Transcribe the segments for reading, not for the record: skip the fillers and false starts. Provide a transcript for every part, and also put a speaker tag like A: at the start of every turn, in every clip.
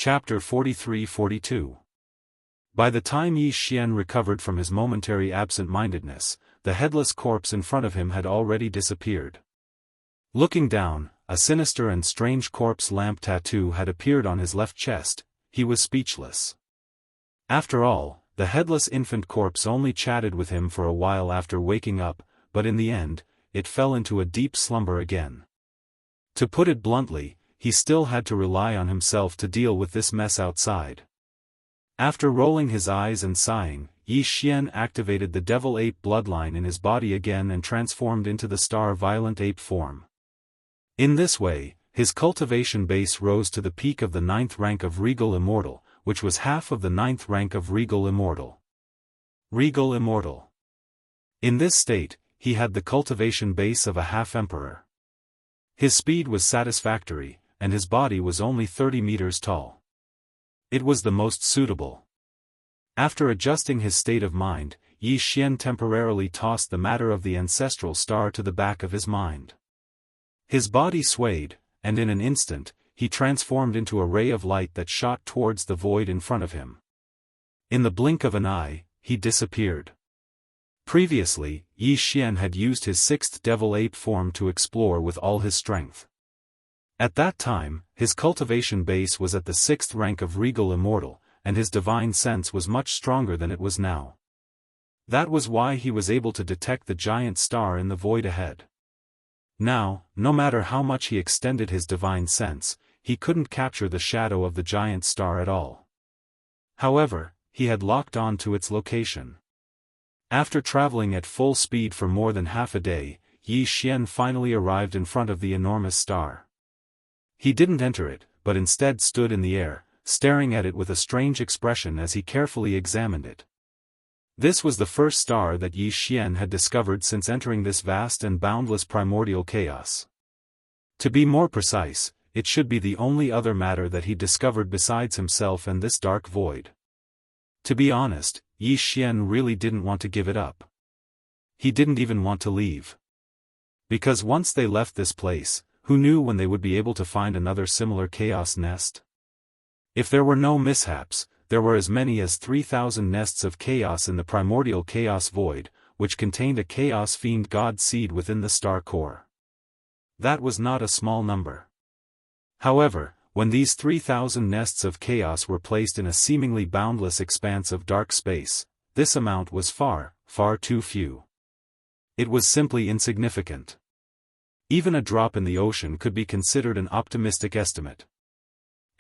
A: Chapter 43-42. By the time Yi Xian recovered from his momentary absent-mindedness, the headless corpse in front of him had already disappeared. Looking down, a sinister and strange corpse lamp tattoo had appeared on his left chest. He was speechless. After all, the headless infant corpse only chatted with him for a while after waking up, but in the end, it fell into a deep slumber again. To put it bluntly, he still had to rely on himself to deal with this mess outside. After rolling his eyes and sighing, Yi Xian activated the devil ape bloodline in his body again and transformed into the star violent ape form. In this way, his cultivation base rose to the peak of the 9th rank of Regal Immortal, which was half of the 9th rank of Regal Immortal. Regal Immortal. In this state, he had the cultivation base of a half-emperor. His speed was satisfactory, and his body was only 30 meters tall. It was the most suitable. After adjusting his state of mind, Yi Xian temporarily tossed the matter of the ancestral star to the back of his mind. His body swayed, and in an instant, he transformed into a ray of light that shot towards the void in front of him. In the blink of an eye, he disappeared. Previously, Yi Xian had used his 6th devil ape form to explore with all his strength. At that time, his cultivation base was at the 6th rank of Regal Immortal, and his divine sense was much stronger than it was now. That was why he was able to detect the giant star in the void ahead. Now, no matter how much he extended his divine sense, he couldn't capture the shadow of the giant star at all. However, he had locked on to its location. After traveling at full speed for more than half a day, Yi Xian finally arrived in front of the enormous star. He didn't enter it, but instead stood in the air, staring at it with a strange expression as he carefully examined it. This was the first star that Yi Xian had discovered since entering this vast and boundless primordial chaos. To be more precise, it should be the only other matter that he discovered besides himself and this dark void. To be honest, Yi Xian really didn't want to give it up. He didn't even want to leave. Because once they left this place, who knew when they would be able to find another similar chaos nest? If there were no mishaps, there were as many as 3,000 nests of chaos in the primordial chaos void, which contained a chaos fiend god seed within the star core. That was not a small number. However, when these 3,000 nests of chaos were placed in a seemingly boundless expanse of dark space, this amount was far, far too few. It was simply insignificant. Even a drop in the ocean could be considered an optimistic estimate.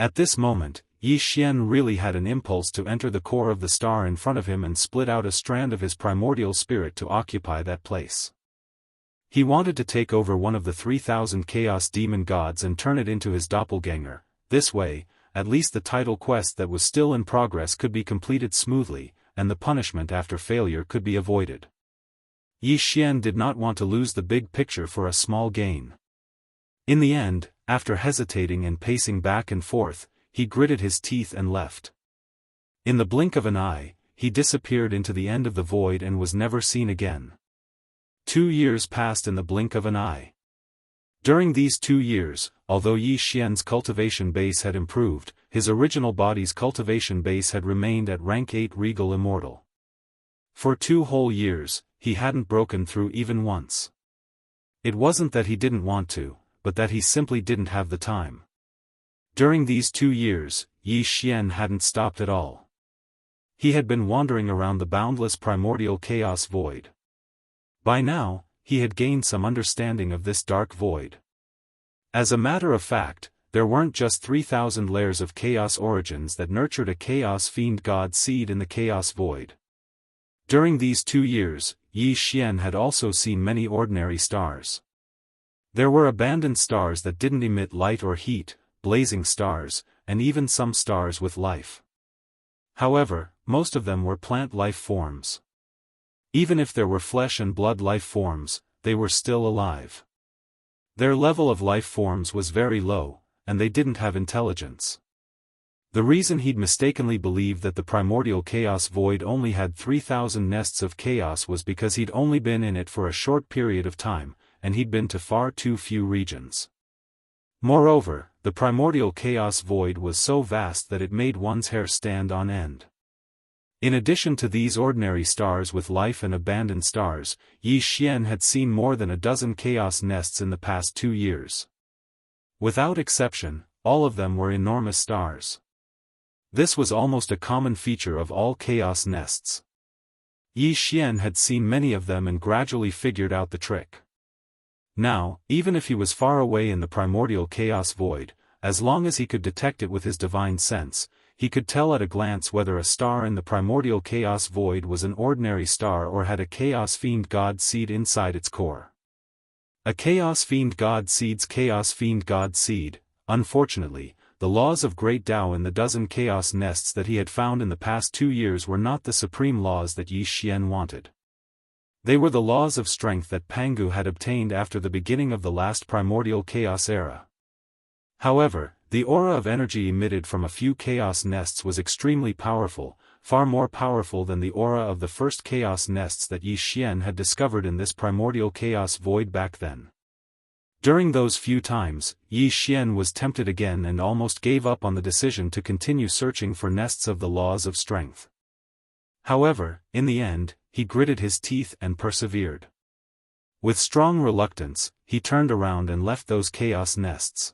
A: At this moment, Yi Xian really had an impulse to enter the core of the star in front of him and split out a strand of his primordial spirit to occupy that place. He wanted to take over one of the 3,000 chaos demon gods and turn it into his doppelganger. This way, at least the title quest that was still in progress could be completed smoothly, and the punishment after failure could be avoided. Yi Xian did not want to lose the big picture for a small gain. In the end, after hesitating and pacing back and forth, he gritted his teeth and left. In the blink of an eye, he disappeared into the end of the void and was never seen again. 2 years passed in the blink of an eye. During these 2 years, although Yi Xian's cultivation base had improved, his original body's cultivation base had remained at rank 8 Regal Immortal. For 2 whole years, he hadn't broken through even once. It wasn't that he didn't want to, but that he simply didn't have the time. During these 2 years, Yi Xian hadn't stopped at all. He had been wandering around the boundless primordial chaos void. By now, he had gained some understanding of this dark void. As a matter of fact, there weren't just 3,000 layers of chaos origins that nurtured a chaos fiend god seed in the chaos void. During these 2 years, Yi Xian had also seen many ordinary stars. There were abandoned stars that didn't emit light or heat, blazing stars, and even some stars with life. However, most of them were plant life forms. Even if there were flesh and blood life forms, they were still alive. Their level of life forms was very low, and they didn't have intelligence. The reason he'd mistakenly believed that the primordial chaos void only had 3,000 nests of chaos was because he'd only been in it for a short period of time, and he'd been to far too few regions. Moreover, the primordial chaos void was so vast that it made one's hair stand on end. In addition to these ordinary stars with life and abandoned stars, Yi Xian had seen more than a dozen chaos nests in the past 2 years. Without exception, all of them were enormous stars. This was almost a common feature of all chaos nests. Yi Xian had seen many of them and gradually figured out the trick. Now, even if he was far away in the primordial chaos void, as long as he could detect it with his divine sense, he could tell at a glance whether a star in the primordial chaos void was an ordinary star or had a chaos fiend god seed inside its core. A chaos fiend god seed's chaos fiend god seed. Unfortunately, the laws of Great Tao in the dozen chaos nests that he had found in the past 2 years were not the supreme laws that Yi Xian wanted. They were the laws of strength that Pangu had obtained after the beginning of the last primordial chaos era. However, the aura of energy emitted from a few chaos nests was extremely powerful, far more powerful than the aura of the first chaos nests that Yi Xian had discovered in this primordial chaos void back then. During those few times, Yi Xian was tempted again and almost gave up on the decision to continue searching for nests of the laws of strength. However, in the end, he gritted his teeth and persevered. With strong reluctance, he turned around and left those chaos nests.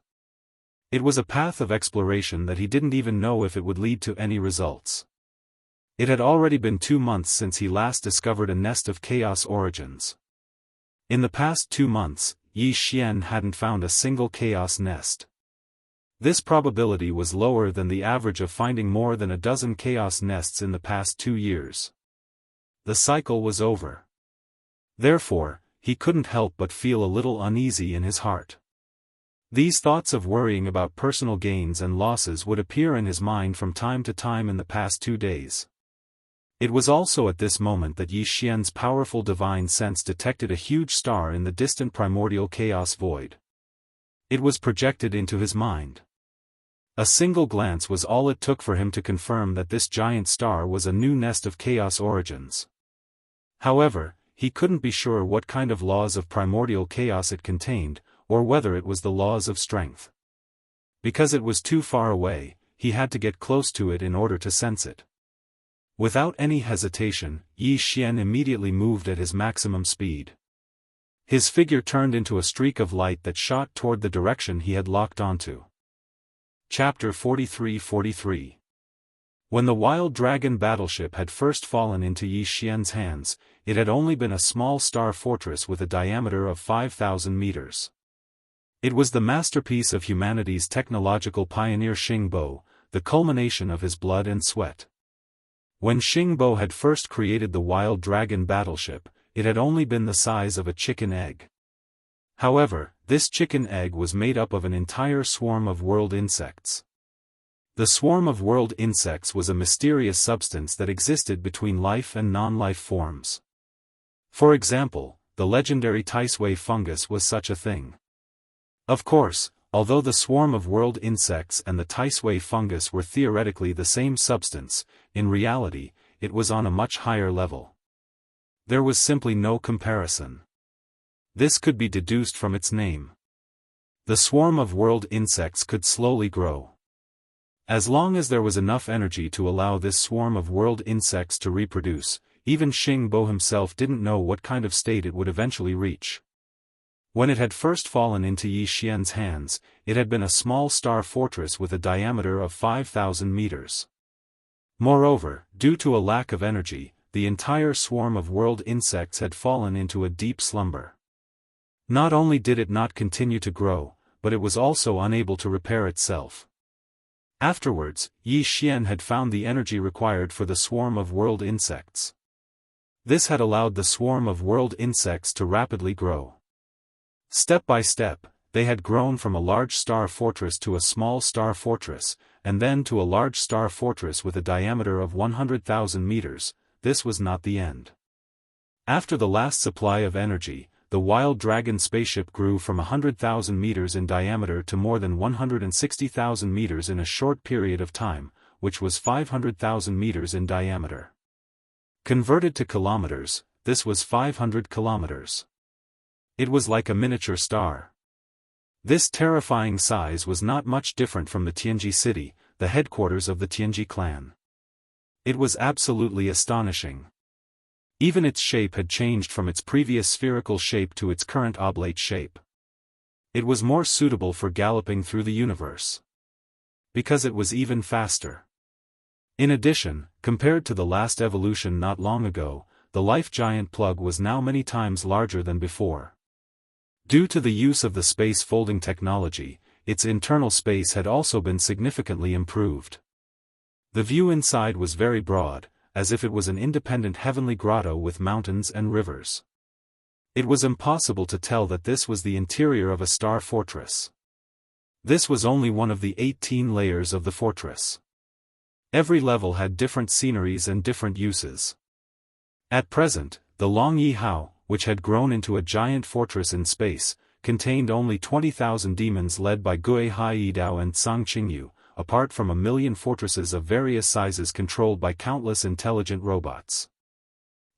A: It was a path of exploration that he didn't even know if it would lead to any results. It had already been 2 months since he last discovered a nest of chaos origins. In the past 2 months, Yi Xian hadn't found a single chaos nest. This probability was lower than the average of finding more than a dozen chaos nests in the past 2 years. The cycle was over. Therefore, he couldn't help but feel a little uneasy in his heart. These thoughts of worrying about personal gains and losses would appear in his mind from time to time in the past 2 days. It was also at this moment that Yi Xian's powerful divine sense detected a huge star in the distant primordial chaos void. It was projected into his mind. A single glance was all it took for him to confirm that this giant star was a new nest of chaos origins. However, he couldn't be sure what kind of laws of primordial chaos it contained, or whether it was the laws of strength. Because it was too far away, he had to get close to it in order to sense it. Without any hesitation, Yi Xian immediately moved at his maximum speed. His figure turned into a streak of light that shot toward the direction he had locked onto. Chapter 43-43. When the Wild Dragon battleship had first fallen into Yi Xian's hands, it had only been a small star fortress with a diameter of 5,000 meters. It was the masterpiece of humanity's technological pioneer Xingbo, the culmination of his blood and sweat. When Xingbo had first created the Wild Dragon battleship, it had only been the size of a chicken egg. However, this chicken egg was made up of an entire swarm of world insects. The swarm of world insects was a mysterious substance that existed between life and non-life forms. For example, the legendary Taisui fungus was such a thing. Of course, although the swarm of world insects and the Taisui fungus were theoretically the same substance, in reality, it was on a much higher level. There was simply no comparison. This could be deduced from its name. The swarm of world insects could slowly grow. As long as there was enough energy to allow this swarm of world insects to reproduce, even Xingbo himself didn't know what kind of state it would eventually reach. When it had first fallen into Yi Xian's hands, it had been a small star fortress with a diameter of 5,000 meters. Moreover, due to a lack of energy, the entire swarm of world insects had fallen into a deep slumber. Not only did it not continue to grow, but it was also unable to repair itself. Afterwards, Yi Xian had found the energy required for the swarm of world insects. This had allowed the swarm of world insects to rapidly grow. Step by step, they had grown from a large star fortress to a small star fortress, and then to a large star fortress with a diameter of 100,000 meters. This was not the end. After the last supply of energy, the Wild Dragon spaceship grew from 100,000 meters in diameter to more than 160,000 meters in a short period of time, which was 500,000 meters in diameter. Converted to kilometers, this was 500 kilometers. It was like a miniature star. This terrifying size was not much different from the Tianji city, the headquarters of the Tianji clan. It was absolutely astonishing. Even its shape had changed from its previous spherical shape to its current oblate shape. It was more suitable for galloping through the universe. Because it was even faster. In addition, compared to the last evolution not long ago, the life giant plug was now many times larger than before. Due to the use of the space folding technology, its internal space had also been significantly improved. The view inside was very broad, as if it was an independent heavenly grotto with mountains and rivers. It was impossible to tell that this was the interior of a star fortress. This was only one of the 18 layers of the fortress. Every level had different sceneries and different uses. At present, the Long Yi Hao, which had grown into a giant fortress in space, contained only 20,000 demons led by Gui Hai Dao and Sang Qingyu, apart from 1,000,000 fortresses of various sizes controlled by countless intelligent robots.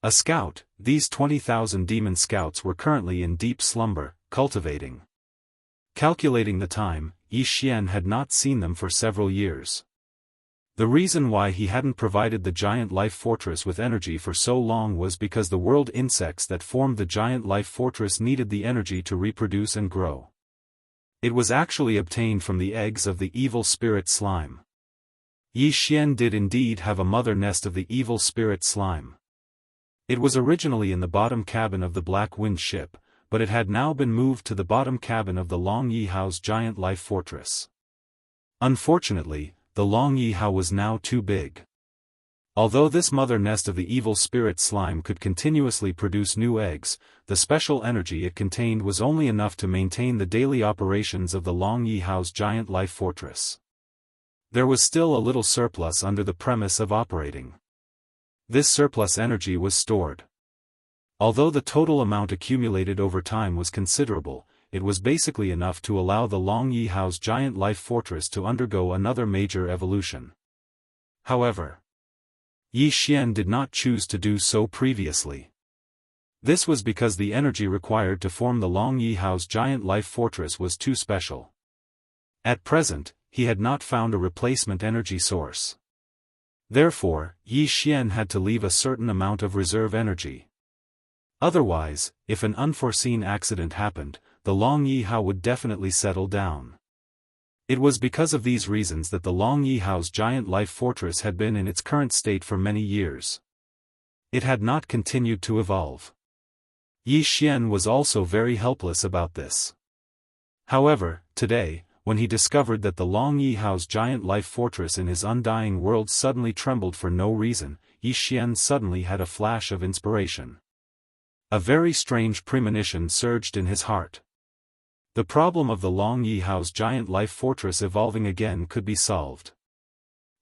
A: A scout, these 20,000 demon scouts were currently in deep slumber, cultivating. Calculating the time, Yi Xian had not seen them for several years. The reason why he hadn't provided the giant life fortress with energy for so long was because the world insects that formed the giant life fortress needed the energy to reproduce and grow. It was actually obtained from the eggs of the evil spirit slime. Yi Xian did indeed have a mother nest of the evil spirit slime. It was originally in the bottom cabin of the Black Wind ship, but it had now been moved to the bottom cabin of the Long Yi Hao's giant life fortress. Unfortunately, the Long Yi Hao was now too big. Although this mother nest of the evil spirit slime could continuously produce new eggs, the special energy it contained was only enough to maintain the daily operations of the Long Yi Hao's giant life fortress. There was still a little surplus under the premise of operating. This surplus energy was stored. Although the total amount accumulated over time was considerable, it was basically enough to allow the Long Yi Hao's giant life fortress to undergo another major evolution. However, Yi Xian did not choose to do so previously. This was because the energy required to form the Long Yi Hao's giant life fortress was too special. At present, he had not found a replacement energy source. Therefore, Yi Xian had to leave a certain amount of reserve energy. Otherwise, if an unforeseen accident happened, the Long Yi Hao would definitely settle down. It was because of these reasons that the Long Yi Hao's giant life fortress had been in its current state for many years. It had not continued to evolve. Yi Xian was also very helpless about this. However, today, when he discovered that the Long Yi Hao's giant life fortress in his undying world suddenly trembled for no reason, Yi Xian suddenly had a flash of inspiration. A very strange premonition surged in his heart. The problem of the Long Yi Hao's giant life fortress evolving again could be solved.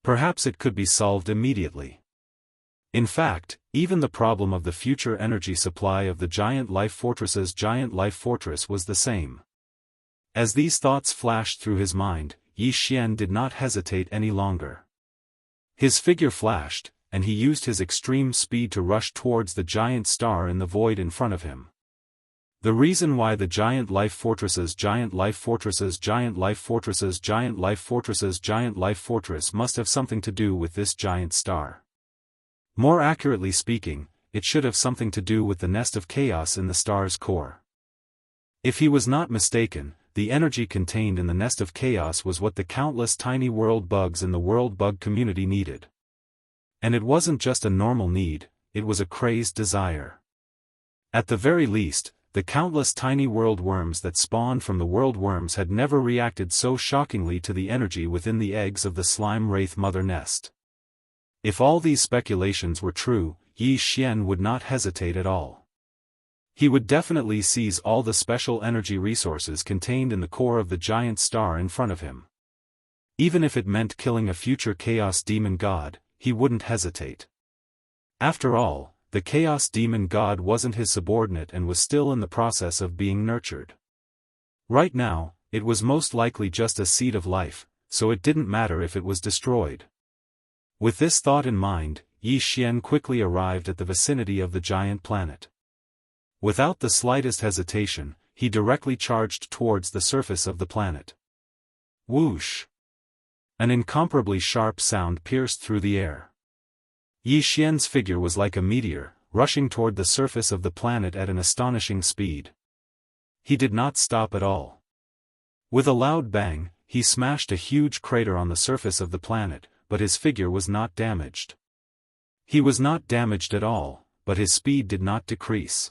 A: Perhaps it could be solved immediately. In fact, even the problem of the future energy supply of the giant life fortress's giant life fortress was the same. As these thoughts flashed through his mind, Yi Xian did not hesitate any longer. His figure flashed, and he used his extreme speed to rush towards the giant star in the void in front of him. The reason why the giant life fortress's giant life fortress's giant life fortress's giant life fortress's giant life fortress must have something to do with this giant star. More accurately speaking, it should have something to do with the nest of chaos in the star's core. If he was not mistaken, the energy contained in the nest of chaos was what the countless tiny world bugs in the world bug community needed. And it wasn't just a normal need, it was a crazed desire. At the very least, the countless tiny world worms that spawned from the world worms had never reacted so shockingly to the energy within the eggs of the slime wraith mother nest. If all these speculations were true, Yi Xian would not hesitate at all. He would definitely seize all the special energy resources contained in the core of the giant star in front of him. Even if it meant killing a future chaos demon god, he wouldn't hesitate. After all, the chaos demon god wasn't his subordinate and was still in the process of being nurtured. Right now, it was most likely just a seed of life, so it didn't matter if it was destroyed. With this thought in mind, Yi Xian quickly arrived at the vicinity of the giant planet. Without the slightest hesitation, he directly charged towards the surface of the planet. Whoosh! An incomparably sharp sound pierced through the air. Yi Xian's figure was like a meteor, rushing toward the surface of the planet at an astonishing speed. He did not stop at all. With a loud bang, he smashed a huge crater on the surface of the planet, but his figure was not damaged. He was not damaged at all, but his speed did not decrease.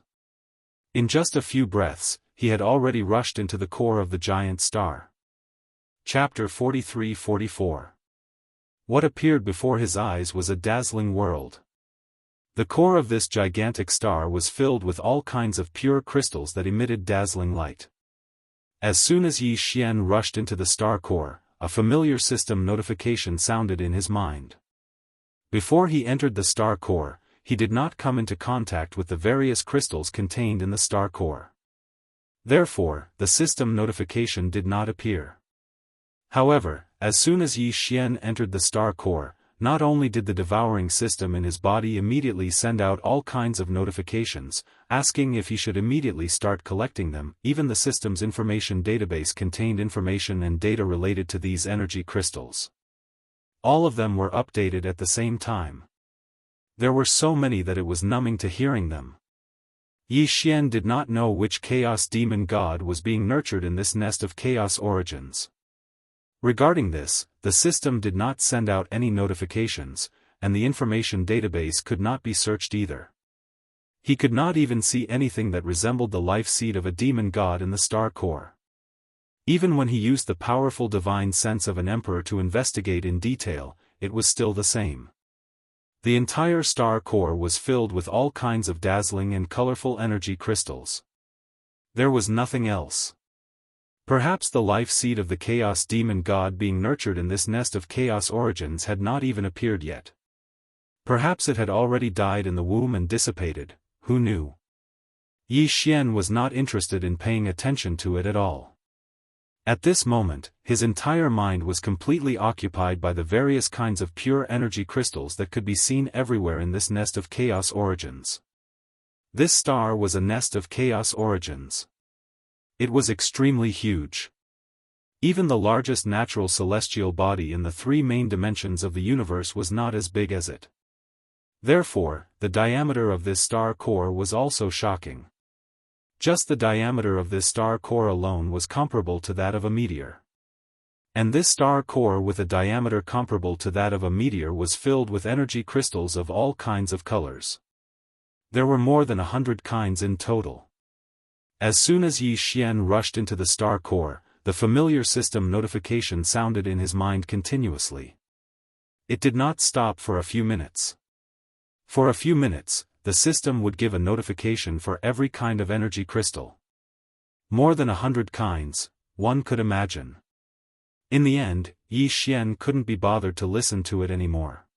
A: In just a few breaths, he had already rushed into the core of the giant star. Chapter 43-44. What appeared before his eyes was a dazzling world. The core of this gigantic star was filled with all kinds of pure crystals that emitted dazzling light. As soon as Yi Xian rushed into the star core, a familiar system notification sounded in his mind. Before he entered the star core, he did not come into contact with the various crystals contained in the star core. Therefore, the system notification did not appear. However, as soon as Yi Xian entered the star core, not only did the devouring system in his body immediately send out all kinds of notifications, asking if he should immediately start collecting them, even the system's information database contained information and data related to these energy crystals. All of them were updated at the same time. There were so many that it was numbing to hearing them. Yi Xian did not know which chaos demon god was being nurtured in this nest of chaos origins. Regarding this, the system did not send out any notifications, and the information database could not be searched either. He could not even see anything that resembled the life seed of a demon god in the star core. Even when he used the powerful divine sense of an emperor to investigate in detail, it was still the same. The entire star core was filled with all kinds of dazzling and colorful energy crystals. There was nothing else. Perhaps the life seed of the chaos demon god being nurtured in this nest of chaos origins had not even appeared yet. Perhaps it had already died in the womb and dissipated, who knew? Yi Xian was not interested in paying attention to it at all. At this moment, his entire mind was completely occupied by the various kinds of pure energy crystals that could be seen everywhere in this nest of chaos origins. This star was a nest of chaos origins. It was extremely huge. Even the largest natural celestial body in the three main dimensions of the universe was not as big as it. Therefore, the diameter of this star core was also shocking. Just the diameter of this star core alone was comparable to that of a meteor. And this star core with a diameter comparable to that of a meteor was filled with energy crystals of all kinds of colors. There were more than 100 kinds in total. As soon as Yi Xian rushed into the star core, the familiar system notification sounded in his mind continuously. It did not stop for a few minutes. For a few minutes, the system would give a notification for every kind of energy crystal. More than 100 kinds, one could imagine. In the end, Yi Xian couldn't be bothered to listen to it anymore.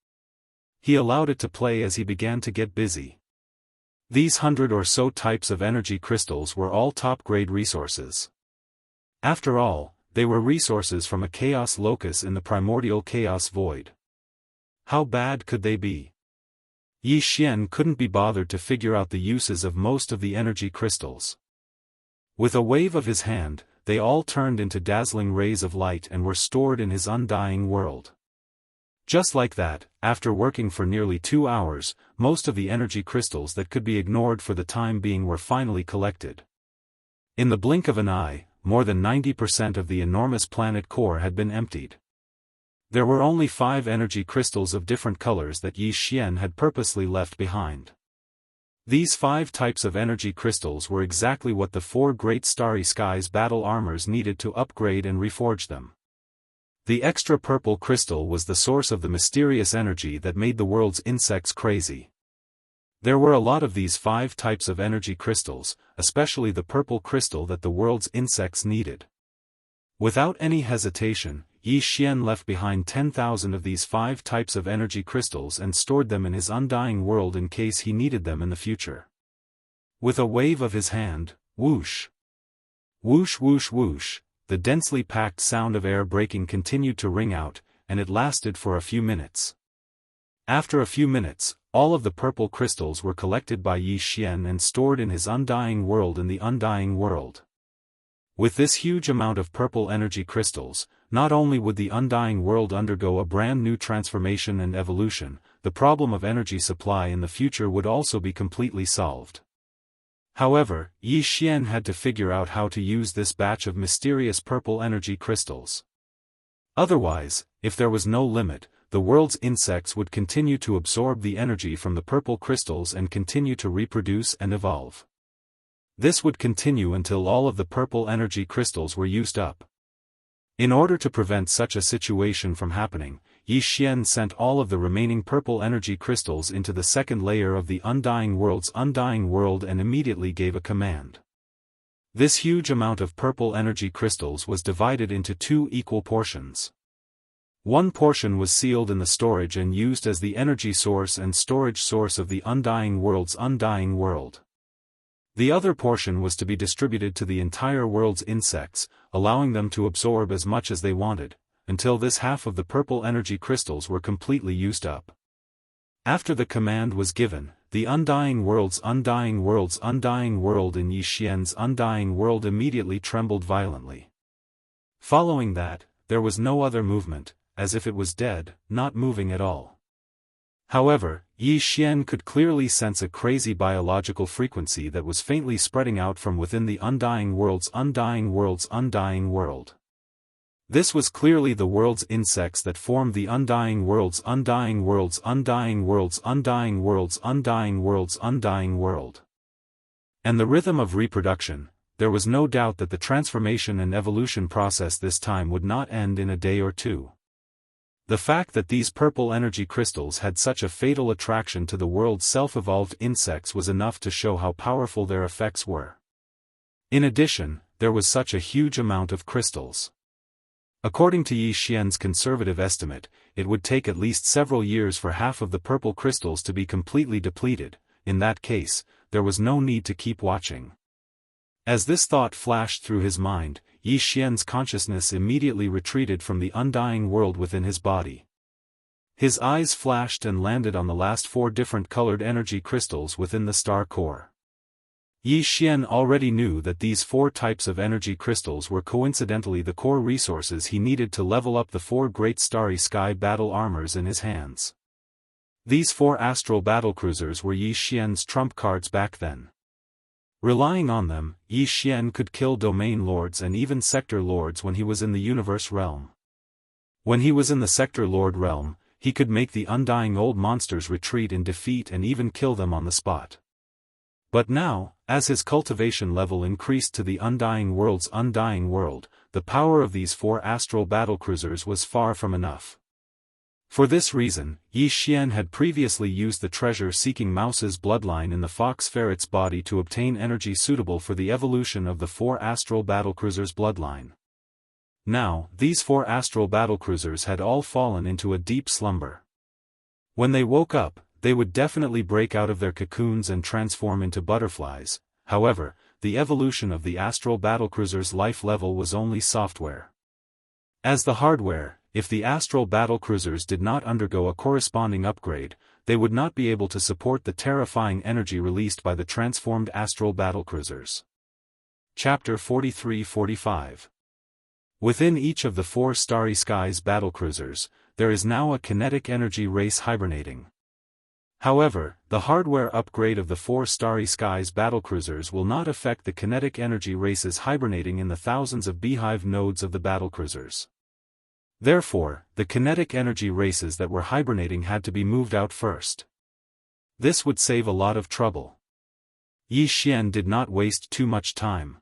A: He allowed it to play as he began to get busy. These 100 or so types of energy crystals were all top-grade resources. After all, they were resources from a chaos locus in the primordial chaos void. How bad could they be? Yi Xian couldn't be bothered to figure out the uses of most of the energy crystals. With a wave of his hand, they all turned into dazzling rays of light and were stored in his undying world. Just like that, after working for nearly 2 hours, most of the energy crystals that could be ignored for the time being were finally collected. In the blink of an eye, more than 90% of the enormous planet core had been emptied. There were only 5 energy crystals of different colors that Yi Xian had purposely left behind. These 5 types of energy crystals were exactly what the 4 great starry skies battle armors needed to upgrade and reforge them. The extra purple crystal was the source of the mysterious energy that made the world's insects crazy. There were a lot of these 5 types of energy crystals, especially the purple crystal that the world's insects needed. Without any hesitation, Yi Xian left behind 10,000 of these 5 types of energy crystals and stored them in his undying world in case he needed them in the future. With a wave of his hand, whoosh! Whoosh whoosh whoosh! The densely packed sound of air breaking continued to ring out, and it lasted for a few minutes. After a few minutes, all of the purple crystals were collected by Yi Xian and stored in his undying world in the undying world. With this huge amount of purple energy crystals, not only would the undying world undergo a brand new transformation and evolution, the problem of energy supply in the future would also be completely solved. However, Yi Xian had to figure out how to use this batch of mysterious purple energy crystals. Otherwise, if there was no limit, the world's insects would continue to absorb the energy from the purple crystals and continue to reproduce and evolve. This would continue until all of the purple energy crystals were used up. In order to prevent such a situation from happening, Yi Xian sent all of the remaining purple energy crystals into the second layer of the undying world's undying world and immediately gave a command. This huge amount of purple energy crystals was divided into 2 equal portions. One portion was sealed in the storage and used as the energy source and storage source of the undying world's undying world. The other portion was to be distributed to the entire world's insects, allowing them to absorb as much as they wanted, until this half of the purple energy crystals were completely used up. After the command was given, the undying world in Yi Xian's undying world immediately trembled violently. Following that, there was no other movement, as if it was dead, not moving at all. However, Yi Xian could clearly sense a crazy biological frequency that was faintly spreading out from within the undying world's undying world. This was clearly the world's insects that formed the undying world's undying world. And the rhythm of reproduction, there was no doubt that the transformation and evolution process this time would not end in a day or two. The fact that these purple energy crystals had such a fatal attraction to the world's self-evolved insects was enough to show how powerful their effects were. In addition, there was such a huge amount of crystals. According to Yi Xian's conservative estimate, it would take at least several years for half of the purple crystals to be completely depleted. In that case, there was no need to keep watching. As this thought flashed through his mind, Yi Xian's consciousness immediately retreated from the undying world within his body. His eyes flashed and landed on the last 4 different colored energy crystals within the star core. Yi Xian already knew that these 4 types of energy crystals were coincidentally the core resources he needed to level up the 4 great starry sky battle armors in his hands. These 4 astral battlecruisers were Yi Xian's trump cards back then. Relying on them, Yi Xian could kill domain lords and even sector lords when he was in the universe realm. When he was in the sector lord realm, he could make the undying old monsters retreat in defeat and even kill them on the spot. But now, as his cultivation level increased to the undying world's undying world, the power of these 4 astral battlecruisers was far from enough. For this reason, Yi Xian had previously used the treasure-seeking mouse's bloodline in the fox ferret's body to obtain energy suitable for the evolution of the 4 astral battlecruisers' bloodline. Now, these 4 astral battlecruisers had all fallen into a deep slumber. When they woke up, they would definitely break out of their cocoons and transform into butterflies. However, the evolution of the astral battlecruiser's life level was only software. As the hardware, if the astral battlecruisers did not undergo a corresponding upgrade, they would not be able to support the terrifying energy released by the transformed astral battlecruisers. Chapter 43-45. Within each of the 4 starry skies battlecruisers, there is now a kinetic energy race hibernating. However, the hardware upgrade of the 4 starry skies battlecruisers will not affect the kinetic energy races hibernating in the thousands of beehive nodes of the battlecruisers. Therefore, the kinetic energy races that were hibernating had to be moved out first. This would save a lot of trouble. Yi Xian did not waste too much time.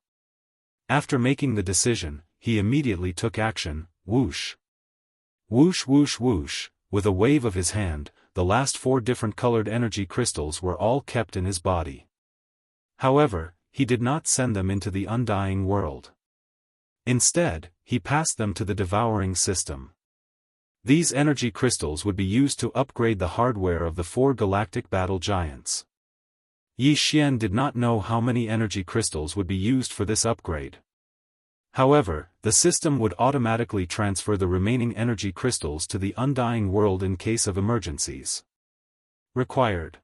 A: After making the decision, he immediately took action. Whoosh! Whoosh whoosh whoosh, with a wave of his hand, the last 4 different colored energy crystals were all kept in his body. However, he did not send them into the undying world. Instead, he passed them to the Devouring system. These energy crystals would be used to upgrade the hardware of the 4 galactic battle giants. Yi Xian did not know how many energy crystals would be used for this upgrade. However, the system would automatically transfer the remaining energy crystals to the undying world in case of emergencies. Required.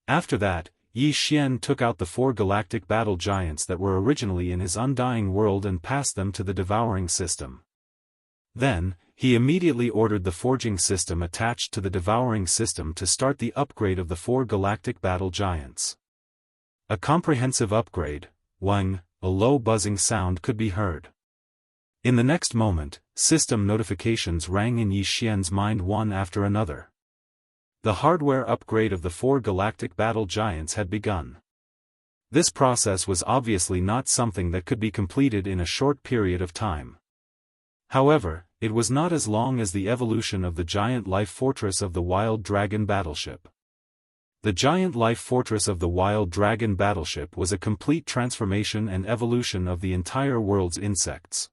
A: After that, Yi Xian took out the 4 galactic battle giants that were originally in his undying world and passed them to the Devouring system. Then, he immediately ordered the forging system attached to the Devouring system to start the upgrade of the 4 galactic battle giants. A comprehensive upgrade. Wang, a low buzzing sound could be heard. In the next moment, system notifications rang in Yi Xian's mind one after another. The hardware upgrade of the 4 galactic battle giants had begun. This process was obviously not something that could be completed in a short period of time. However, it was not as long as the evolution of the giant life fortress of the Wild Dragon battleship. The giant life fortress of the Wild Dragon battleship was a complete transformation and evolution of the entire world's insects.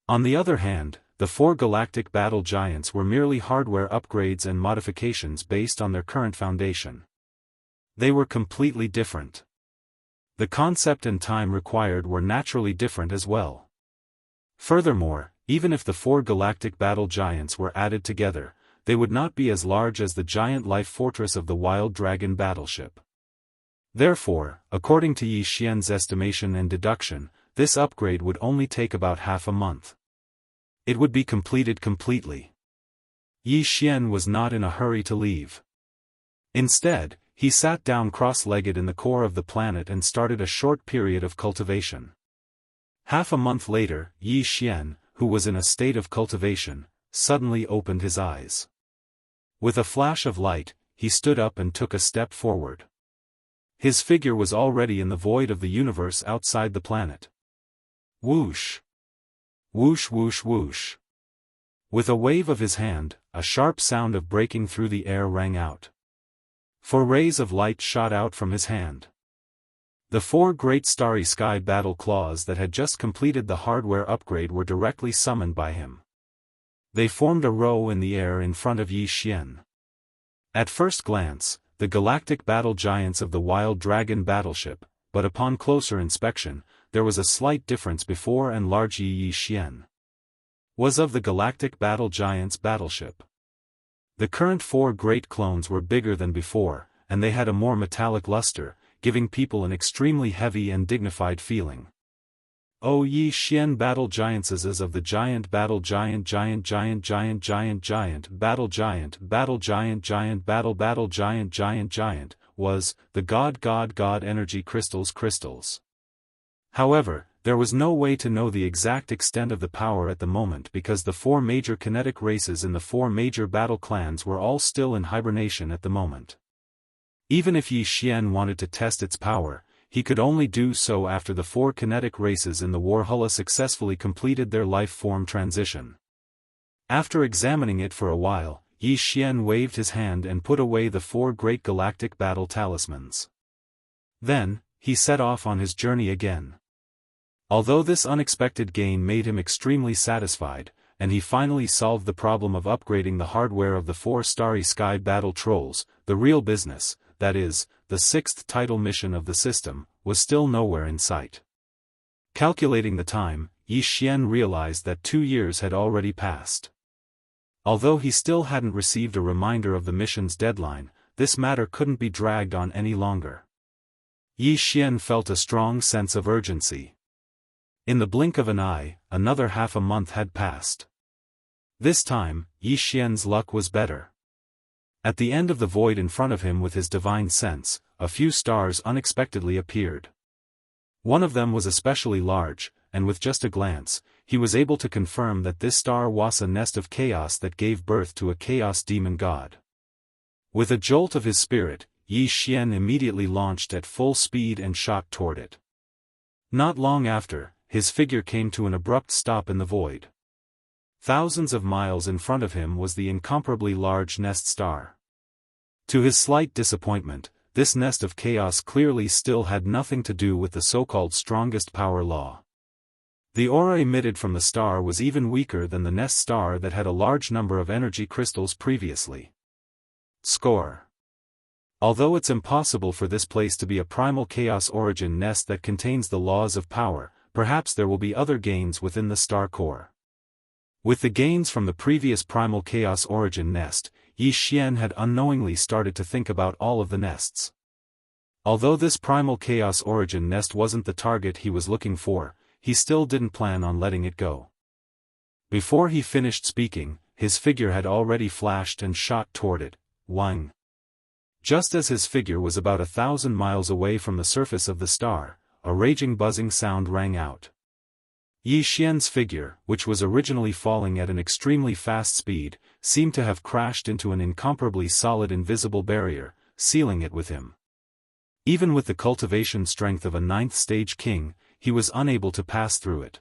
A: On the other hand, the 4 galactic battle giants were merely hardware upgrades and modifications based on their current foundation. They were completely different. The concept and time required were naturally different as well. Furthermore, even if the 4 galactic battle giants were added together, they would not be as large as the giant life fortress of the Wild Dragon battleship. Therefore, according to Yi Xian's estimation and deduction, this upgrade would only take about half a month. It would be completed completely. Yi Xian was not in a hurry to leave. Instead, he sat down cross-legged in the core of the planet and started a short period of cultivation. Half a month later, Yi Xian, who was in a state of cultivation, suddenly opened his eyes. With a flash of light, he stood up and took a step forward. His figure was already in the void of the universe outside the planet. Whoosh! Whoosh whoosh whoosh. With a wave of his hand, a sharp sound of breaking through the air rang out. 4 rays of light shot out from his hand. The 4 great starry sky battle claws that had just completed the hardware upgrade were directly summoned by him. They formed a row in the air in front of Yi Xian. At first glance, the galactic battle giants of the Wild Dragon battleship, but upon closer inspection, there was a slight difference before and large Yi Xian was of the galactic battle giants battleship. The current 4 great clones were bigger than before, and they had a more metallic luster, giving people an extremely heavy and dignified feeling. O Yi Xian battle giantesses of the giant battle giant giant giant giant giant giant battle giant giant battle giant giant giant, was, the god energy crystals. However, there was no way to know the exact extent of the power at the moment because the 4 major kinetic races in the 4 major battle clans were all still in hibernation at the moment. Even if Yi Xian wanted to test its power, he could only do so after the 4 kinetic races in the Warhulla successfully completed their life form transition. After examining it for a while, Yi Xian waved his hand and put away the 4 great galactic battle talismans. Then, he set off on his journey again. Although this unexpected gain made him extremely satisfied, and he finally solved the problem of upgrading the hardware of the 4 starry sky battle trolls, the real business, that is, the 6th title mission of the system, was still nowhere in sight. Calculating the time, Yi Xian realized that 2 years had already passed. Although he still hadn't received a reminder of the mission's deadline, this matter couldn't be dragged on any longer. Yi Xian felt a strong sense of urgency. In the blink of an eye, another half a month had passed. This time, Yi Xian's luck was better. At the end of the void in front of him with his divine sense, a few stars unexpectedly appeared. One of them was especially large, and with just a glance, he was able to confirm that this star was a nest of chaos that gave birth to a chaos demon god. With a jolt of his spirit, Yi Xian immediately launched at full speed and shot toward it. Not long after, his figure came to an abrupt stop in the void. Thousands of miles in front of him was the incomparably large nest star. To his slight disappointment, this nest of chaos clearly still had nothing to do with the so-called strongest power law. The aura emitted from the star was even weaker than the nest star that had a large number of energy crystals previously. Score. Although it's impossible for this place to be a primal chaos origin nest that contains the laws of power, perhaps there will be other gains within the star core. With the gains from the previous primal chaos origin nest, Yi Xian had unknowingly started to think about all of the nests. Although this primal chaos origin nest wasn't the target he was looking for, he still didn't plan on letting it go. Before he finished speaking, his figure had already flashed and shot toward it, Wang. Just as his figure was about 1,000 miles away from the surface of the star, a raging buzzing sound rang out. Yi Xian's figure, which was originally falling at an extremely fast speed, seemed to have crashed into an incomparably solid invisible barrier, sealing it with him. Even with the cultivation strength of a 9th-stage king, he was unable to pass through it.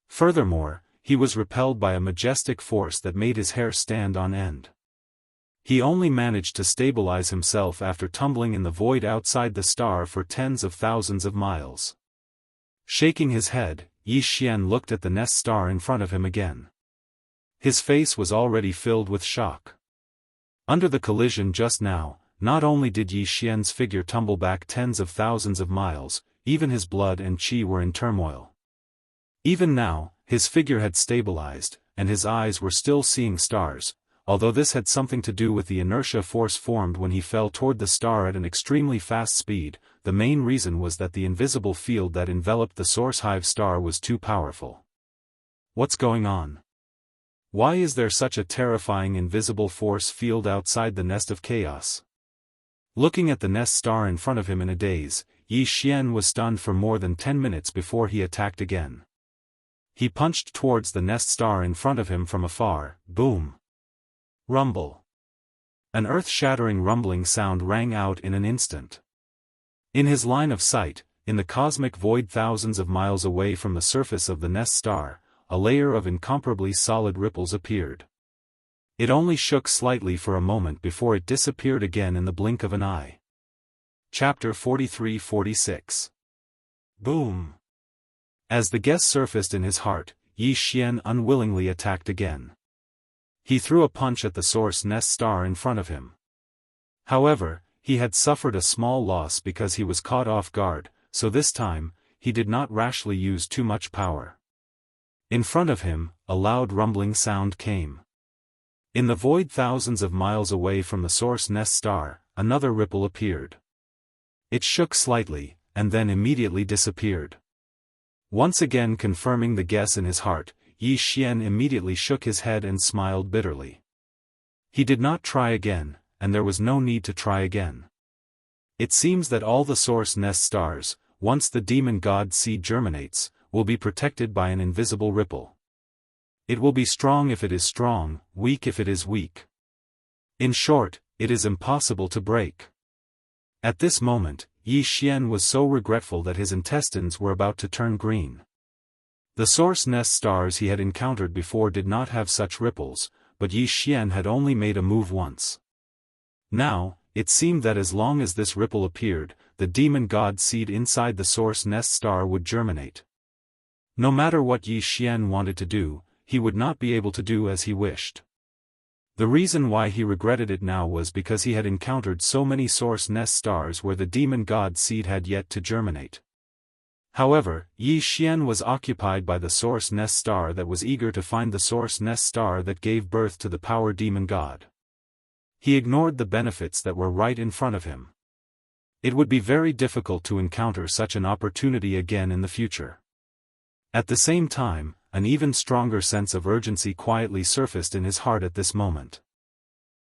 A: Furthermore, he was repelled by a majestic force that made his hair stand on end. He only managed to stabilize himself after tumbling in the void outside the star for tens of thousands of miles. Shaking his head, Yi Xian looked at the nest star in front of him again. His face was already filled with shock. Under the collision just now, not only did Yi Xian's figure tumble back tens of thousands of miles, even his blood and qi were in turmoil. Even now, his figure had stabilized, and his eyes were still seeing stars, although this had something to do with the inertia force formed when he fell toward the star at an extremely fast speed. The main reason was that the invisible field that enveloped the source hive star was too powerful. What's going on? Why is there such a terrifying invisible force field outside the nest of chaos? Looking at the nest star in front of him in a daze, Yi Xian was stunned for more than 10 minutes before he attacked again. He punched towards the nest star in front of him from afar. Boom! Rumble! An earth-shattering rumbling sound rang out in an instant. In his line of sight, in the cosmic void thousands of miles away from the surface of the nest star, a layer of incomparably solid ripples appeared. It only shook slightly for a moment before it disappeared again in the blink of an eye. Chapter 43-46. Boom! As the guess surfaced in his heart, Yi Xian unwillingly attacked again. He threw a punch at the source nest star in front of him. However, he had suffered a small loss because he was caught off guard, so this time, he did not rashly use too much power. In front of him, a loud rumbling sound came. In the void thousands of miles away from the source nest star, another ripple appeared. It shook slightly, and then immediately disappeared. Once again confirming the guess in his heart, Yi Xian immediately shook his head and smiled bitterly. He did not try again, and there was no need to try again. It seems that all the source nest stars, once the demon god seed germinates, will be protected by an invisible ripple. It will be strong if it is strong, weak if it is weak. In short, it is impossible to break. At this moment, Yi Xian was so regretful that his intestines were about to turn green. The source nest stars he had encountered before did not have such ripples, but Yi Xian had only made a move once. Now, it seemed that as long as this ripple appeared, the demon god seed inside the source nest star would germinate. No matter what Yi Xian wanted to do, he would not be able to do as he wished. The reason why he regretted it now was because he had encountered so many source nest stars where the demon god seed had yet to germinate. However, Yi Xian was occupied by the source nest star that was eager to find the source nest star that gave birth to the power demon god. He ignored the benefits that were right in front of him. It would be very difficult to encounter such an opportunity again in the future. At the same time, an even stronger sense of urgency quietly surfaced in his heart at this moment.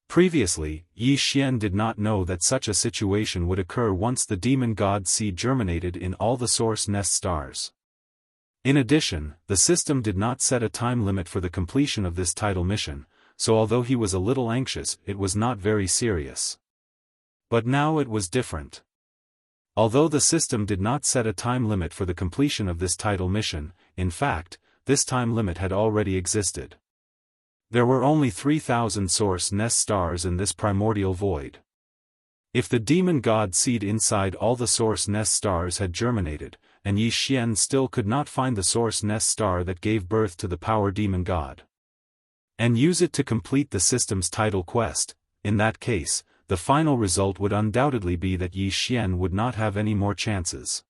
A: Previously, Yi Xian did not know that such a situation would occur once the demon god seed germinated in all the source nest stars. In addition, the system did not set a time limit for the completion of this title mission, so although he was a little anxious, it was not very serious. But now it was different. Although the system did not set a time limit for the completion of this title mission, in fact, this time limit had already existed. There were only 3,000 source nest stars in this primordial void. If the demon god seed inside all the source nest stars had germinated, and Yi Xian still could not find the source nest star that gave birth to the power demon god, and use it to complete the system's title quest, in that case, the final result would undoubtedly be that Yi Xian would not have any more chances.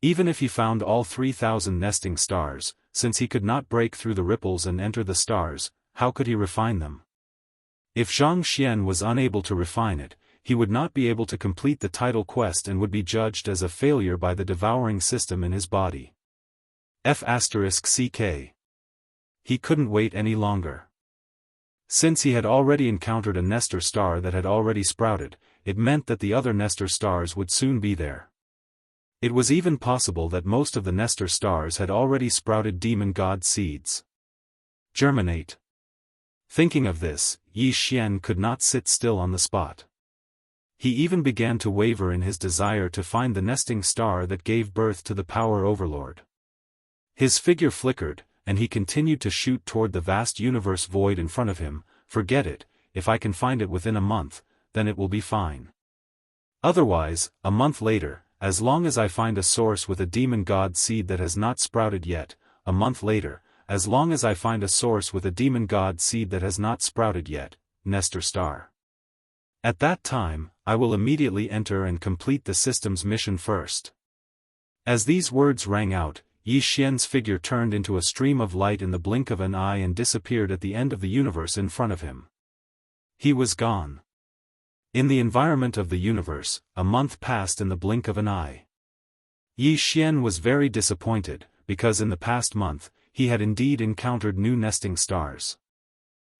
A: Even if he found all 3,000 nesting stars, since he could not break through the ripples and enter the stars, how could he refine them? If Zhang Xian was unable to refine it, he would not be able to complete the title quest and would be judged as a failure by the devouring system in his body. F***ck. He couldn't wait any longer. Since he had already encountered a Nestor star that had already sprouted, it meant that the other Nestor stars would soon be there. It was even possible that most of the Nestor stars had already sprouted demon god seeds. Germinate. Thinking of this, Yi Xian could not sit still on the spot. He even began to waver in his desire to find the nesting star that gave birth to the power overlord. His figure flickered, and he continued to shoot toward the vast universe void in front of him. Forget it, if I can find it within a month, then it will be fine. Otherwise, a month later, as long as I find a source with a demon god seed that has not sprouted yet, a month later, as long as I find a source with a demon god seed that has not sprouted yet, Nestor star. At that time, I will immediately enter and complete the system's mission first. As these words rang out, Yi Xian's figure turned into a stream of light in the blink of an eye and disappeared at the end of the universe in front of him. He was gone. In the environment of the universe, a month passed in the blink of an eye. Yi Xian was very disappointed, because in the past month, he had indeed encountered new nesting stars.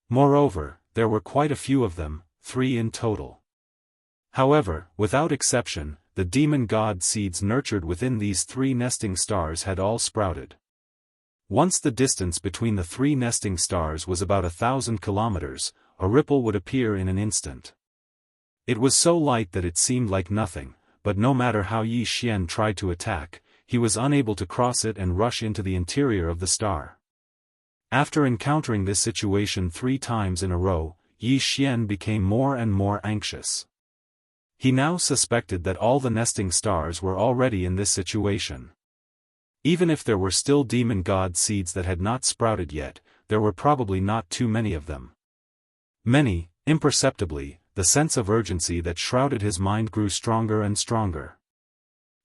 A: Moreover, there were quite a few of them, 3 in total. However, without exception, the demon god seeds nurtured within these 3 nesting stars had all sprouted. Once the distance between the 3 nesting stars was about 1,000 kilometers, a ripple would appear in an instant. It was so light that it seemed like nothing, but no matter how Yi Xian tried to attack, he was unable to cross it and rush into the interior of the star. After encountering this situation 3 times in a row, Yi Xian became more and more anxious. He now suspected that all the nesting stars were already in this situation. Even if there were still demon god seeds that had not sprouted yet, there were probably not too many of them. Imperceptibly, the sense of urgency that shrouded his mind grew stronger and stronger.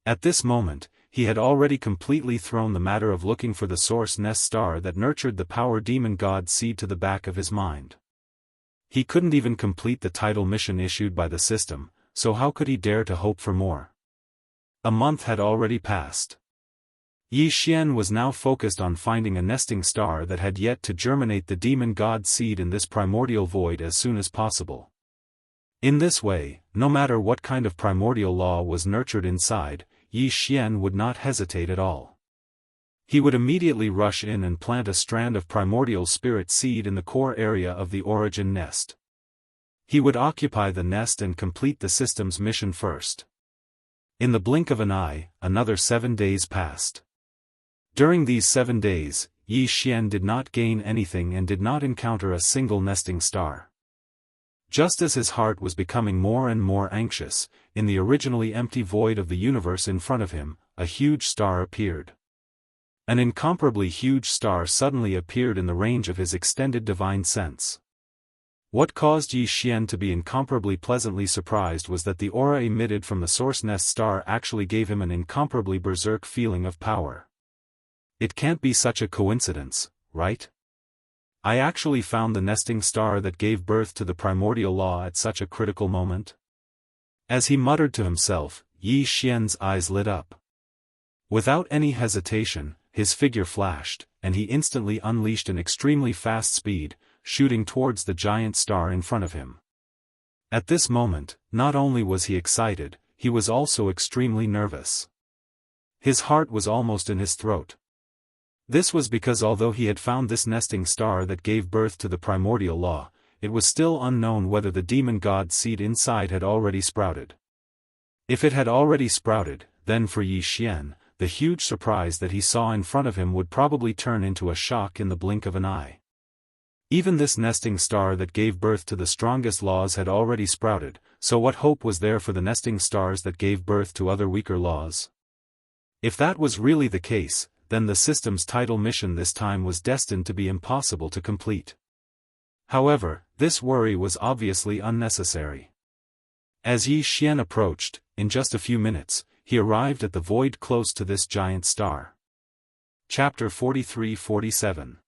A: At this moment, he had already completely thrown the matter of looking for the source nest star that nurtured the power demon god seed to the back of his mind. He couldn't even complete the title mission issued by the system, so how could he dare to hope for more? A month had already passed. Yi Xian was now focused on finding a nesting star that had yet to germinate the demon god seed in this primordial void as soon as possible. In this way, no matter what kind of primordial law was nurtured inside, Yi Xian would not hesitate at all. He would immediately rush in and plant a strand of primordial spirit seed in the core area of the origin nest. He would occupy the nest and complete the system's mission first. In the blink of an eye, another 7 days passed. During these 7 days, Yi Xian did not gain anything and did not encounter a single nesting star. Just as his heart was becoming more and more anxious, in the originally empty void of the universe in front of him, a huge star appeared. An incomparably huge star suddenly appeared in the range of his extended divine sense. What caused Yi Xian to be incomparably pleasantly surprised was that the aura emitted from the source nest star actually gave him an incomparably berserk feeling of power. It can't be such a coincidence, right? I actually found the nesting star that gave birth to the primordial law at such a critical moment. As he muttered to himself, Yi Xian's eyes lit up. Without any hesitation, his figure flashed, and he instantly unleashed an extremely fast speed, shooting towards the giant star in front of him. At this moment, not only was he excited, he was also extremely nervous. His heart was almost in his throat. This was because although he had found this nesting star that gave birth to the primordial law, it was still unknown whether the demon god seed inside had already sprouted. If it had already sprouted, then for Yi Xian, the huge surprise that he saw in front of him would probably turn into a shock in the blink of an eye. Even this nesting star that gave birth to the strongest laws had already sprouted, so what hope was there for the nesting stars that gave birth to other weaker laws? If that was really the case, then the system's title mission this time was destined to be impossible to complete. However, this worry was obviously unnecessary. As Yi Xian approached, in just a few minutes, he arrived at the void close to this giant star. Chapter 43-47.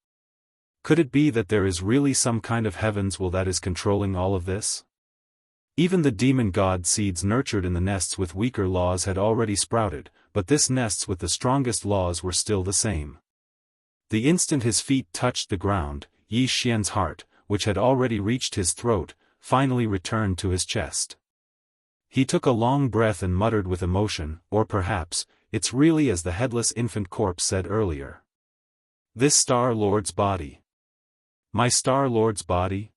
A: Could it be that there is really some kind of heavens will that is controlling all of this? Even the demon god seeds nurtured in the nests with weaker laws had already sprouted, but this nests with the strongest laws were still the same. The instant his feet touched the ground, Yi Xian's heart, which had already reached his throat, finally returned to his chest. He took a long breath and muttered with emotion, or perhaps, it's really as the headless infant corpse said earlier. This Star Lord's body. My Star Lord's body?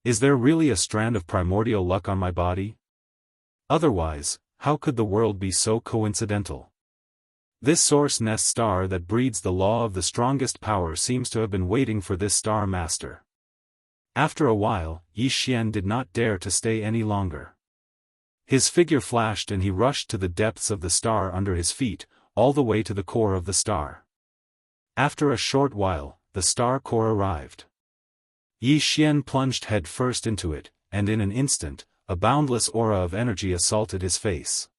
A: Is there really a strand of primordial luck on my body? Otherwise, how could the world be so coincidental? This source nest star that breeds the law of the strongest power seems to have been waiting for this star master. After a while, Yi Xian did not dare to stay any longer. His figure flashed and he rushed to the depths of the star under his feet, all the way to the core of the star. After a short while, the star core arrived. Yi Xian plunged head first into it, and in an instant, a boundless aura of energy assaulted his face.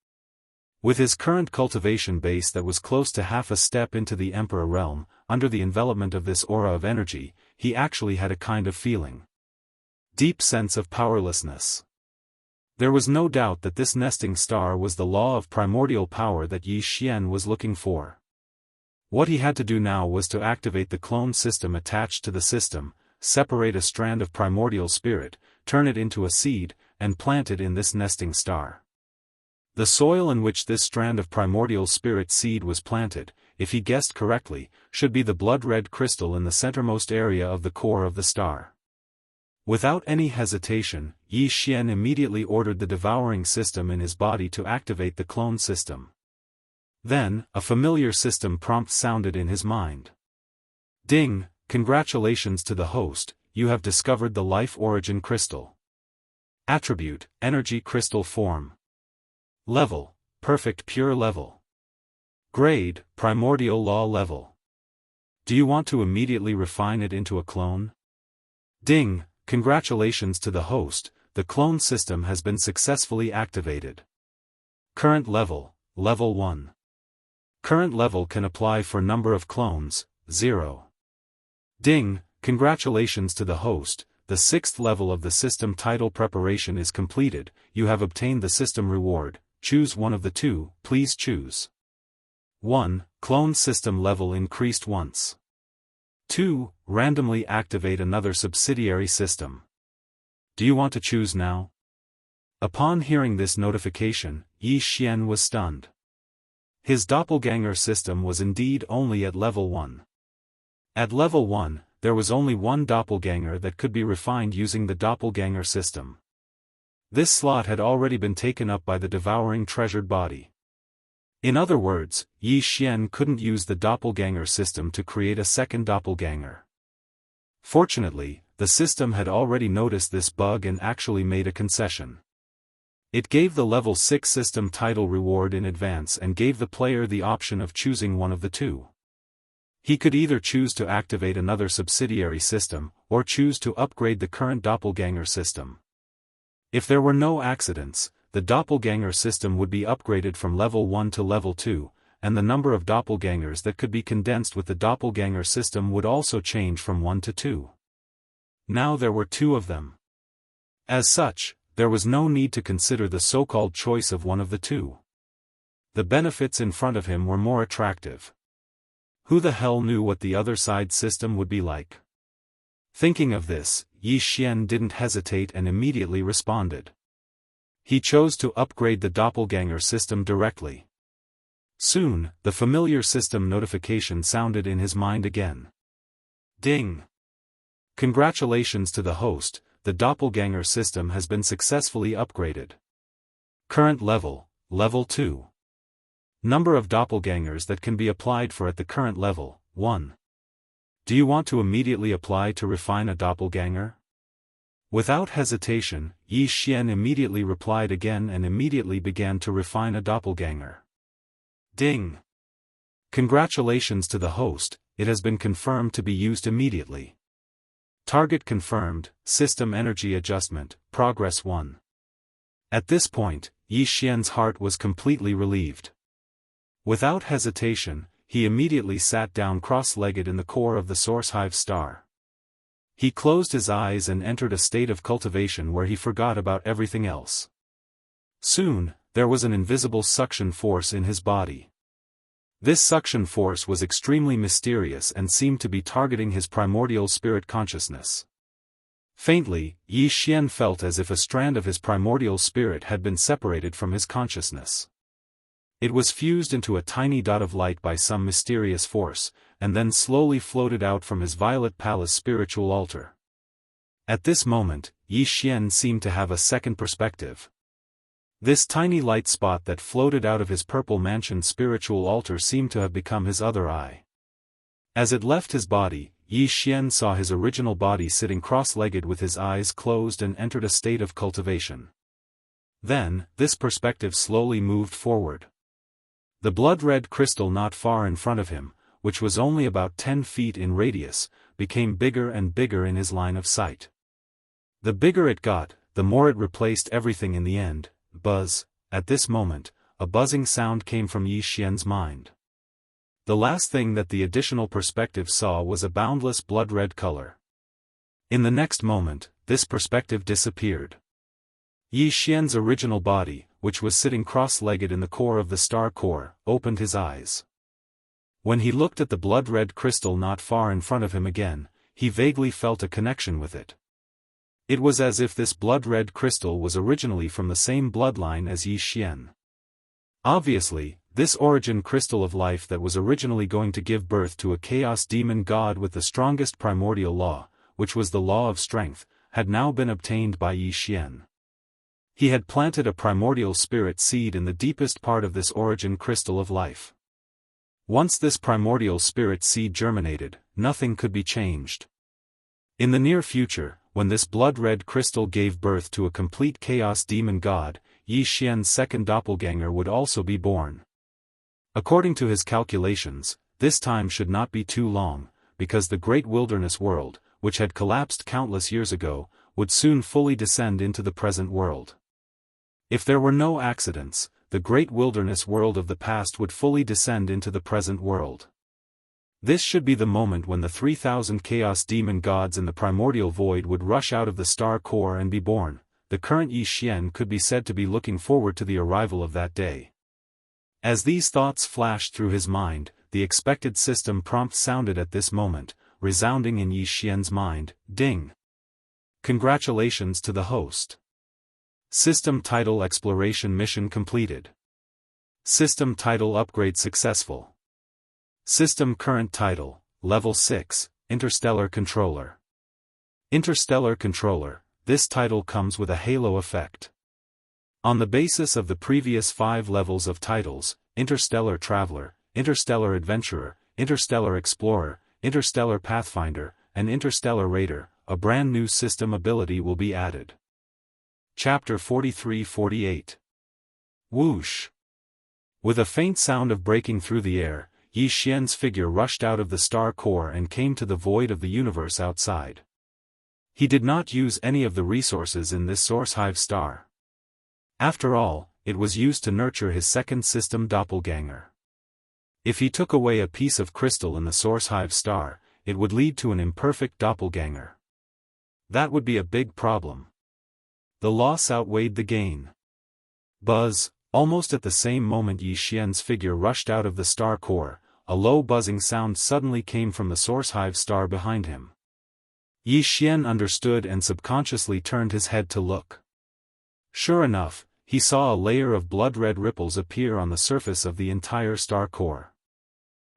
A: With his current cultivation base that was close to half a step into the Emperor realm, under the envelopment of this aura of energy, he actually had a kind of feeling. Deep sense of powerlessness. There was no doubt that this nesting star was the law of primordial power that Yi Xian was looking for. What he had to do now was to activate the clone system attached to the system, separate a strand of primordial spirit, turn it into a seed, and plant it in this nesting star. The soil in which this strand of primordial spirit seed was planted, if he guessed correctly, should be the blood-red crystal in the centermost area of the core of the star. Without any hesitation, Yi Xian immediately ordered the devouring system in his body to activate the clone system. Then, a familiar system prompt sounded in his mind. Ding! Congratulations to the host, you have discovered the life origin crystal. Attribute, energy crystal form. Level, perfect pure level. Grade, primordial law level. Do you want to immediately refine it into a clone? Ding! Congratulations to the host, the clone system has been successfully activated. Current level, level 1. Current level can apply for number of clones, 0. Ding! Congratulations to the host, the 6th level of the system title preparation is completed, you have obtained the system reward, choose one of the two, please choose. 1. Clone system level increased once. 2. Randomly activate another subsidiary system. Do you want to choose now? Upon hearing this notification, Yi Xian was stunned. His doppelganger system was indeed only at level 1. At level 1, there was only one doppelganger that could be refined using the doppelganger system. This slot had already been taken up by the devouring treasured body. In other words, Yi Xian couldn't use the doppelganger system to create a second doppelganger. Fortunately, the system had already noticed this bug and actually made a concession. It gave the level 6 system title reward in advance and gave the player the option of choosing one of the two. He could either choose to activate another subsidiary system, or choose to upgrade the current doppelganger system. If there were no accidents, the doppelganger system would be upgraded from level 1 to level 2, and the number of doppelgangers that could be condensed with the doppelganger system would also change from 1 to 2. Now there were 2 of them. As such, there was no need to consider the so-called choice of one of the two. The benefits in front of him were more attractive. Who the hell knew what the other side system would be like? Thinking of this, Yi Xian didn't hesitate and immediately responded. He chose to upgrade the doppelganger system directly. Soon, the familiar system notification sounded in his mind again. Ding! Congratulations to the host, the doppelganger system has been successfully upgraded. Current level, level 2. Number of doppelgangers that can be applied for at the current level, 1. Do you want to immediately apply to refine a doppelganger? Without hesitation, Yi Xian immediately replied again and immediately began to refine a doppelganger. Ding! Congratulations to the host, it has been confirmed to be used immediately. Target confirmed, system energy adjustment, progress 1. At this point, Yi Xian's heart was completely relieved. Without hesitation, he immediately sat down cross-legged in the core of the Source Hive star. He closed his eyes and entered a state of cultivation where he forgot about everything else. Soon, there was an invisible suction force in his body. This suction force was extremely mysterious and seemed to be targeting his primordial spirit consciousness. Faintly, Yi Xian felt as if a strand of his primordial spirit had been separated from his consciousness. It was fused into a tiny dot of light by some mysterious force, and then slowly floated out from his Violet Palace spiritual altar. At this moment, Yi Xian seemed to have a second perspective. This tiny light spot that floated out of his purple mansion spiritual altar seemed to have become his other eye. As it left his body, Yi Xian saw his original body sitting cross-legged with his eyes closed and entered a state of cultivation. Then, this perspective slowly moved forward. The blood-red crystal not far in front of him, which was only about 10 feet in radius, became bigger and bigger in his line of sight. The bigger it got, the more it replaced everything in the end. Buzz. At this moment, a buzzing sound came from Yi Xian's mind. The last thing that the additional perspective saw was a boundless blood-red color. In the next moment, this perspective disappeared. Yi Xian's original body, which was sitting cross-legged in the core of the star core, opened his eyes. When he looked at the blood-red crystal not far in front of him again, he vaguely felt a connection with it. It was as if this blood-red crystal was originally from the same bloodline as Yi Xian. Obviously, this origin crystal of life that was originally going to give birth to a chaos demon god with the strongest primordial law, which was the law of strength, had now been obtained by Yi Xian. He had planted a primordial spirit seed in the deepest part of this origin crystal of life. Once this primordial spirit seed germinated, nothing could be changed. In the near future, when this blood-red crystal gave birth to a complete chaos demon god, Yi Xian's second doppelganger would also be born. According to his calculations, this time should not be too long, because the great wilderness world, which had collapsed countless years ago, would soon fully descend into the present world. If there were no accidents, the great wilderness world of the past would fully descend into the present world. This should be the moment when the 3,000 chaos demon gods in the primordial void would rush out of the star core and be born. The current Yi Xian could be said to be looking forward to the arrival of that day. As these thoughts flashed through his mind, the expected system prompt sounded at this moment, resounding in Yi Xian's mind. Ding! Congratulations to the host. System title exploration mission completed. System title upgrade successful. System current title, Level 6, Interstellar Controller. Interstellar Controller, this title comes with a halo effect. On the basis of the previous 5 levels of titles, Interstellar Traveler, Interstellar Adventurer, Interstellar Explorer, Interstellar Pathfinder, and Interstellar Raider, a brand new system ability will be added. Chapter 43-48. Whoosh! With a faint sound of breaking through the air, Yi Xian's figure rushed out of the star core and came to the void of the universe outside. He did not use any of the resources in this source hive star. After all, it was used to nurture his second system doppelganger. If he took away a piece of crystal in the source hive star, it would lead to an imperfect doppelganger. That would be a big problem. The loss outweighed the gain. Buzz! Almost at the same moment Yi Xian's figure rushed out of the star core, a low buzzing sound suddenly came from the source hive star behind him. Yi Xian understood and subconsciously turned his head to look. Sure enough, he saw a layer of blood-red ripples appear on the surface of the entire star core.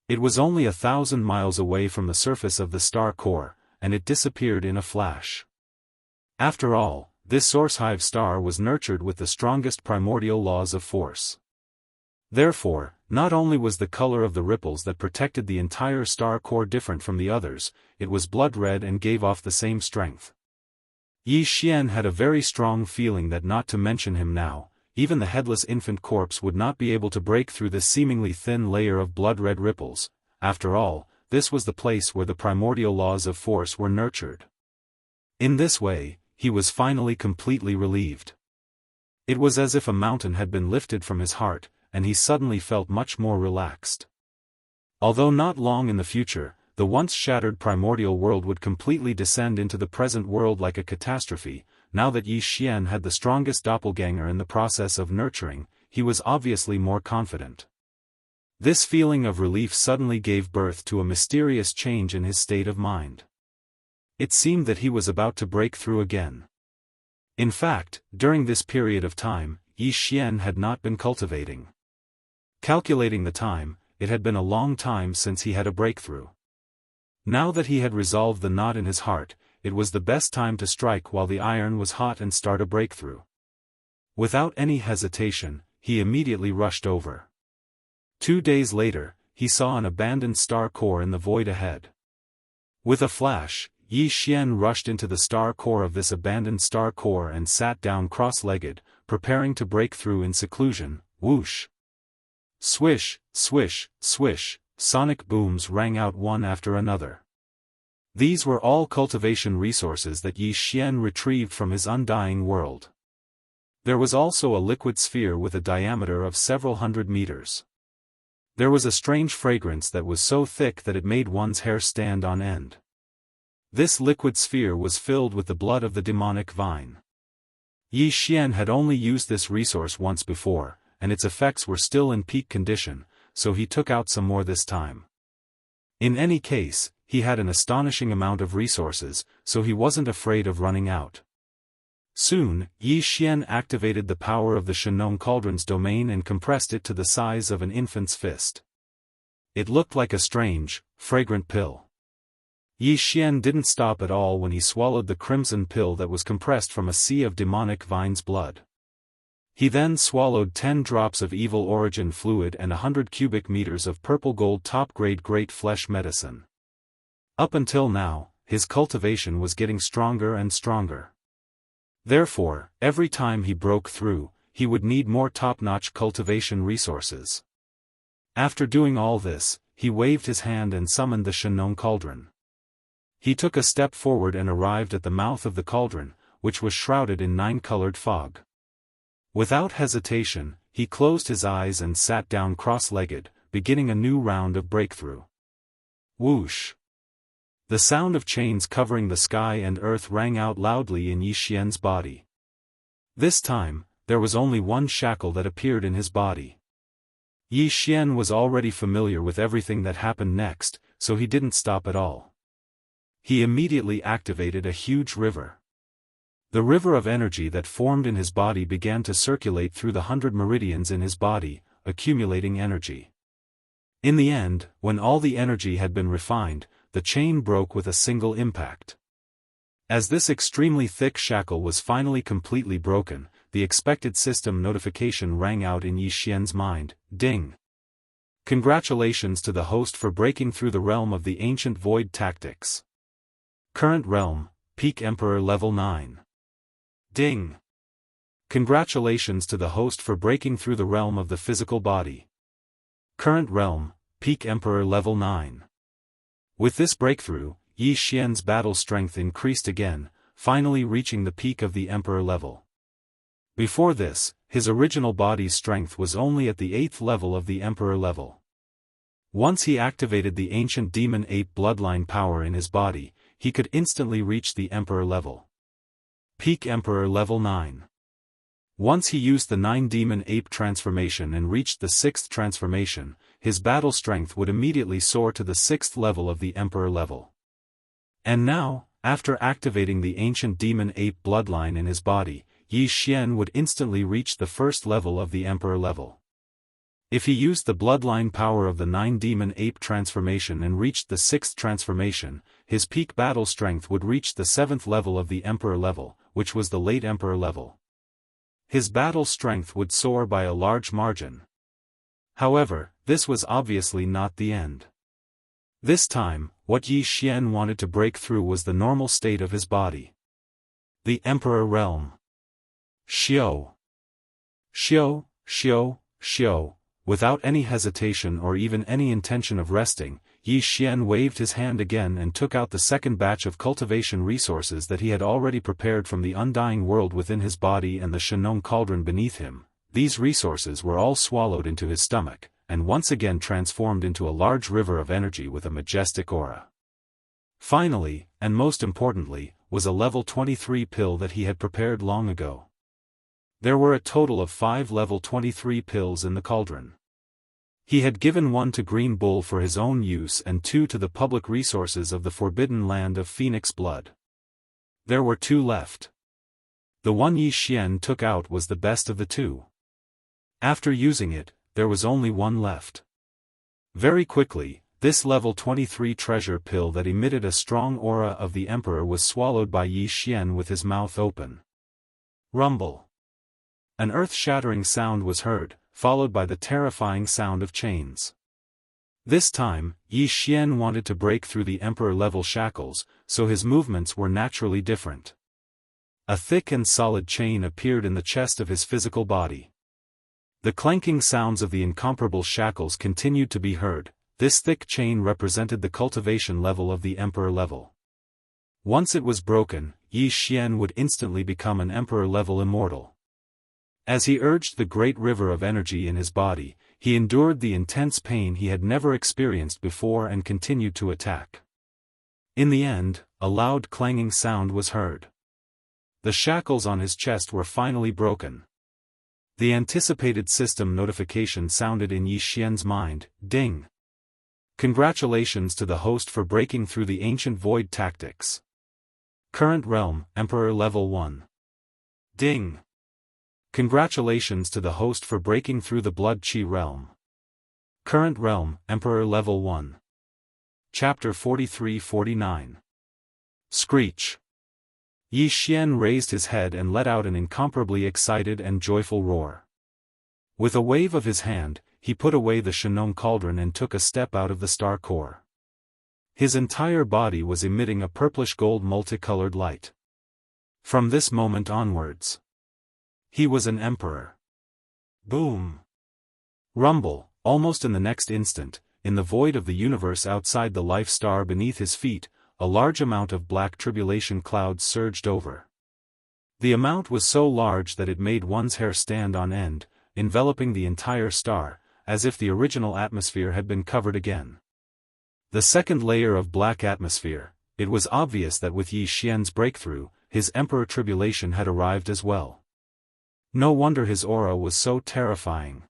A: It was only 1,000 miles away from the surface of the star core, and it disappeared in a flash. After all, this source hive star was nurtured with the strongest primordial laws of force. Therefore, not only was the color of the ripples that protected the entire star core different from the others, it was blood-red and gave off the same strength. Yi Xian had a very strong feeling that not to mention him now, even the headless infant corpse would not be able to break through this seemingly thin layer of blood-red ripples. After all, this was the place where the primordial laws of force were nurtured. In this way, he was finally completely relieved. It was as if a mountain had been lifted from his heart, and he suddenly felt much more relaxed. Although not long in the future, the once shattered primordial world would completely descend into the present world like a catastrophe. Now that Yi Xian had the strongest doppelganger in the process of nurturing, he was obviously more confident. This feeling of relief suddenly gave birth to a mysterious change in his state of mind. It seemed that he was about to break through again. In fact, during this period of time, Yi Xian had not been cultivating. Calculating the time, it had been a long time since he had a breakthrough. Now that he had resolved the knot in his heart, it was the best time to strike while the iron was hot and start a breakthrough. Without any hesitation, he immediately rushed over. 2 days later, he saw an abandoned star core in the void ahead. With a flash, Yi Xian rushed into the star core of this abandoned star core and sat down cross-legged, preparing to break through in seclusion. Whoosh! Swish, swish, swish, sonic booms rang out one after another. These were all cultivation resources that Yi Xian retrieved from his undying world. There was also a liquid sphere with a diameter of several hundred meters. There was a strange fragrance that was so thick that it made one's hair stand on end. This liquid sphere was filled with the blood of the demonic vine. Yi Xian had only used this resource once before, and its effects were still in peak condition, so he took out some more this time. In any case, he had an astonishing amount of resources, so he wasn't afraid of running out. Soon, Yi Xian activated the power of the Shenong Cauldron's domain and compressed it to the size of an infant's fist. It looked like a strange, fragrant pill. Yi Xian didn't stop at all when he swallowed the crimson pill that was compressed from a sea of demonic vine's blood. He then swallowed 10 drops of evil origin fluid and 100 cubic meters of purple gold top-grade great flesh medicine. Up until now, his cultivation was getting stronger and stronger. Therefore, every time he broke through, he would need more top-notch cultivation resources. After doing all this, he waved his hand and summoned the Shenong Cauldron. He took a step forward and arrived at the mouth of the cauldron, which was shrouded in 9-colored fog. Without hesitation, he closed his eyes and sat down cross-legged, beginning a new round of breakthrough. Whoosh! The sound of chains covering the sky and earth rang out loudly in Yi Xian's body. This time, there was only one shackle that appeared in his body. Yi Xian was already familiar with everything that happened next, so he didn't stop at all. He immediately activated a huge river. The river of energy that formed in his body began to circulate through the 100 meridians in his body, accumulating energy. In the end, when all the energy had been refined, the chain broke with a single impact. As this extremely thick shackle was finally completely broken, the expected system notification rang out in Yi Xian's mind. Ding! Congratulations to the host for breaking through the realm of the ancient void tactics. Current realm, Peak Emperor Level 9. Ding! Congratulations to the host for breaking through the realm of the physical body. Current realm, Peak Emperor Level 9. With this breakthrough, Yi Xian's battle strength increased again, finally reaching the peak of the Emperor level. Before this, his original body's strength was only at the 8th level of the Emperor level. Once he activated the ancient demon ape bloodline power in his body, he could instantly reach the Emperor level. Peak Emperor Level 9. Once he used the 9 demon ape transformation and reached the 6th transformation, his battle strength would immediately soar to the 6th level of the Emperor level. And now, after activating the ancient demon ape bloodline in his body, Yi Xian would instantly reach the 1st level of the Emperor level. If he used the bloodline power of the 9 demon ape transformation and reached the 6th transformation, his peak battle strength would reach the 7th level of the Emperor level, which was the late Emperor level. His battle strength would soar by a large margin. However, this was obviously not the end. This time, what Yi Xian wanted to break through was the normal state of his body. The Emperor Realm. Xiao. Xiao, Xiao, Xiao. Without any hesitation or even any intention of resting, Yi Xian waved his hand again and took out the second batch of cultivation resources that he had already prepared from the undying world within his body and the Shenong Cauldron beneath him. These resources were all swallowed into his stomach, and once again transformed into a large river of energy with a majestic aura. Finally, and most importantly, was a level 23 pill that he had prepared long ago. There were a total of 5 level 23 pills in the cauldron. He had given one to Green Bull for his own use and 2 to the public resources of the forbidden land of Phoenix Blood. There were 2 left. The one Yi Xian took out was the best of the 2. After using it, there was only 1 left. Very quickly, this level 23 treasure pill that emitted a strong aura of the Emperor was swallowed by Yi Xian with his mouth open. Rumble. An earth-shattering sound was heard, followed by the terrifying sound of chains. This time, Yi Xian wanted to break through the Emperor-level shackles, so his movements were naturally different. A thick and solid chain appeared in the chest of his physical body. The clanking sounds of the incomparable shackles continued to be heard. This thick chain represented the cultivation level of the Emperor level. Once it was broken, Yi Xian would instantly become an Emperor-level immortal. As he urged the great river of energy in his body, he endured the intense pain he had never experienced before and continued to attack. In the end, a loud clanging sound was heard. The shackles on his chest were finally broken. The anticipated system notification sounded in Yi Xian's mind, ding. Congratulations to the host for breaking through the ancient void tactics. Current realm, Emperor level 1. Ding. Congratulations to the host for breaking through the blood chi realm. Current realm, Emperor level 1. Chapter 43-49. Screech. Yi Xian raised his head and let out an incomparably excited and joyful roar. With a wave of his hand, he put away the Shenong cauldron and took a step out of the star core. His entire body was emitting a purplish-gold multicolored light. From this moment onwards, he was an emperor. Boom! Rumble, almost in the next instant, in the void of the universe outside the life star beneath his feet, a large amount of black tribulation clouds surged over. The amount was so large that it made one's hair stand on end, enveloping the entire star, as if the original atmosphere had been covered again. The second layer of black atmosphere, it was obvious that with Yi Xian's breakthrough, his emperor tribulation had arrived as well. No wonder his aura was so terrifying.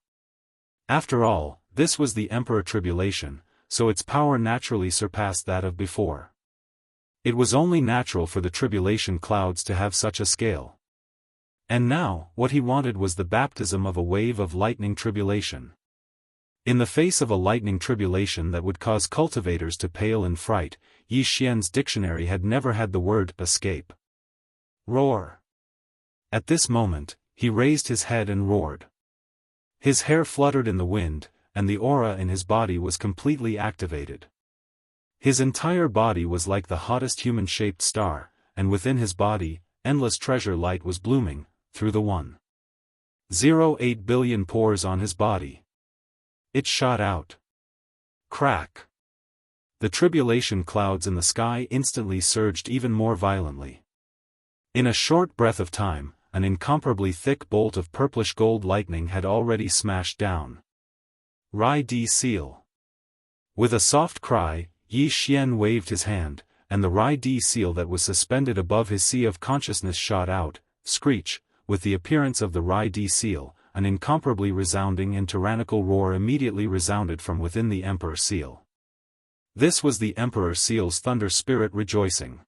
A: After all, this was the Emperor Tribulation, so its power naturally surpassed that of before. It was only natural for the tribulation clouds to have such a scale. And now, what he wanted was the baptism of a wave of lightning tribulation. In the face of a lightning tribulation that would cause cultivators to pale in fright, Yi Xian's dictionary had never had the word escape. Roar. At this moment, he raised his head and roared. His hair fluttered in the wind, and the aura in his body was completely activated. His entire body was like the hottest human-shaped star, and within his body, endless treasure light was blooming, through the 1.08 billion pores on his body. It shot out. Crack. The tribulation clouds in the sky instantly surged even more violently. In a short breath of time, an incomparably thick bolt of purplish gold lightning had already smashed down. Rai Di Seal. With a soft cry, Yi Xian waved his hand, and the Rai Di Seal that was suspended above his sea of consciousness shot out. Screech. With the appearance of the Rai Di Seal, an incomparably resounding and tyrannical roar immediately resounded from within the Emperor Seal. This was the Emperor Seal's thunder spirit rejoicing.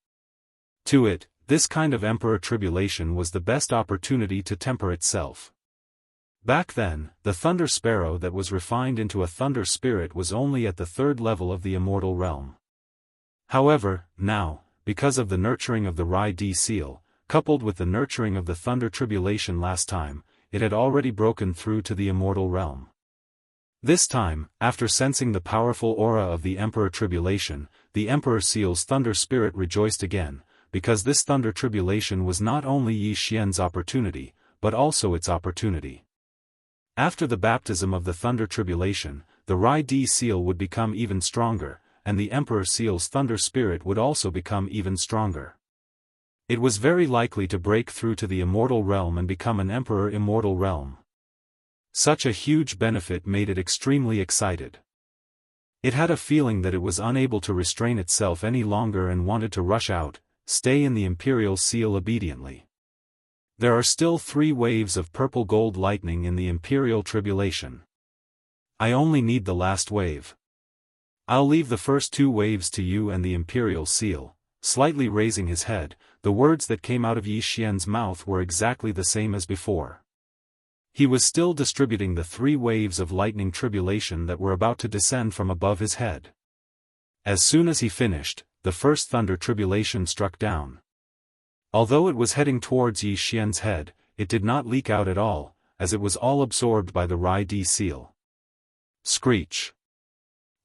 A: To it, this kind of Emperor Tribulation was the best opportunity to temper itself. Back then, the Thunder Sparrow that was refined into a Thunder Spirit was only at the 3rd level of the Immortal realm. However, now, because of the nurturing of the Rai Di Seal, coupled with the nurturing of the Thunder Tribulation last time, it had already broken through to the Immortal realm. This time, after sensing the powerful aura of the Emperor Tribulation, the Emperor Seal's Thunder Spirit rejoiced again, because this Thunder Tribulation was not only Yi Xian's opportunity, but also its opportunity. After the baptism of the Thunder Tribulation, the Rai Di Seal would become even stronger, and the Emperor Seal's Thunder Spirit would also become even stronger. It was very likely to break through to the Immortal realm and become an Emperor Immortal realm. Such a huge benefit made it extremely excited. It had a feeling that it was unable to restrain itself any longer and wanted to rush out, stay in the Imperial Seal obediently. There are still 3 waves of purple gold lightning in the Imperial Tribulation. I only need the last wave. I'll leave the first 2 waves to you and the Imperial Seal. Slightly raising his head, the words that came out of Yi Xian's mouth were exactly the same as before. He was still distributing the 3 waves of lightning tribulation that were about to descend from above his head. As soon as he finished, the first thunder tribulation struck down. Although it was heading towards Yi Xian's head, it did not leak out at all, as it was all absorbed by the Rai-D seal. Screech.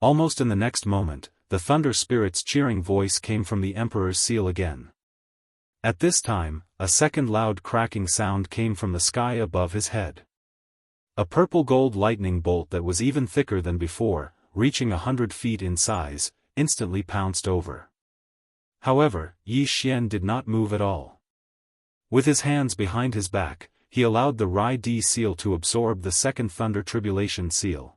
A: Almost in the next moment, the Thunder Spirit's cheering voice came from the Emperor's seal again. At this time, a second loud cracking sound came from the sky above his head. A purple gold lightning bolt that was even thicker than before, reaching 100 feet in size, instantly pounced over. However, Yi Xian did not move at all. With his hands behind his back, he allowed the Rai-D seal to absorb the second Thunder Tribulation seal.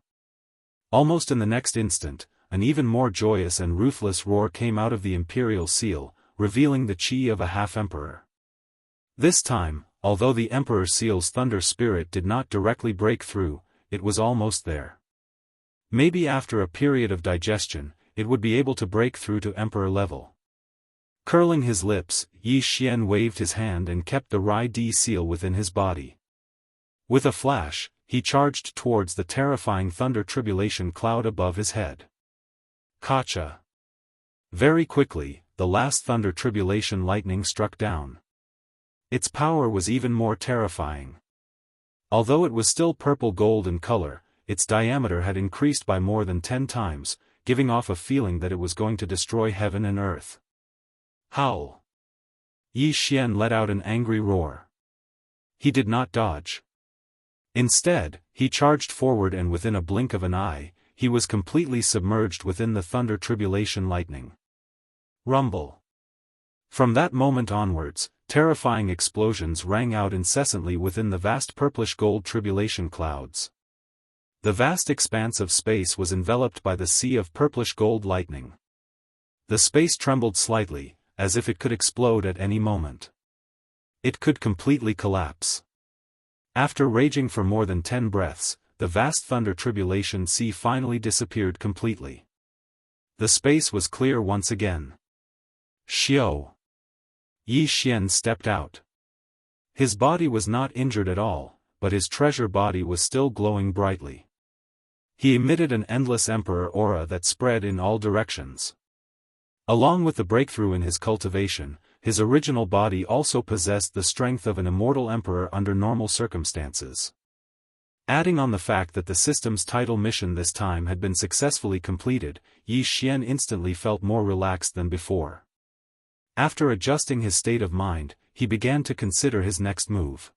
A: Almost in the next instant, an even more joyous and ruthless roar came out of the Imperial Seal, revealing the chi of a half-emperor. This time, although the Emperor Seal's Thunder Spirit did not directly break through, it was almost there. Maybe after a period of digestion, it would be able to break through to Emperor level. Curling his lips, Yi Xian waved his hand and kept the Rai-D seal within his body. With a flash, he charged towards the terrifying thunder tribulation cloud above his head. Kacha! Very quickly, the last thunder tribulation lightning struck down. Its power was even more terrifying. Although it was still purple gold in color, its diameter had increased by more than 10 times, giving off a feeling that it was going to destroy heaven and earth. Howl! Yi Xian let out an angry roar. He did not dodge. Instead, he charged forward and within a blink of an eye, he was completely submerged within the thunder tribulation lightning. Rumble! From that moment onwards, terrifying explosions rang out incessantly within the vast purplish gold tribulation clouds. The vast expanse of space was enveloped by the sea of purplish gold lightning. The space trembled slightly, as if it could explode at any moment. It could completely collapse. After raging for more than 10 breaths, the vast thunder tribulation sea finally disappeared completely. The space was clear once again. Xiao! Yi Xian stepped out. His body was not injured at all, but his treasure body was still glowing brightly. He emitted an endless emperor aura that spread in all directions. Along with the breakthrough in his cultivation, his original body also possessed the strength of an immortal emperor under normal circumstances. Adding on the fact that the system's title mission this time had been successfully completed, Yi Xian instantly felt more relaxed than before. After adjusting his state of mind, he began to consider his next move.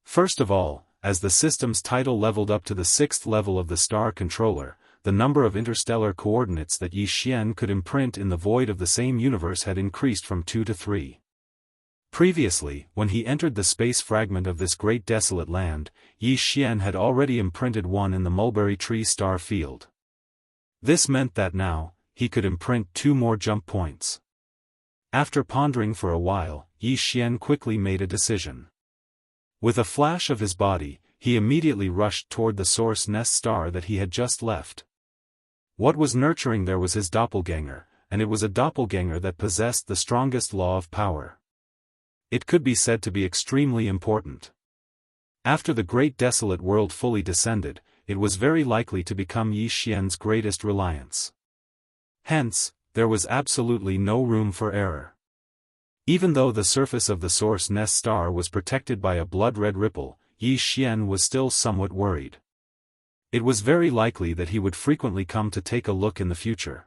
A: First of all, as the system's title leveled up to the 6th level of the Star Controller, the number of interstellar coordinates that Yi Xian could imprint in the void of the same universe had increased from 2 to 3. Previously, when he entered the space fragment of this great desolate land, Yi Xian had already imprinted 1 in the mulberry tree star field. This meant that now, he could imprint 2 more jump points. After pondering for a while, Yi Xian quickly made a decision. With a flash of his body, he immediately rushed toward the source nest star that he had just left. What was nurturing there was his doppelganger, and it was a doppelganger that possessed the strongest law of power. It could be said to be extremely important. After the great desolate world fully descended, it was very likely to become Yi Xian's greatest reliance. Hence, there was absolutely no room for error. Even though the surface of the source nest star was protected by a blood-red ripple, Yi Xian was still somewhat worried. It was very likely that he would frequently come to take a look in the future.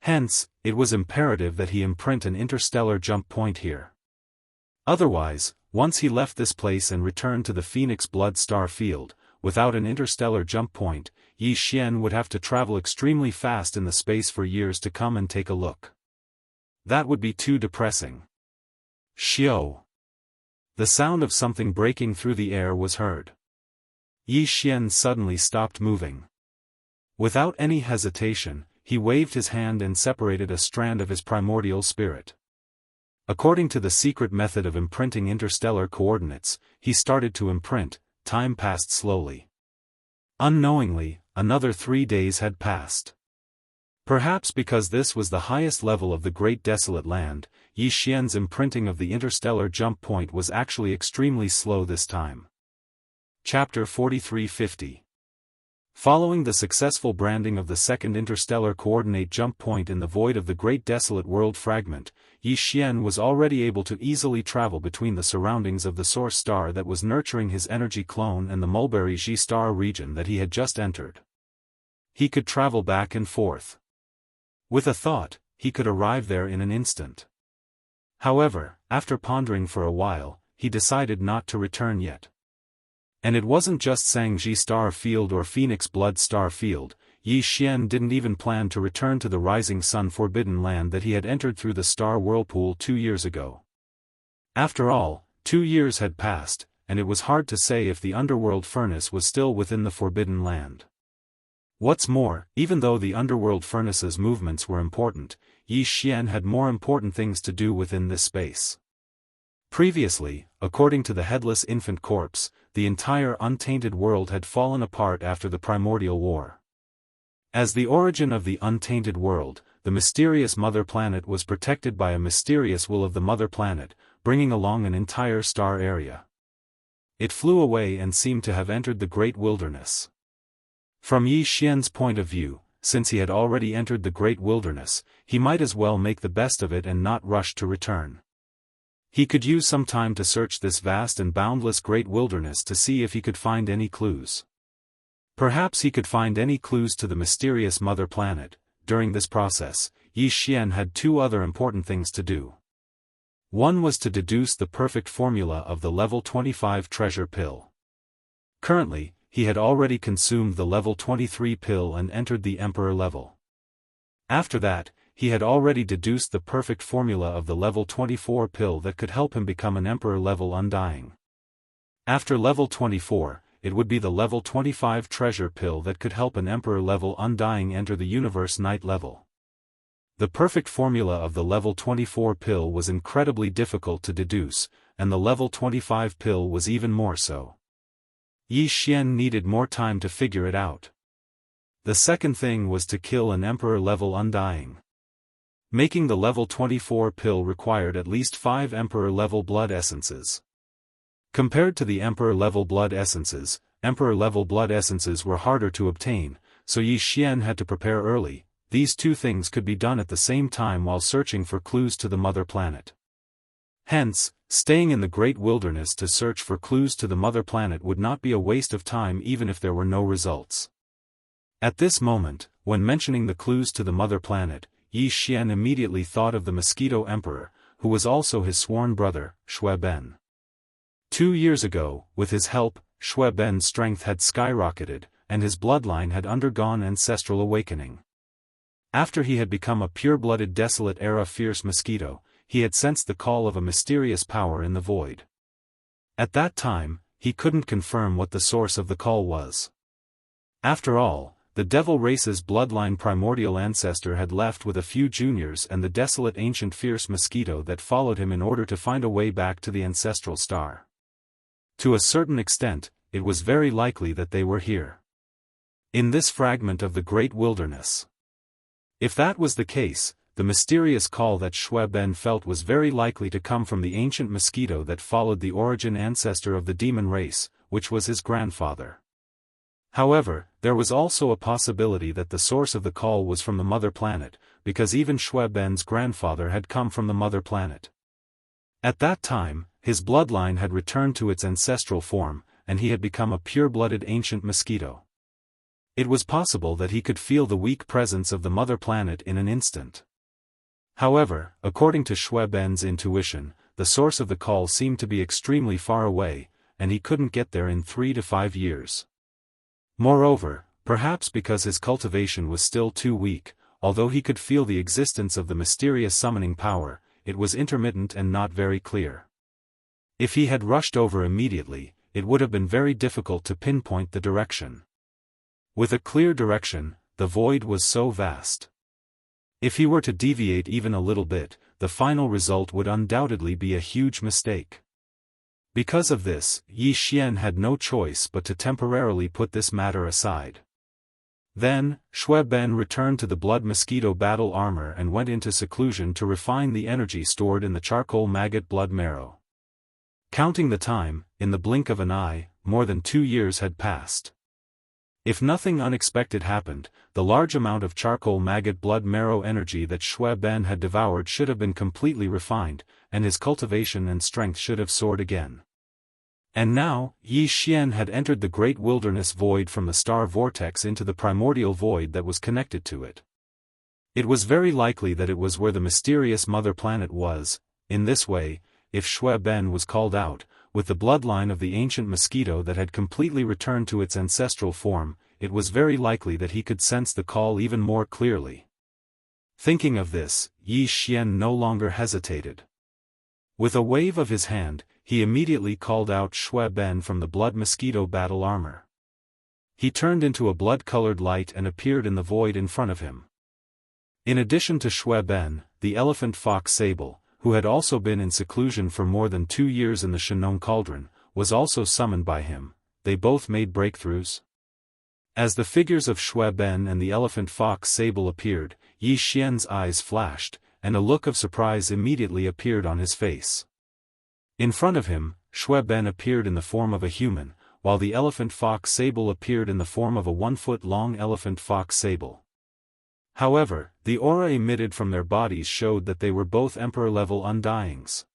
A: Hence, it was imperative that he imprint an interstellar jump point here. Otherwise, once he left this place and returned to the Phoenix Blood Star field, without an interstellar jump point, Yi Xian would have to travel extremely fast in the space for years to come and take a look. That would be too depressing. Xiao! The sound of something breaking through the air was heard. Yi Xian suddenly stopped moving. Without any hesitation, he waved his hand and separated a strand of his primordial spirit. According to the secret method of imprinting interstellar coordinates, he started to imprint. Time passed slowly. Unknowingly, another 3 days had passed. Perhaps because this was the highest level of the Great Desolate Land, Yi Xian's imprinting of the interstellar jump point was actually extremely slow this time. Chapter 4350. Following the successful branding of the second interstellar coordinate jump point in the void of the Great Desolate World fragment, Yi Xian was already able to easily travel between the surroundings of the source star that was nurturing his energy clone and the Mulberry Ji star region that he had just entered. He could travel back and forth. With a thought, he could arrive there in an instant. However, after pondering for a while, he decided not to return yet. And it wasn't just Sangji Star Field or Phoenix Blood Star Field. Yi Xian didn't even plan to return to the Rising Sun Forbidden Land that he had entered through the Star Whirlpool 2 years ago. After all, 2 years had passed, and it was hard to say if the underworld furnace was still within the Forbidden Land. What's more, even though the underworld furnace's movements were important, Yi Xian had more important things to do within this space. Previously, according to the headless infant corpse, the entire untainted world had fallen apart after the primordial war. As the origin of the untainted world, the mysterious mother planet was protected by a mysterious will of the mother planet, bringing along an entire star area. It flew away and seemed to have entered the great wilderness. From Yi Xian's point of view, since he had already entered the great wilderness, he might as well make the best of it and not rush to return. He could use some time to search this vast and boundless great wilderness to see if he could find any clues. Perhaps he could find any clues to the mysterious mother planet. During this process, Yi Xian had 2 other important things to do. One was to deduce the perfect formula of the level 25 treasure pill. Currently, he had already consumed the level 23 pill and entered the Emperor level. After that, he had already deduced the perfect formula of the level 24 pill that could help him become an Emperor level Undying. After level 24, it would be the level 25 treasure pill that could help an Emperor level Undying enter the Universe Night level. The perfect formula of the level 24 pill was incredibly difficult to deduce, and the level 25 pill was even more so. Yi Xian needed more time to figure it out. The second thing was to kill an Emperor level Undying. Making the level 24 pill required at least 5 Emperor level blood essences. Compared to the Emperor level blood essences were harder to obtain, so Yi Xian had to prepare early. These 2 things could be done at the same time while searching for clues to the mother planet. Hence, staying in the great wilderness to search for clues to the mother planet would not be a waste of time even if there were no results. At this moment, when mentioning the clues to the mother planet, Yi Xian immediately thought of the Mosquito Emperor, who was also his sworn brother, Shui Ben. 2 years ago, with his help, Shui Ben's strength had skyrocketed, and his bloodline had undergone ancestral awakening. After he had become a pure-blooded Desolate-era fierce mosquito, he had sensed the call of a mysterious power in the void. At that time, he couldn't confirm what the source of the call was. After all, the devil race's bloodline primordial ancestor had left with a few juniors and the desolate ancient fierce mosquito that followed him in order to find a way back to the ancestral star. To a certain extent, it was very likely that they were here. In this fragment of the great wilderness. If that was the case, the mysterious call that Shui Ben felt was very likely to come from the ancient mosquito that followed the origin ancestor of the demon race, which was his grandfather. However, there was also a possibility that the source of the call was from the mother planet, because even Shui Ben's grandfather had come from the mother planet. At that time, his bloodline had returned to its ancestral form, and he had become a pure-blooded ancient mosquito. It was possible that he could feel the weak presence of the mother planet in an instant. However, according to Shui Ben's intuition, the source of the call seemed to be extremely far away, and he couldn't get there in 3 to 5 years. Moreover, perhaps because his cultivation was still too weak, although he could feel the existence of the mysterious summoning power, it was intermittent and not very clear. If he had rushed over immediately, it would have been very difficult to pinpoint the direction. With a clear direction, the void was so vast. If he were to deviate even a little bit, the final result would undoubtedly be a huge mistake. Because of this, Yi Xian had no choice but to temporarily put this matter aside. Then, Xue Ben returned to the blood mosquito battle armor and went into seclusion to refine the energy stored in the charcoal maggot blood marrow. Counting the time, in the blink of an eye, more than 2 years had passed. If nothing unexpected happened, the large amount of charcoal maggot blood marrow energy that Xue Ben had devoured should have been completely refined, and his cultivation and strength should have soared again. And now, Yi Xian had entered the great wilderness void from the star vortex into the primordial void that was connected to it. It was very likely that it was where the mysterious mother planet was. In this way, if Xue Ben was called out, with the bloodline of the ancient mosquito that had completely returned to its ancestral form, it was very likely that he could sense the call even more clearly. Thinking of this, Yi Xian no longer hesitated. With a wave of his hand, he immediately called out Xue Ben from the blood mosquito battle armor. He turned into a blood-colored light and appeared in the void in front of him. In addition to Xue Ben, the elephant fox Sable, who had also been in seclusion for more than 2 years in the Shenong Cauldron, was also summoned by him. They both made breakthroughs. As the figures of Xue Ben and the elephant fox Sable appeared, Yi Xian's eyes flashed, and a look of surprise immediately appeared on his face. In front of him, Xue Ben appeared in the form of a human, while the elephant fox Sable appeared in the form of a 1-foot-long elephant fox Sable. However, the aura emitted from their bodies showed that they were both Emperor-level Undyings.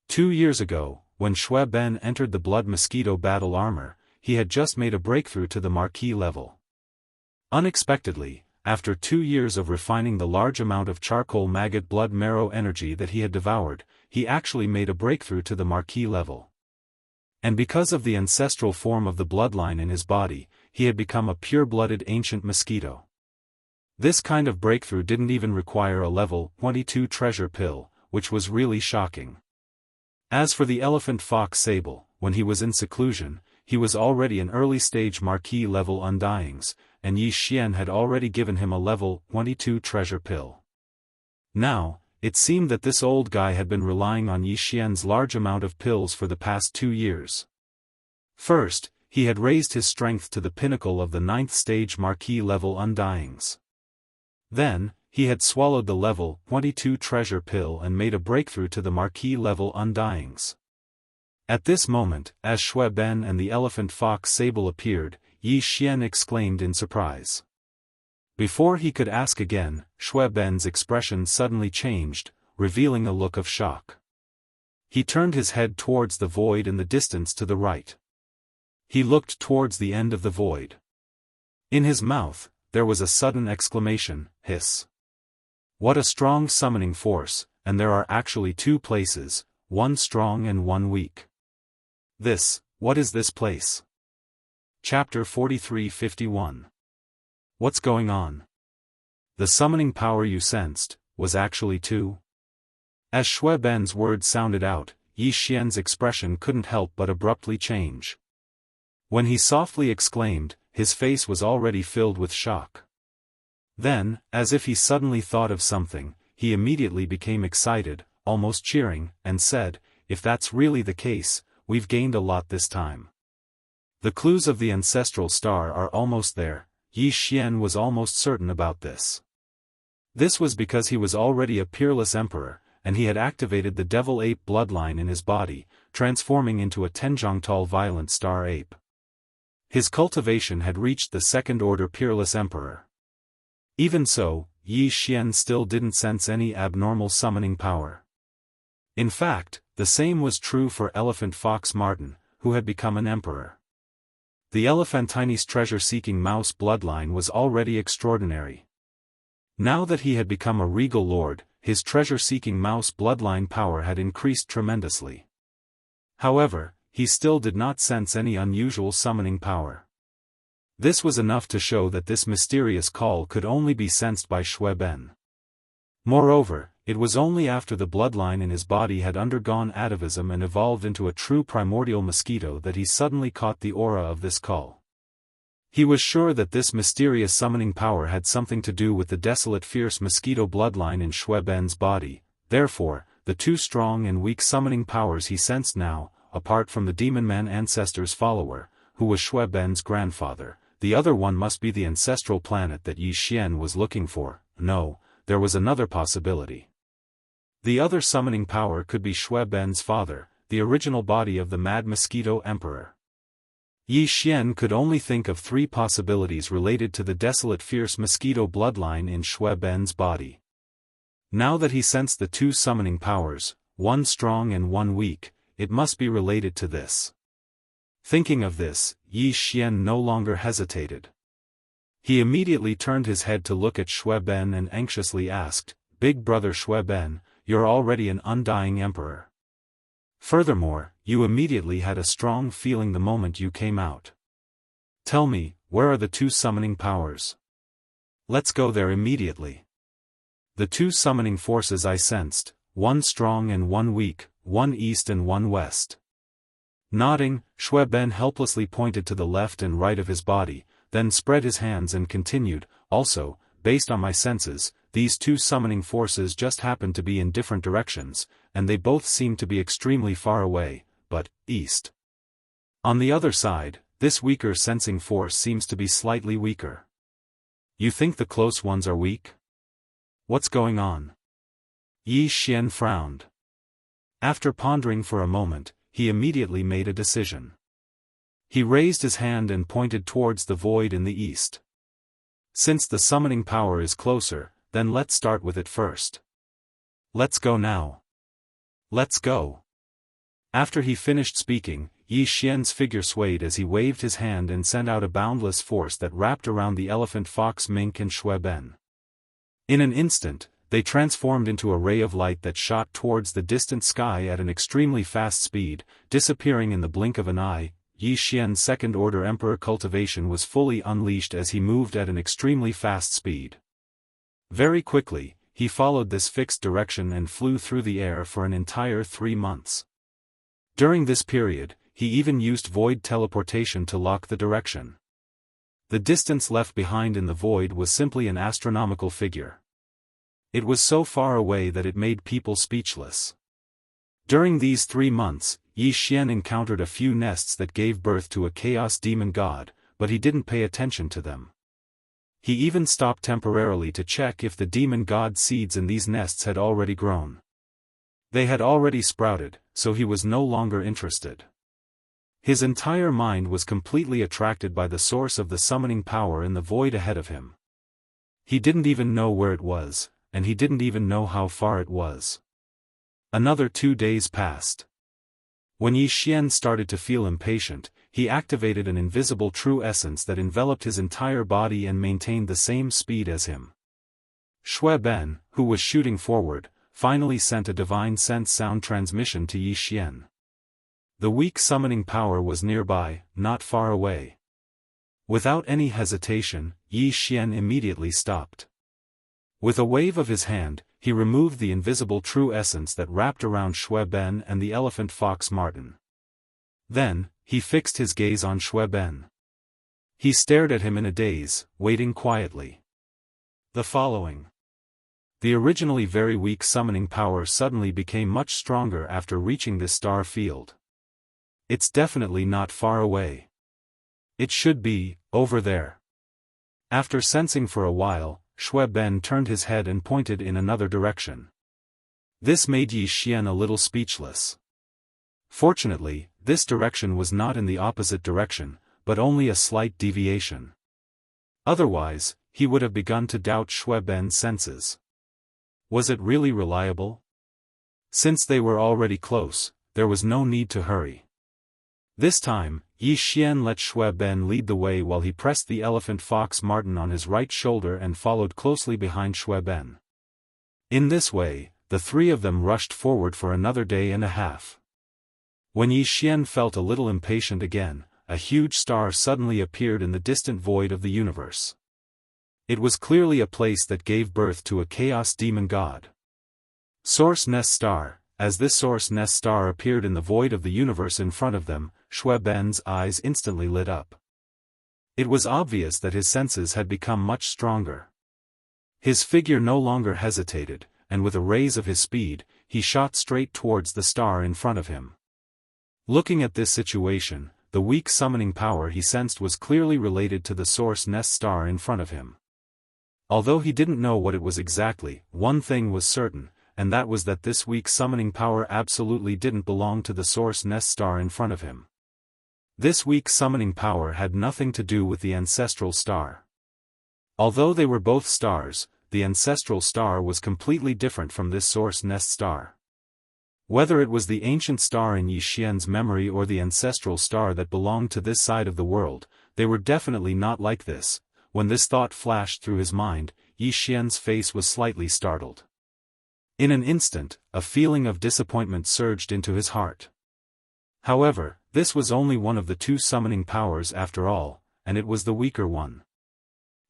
A: 2 years ago, when Xue Ben entered the blood mosquito battle armor, he had just made a breakthrough to the Marquis level. Unexpectedly, after 2 years of refining the large amount of charcoal maggot blood marrow energy that he had devoured, he actually made a breakthrough to the Marquis level. And because of the ancestral form of the bloodline in his body, he had become a pure-blooded ancient mosquito. This kind of breakthrough didn't even require a level 22 treasure pill, which was really shocking. As for the elephant fox Sable, when he was in seclusion, he was already an early-stage Marquis level Undyings, and Yi Xian had already given him a level 22 treasure pill. Now, it seemed that this old guy had been relying on Yi Xian's large amount of pills for the past 2 years. First, he had raised his strength to the pinnacle of the 9th stage Marquis level Undyings. Then, he had swallowed the level 22 treasure pill and made a breakthrough to the Marquis level Undyings. At this moment, as Xue Ben and the elephant fox Sable appeared, Yi Xian exclaimed in surprise. Before he could ask again, Xue Ben's expression suddenly changed, revealing a look of shock. He turned his head towards the void in the distance to the right. He looked towards the end of the void. In his mouth, there was a sudden exclamation, hiss. What a strong summoning force, and there are actually 2 places, one strong and one weak. What is this place? Chapter 43-51. What's going on? The summoning power you sensed, was actually 2? As Xue Ben's words sounded out, Yi Xian's expression couldn't help but abruptly change. When he softly exclaimed, his face was already filled with shock. Then, as if he suddenly thought of something, he immediately became excited, almost cheering, and said, if that's really the case, we've gained a lot this time. The clues of the ancestral star are almost there. Yi Xian was almost certain about this. This was because he was already a peerless emperor, and he had activated the devil ape bloodline in his body, transforming into a Tenjiangtal violent star ape. His cultivation had reached the 2nd-order peerless emperor. Even so, Yi Xian still didn't sense any abnormal summoning power. In fact, the same was true for Elephant Fox Martin, who had become an emperor. The Elephantine's treasure-seeking mouse bloodline was already extraordinary. Now that he had become a regal lord, his treasure-seeking mouse bloodline power had increased tremendously. However, he still did not sense any unusual summoning power. This was enough to show that this mysterious call could only be sensed by Xue Ben. Moreover, it was only after the bloodline in his body had undergone atavism and evolved into a true primordial mosquito that he suddenly caught the aura of this call. He was sure that this mysterious summoning power had something to do with the desolate fierce mosquito bloodline in Shui Ben's body. Therefore, the two strong and weak summoning powers he sensed now, apart from the demon man ancestor's follower, who was Shui Ben's grandfather, the other one must be the ancestral planet that Yi Xian was looking for. No, there was another possibility. The other summoning power could be Shui Ben's father, the original body of the Mad Mosquito Emperor. Yi Xian could only think of three possibilities related to the desolate fierce mosquito bloodline in Shui Ben's body. Now that he sensed the two summoning powers, one strong and one weak, it must be related to this. Thinking of this, Yi Xian no longer hesitated. He immediately turned his head to look at Shui Ben and anxiously asked, "Big brother Shui Ben, you're already an undying emperor. Furthermore, you immediately had a strong feeling the moment you came out. Tell me, where are the two summoning powers? Let's go there immediately." The two summoning forces I sensed, one strong and one weak, one east and one west. Nodding, Shui Ben helplessly pointed to the left and right of his body, then spread his hands and continued, "Also, based on my senses, these two summoning forces just happen to be in different directions, and they both seem to be extremely far away, but east. On the other side, this weaker sensing force seems to be slightly weaker. You think the close ones are weak? What's going on?" Yi Xian frowned. After pondering for a moment, he immediately made a decision. He raised his hand and pointed towards the void in the east. "Since the summoning power is closer, then let's start with it first. Let's go now. Let's go." After he finished speaking, Yi Xian's figure swayed as he waved his hand and sent out a boundless force that wrapped around the elephant, fox, mink and Shui Ben. In an instant, they transformed into a ray of light that shot towards the distant sky at an extremely fast speed, disappearing in the blink of an eye. Yi Xian's second-order emperor cultivation was fully unleashed as he moved at an extremely fast speed. Very quickly, he followed this fixed direction and flew through the air for an entire 3 months. During this period, he even used void teleportation to lock the direction. The distance left behind in the void was simply an astronomical figure. It was so far away that it made people speechless. During these 3 months, Yi Xian encountered a few nests that gave birth to a chaos demon god, but he didn't pay attention to them. He even stopped temporarily to check if the demon god seeds in these nests had already grown. They had already sprouted, so he was no longer interested. His entire mind was completely attracted by the source of the summoning power in the void ahead of him. He didn't even know where it was, and he didn't even know how far it was. Another 2 days passed. When Yi Xian started to feel impatient, he activated an invisible true essence that enveloped his entire body and maintained the same speed as him. Shui Ben, who was shooting forward, finally sent a divine sense sound transmission to Yi Xian. The weak summoning power was nearby, not far away. Without any hesitation, Yi Xian immediately stopped. With a wave of his hand, he removed the invisible true essence that wrapped around Shui Ben and the elephant fox Martin. Then, he fixed his gaze on Shui Ben. He stared at him in a daze, waiting quietly. The following. The originally very weak summoning power suddenly became much stronger after reaching this star field. It's definitely not far away. It should be, over there. After sensing for a while, Shui Ben turned his head and pointed in another direction. This made Yi Xian a little speechless. Fortunately, this direction was not in the opposite direction, but only a slight deviation. Otherwise, he would have begun to doubt Shui Ben's senses. Was it really reliable? Since they were already close, there was no need to hurry. This time, Yi Xian let Shui Ben lead the way while he pressed the elephant fox Martin on his right shoulder and followed closely behind Shui Ben. In this way, the three of them rushed forward for another day and a half. When Yi Xian felt a little impatient again, a huge star suddenly appeared in the distant void of the universe. It was clearly a place that gave birth to a chaos demon god. Source Nest Star. As this Source Nest Star appeared in the void of the universe in front of them, Shui Ben's eyes instantly lit up. It was obvious that his senses had become much stronger. His figure no longer hesitated, and with a raise of his speed, he shot straight towards the star in front of him. Looking at this situation, the weak summoning power he sensed was clearly related to the Source Nest Star in front of him. Although he didn't know what it was exactly, one thing was certain, and that was that this weak summoning power absolutely didn't belong to the Source Nest Star in front of him. This weak summoning power had nothing to do with the Ancestral Star. Although they were both stars, the Ancestral Star was completely different from this Source Nest Star. Whether it was the ancient star in Yi Xian's memory or the Ancestral Star that belonged to this side of the world, they were definitely not like this. When this thought flashed through his mind, Yi Xian's face was slightly startled. In an instant, a feeling of disappointment surged into his heart. However, this was only one of the two summoning powers after all, and it was the weaker one.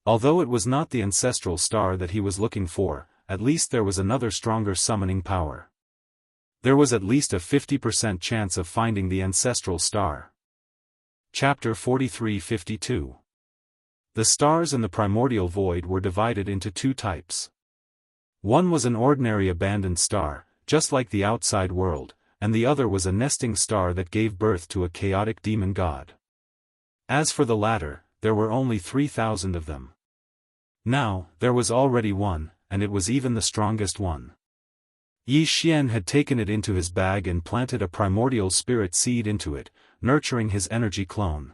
A: Although it was not the Ancestral Star that he was looking for, at least there was another stronger summoning power. There was at least a 50% chance of finding the Ancestral Star. Chapter 43-52. The stars in the primordial void were divided into two types. One was an ordinary abandoned star, just like the outside world, and the other was a nesting star that gave birth to a chaotic demon god. As for the latter, there were only 3,000 of them. Now, there was already one, and it was even the strongest one. Yi Xian had taken it into his bag and planted a primordial spirit seed into it, nurturing his energy clone.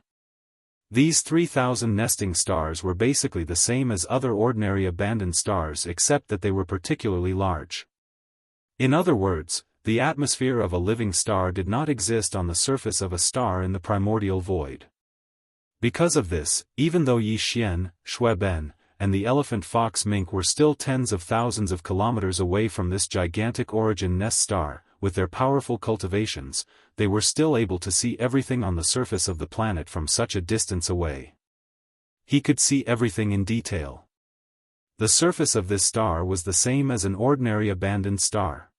A: These 3,000 nesting stars were basically the same as other ordinary abandoned stars except that they were particularly large. In other words, the atmosphere of a living star did not exist on the surface of a star in the primordial void. Because of this, even though Yi Xian, Shui Ben, and the elephant fox mink were still tens of thousands of kilometers away from this gigantic origin nest star, with their powerful cultivations, they were still able to see everything on the surface of the planet from such a distance away. He could see everything in detail. The surface of this star was the same as an ordinary abandoned star.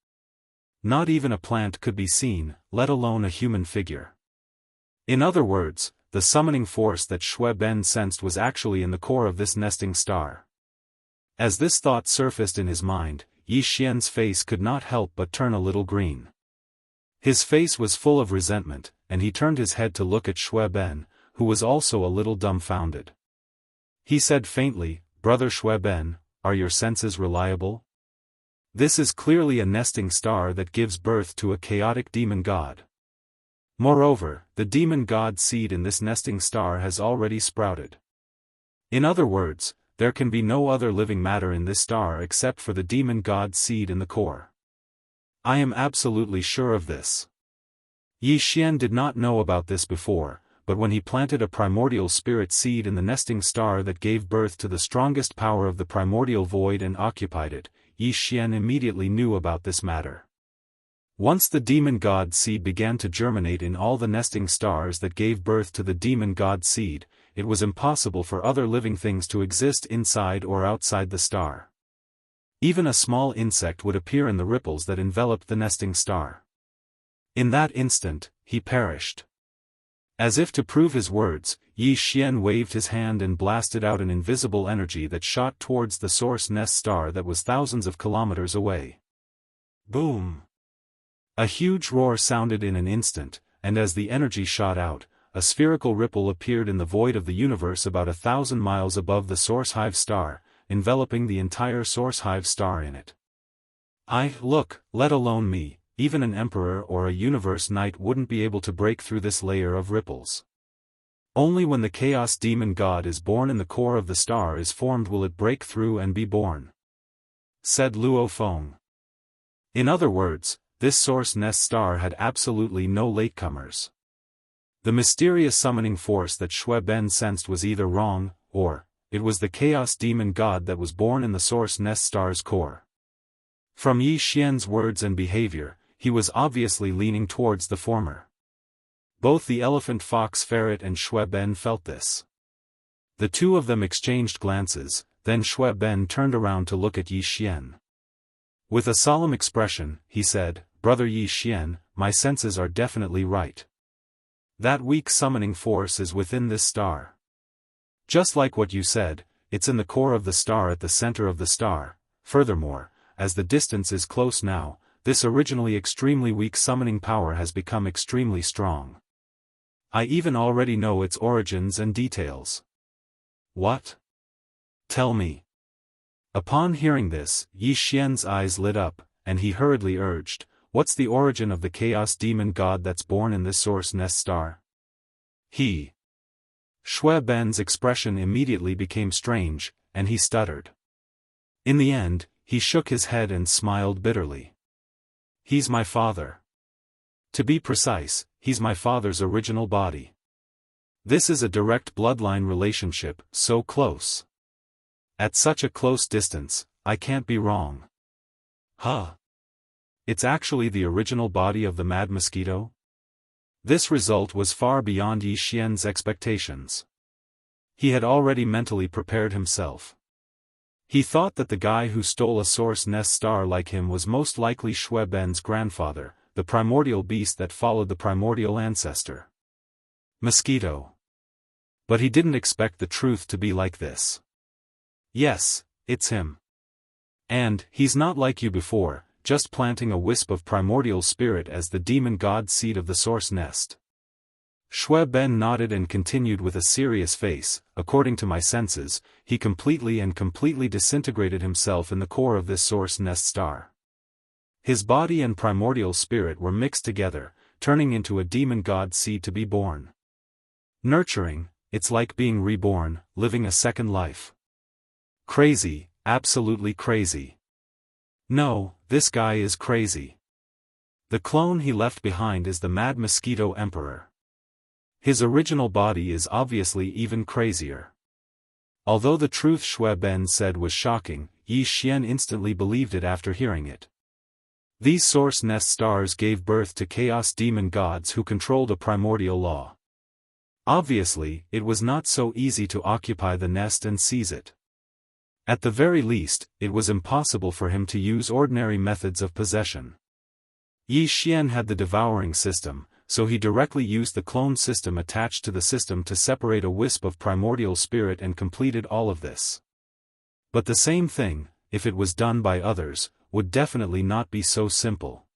A: Not even a plant could be seen, let alone a human figure. In other words, the summoning force that Shui Ben sensed was actually in the core of this nesting star. As this thought surfaced in his mind, Yi Xian's face could not help but turn a little green. His face was full of resentment, and he turned his head to look at Shui Ben, who was also a little dumbfounded. He said faintly, "Brother Shui Ben, are your senses reliable? This is clearly a nesting star that gives birth to a chaotic demon god. Moreover, the demon god seed in this nesting star has already sprouted. In other words, there can be no other living matter in this star except for the demon god seed in the core. I am absolutely sure of this." Yi Xian did not know about this before, but when he planted a primordial spirit seed in the nesting star that gave birth to the strongest power of the primordial void and occupied it, Yi Xian immediately knew about this matter. Once the demon god seed began to germinate in all the nesting stars that gave birth to the demon god seed, it was impossible for other living things to exist inside or outside the star. Even a small insect would appear in the ripples that enveloped the nesting star. In that instant, he perished. As if to prove his words, Yi Xian waved his hand and blasted out an invisible energy that shot towards the source nest star that was thousands of kilometers away. Boom! A huge roar sounded in an instant, and as the energy shot out, a spherical ripple appeared in the void of the universe about 1,000 miles above the source hive star, enveloping the entire source hive star in it. Look, let alone me, even an emperor or a universe knight wouldn't be able to break through this layer of ripples. Only when the chaos demon god is born in the core of the star is formed will it break through and be born," said Luo Feng. In other words, this source nest star had absolutely no latecomers. The mysterious summoning force that Shui Ben sensed was either wrong, or it was the chaos demon god that was born in the source nest star's core. From Yi Xian's words and behavior, he was obviously leaning towards the former. Both the elephant fox ferret and Shui Ben felt this. The two of them exchanged glances, then Xue Ben turned around to look at Yi Xian. With a solemn expression, he said, "Brother Yi Xian, my senses are definitely right. That weak summoning force is within this star. Just like what you said, it's in the core of the star at the center of the star. Furthermore, as the distance is close now, this originally extremely weak summoning power has become extremely strong. I even already know its origins and details." "What? Tell me." Upon hearing this, Yi Xian's eyes lit up, and he hurriedly urged, "What's the origin of the chaos demon god that's born in this source nest star?" Xue Ben's expression immediately became strange, and he stuttered. In the end, he shook his head and smiled bitterly. "He's my father. To be precise, he's my father's original body. This is a direct bloodline relationship, so close. At such a close distance, I can't be wrong." "Huh? It's actually the original body of the mad mosquito?" This result was far beyond Yi Xian's expectations. He had already mentally prepared himself. He thought that the guy who stole a source nest star like him was most likely Xue Ben's grandfather, the primordial beast that followed the primordial ancestor. Mosquito. But he didn't expect the truth to be like this. "Yes, it's him. And he's not like you before, just planting a wisp of primordial spirit as the demon god seed of the source nest." Xue Ben nodded and continued with a serious face. "According to my senses, he completely disintegrated himself in the core of this source nest star. His body and primordial spirit were mixed together, turning into a demon god seed to be born. Nurturing, it's like being reborn, living a second life. Crazy, absolutely crazy. No, this guy is crazy. The clone he left behind is the Mad Mosquito Emperor. His original body is obviously even crazier." Although the truth Xue Ben said was shocking, Yi Xian instantly believed it after hearing it. These source nest stars gave birth to chaos demon gods who controlled a primordial law. Obviously, it was not so easy to occupy the nest and seize it. At the very least, it was impossible for him to use ordinary methods of possession. Yi Xian had the devouring system, so he directly used the clone system attached to the system to separate a wisp of primordial spirit and completed all of this. But the same thing, if it was done by others, would definitely not be so simple.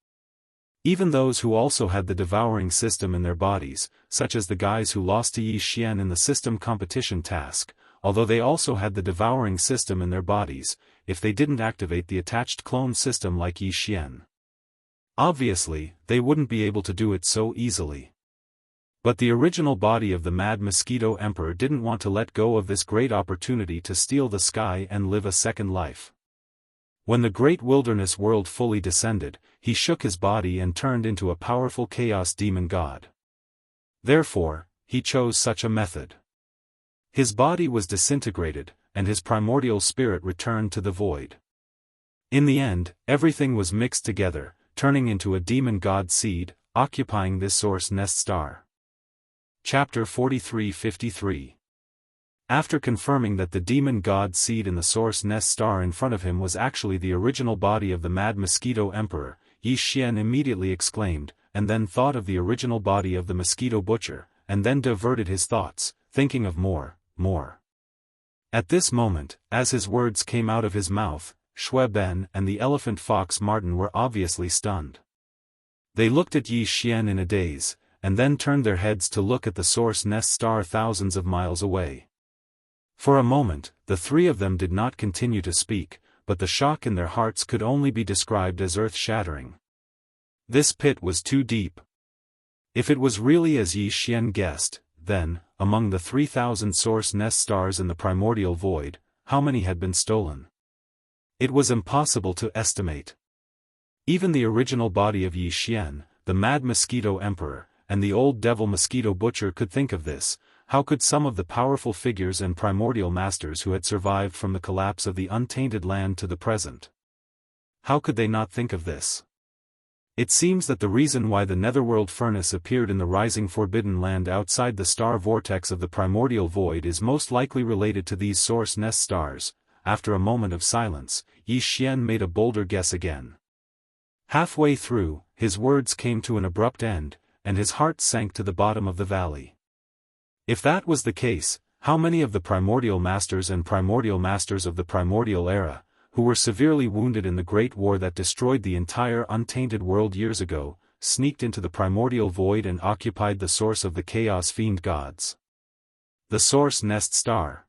A: Even those who also had the devouring system in their bodies, such as the guys who lost to Yi Xian in the system competition task, although they also had the devouring system in their bodies, if they didn't activate the attached clone system like Yi Xian, obviously, they wouldn't be able to do it so easily. But the original body of the Mad Mosquito Emperor didn't want to let go of this great opportunity to steal the sky and live a second life. When the great wilderness world fully descended, he shook his body and turned into a powerful chaos demon god. Therefore, he chose such a method. His body was disintegrated, and his primordial spirit returned to the void. In the end, everything was mixed together, turning into a demon god seed, occupying this source nest star. Chapter 43-53. After confirming that the demon god seed in the source nest star in front of him was actually the original body of the Mad Mosquito Emperor, Yi Xian immediately exclaimed, and then thought of the original body of the Mosquito Butcher, and then diverted his thoughts, thinking of more. At this moment, as his words came out of his mouth, Xue Ben and the elephant fox Martin were obviously stunned. They looked at Yi Xian in a daze, and then turned their heads to look at the source nest star thousands of miles away. For a moment, the three of them did not continue to speak, but the shock in their hearts could only be described as earth-shattering. This pit was too deep. If it was really as Yi Xian guessed, then, among the 3,000 source nest stars in the primordial void, how many had been stolen? It was impossible to estimate. Even the original body of Yi Xian, the Mad Mosquito Emperor, and the old devil Mosquito Butcher could think of this. How could some of the powerful figures and primordial masters who had survived from the collapse of the untainted land to the present? How could they not think of this? It seems that the reason why the netherworld furnace appeared in the rising forbidden land outside the star vortex of the primordial void is most likely related to these source nest stars. after a moment of silence, Yi Xian made a bolder guess again. Halfway through, his words came to an abrupt end, and his heart sank to the bottom of the valley. If that was the case, how many of the primordial masters and primordial masters of the primordial era, who were severely wounded in the Great War that destroyed the entire untainted world years ago, sneaked into the primordial void and occupied the source of the Chaos Fiend gods? The source nest star.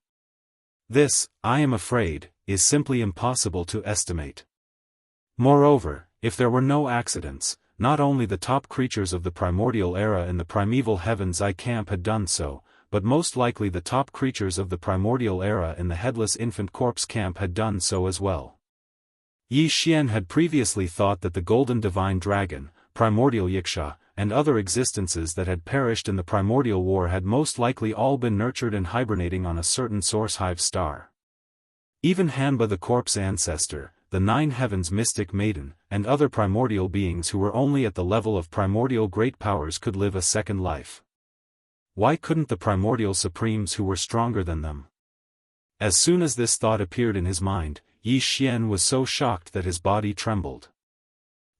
A: This, I am afraid, is simply impossible to estimate. Moreover, if there were no accidents, not only the top creatures of the primordial era in the primeval heavens I camp had done so, but most likely the top creatures of the primordial era in the headless infant corpse camp had done so as well. Yi Xian had previously thought that the golden divine dragon, primordial Yixia, and other existences that had perished in the primordial war had most likely all been nurtured and hibernating on a certain source hive star. Even Hanba the corpse ancestor, the Nine Heavens mystic maiden, and other primordial beings who were only at the level of primordial great powers could live a second life. Why couldn't the primordial supremes who were stronger than them? As soon as this thought appeared in his mind, Yi Xian was so shocked that his body trembled.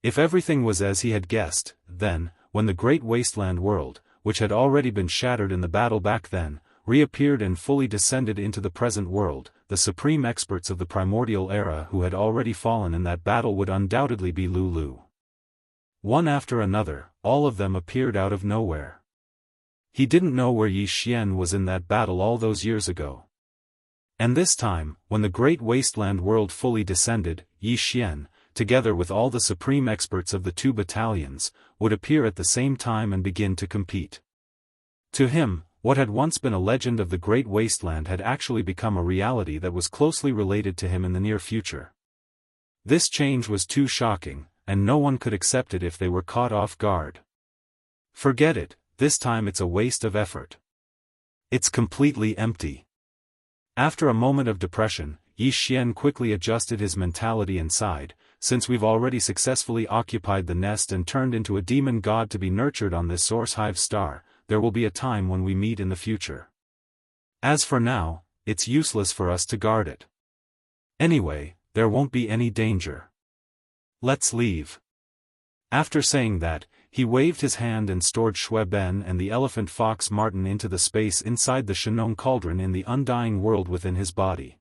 A: If everything was as he had guessed, then, when the great wasteland world, which had already been shattered in the battle back then, reappeared and fully descended into the present world, the supreme experts of the primordial era who had already fallen in that battle would undoubtedly be Lulu. One after another, all of them appeared out of nowhere. He didn't know where Yi Xian was in that battle all those years ago. And this time, when the great wasteland world fully descended, Yi Xian, together with all the supreme experts of the two battalions, would appear at the same time and begin to compete. To him, what had once been a legend of the great wasteland had actually become a reality that was closely related to him in the near future. This change was too shocking, and no one could accept it if they were caught off guard. Forget it, this time it's a waste of effort. It's completely empty. After a moment of depression, Yi Xian quickly adjusted his mentality and sighed, since we've already successfully occupied the nest and turned into a demon god to be nurtured on this source hive star, there will be a time when we meet in the future. As for now, it's useless for us to guard it. Anyway, there won't be any danger. Let's leave. After saying that, he waved his hand and stored Shui Ben and the elephant fox Martin into the space inside the Shenong cauldron in the undying world within his body.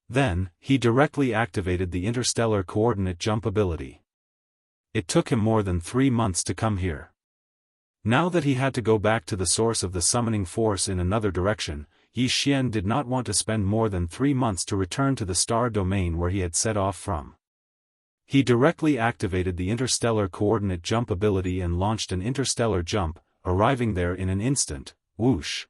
A: Then, he directly activated the interstellar coordinate jump ability. It took him more than 3 months to come here. Now that he had to go back to the source of the summoning force in another direction, Yi Xian did not want to spend more than 3 months to return to the star domain where he had set off from. He directly activated the interstellar coordinate jump ability and launched an interstellar jump, arriving there in an instant, whoosh.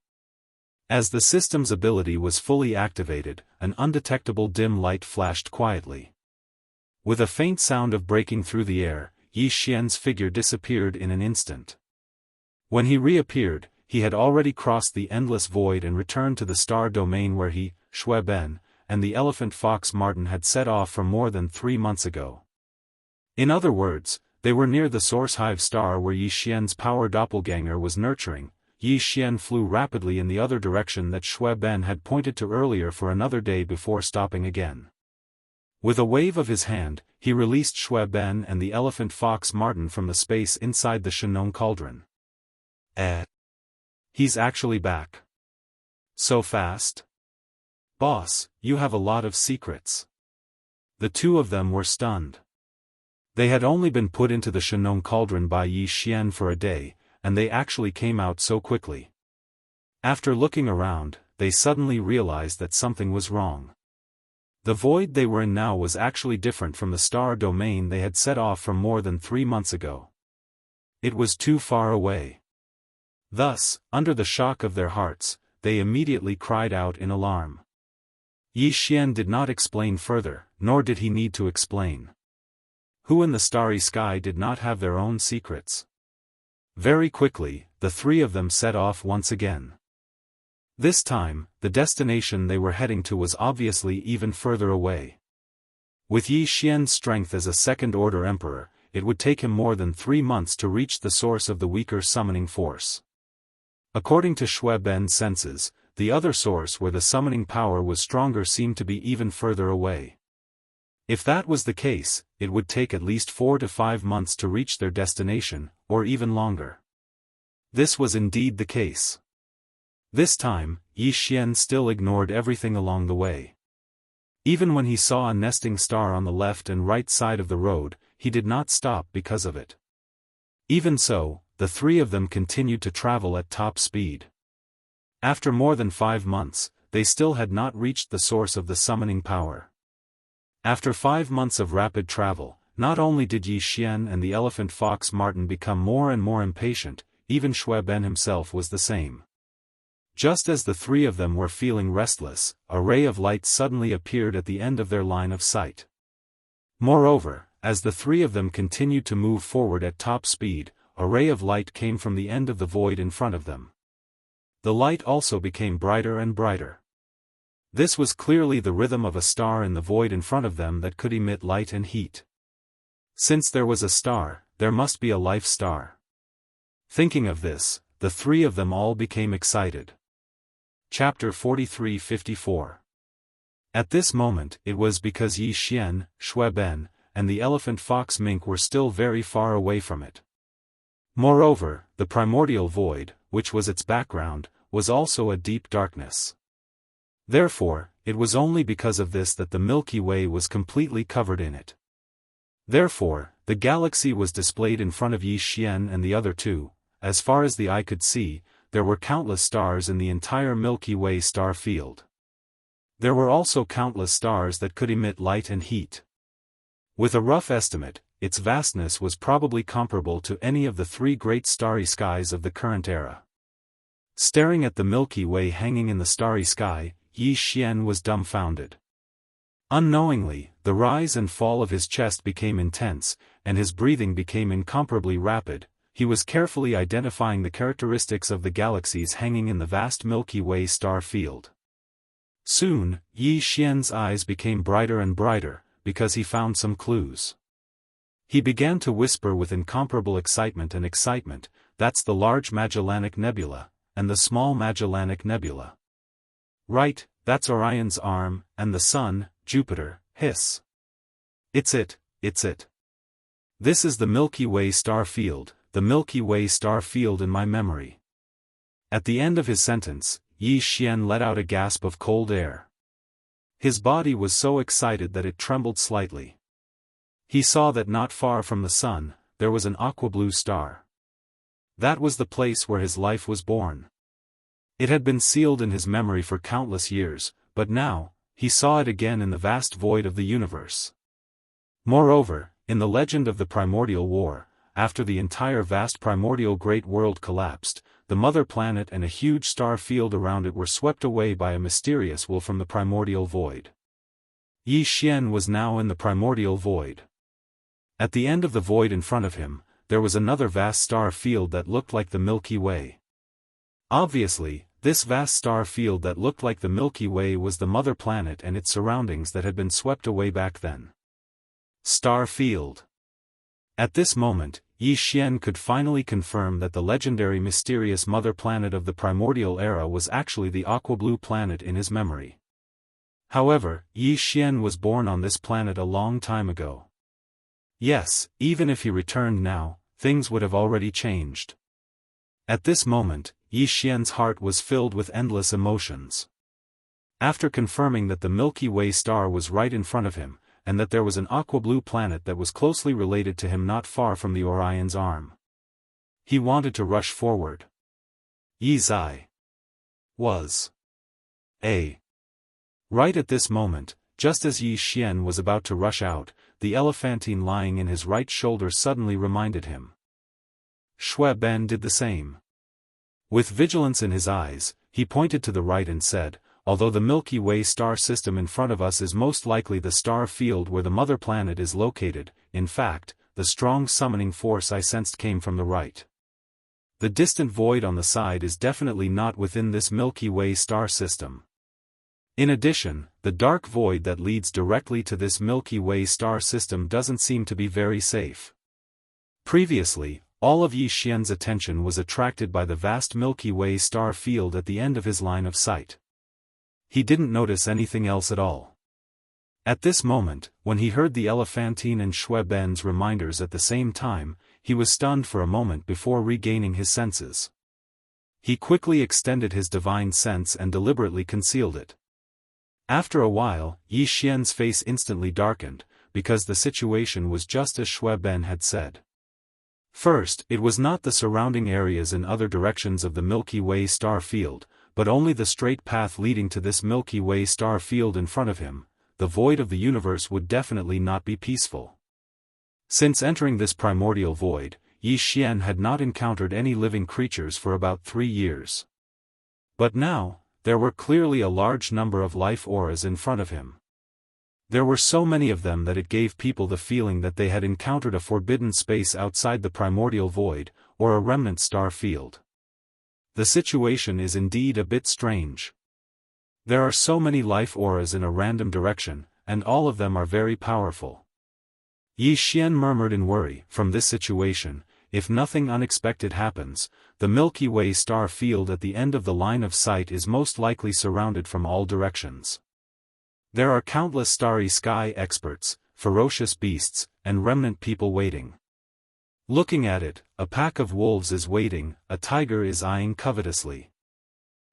A: As the system's ability was fully activated, an undetectable dim light flashed quietly. With a faint sound of breaking through the air, Yi Xian's figure disappeared in an instant. When he reappeared, he had already crossed the endless void and returned to the star domain where he, Shui Ben, and the elephant fox Martin had set off from more than 3 months ago. In other words, they were near the source hive star where Yi Xian's power doppelganger was nurturing. Yi Xian flew rapidly in the other direction that Shui Ben had pointed to earlier for another day before stopping again. With a wave of his hand, he released Shui Ben and the elephant fox Martin from the space inside the Shenong cauldron. He's actually back. So fast? Boss, you have a lot of secrets. The two of them were stunned. They had only been put into the Shenong cauldron by Yi Xian for a day, and they actually came out so quickly. After looking around, they suddenly realized that something was wrong. The void they were in now was actually different from the star domain they had set off from more than 3 months ago. It was too far away. Thus, under the shock of their hearts, they immediately cried out in alarm. Yi Xian did not explain further, nor did he need to explain. Who in the starry sky did not have their own secrets? Very quickly, the three of them set off once again. This time, the destination they were heading to was obviously even further away. With Yi Xian's strength as a second-order emperor, it would take him more than 3 months to reach the source of the weaker summoning force. According to Shui Ben's senses, the other source where the summoning power was stronger seemed to be even further away. If that was the case, it would take at least 4 to 5 months to reach their destination, or even longer. This was indeed the case. This time, Yi Xian still ignored everything along the way. Even when he saw a nesting star on the left and right side of the road, he did not stop because of it. Even so, the three of them continued to travel at top speed. After more than 5 months, they still had not reached the source of the summoning power. After 5 months of rapid travel, not only did Yi Xian and the elephant fox Martin become more and more impatient, even Shui Ben himself was the same. Just as the three of them were feeling restless, a ray of light suddenly appeared at the end of their line of sight. Moreover, as the three of them continued to move forward at top speed, a ray of light came from the end of the void in front of them. The light also became brighter and brighter. This was clearly the rhythm of a star in the void in front of them that could emit light and heat. Since there was a star, there must be a life star. Thinking of this, the three of them all became excited. Chapter 43-54. At this moment, it was because Yi Xian, Shui Ben, and the elephant fox mink were still very far away from it. Moreover, the primordial void, which was its background, was also a deep darkness. Therefore, it was only because of this that the Milky Way was completely covered in it. Therefore, the galaxy was displayed in front of Yi Xian and the other two. As far as the eye could see, there were countless stars in the entire Milky Way star field. There were also countless stars that could emit light and heat. With a rough estimate, its vastness was probably comparable to any of the 3 great starry skies of the current era. Staring at the Milky Way hanging in the starry sky, Yi Xian was dumbfounded. Unknowingly, the rise and fall of his chest became intense, and his breathing became incomparably rapid. He was carefully identifying the characteristics of the galaxies hanging in the vast Milky Way star field. Soon, Yi Xian's eyes became brighter and brighter, because he found some clues. He began to whisper with incomparable excitement, "That's the Large Magellanic Nebula, and the Small Magellanic Nebula. Right, that's Orion's arm, and the Sun, Jupiter, hiss. It's it. This is the Milky Way star field, the Milky Way star field in my memory." At the end of his sentence, Yi Xian let out a gasp of cold air. His body was so excited that it trembled slightly. He saw that not far from the sun, there was an aqua-blue star. That was the place where his life was born. It had been sealed in his memory for countless years, but now, he saw it again in the vast void of the universe. Moreover, in the legend of the primordial war, after the entire vast primordial great world collapsed, the mother planet and a huge star field around it were swept away by a mysterious will from the primordial void. Yi Xian was now in the primordial void. At the end of the void in front of him, there was another vast star field that looked like the Milky Way. Obviously, this vast star field that looked like the Milky Way was the mother planet and its surroundings that had been swept away back then. Star field. At this moment, Yi Xian could finally confirm that the legendary mysterious mother planet of the primordial era was actually the aqua-blue planet in his memory. However, Yi Xian was born on this planet a long time ago. Yes, even if he returned now, things would have already changed. At this moment, Yi Xian's heart was filled with endless emotions. After confirming that the Milky Way star was right in front of him, and that there was an aqua-blue planet that was closely related to him not far from the Orion's arm, he wanted to rush forward. Yi's eye was right at this moment, just as Yi Xian was about to rush out, the elephantine lying in his right shoulder suddenly reminded him. Shui Ben did the same. With vigilance in his eyes, he pointed to the right and said, "Although the Milky Way star system in front of us is most likely the star field where the mother planet is located, in fact, the strong summoning force I sensed came from the right. The distant void on the side is definitely not within this Milky Way star system. In addition, the dark void that leads directly to this Milky Way star system doesn't seem to be very safe. Previously, all of Yi Xian's attention was attracted by the vast Milky Way star field at the end of his line of sight. He didn't notice anything else at all. At this moment, when he heard the Elephantine and Shui Ben's reminders at the same time, he was stunned for a moment before regaining his senses. He quickly extended his divine sense and deliberately concealed it. After a while, Yi Xian's face instantly darkened, because the situation was just as Shui Ben had said. First, it was not the surrounding areas in other directions of the Milky Way star field, but only the straight path leading to this Milky Way star field in front of him. The void of the universe would definitely not be peaceful. Since entering this primordial void, Yi Xian had not encountered any living creatures for about 3 years. But now, there were clearly a large number of life auras in front of him. There were so many of them that it gave people the feeling that they had encountered a forbidden space outside the primordial void, or a remnant star field. The situation is indeed a bit strange. There are so many life auras in a random direction, and all of them are very powerful. Yi Xian murmured in worry. From this situation, if nothing unexpected happens, the Milky Way star field at the end of the line of sight is most likely surrounded from all directions. There are countless starry sky experts, ferocious beasts, and remnant people waiting. Looking at it, a pack of wolves is waiting, a tiger is eyeing covetously.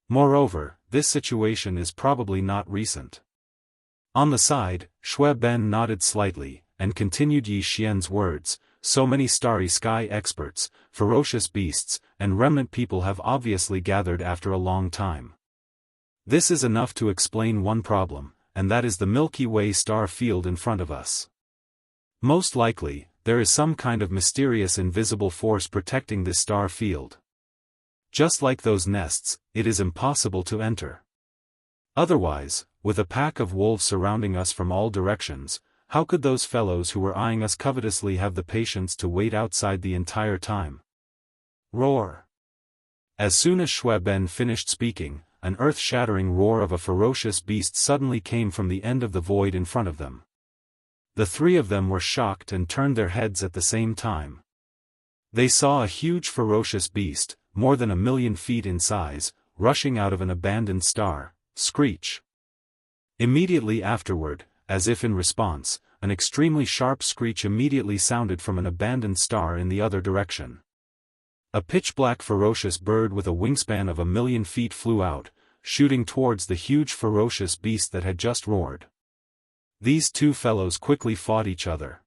A: Moreover, this situation is probably not recent. On the side, Shui Ben nodded slightly, and continued Yi Xian's words. So many starry sky experts, ferocious beasts, and remnant people have obviously gathered after a long time. This is enough to explain one problem, and that is the Milky Way star field in front of us. Most likely, there is some kind of mysterious invisible force protecting this star field. Just like those nests, it is impossible to enter. Otherwise, with a pack of wolves surrounding us from all directions, how could those fellows who were eyeing us covetously have the patience to wait outside the entire time? Roar! As soon as Shui Ben finished speaking, an earth-shattering roar of a ferocious beast suddenly came from the end of the void in front of them. The 3 of them were shocked and turned their heads at the same time. They saw a huge ferocious beast, more than 1,000,000 feet in size, rushing out of an abandoned star. Screech! Immediately afterward, as if in response, an extremely sharp screech immediately sounded from an abandoned star in the other direction. A pitch-black ferocious bird with a wingspan of 1,000,000 feet flew out, shooting towards the huge ferocious beast that had just roared. These 2 fellows quickly fought each other.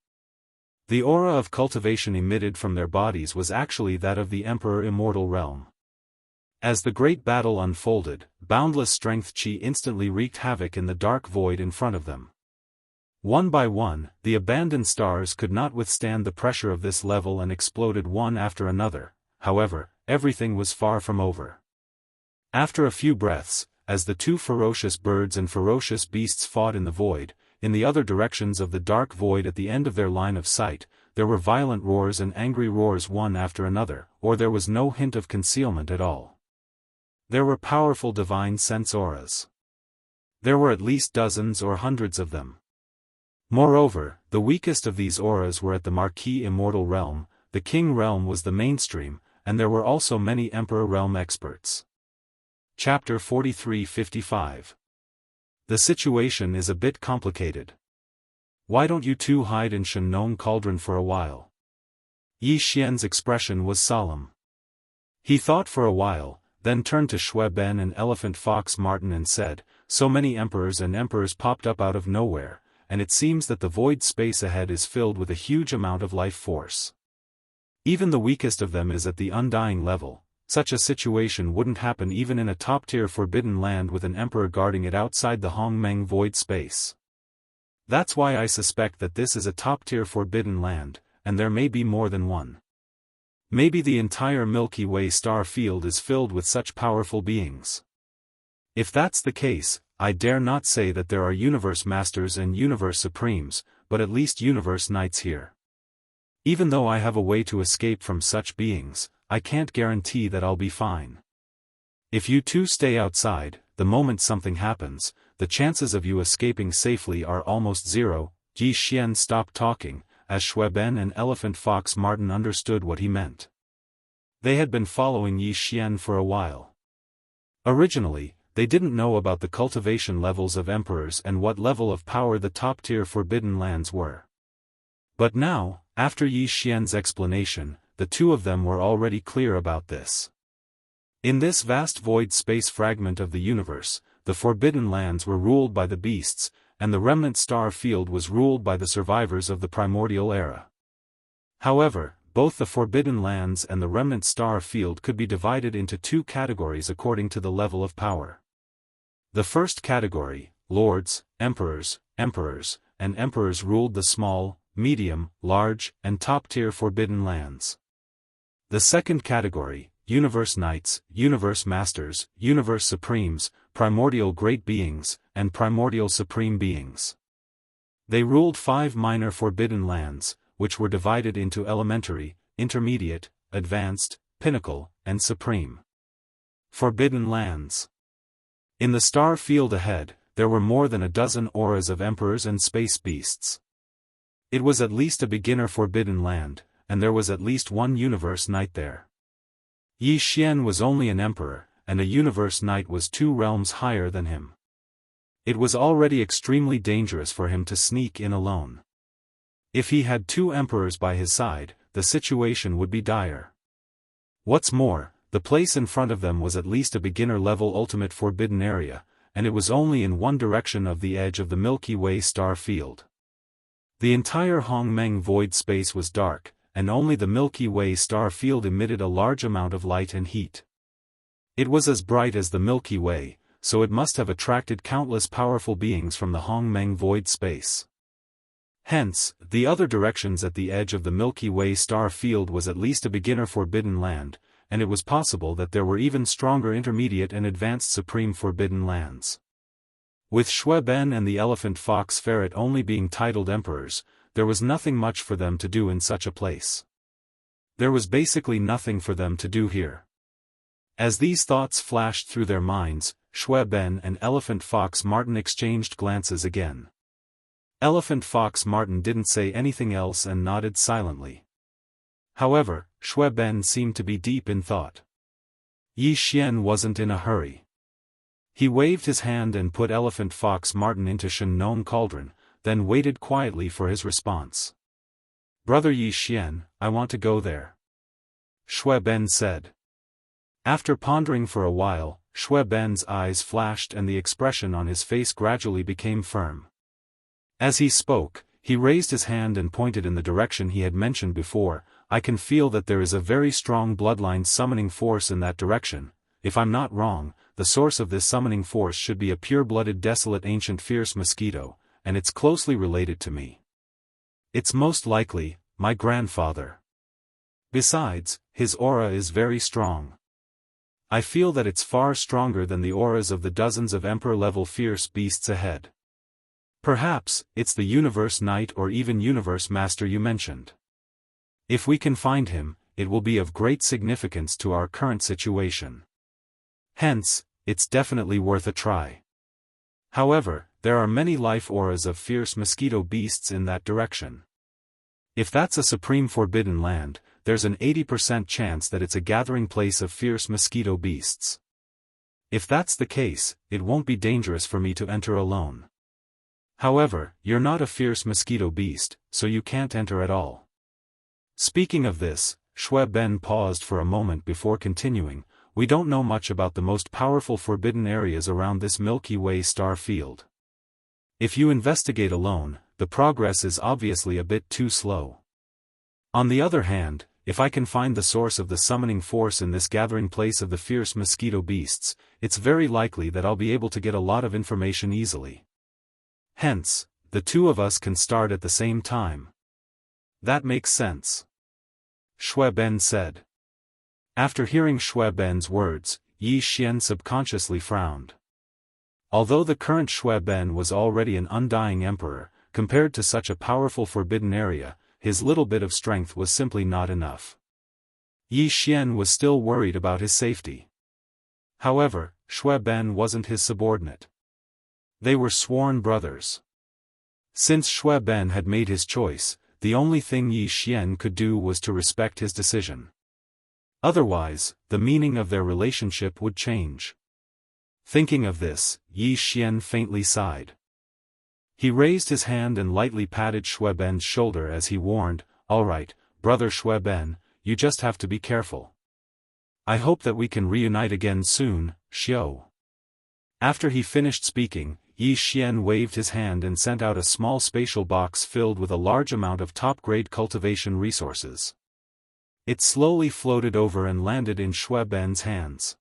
A: The aura of cultivation emitted from their bodies was actually that of the Emperor Immortal realm. As the great battle unfolded, boundless strength qi instantly wreaked havoc in the dark void in front of them. One by one, the abandoned stars could not withstand the pressure of this level and exploded one after another. However, everything was far from over. After a few breaths, as the 2 ferocious birds and ferocious beasts fought in the void, in the other directions of the dark void at the end of their line of sight, there were violent roars and angry roars one after another, or there was no hint of concealment at all. There were powerful divine sense auras. There were at least dozens or hundreds of them. Moreover, the weakest of these auras were at the Marquis Immortal realm, the King realm was the mainstream, and there were also many Emperor realm experts. Chapter 43-55. The situation is a bit complicated. Why don't you 2 hide in Shenong Cauldron for a while? Yi Xian's expression was solemn. He thought for a while, then turned to Shui Ben and Elephant Fox Martin and said, so many emperors and emperors popped up out of nowhere, and it seems that the void space ahead is filled with a huge amount of life force. Even the weakest of them is at the undying level. Such a situation wouldn't happen even in a top-tier forbidden land with an emperor guarding it outside the Hongmeng void space. That's why I suspect that this is a top-tier forbidden land, and there may be more than one. Maybe the entire Milky Way star field is filled with such powerful beings. If that's the case, I dare not say that there are universe masters and universe supremes, but at least universe knights here. Even though I have a way to escape from such beings, I can't guarantee that I'll be fine. If you 2 stay outside, the moment something happens, the chances of you escaping safely are almost 0. Yi Xian stopped talking, as Shueben and Elephant Fox Martin understood what he meant. They had been following Yi Xian for a while. Originally, they didn't know about the cultivation levels of emperors and what level of power the top-tier forbidden lands were. But now, after Yi Xian's explanation, the two of them were already clear about this. In this vast void space fragment of the universe, the forbidden lands were ruled by the beasts, and the remnant star field was ruled by the survivors of the primordial era. However, both the forbidden lands and the remnant star field could be divided into two categories according to the level of power. The first category, lords, emperors, and emperors ruled the small, medium, large, and top-tier forbidden lands. The second category, universe knights, universe masters, universe supremes, primordial great beings, and primordial supreme beings. They ruled 5 minor forbidden lands, which were divided into elementary, intermediate, advanced, pinnacle, and supreme. Forbidden lands. In the star field ahead, there were more than a dozen auras of emperors and space beasts. It was at least a beginner forbidden land, and there was at least one universe knight there. Yi Xian was only an emperor, and a universe knight was 2 realms higher than him. It was already extremely dangerous for him to sneak in alone. If he had 2 emperors by his side, the situation would be dire. What's more, the place in front of them was at least a beginner-level ultimate forbidden area, and it was only in one direction of the edge of the Milky Way star field. The entire Hongmeng void space was dark, and only the Milky Way star field emitted a large amount of light and heat. It was as bright as the Milky Way, so it must have attracted countless powerful beings from the Hongmeng void space. Hence, the other directions at the edge of the Milky Way star field was at least a beginner forbidden land, and it was possible that there were even stronger intermediate and advanced supreme forbidden lands. With Shueben and the elephant fox ferret only being titled emperors, there was nothing much for them to do in such a place. There was basically nothing for them to do here. As these thoughts flashed through their minds, Shueben and elephant fox Martin exchanged glances again. Elephant Fox Martin didn't say anything else and nodded silently. However, Shueben seemed to be deep in thought. Yi Xian wasn't in a hurry. He waved his hand and put Elephant Fox Martin into Shennon Cauldron, then waited quietly for his response. "Brother Yi Xian, I want to go there," Shueben said. After pondering for a while, Shueben's eyes flashed and the expression on his face gradually became firm. As he spoke, he raised his hand and pointed in the direction he had mentioned before. "I can feel that there is a very strong bloodline summoning force in that direction. If I'm not wrong, the source of this summoning force should be a pure-blooded desolate ancient fierce mosquito, and it's closely related to me. It's most likely, my grandfather. Besides, his aura is very strong. I feel that it's far stronger than the auras of the dozens of emperor-level fierce beasts ahead. Perhaps, it's the Universe Knight or even Universe Master you mentioned. If we can find him, it will be of great significance to our current situation. Hence, it's definitely worth a try. However, there are many life auras of fierce mosquito beasts in that direction. If that's a supreme forbidden land, there's an 80% chance that it's a gathering place of fierce mosquito beasts. If that's the case, it won't be dangerous for me to enter alone. However, you're not a fierce mosquito beast, so you can't enter at all." Speaking of this, Shueben paused for a moment before continuing. "We don't know much about the most powerful forbidden areas around this Milky Way star field. If you investigate alone, the progress is obviously a bit too slow. On the other hand, if I can find the source of the summoning force in this gathering place of the fierce mosquito beasts, it's very likely that I'll be able to get a lot of information easily. Hence, the two of us can start at the same time." "That makes sense," Shueben said. After hearing Shueben's words, Yi Xian subconsciously frowned. Although the current Shueben was already an undying emperor, compared to such a powerful forbidden area, his little bit of strength was simply not enough. Yi Xian was still worried about his safety. However, Shueben wasn't his subordinate. They were sworn brothers. Since Shueben had made his choice, the only thing Yi Xian could do was to respect his decision. Otherwise, the meaning of their relationship would change. Thinking of this, Yi Xian faintly sighed. He raised his hand and lightly patted Shueben's shoulder as he warned, "All right, brother Shueben, you just have to be careful. I hope that we can reunite again soon, Xiao." After he finished speaking, Yi Xian waved his hand and sent out a small spatial box filled with a large amount of top-grade cultivation resources. It slowly floated over and landed in Shueben's hands.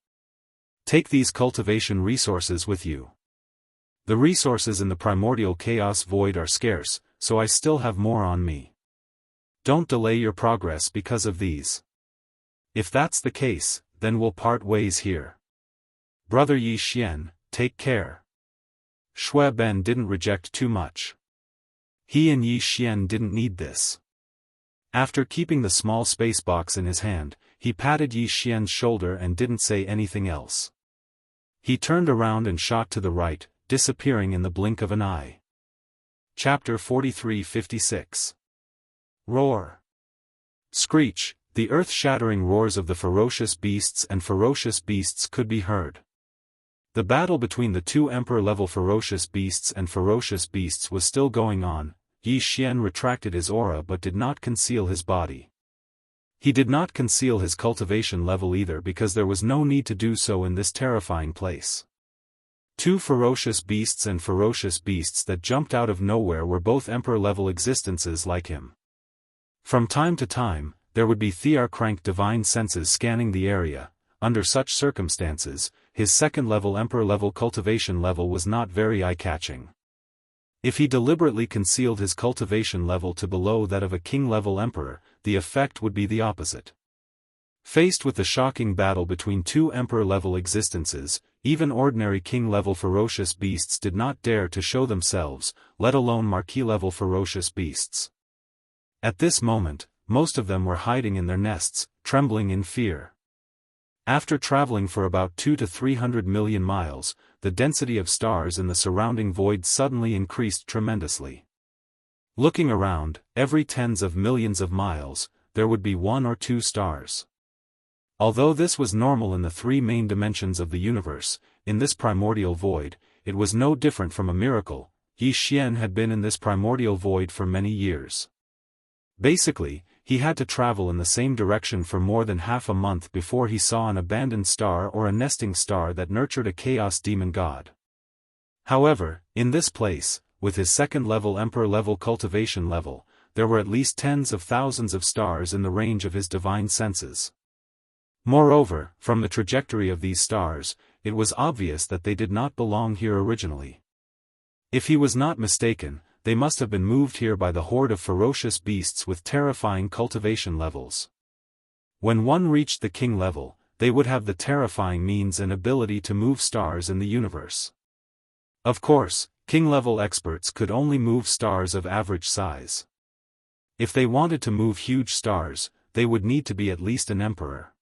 A: "Take these cultivation resources with you. The resources in the primordial chaos void are scarce, so I still have more on me. Don't delay your progress because of these. If that's the case, then we'll part ways here. Brother Yi Xian, take care." Shueben didn't reject too much. He and Yi Xian didn't need this. After keeping the small space box in his hand, he patted Yi Xian's shoulder and didn't say anything else. He turned around and shot to the right, disappearing in the blink of an eye. Chapter 43-56. Roar. Screech, the earth-shattering roars of the ferocious beasts and ferocious beasts could be heard. The battle between the two emperor-level ferocious beasts and ferocious beasts was still going on. Yi Xian retracted his aura but did not conceal his body. He did not conceal his cultivation level either because there was no need to do so in this terrifying place. Two ferocious beasts and ferocious beasts that jumped out of nowhere were both emperor-level existences like him. From time to time, there would be Thear-cranked divine senses scanning the area. Under such circumstances, his second-level emperor-level cultivation level was not very eye-catching. If he deliberately concealed his cultivation level to below that of a king-level emperor, the effect would be the opposite. Faced with the shocking battle between two emperor-level existences, even ordinary king-level ferocious beasts did not dare to show themselves, let alone marquis-level ferocious beasts. At this moment, most of them were hiding in their nests, trembling in fear. After traveling for about 200 to 300 million miles, the density of stars in the surrounding void suddenly increased tremendously. Looking around, every tens of millions of miles, there would be one or two stars. Although this was normal in the three main dimensions of the universe, in this primordial void, it was no different from a miracle. Yi Xian had been in this primordial void for many years. Basically, he had to travel in the same direction for more than half a month before he saw an abandoned star or a nesting star that nurtured a chaos demon god. However, in this place, with his second-level emperor-level cultivation level, there were at least tens of thousands of stars in the range of his divine senses. Moreover, from the trajectory of these stars, it was obvious that they did not belong here originally. If he was not mistaken, they must have been moved here by the horde of ferocious beasts with terrifying cultivation levels. When one reached the king level, they would have the terrifying means and ability to move stars in the universe. Of course, king-level experts could only move stars of average size. If they wanted to move huge stars, they would need to be at least an emperor.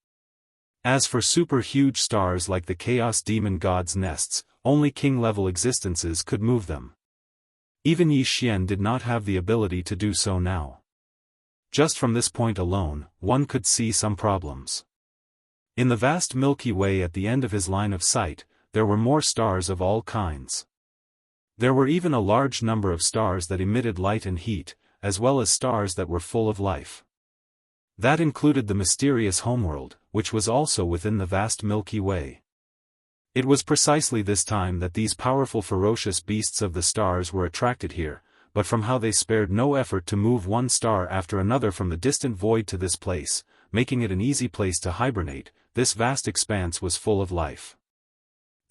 A: As for super-huge stars like the Chaos Demon God's nests, only king-level existences could move them. Even Yi Xian did not have the ability to do so now. Just from this point alone, one could see some problems. In the vast Milky Way at the end of his line of sight, there were more stars of all kinds. There were even a large number of stars that emitted light and heat, as well as stars that were full of life. That included the mysterious homeworld, which was also within the vast Milky Way. It was precisely this time that these powerful ferocious beasts of the stars were attracted here, but from how they spared no effort to move one star after another from the distant void to this place, making it an easy place to hibernate. This vast expanse was full of life.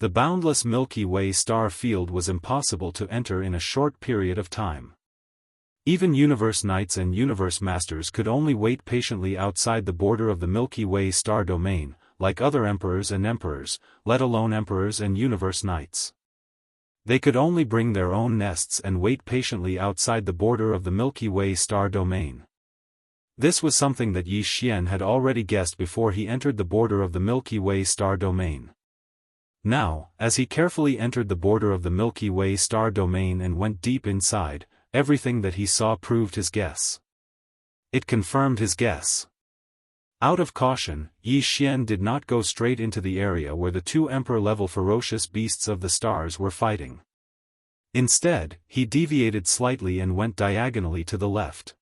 A: The boundless Milky Way star field was impossible to enter in a short period of time. Even Universe Knights and Universe Masters could only wait patiently outside the border of the Milky Way star domain, like other emperors and emperors, let alone emperors and Universe Knights. They could only bring their own nests and wait patiently outside the border of the Milky Way star domain. This was something that Yi Xian had already guessed before he entered the border of the Milky Way star domain. Now, as he carefully entered the border of the Milky Way star domain and went deep inside, everything that he saw proved his guess. It confirmed his guess. Out of caution, Yi Xian did not go straight into the area where the two emperor-level ferocious beasts of the stars were fighting. Instead, he deviated slightly and went diagonally to the left.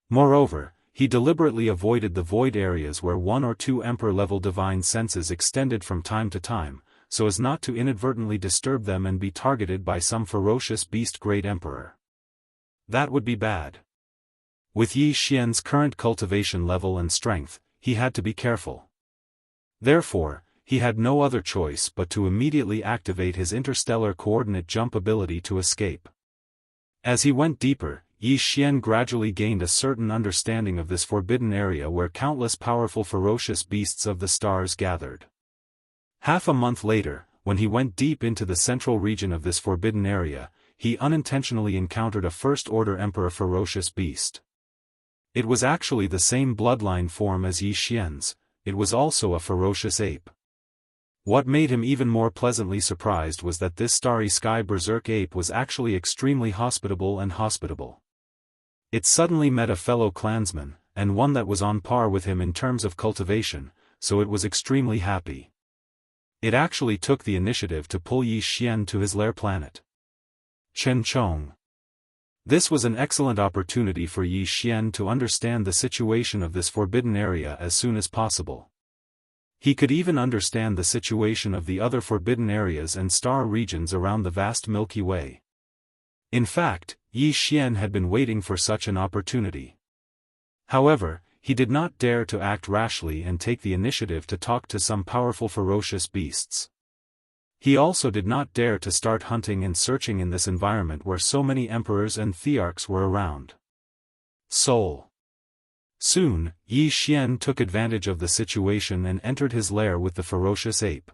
A: Moreover, he deliberately avoided the void areas where one or two emperor-level divine senses extended from time to time, so as not to inadvertently disturb them and be targeted by some ferocious beast great emperor. That would be bad. With Yi Xian's current cultivation level and strength, he had to be careful. Therefore, he had no other choice but to immediately activate his interstellar coordinate jump ability to escape. As he went deeper, Yi Xian gradually gained a certain understanding of this forbidden area where countless powerful ferocious beasts of the stars gathered. Half a month later, when he went deep into the central region of this forbidden area, he unintentionally encountered a first-order emperor ferocious beast. It was actually the same bloodline form as Yi Xian's. It was also a ferocious ape. What made him even more pleasantly surprised was that this starry sky berserk ape was actually extremely hospitable. It suddenly met a fellow clansman, and one that was on par with him in terms of cultivation, so it was extremely happy. It actually took the initiative to pull Yi Xian to his lair planet, Chenchong. This was an excellent opportunity for Yi Xian to understand the situation of this forbidden area as soon as possible. He could even understand the situation of the other forbidden areas and star regions around the vast Milky Way. In fact, Yi Xian had been waiting for such an opportunity. However, he did not dare to act rashly and take the initiative to talk to some powerful ferocious beasts. He also did not dare to start hunting and searching in this environment where so many emperors and thearchs were around. Soul. Soon, Yi Xian took advantage of the situation and entered his lair with the ferocious ape.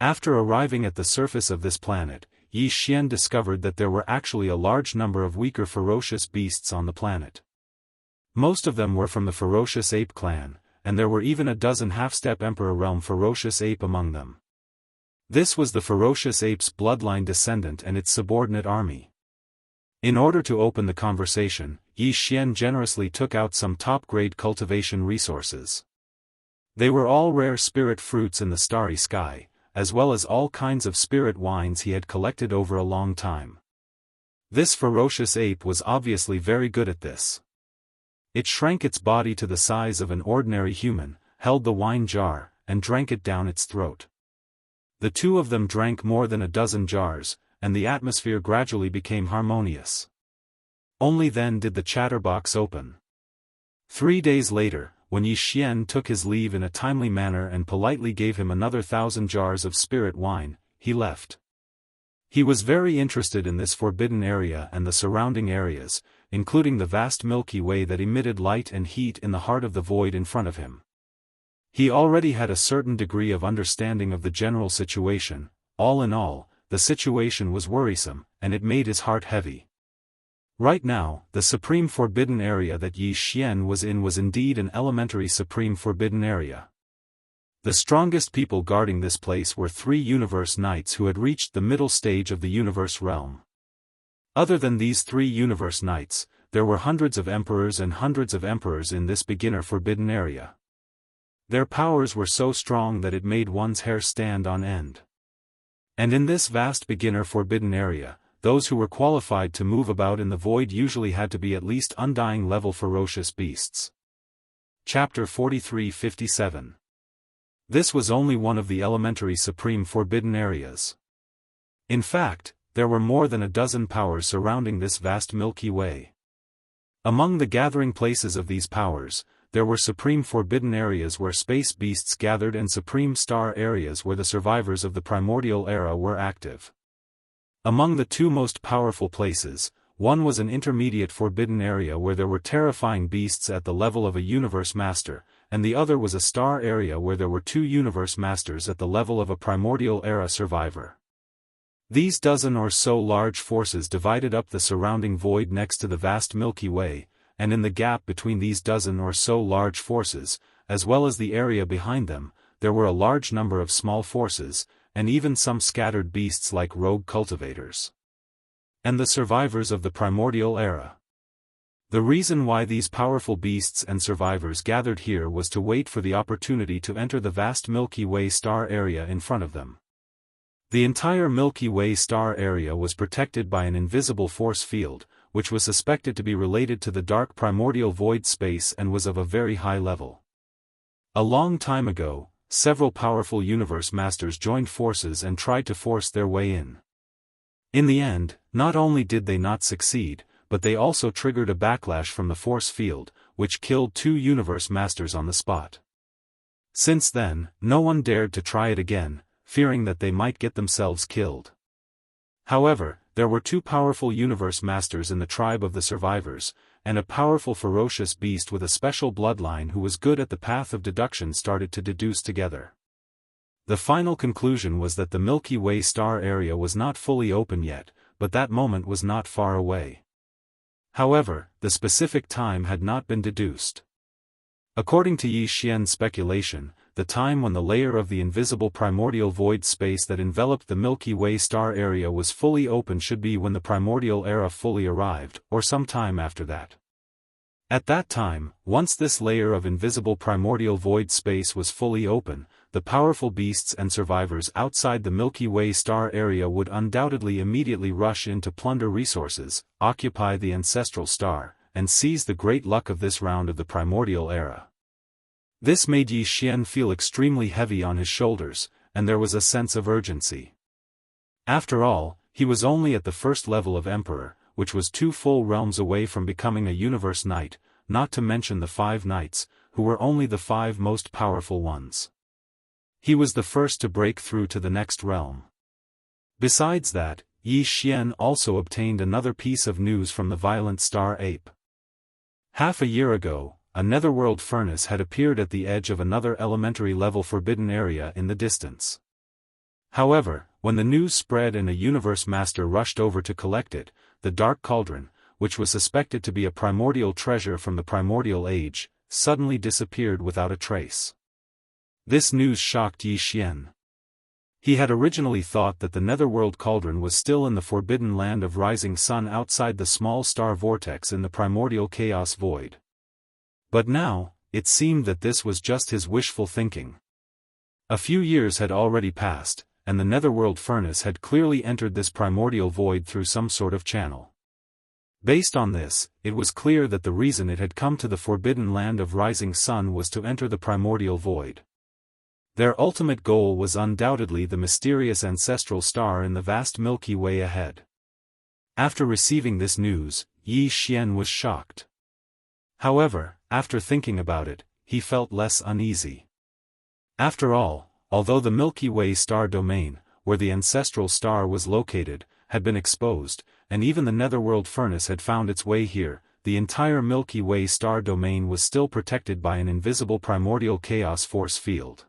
A: After arriving at the surface of this planet, Yi Xian discovered that there were actually a large number of weaker ferocious beasts on the planet. Most of them were from the ferocious ape clan, and there were even a dozen half-step emperor realm ferocious ape among them. This was the ferocious ape's bloodline descendant and its subordinate army. In order to open the conversation, Yi Xian generously took out some top-grade cultivation resources. They were all rare spirit fruits in the starry sky, as well as all kinds of spirit wines he had collected over a long time. This ferocious ape was obviously very good at this. It shrank its body to the size of an ordinary human, held the wine jar, and drank it down its throat. The two of them drank more than a dozen jars, and the atmosphere gradually became harmonious. Only then did the chatterbox open. 3 days later, when Yi Xian took his leave in a timely manner and politely gave him another 1,000 jars of spirit wine, he left. He was very interested in this forbidden area and the surrounding areas, including the vast Milky Way that emitted light and heat in the heart of the void in front of him. He already had a certain degree of understanding of the general situation. All in all, the situation was worrisome, and it made his heart heavy. Right now, the supreme forbidden area that Yi Xian was in was indeed an elementary supreme forbidden area. The strongest people guarding this place were 3 universe knights who had reached the middle stage of the universe realm. Other than these 3 universe knights, there were hundreds of emperors and hundreds of emperors in this beginner forbidden area. Their powers were so strong that it made one's hair stand on end. And in this vast beginner forbidden area, those who were qualified to move about in the void usually had to be at least undying level ferocious beasts. Chapter 43-57. This was only one of the elementary supreme forbidden areas. In fact, there were more than a dozen powers surrounding this vast Milky Way. Among the gathering places of these powers, there were supreme forbidden areas where space beasts gathered and supreme star areas where the survivors of the primordial era were active. Among the 2 most powerful places, one was an intermediate forbidden area where there were terrifying beasts at the level of a universe master, and the other was a star area where there were 2 universe masters at the level of a primordial era survivor. These dozen or so large forces divided up the surrounding void next to the vast Milky Way, and in the gap between these dozen or so large forces, as well as the area behind them, there were a large number of small forces, and even some scattered beasts like rogue cultivators. And the survivors of the primordial era. The reason why these powerful beasts and survivors gathered here was to wait for the opportunity to enter the vast Milky Way star area in front of them. The entire Milky Way star area was protected by an invisible force field, which was suspected to be related to the dark primordial void space and was of a very high level. A long time ago, several powerful universe masters joined forces and tried to force their way in. In the end, not only did they not succeed, but they also triggered a backlash from the force field, which killed 2 universe masters on the spot. Since then, no one dared to try it again, fearing that they might get themselves killed. However, there were 2 powerful universe masters in the tribe of the survivors, and a powerful ferocious beast with a special bloodline who was good at the path of deduction started to deduce together. The final conclusion was that the Milky Way star area was not fully open yet, but that moment was not far away. However, the specific time had not been deduced. According to Yi Xian's speculation, the time when the layer of the invisible primordial void space that enveloped the Milky Way star area was fully open should be when the primordial era fully arrived, or some time after that. At that time, once this layer of invisible primordial void space was fully open, the powerful beasts and survivors outside the Milky Way star area would undoubtedly immediately rush in to plunder resources, occupy the ancestral star, and seize the great luck of this round of the primordial era. This made Yi Xian feel extremely heavy on his shoulders, and there was a sense of urgency. After all, he was only at the first level of Emperor, which was 2 full realms away from becoming a universe knight, not to mention the 5 knights, who were only the 5 most powerful ones. He was the first to break through to the next realm. Besides that, Yi Xian also obtained another piece of news from the violent star ape. Half a year ago, a netherworld furnace had appeared at the edge of another elementary level forbidden area in the distance. However, when the news spread and a universe master rushed over to collect it, the dark cauldron, which was suspected to be a primordial treasure from the primordial age, suddenly disappeared without a trace. This news shocked Yi Xian. He had originally thought that the netherworld cauldron was still in the forbidden land of rising sun outside the small star vortex in the primordial chaos void. But now, it seemed that this was just his wishful thinking. A few years had already passed, and the netherworld furnace had clearly entered this primordial void through some sort of channel. Based on this, it was clear that the reason it had come to the forbidden land of rising sun was to enter the primordial void. Their ultimate goal was undoubtedly the mysterious ancestral star in the vast Milky Way ahead. After receiving this news, Yi Xian was shocked. However, after thinking about it, he felt less uneasy. After all, although the Milky Way star domain, where the ancestral star was located, had been exposed, and even the netherworld furnace had found its way here, the entire Milky Way star domain was still protected by an invisible primordial chaos force field.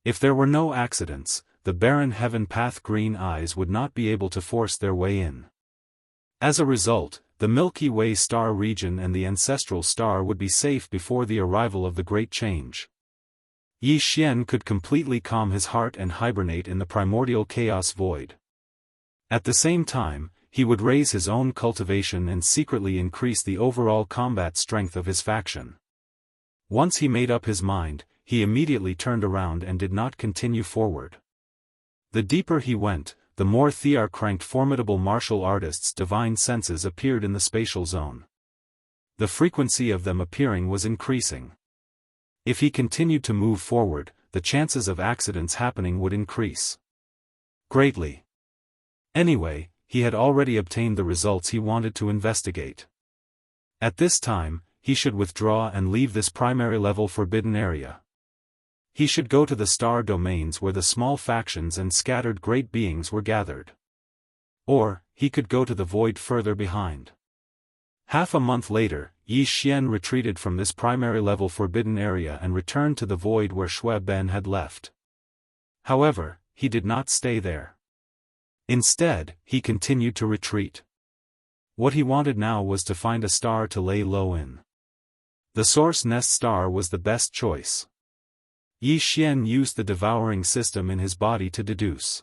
A: If there were no accidents, the barren heaven path green eyes would not be able to force their way in. As a result, the Milky Way star region and the ancestral star would be safe before the arrival of the Great Change. Yi Xian could completely calm his heart and hibernate in the primordial chaos void. At the same time, he would raise his own cultivation and secretly increase the overall combat strength of his faction. Once he made up his mind, he immediately turned around and did not continue forward. The deeper he went, the more Thear cranked formidable martial artists' divine senses appeared in the spatial zone. The frequency of them appearing was increasing. If he continued to move forward, the chances of accidents happening would increase greatly. Anyway, he had already obtained the results he wanted to investigate. At this time, he should withdraw and leave this primary level forbidden area. He should go to the star domains where the small factions and scattered great beings were gathered. Or, he could go to the void further behind. Half a month later, Yi Xian retreated from this primary level forbidden area and returned to the void where Shui Ben had left. However, he did not stay there. Instead, he continued to retreat. What he wanted now was to find a star to lay low in. The Source Nest star was the best choice. Yi Xian used the Devouring system in his body to deduce.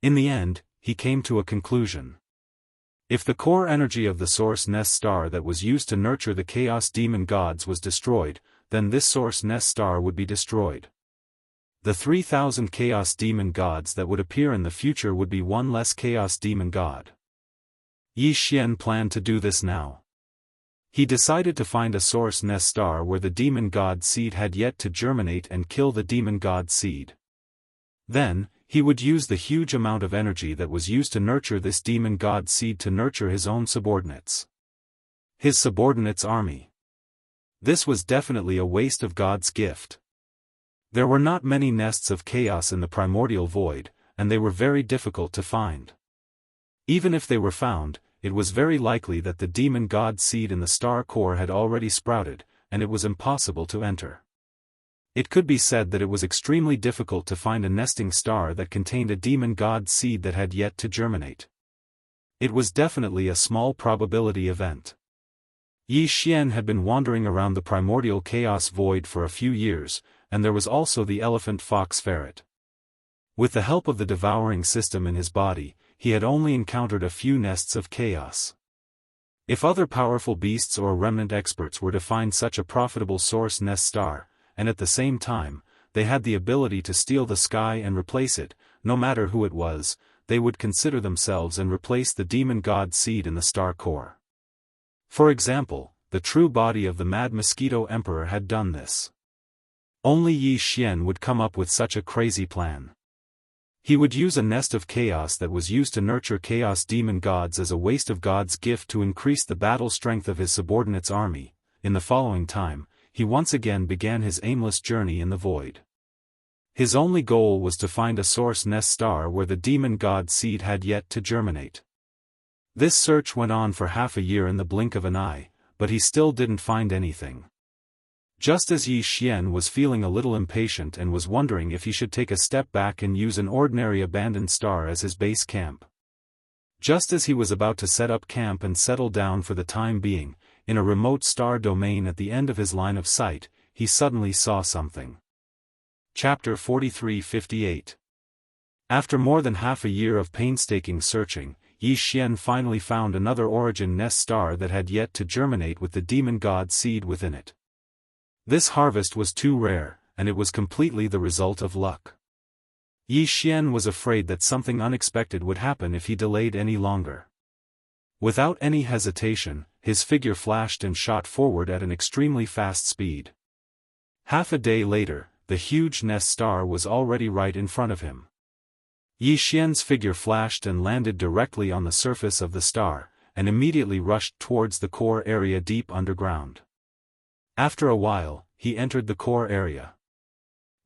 A: In the end, he came to a conclusion. If the core energy of the source nest star that was used to nurture the chaos demon gods was destroyed, then this source nest star would be destroyed. The 3,000 chaos demon gods that would appear in the future would be one less chaos demon god. Yi Xian planned to do this now. He decided to find a source nest star where the demon god seed had yet to germinate and kill the demon god seed. Then, he would use the huge amount of energy that was used to nurture this demon god seed to nurture his own subordinates. His subordinates' army. This was definitely a waste of God's gift. There were not many nests of chaos in the primordial void, and they were very difficult to find. Even if they were found, it was very likely that the demon god seed in the star core had already sprouted, and it was impossible to enter. It could be said that it was extremely difficult to find a nesting star that contained a demon god seed that had yet to germinate. It was definitely a small probability event. Yi Xian had been wandering around the primordial chaos void for a few years, and there was also the elephant fox ferret. With the help of the devouring system in his body, he had only encountered a few nests of chaos. If other powerful beasts or remnant experts were to find such a profitable source nest star, and at the same time, they had the ability to steal the sky and replace it, no matter who it was, they would consider themselves and replace the demon god seed in the star core. For example, the true body of the Mad Mosquito Emperor had done this. Only Yi Xian would come up with such a crazy plan. He would use a nest of chaos that was used to nurture chaos demon gods as a waste of God's gift to increase the battle strength of his subordinates' army. In the following time, he once again began his aimless journey in the void. His only goal was to find a source nest star where the demon god seed had yet to germinate. This search went on for half a year in the blink of an eye, but he still didn't find anything. Just as Yi Xian was feeling a little impatient and was wondering if he should take a step back and use an ordinary abandoned star as his base camp. Just as he was about to set up camp and settle down for the time being, in a remote star domain at the end of his line of sight, he suddenly saw something. Chapter 43-58. After more than half a year of painstaking searching, Yi Xian finally found another origin nest star that had yet to germinate with the demon god seed within it. This harvest was too rare, and it was completely the result of luck. Yi Xian was afraid that something unexpected would happen if he delayed any longer. Without any hesitation, his figure flashed and shot forward at an extremely fast speed. Half a day later, the huge nest star was already right in front of him. Yi Xian's figure flashed and landed directly on the surface of the star, and immediately rushed towards the core area deep underground. After a while, he entered the core area.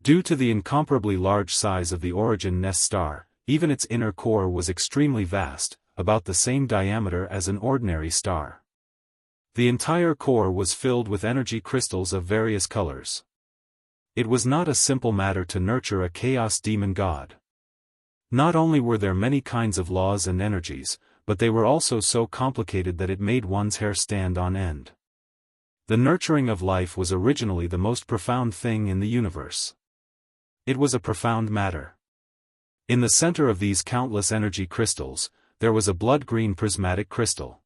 A: Due to the incomparably large size of the origin nest star, even its inner core was extremely vast, about the same diameter as an ordinary star. The entire core was filled with energy crystals of various colors. It was not a simple matter to nurture a chaos demon god. Not only were there many kinds of laws and energies, but they were also so complicated that it made one's hair stand on end. The nurturing of life was originally the most profound thing in the universe. It was a profound matter. In the center of these countless energy crystals, there was a blood-green prismatic crystal.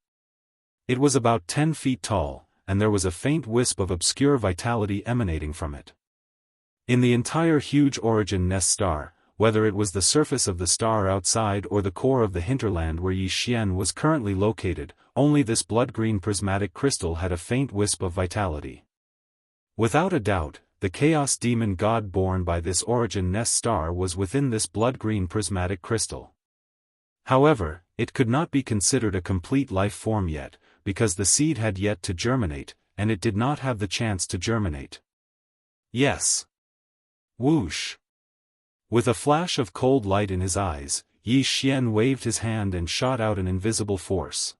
A: It was about 10 feet tall, and there was a faint wisp of obscure vitality emanating from it. In the entire huge origin nest star, whether it was the surface of the star outside or the core of the hinterland where Yi Xian was currently located, only this blood-green prismatic crystal had a faint wisp of vitality. Without a doubt, the chaos demon god born by this origin nest star was within this blood-green prismatic crystal. However, it could not be considered a complete life form yet, because the seed had yet to germinate, and it did not have the chance to germinate. Yes. Whoosh. With a flash of cold light in his eyes, Yi Xian waved his hand and shot out an invisible force.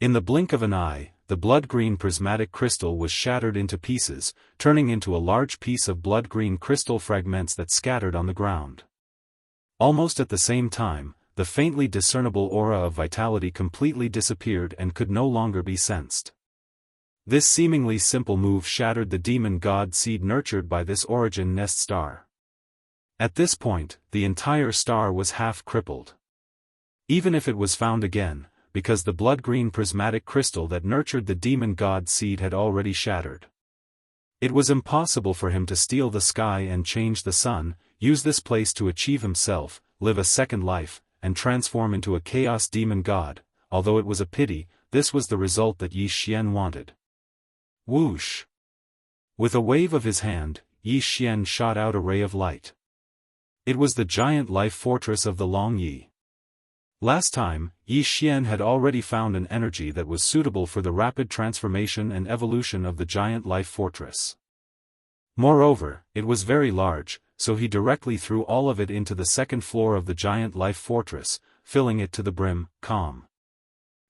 A: In the blink of an eye, the blood-green prismatic crystal was shattered into pieces, turning into a large piece of blood-green crystal fragments that scattered on the ground. Almost at the same time, the faintly discernible aura of vitality completely disappeared and could no longer be sensed. This seemingly simple move shattered the demon god seed nurtured by this origin nest star. At this point, the entire star was half crippled. Even if it was found again, because the blood-green prismatic crystal that nurtured the demon god seed had already shattered. It was impossible for him to steal the sky and change the sun, use this place to achieve himself, live a second life, and transform into a chaos demon god. Although it was a pity, this was the result that Yi Xian wanted. Whoosh! With a wave of his hand, Yi Xian shot out a ray of light. It was the giant life fortress of the Long Yi. Last time, Yi Xian had already found an energy that was suitable for the rapid transformation and evolution of the giant life fortress. Moreover, it was very large, so he directly threw all of it into the second floor of the giant life fortress, filling it to the brim. Calm.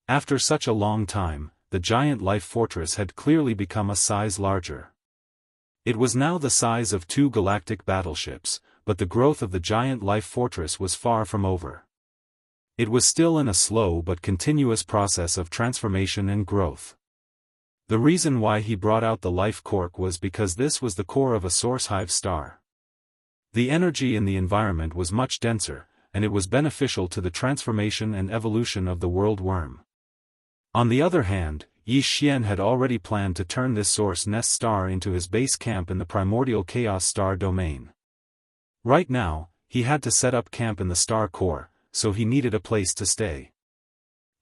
A: After such a long time, the giant life fortress had clearly become a size larger. It was now the size of 2 galactic battleships, but the growth of the giant life fortress was far from over. It was still in a slow but continuous process of transformation and growth. The reason why he brought out the life cork was because this was the core of a source hive star. The energy in the environment was much denser, and it was beneficial to the transformation and evolution of the world worm. On the other hand, Yi Xian had already planned to turn this source nest star into his base camp in the primordial chaos star domain. Right now, he had to set up camp in the star core, so he needed a place to stay.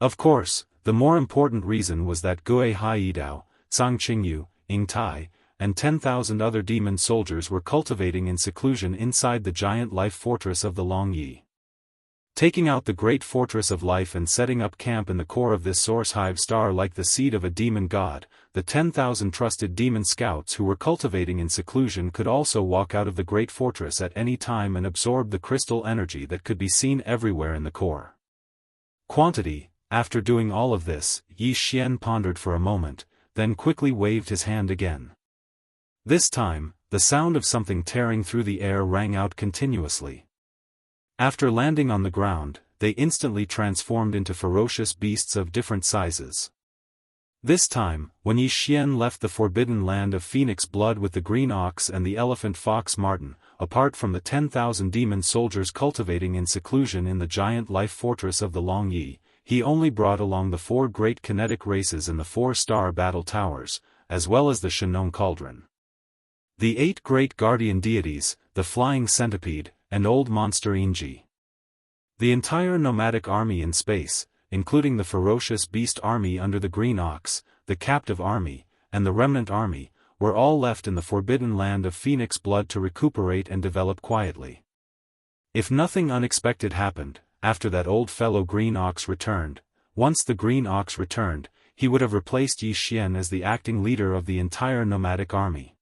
A: Of course, the more important reason was that Gui Haidao, Zhang Qingyu, Ying Tai, and 10,000 other demon soldiers were cultivating in seclusion inside the giant life fortress of the Long Yi. Taking out the great fortress of life and setting up camp in the core of this source hive star like the seed of a demon god, the 10,000 trusted demon scouts who were cultivating in seclusion could also walk out of the great fortress at any time and absorb the crystal energy that could be seen everywhere in the core. Quantity. After doing all of this, Yi Xian pondered for a moment, then quickly waved his hand again. This time, the sound of something tearing through the air rang out continuously. After landing on the ground, they instantly transformed into ferocious beasts of different sizes. This time, when Yi Xian left the forbidden land of phoenix blood with the green ox and the elephant fox marten, apart from the 10,000 demon soldiers cultivating in seclusion in the giant life fortress of the Long Yi, he only brought along the 4 great kinetic races and the 4-star battle towers, as well as the Shenong cauldron. The 8 great guardian deities, the flying centipede, and old monster Inji. The entire nomadic army in space, including the ferocious beast army under the green ox, the captive army, and the remnant army, were all left in the forbidden land of phoenix blood to recuperate and develop quietly. If nothing unexpected happened, after that old fellow green ox returned, once the green ox returned, he would have replaced Yi Xian as the acting leader of the entire nomadic army.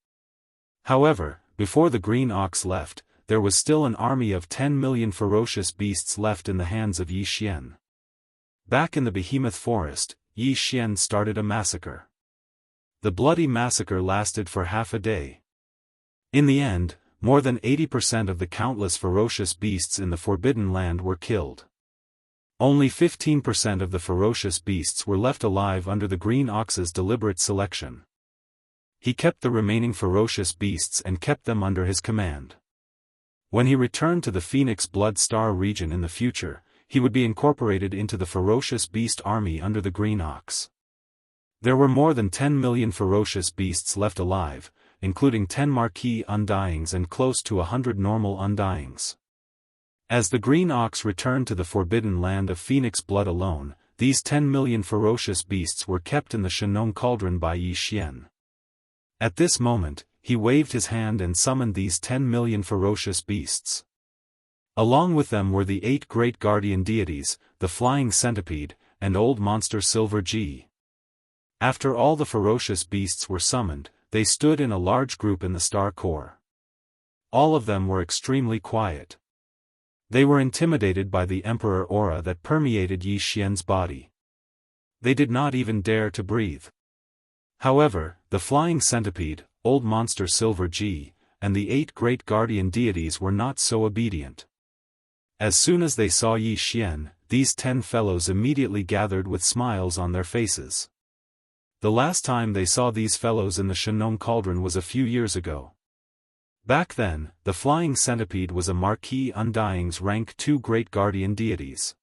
A: However, before the green ox left, there was still an army of 10 million ferocious beasts left in the hands of Yi Xian. Back in the behemoth forest, Yi Xian started a massacre. The bloody massacre lasted for half a day. In the end, more than 80% of the countless ferocious beasts in the Forbidden Land were killed. Only 15% of the ferocious beasts were left alive under the Green Ox's deliberate selection. He kept the remaining ferocious beasts and kept them under his command. When he returned to the Phoenix Blood Star region in the future, he would be incorporated into the ferocious beast army under the Green Ox. There were more than 10 million ferocious beasts left alive, including 10 marquee undyings and close to 100 normal undyings. As the Green Ox returned to the Forbidden Land of Phoenix Blood alone, these 10 million ferocious beasts were kept in the Shenong cauldron by Yi Xian. At this moment, he waved his hand and summoned these 10 million ferocious beasts. Along with them were the 8 great guardian deities, the flying centipede, and old monster Silver G. After all the ferocious beasts were summoned, they stood in a large group in the star core. All of them were extremely quiet. They were intimidated by the emperor aura that permeated Yi Xian's body. They did not even dare to breathe. However, the flying centipede, old monster Silver G, and the 8 great guardian deities were not so obedient. As soon as they saw Yi Xian, these 10 fellows immediately gathered with smiles on their faces. The last time they saw these fellows in the Shenong cauldron was a few years ago. Back then, the flying centipede was a marquee undying's rank 2 great guardian deities.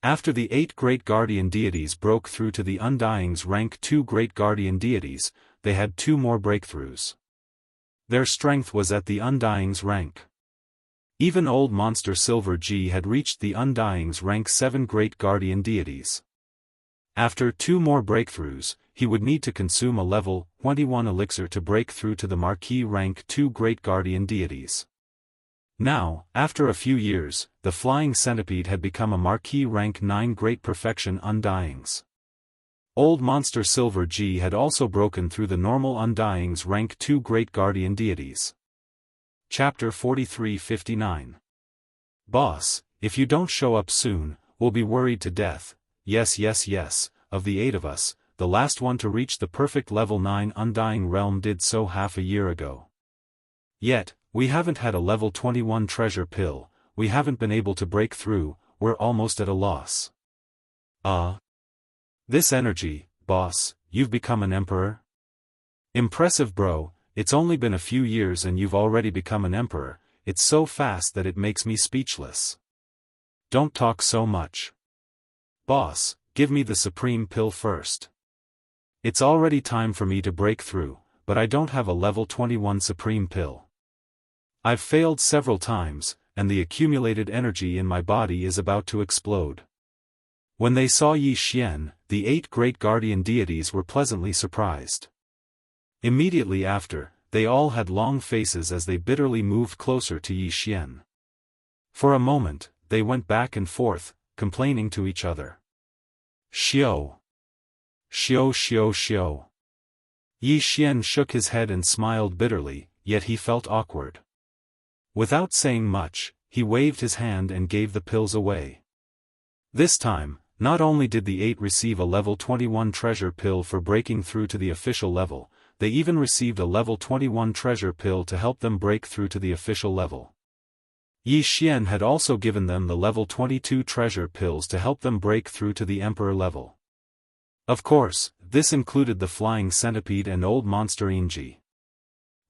A: After the 8 great guardian deities broke through to the Undying's rank 2 great guardian deities, they had 2 more breakthroughs. Their strength was at the Undying's rank. Even old monster Silver G had reached the Undying's rank 7 great guardian deities. After 2 more breakthroughs, he would need to consume a level 21 elixir to break through to the Marquis rank 2 great guardian deities. Now, after a few years, the flying centipede had become a Marquis rank 9 great perfection Undyings. Old monster Silver G had also broken through the normal Undying's rank 2 great guardian deities. Chapter 43-59. Boss, if you don't show up soon, we'll be worried to death. Yes, of the 8 of us, the last one to reach the perfect level 9 Undying realm did so half a year ago. Yet, we haven't had a level 21 treasure pill, we haven't been able to break through, we're almost at a loss. This energy, boss, you've become an emperor? Impressive bro, it's only been a few years and you've already become an emperor, it's so fast that it makes me speechless. Don't talk so much. Boss, give me the supreme pill first. It's already time for me to break through, but I don't have a level 21 supreme pill. I've failed several times, and the accumulated energy in my body is about to explode. When they saw Yi Xian, the 8 great guardian deities were pleasantly surprised. Immediately after, they all had long faces as they bitterly moved closer to Yi Xian. For a moment, they went back and forth, complaining to each other. Xiao. Yi Xian shook his head and smiled bitterly, yet he felt awkward. Without saying much, he waved his hand and gave the pills away. This time, not only did the 8 receive a level 21 treasure pill for breaking through to the official level, they even received a level 21 treasure pill to help them break through to the official level. Yi Xian had also given them the level 22 treasure pills to help them break through to the emperor level. Of course, this included the flying centipede and old monster Inji.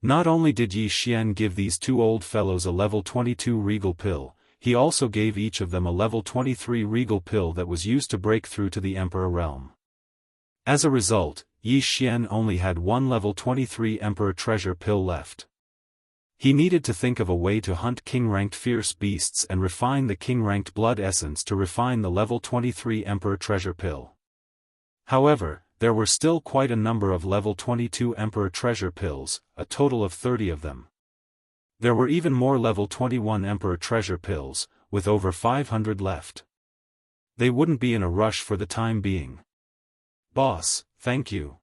A: Not only did Yi Xian give these 2 old fellows a level 22 regal pill, he also gave each of them a level 23 regal pill that was used to break through to the emperor realm. As a result, Yi Xian only had 1 level 23 emperor treasure pill left. He needed to think of a way to hunt king-ranked fierce beasts and refine the king-ranked blood essence to refine the level 23 emperor treasure pill. However, there were still quite a number of level 22 emperor treasure pills, a total of 30 of them. There were even more level 21 emperor treasure pills, with over 500 left. They wouldn't be in a rush for the time being. Boss, thank you.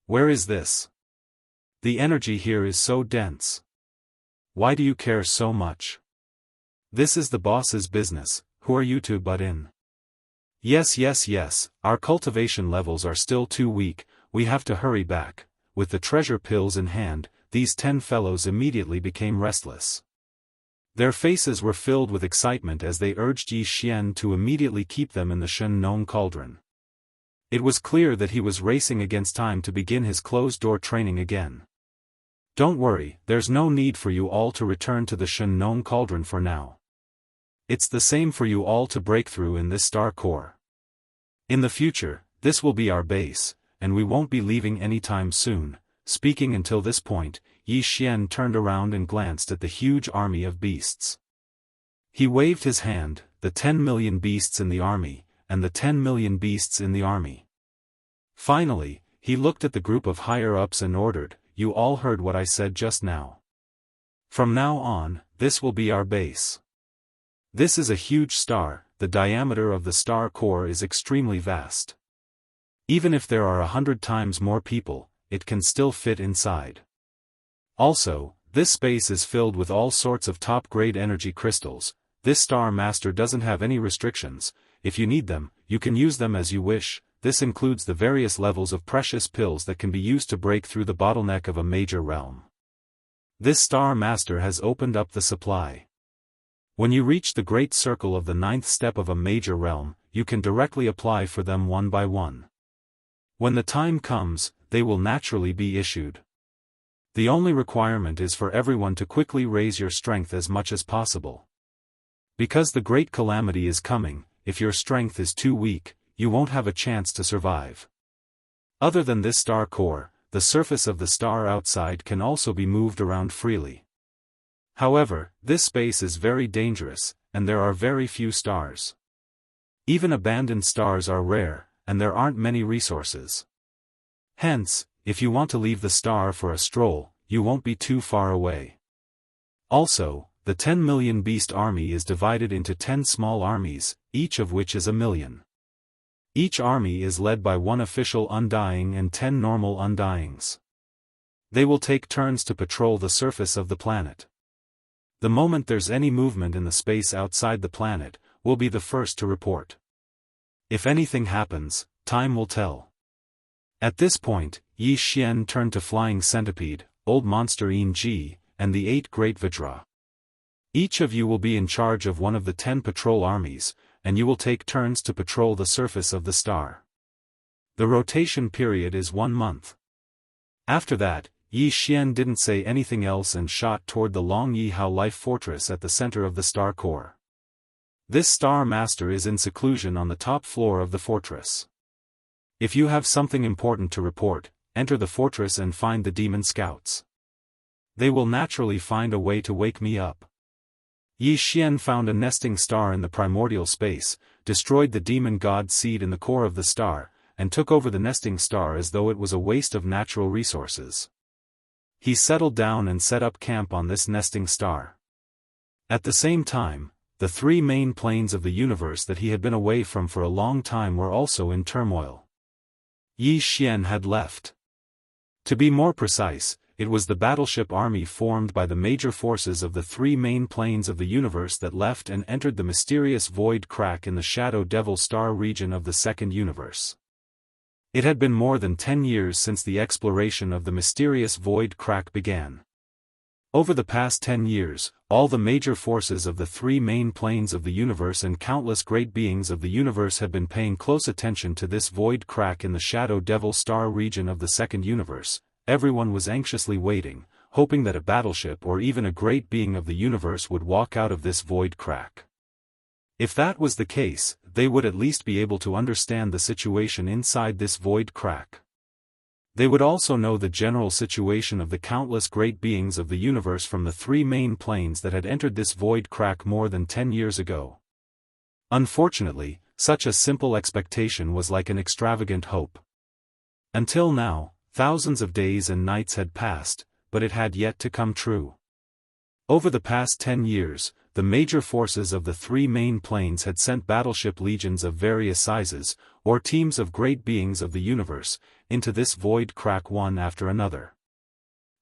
A: Where is this? The energy here is so dense. Why do you care so much? This is the boss's business, who are you to butt in? Yes, our cultivation levels are still too weak, we have to hurry back. With the treasure pills in hand, these 10 fellows immediately became restless. Their faces were filled with excitement as they urged Yi Xian to immediately keep them in the Shen Nong cauldron. It was clear that he was racing against time to begin his closed-door training again. Don't worry, there's no need for you all to return to the Shen Nong cauldron for now. It's the same for you all to break through in this star core. In the future, this will be our base, and we won't be leaving anytime soon. Speaking until this point, Yi Xian turned around and glanced at the huge army of beasts. He waved his hand, the 10 million beasts in the army, and the 10 million beasts in the army. Finally, he looked at the group of higher-ups and ordered, "You all heard what I said just now. From now on, this will be our base. This is a huge star, the diameter of the star core is extremely vast. Even if there are 100 times more people, it can still fit inside. Also, this space is filled with all sorts of top-grade energy crystals. This Star Master doesn't have any restrictions. If you need them, you can use them as you wish. This includes the various levels of precious pills that can be used to break through the bottleneck of a major realm. This Star Master has opened up the supply. When you reach the great circle of the 9th step of a major realm, you can directly apply for them one by one. When the time comes, they will naturally be issued. The only requirement is for everyone to quickly raise your strength as much as possible. Because the great calamity is coming, if your strength is too weak, you won't have a chance to survive. Other than this star core, the surface of the star outside can also be moved around freely. However, this space is very dangerous, and there are very few stars. Even abandoned stars are rare, and there aren't many resources. Hence, if you want to leave the star for a stroll, you won't be too far away. Also, the 10 million beast army is divided into 10 small armies, each of which is 1,000,000. Each army is led by one official undying and 10 normal undyings. They will take turns to patrol the surface of the planet. The moment there's any movement in the space outside the planet, we'll be the first to report. If anything happens, time will tell. At this point, Yi Xian turned to Flying Centipede, Old Monster Ji, and the 8 Great Vajra. Each of you will be in charge of one of the 10 patrol armies, and you will take turns to patrol the surface of the star. The rotation period is 1 month. After that, Yi Xian didn't say anything else and shot toward the Long Yi Hao Life Fortress at the center of the star core. This star master is in seclusion on the top floor of the fortress. If you have something important to report, enter the fortress and find the demon scouts. They will naturally find a way to wake me up. Yi Xian found a nesting star in the primordial space, destroyed the demon god seed in the core of the star, and took over the nesting star as though it was a waste of natural resources. He settled down and set up camp on this nesting star. At the same time, the 3 main planes of the universe that he had been away from for a long time were also in turmoil. Yi Xian had left. To be more precise, it was the battleship army formed by the major forces of the 3 main planes of the universe that left and entered the mysterious void crack in the Shadow Devil star region of the second universe. It had been more than 10 years since the exploration of the mysterious void crack began. Over the past 10 years, all the major forces of the 3 main planes of the universe and countless great beings of the universe had been paying close attention to this void crack in the Shadow Devil star region of the second universe. Everyone was anxiously waiting, hoping that a battleship or even a great being of the universe would walk out of this void crack. If that was the case, they would at least be able to understand the situation inside this void crack. They would also know the general situation of the countless great beings of the universe from the 3 main planes that had entered this void crack more than 10 years ago. Unfortunately, such a simple expectation was like an extravagant hope. Until now, thousands of days and nights had passed, but it had yet to come true. Over the past 10 years, the major forces of the 3 main planes had sent battleship legions of various sizes, or teams of great beings of the universe, into this void crack one after another.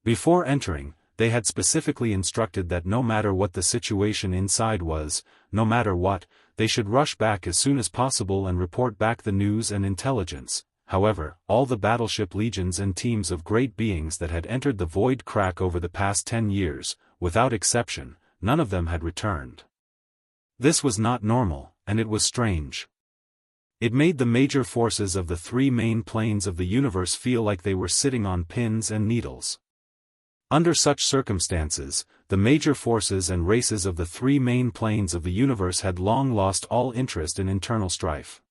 A: Before entering, they had specifically instructed that no matter what the situation inside was, no matter what, they should rush back as soon as possible and report back the news and intelligence. However, all the battleship legions and teams of great beings that had entered the void crack over the past 10 years, without exception, none of them had returned. This was not normal, and it was strange. It made the major forces of the 3 main planes of the universe feel like they were sitting on pins and needles. Under such circumstances, the major forces and races of the 3 main planes of the universe had long lost all interest in internal strife.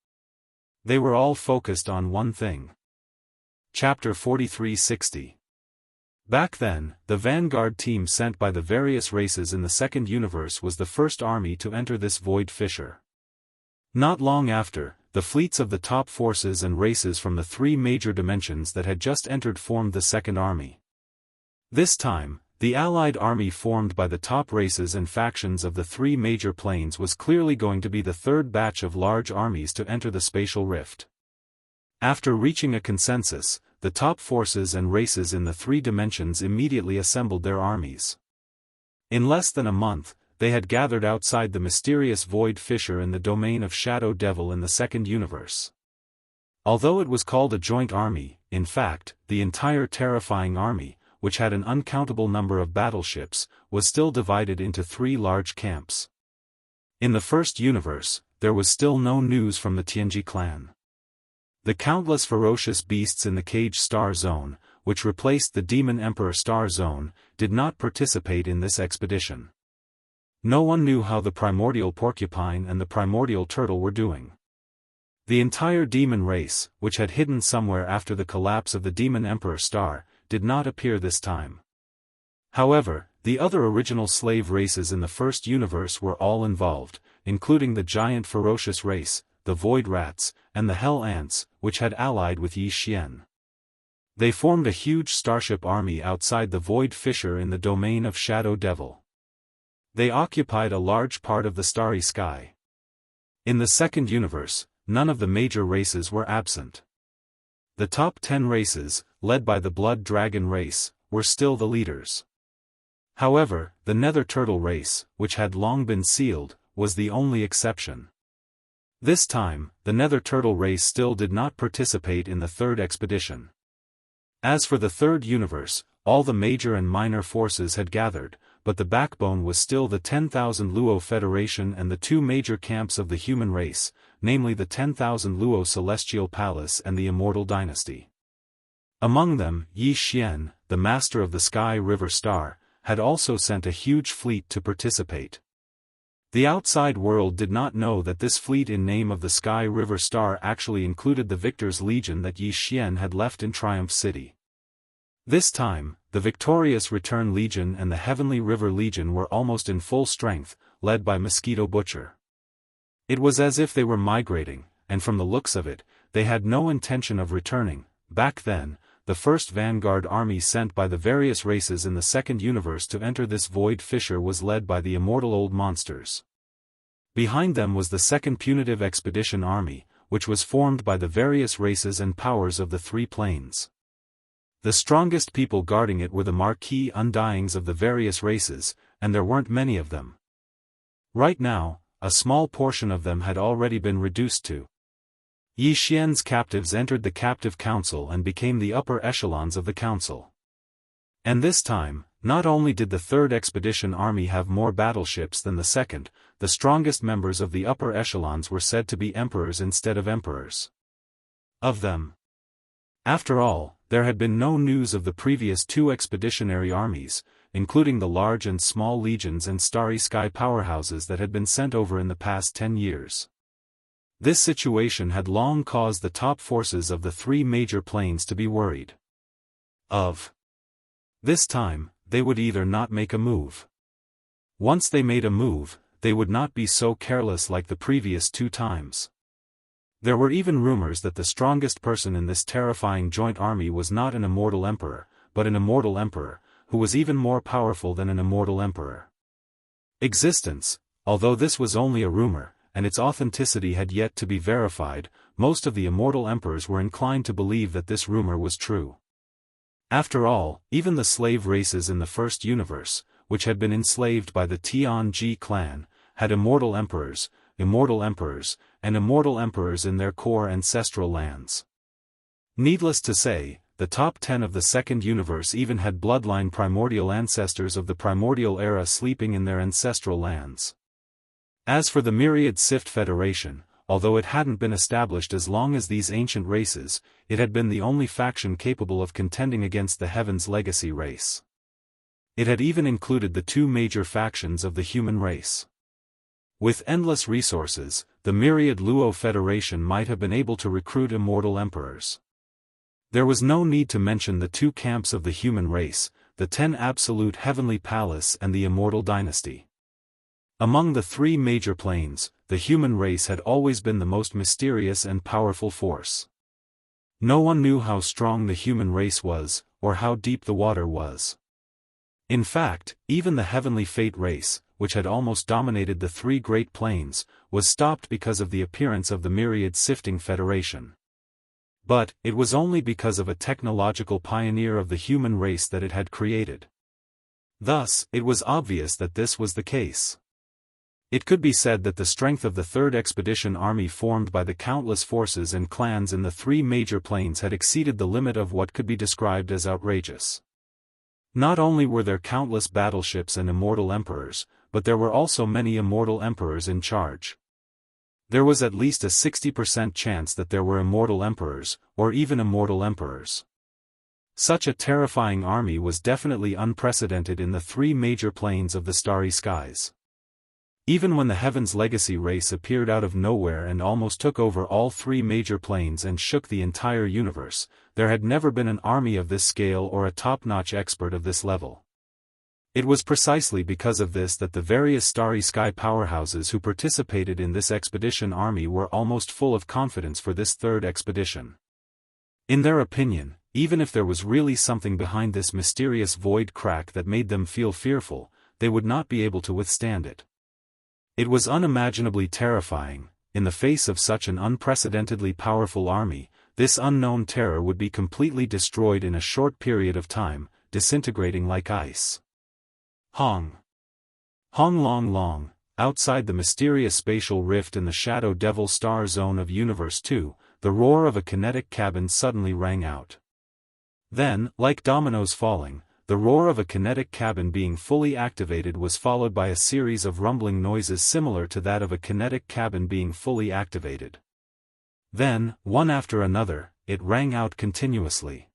A: They were all focused on one thing. Chapter 4360. Back then, the vanguard team sent by the various races in the second universe was the first army to enter this void fissure. Not long after, the fleets of the top forces and races from the 3 major dimensions that had just entered formed the second army. This time, the allied army formed by the top races and factions of the 3 major planes was clearly going to be the third batch of large armies to enter the spatial rift. After reaching a consensus, the top forces and races in the 3 dimensions immediately assembled their armies. In less than a month, they had gathered outside the mysterious void fissure in the domain of Shadow Devil in the second universe. Although it was called a joint army, in fact, the entire terrifying army, which had an uncountable number of battleships, was still divided into 3 large camps. In the first universe, there was still no news from the Tianji clan. The countless ferocious beasts in the Cage Star Zone, which replaced the Demon Emperor Star Zone, did not participate in this expedition. No one knew how the primordial porcupine and the primordial turtle were doing. The entire demon race, which had hidden somewhere after the collapse of the Demon Emperor star, did not appear this time. However, the other original slave races in the first universe were all involved, including the giant ferocious race, the void rats, and the hell ants, which had allied with Yi Xian. They formed a huge starship army outside the void fissure in the domain of Shadow Devil. They occupied a large part of the starry sky. In the second universe, none of the major races were absent. The top 10 races, led by the Blood Dragon race, were still the leaders. However, the Nether Turtle race, which had long been sealed, was the only exception. This time, the Nether Turtle race still did not participate in the third expedition. As for the third universe, all the major and minor forces had gathered, but the backbone was still the 10,000 Luo Federation and the two major camps of the human race, namely the 10,000 Luo Celestial Palace and the Immortal Dynasty. Among them, Yi Xian, the master of the Sky River Star, had also sent a huge fleet to participate. The outside world did not know that this fleet in name of the Sky River Star actually included the Victor's Legion that Yi Xian had left in Triumph City. This time, the victorious Return Legion and the Heavenly River Legion were almost in full strength, led by Mosquito Butcher. It was as if they were migrating, and from the looks of it, they had no intention of returning. Back then, the first vanguard army sent by the various races in the second universe to enter this void fissure was led by the immortal old monsters. Behind them was the second punitive expedition army, which was formed by the various races and powers of the three planes. The strongest people guarding it were the marquee undyings of the various races, and there weren't many of them. Right now, a small portion of them had already been reduced to. Yi Xian's captives entered the captive council and became the upper echelons of the council. And this time, not only did the third expedition army have more battleships than the second, the strongest members of the upper echelons were said to be emperors instead of emperors. Of them. After all, there had been no news of the previous two expeditionary armies, including the large and small legions and starry sky powerhouses that had been sent over in the past 10 years. This situation had long caused the top forces of the three major planes to be worried. This time, they would either not make a move. Once they made a move, they would not be so careless like the previous two times. There were even rumors that the strongest person in this terrifying joint army was not an immortal emperor, but an immortal emperor, who was even more powerful than an immortal emperor. Existence, although this was only a rumor, and its authenticity had yet to be verified, most of the immortal emperors were inclined to believe that this rumor was true. After all, even the slave races in the first universe, which had been enslaved by the Tianji clan, had immortal emperors, and immortal emperors in their core ancestral lands. Needless to say, the top 10 of the second universe even had bloodline primordial ancestors of the primordial era sleeping in their ancestral lands. As for the Myriad Sift Federation, although it hadn't been established as long as these ancient races, it had been the only faction capable of contending against the Heaven's Legacy race. It had even included the two major factions of the human race. With endless resources, the Myriad Luo Federation might have been able to recruit immortal emperors. There was no need to mention the two camps of the human race, the 10 Absolute Heavenly Palace and the Immortal Dynasty. Among the three major planes, the human race had always been the most mysterious and powerful force. No one knew how strong the human race was, or how deep the water was. In fact, even the Heavenly Fate race, which had almost dominated the three great planes, was stopped because of the appearance of the Myriad Sifting Federation. But, it was only because of a technological pioneer of the human race that it had created. Thus, it was obvious that this was the case. It could be said that the strength of the third expedition army formed by the countless forces and clans in the three major planes had exceeded the limit of what could be described as outrageous. Not only were there countless battleships and immortal emperors, but there were also many immortal emperors in charge. There was at least a 60% chance that there were immortal emperors, or even immortal emperors. Such a terrifying army was definitely unprecedented in the three major planes of the starry skies. Even when the Heaven's Legacy race appeared out of nowhere and almost took over all three major planes and shook the entire universe, there had never been an army of this scale or a top-notch expert of this level. It was precisely because of this that the various starry sky powerhouses who participated in this expedition army were almost full of confidence for this third expedition. In their opinion, even if there was really something behind this mysterious void crack that made them feel fearful, they would not be able to withstand it. It was unimaginably terrifying. In the face of such an unprecedentedly powerful army, this unknown terror would be completely destroyed in a short period of time, disintegrating like ice. Hong. Hong Long Long, outside the mysterious spatial rift in the Shadow Devil Star Zone of Universe 2, the roar of a kinetic cabin suddenly rang out. Then, like dominoes falling, the roar of a kinetic cabin being fully activated was followed by a series of rumbling noises similar to that of a kinetic cabin being fully activated. Then, one after another, it rang out continuously.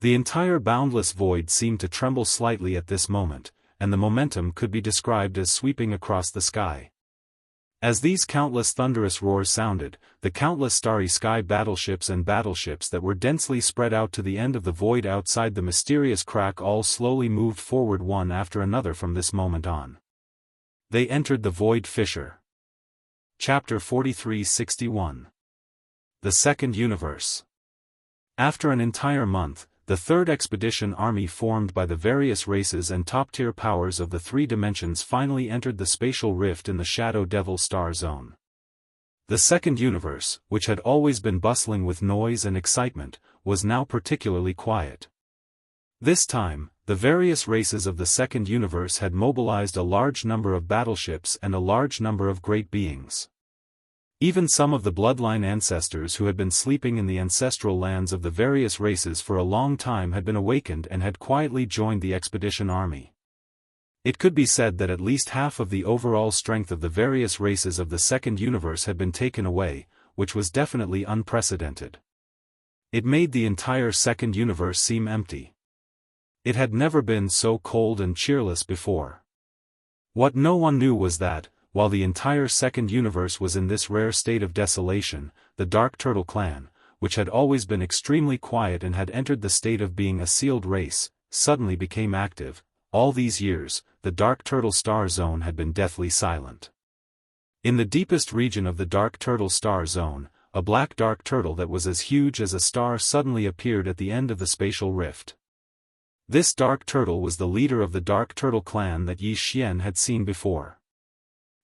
A: The entire boundless void seemed to tremble slightly at this moment, and the momentum could be described as sweeping across the sky. As these countless thunderous roars sounded, the countless starry sky battleships and battleships that were densely spread out to the end of the void outside the mysterious crack all slowly moved forward one after another from this moment on. They entered the void fissure. Chapter 4361. The Second Universe. After an entire month, the third expedition army formed by the various races and top-tier powers of the three dimensions finally entered the spatial rift in the Shadow Devil Star Zone. The Second Universe, which had always been bustling with noise and excitement, was now particularly quiet. This time, the various races of the Second Universe had mobilized a large number of battleships and a large number of great beings. Even some of the bloodline ancestors who had been sleeping in the ancestral lands of the various races for a long time had been awakened and had quietly joined the expedition army. It could be said that at least half of the overall strength of the various races of the Second Universe had been taken away, which was definitely unprecedented. It made the entire Second Universe seem empty. It had never been so cold and cheerless before. What no one knew was that, while the entire Second Universe was in this rare state of desolation, the Dark Turtle clan, which had always been extremely quiet and had entered the state of being a sealed race, suddenly became active. All these years, the Dark Turtle Star Zone had been deathly silent. In the deepest region of the Dark Turtle Star Zone, a black dark turtle that was as huge as a star suddenly appeared at the end of the spatial rift. This dark turtle was the leader of the Dark Turtle clan that Yi Xian had seen before.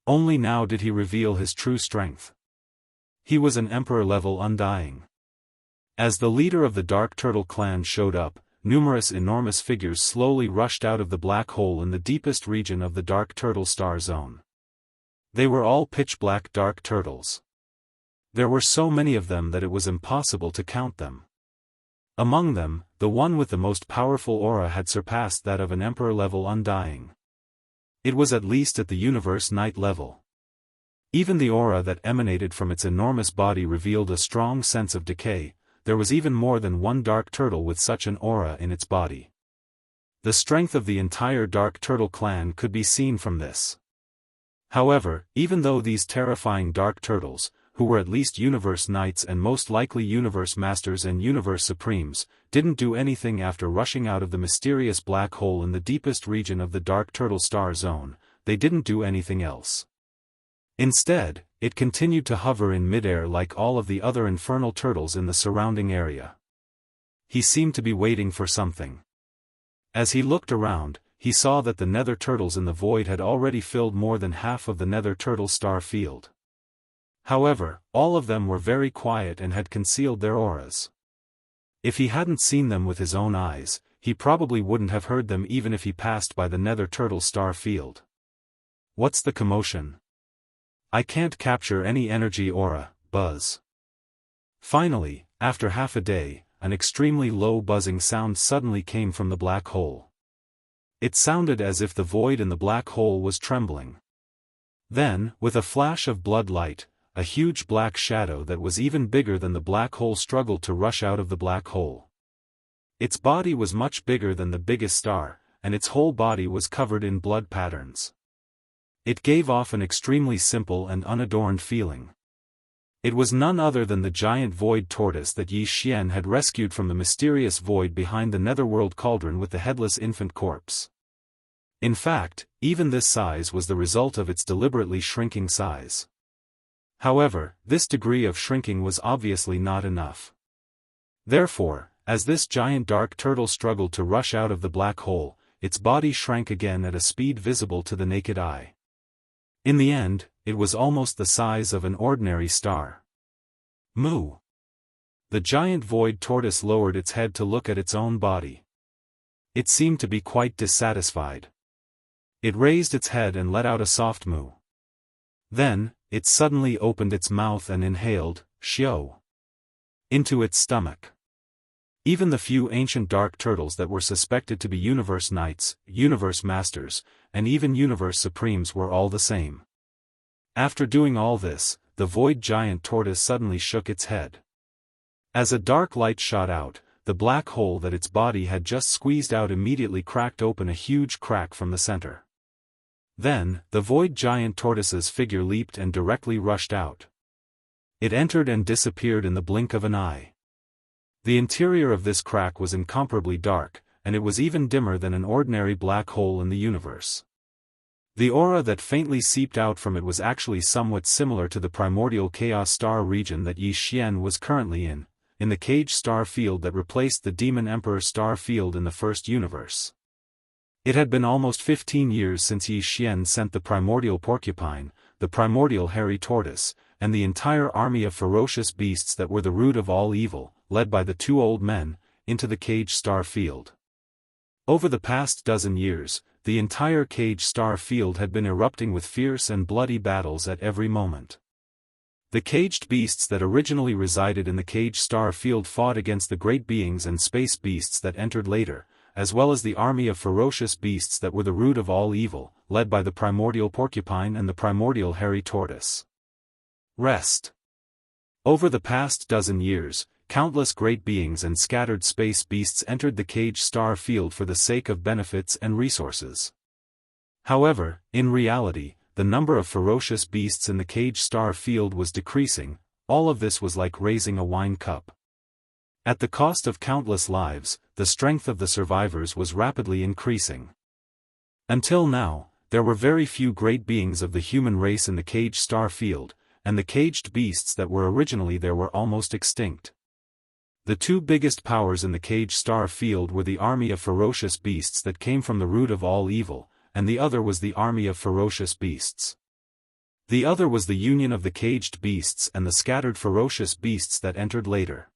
A: Only now did he reveal his true strength. He was an emperor-level undying. As the leader of the Dark Turtle clan showed up, numerous enormous figures slowly rushed out of the black hole in the deepest region of the Dark Turtle Star Zone. They were all pitch-black dark turtles. There were so many of them that it was impossible to count them. Among them, the one with the most powerful aura had surpassed that of an emperor-level undying. It was at least at the Universe Knight level. Even the aura that emanated from its enormous body revealed a strong sense of decay. There was even more than one dark turtle with such an aura in its body. The strength of the entire Dark Turtle clan could be seen from this. However, even though these terrifying dark turtles, who were at least Universe Knights and most likely Universe Masters and Universe Supremes, didn't do anything after rushing out of the mysterious black hole in the deepest region of the Dark Turtle Star Zone, they didn't do anything else. Instead, it continued to hover in midair like all of the other infernal turtles in the surrounding area. He seemed to be waiting for something. As he looked around, he saw that the nether turtles in the void had already filled more than half of the nether turtle star field. However, all of them were very quiet and had concealed their auras. If he hadn't seen them with his own eyes, he probably wouldn't have heard them even if he passed by the nether turtle star field. What's the commotion? I can't capture any energy aura, buzz. Finally, after half a day, an extremely low buzzing sound suddenly came from the black hole. It sounded as if the void in the black hole was trembling. Then, with a flash of blood light, a huge black shadow that was even bigger than the black hole struggled to rush out of the black hole. Its body was much bigger than the biggest star, and its whole body was covered in blood patterns. It gave off an extremely simple and unadorned feeling. It was none other than the giant void tortoise that Yi Xian had rescued from the mysterious void behind the netherworld cauldron with the headless infant corpse. In fact, even this size was the result of its deliberately shrinking size. However, this degree of shrinking was obviously not enough. Therefore, as this giant dark turtle struggled to rush out of the black hole, its body shrank again at a speed visible to the naked eye. In the end, it was almost the size of an ordinary star. Moo! The giant void tortoise lowered its head to look at its own body. It seemed to be quite dissatisfied. It raised its head and let out a soft moo. Then, it suddenly opened its mouth and inhaled, "Xiao," into its stomach. Even the few ancient dark turtles that were suspected to be universe knights, universe masters, and even universe supremes were all the same. After doing all this, the void giant tortoise suddenly shook its head. As a dark light shot out, the black hole that its body had just squeezed out immediately cracked open a huge crack from the center. Then, the void giant tortoise's figure leaped and directly rushed out. It entered and disappeared in the blink of an eye. The interior of this crack was incomparably dark, and it was even dimmer than an ordinary black hole in the universe. The aura that faintly seeped out from it was actually somewhat similar to the primordial chaos star region that Yi Xian was currently in the cage star field that replaced the Demon Emperor star field in the first universe. It had been almost 15 years since Yi Xian sent the primordial porcupine, the primordial hairy tortoise, and the entire army of ferocious beasts that were the root of all evil, led by the two old men, into the cage star field. Over the past dozen years, the entire cage star field had been erupting with fierce and bloody battles at every moment. The caged beasts that originally resided in the cage star field fought against the great beings and space beasts that entered later, as well as the army of ferocious beasts that were the root of all evil, led by the primordial porcupine and the primordial hairy tortoise. Rest. Over the past dozen years, countless great beings and scattered space beasts entered the cage star field for the sake of benefits and resources. However, in reality, the number of ferocious beasts in the cage star field was decreasing. All of this was like raising a wine cup. At the cost of countless lives, the strength of the survivors was rapidly increasing. Until now, there were very few great beings of the human race in the cage star field, and the caged beasts that were originally there were almost extinct. The two biggest powers in the cage star field were the army of ferocious beasts that came from the root of all evil, and the other was the army of ferocious beasts. The other was the union of the caged beasts and the scattered ferocious beasts that entered later.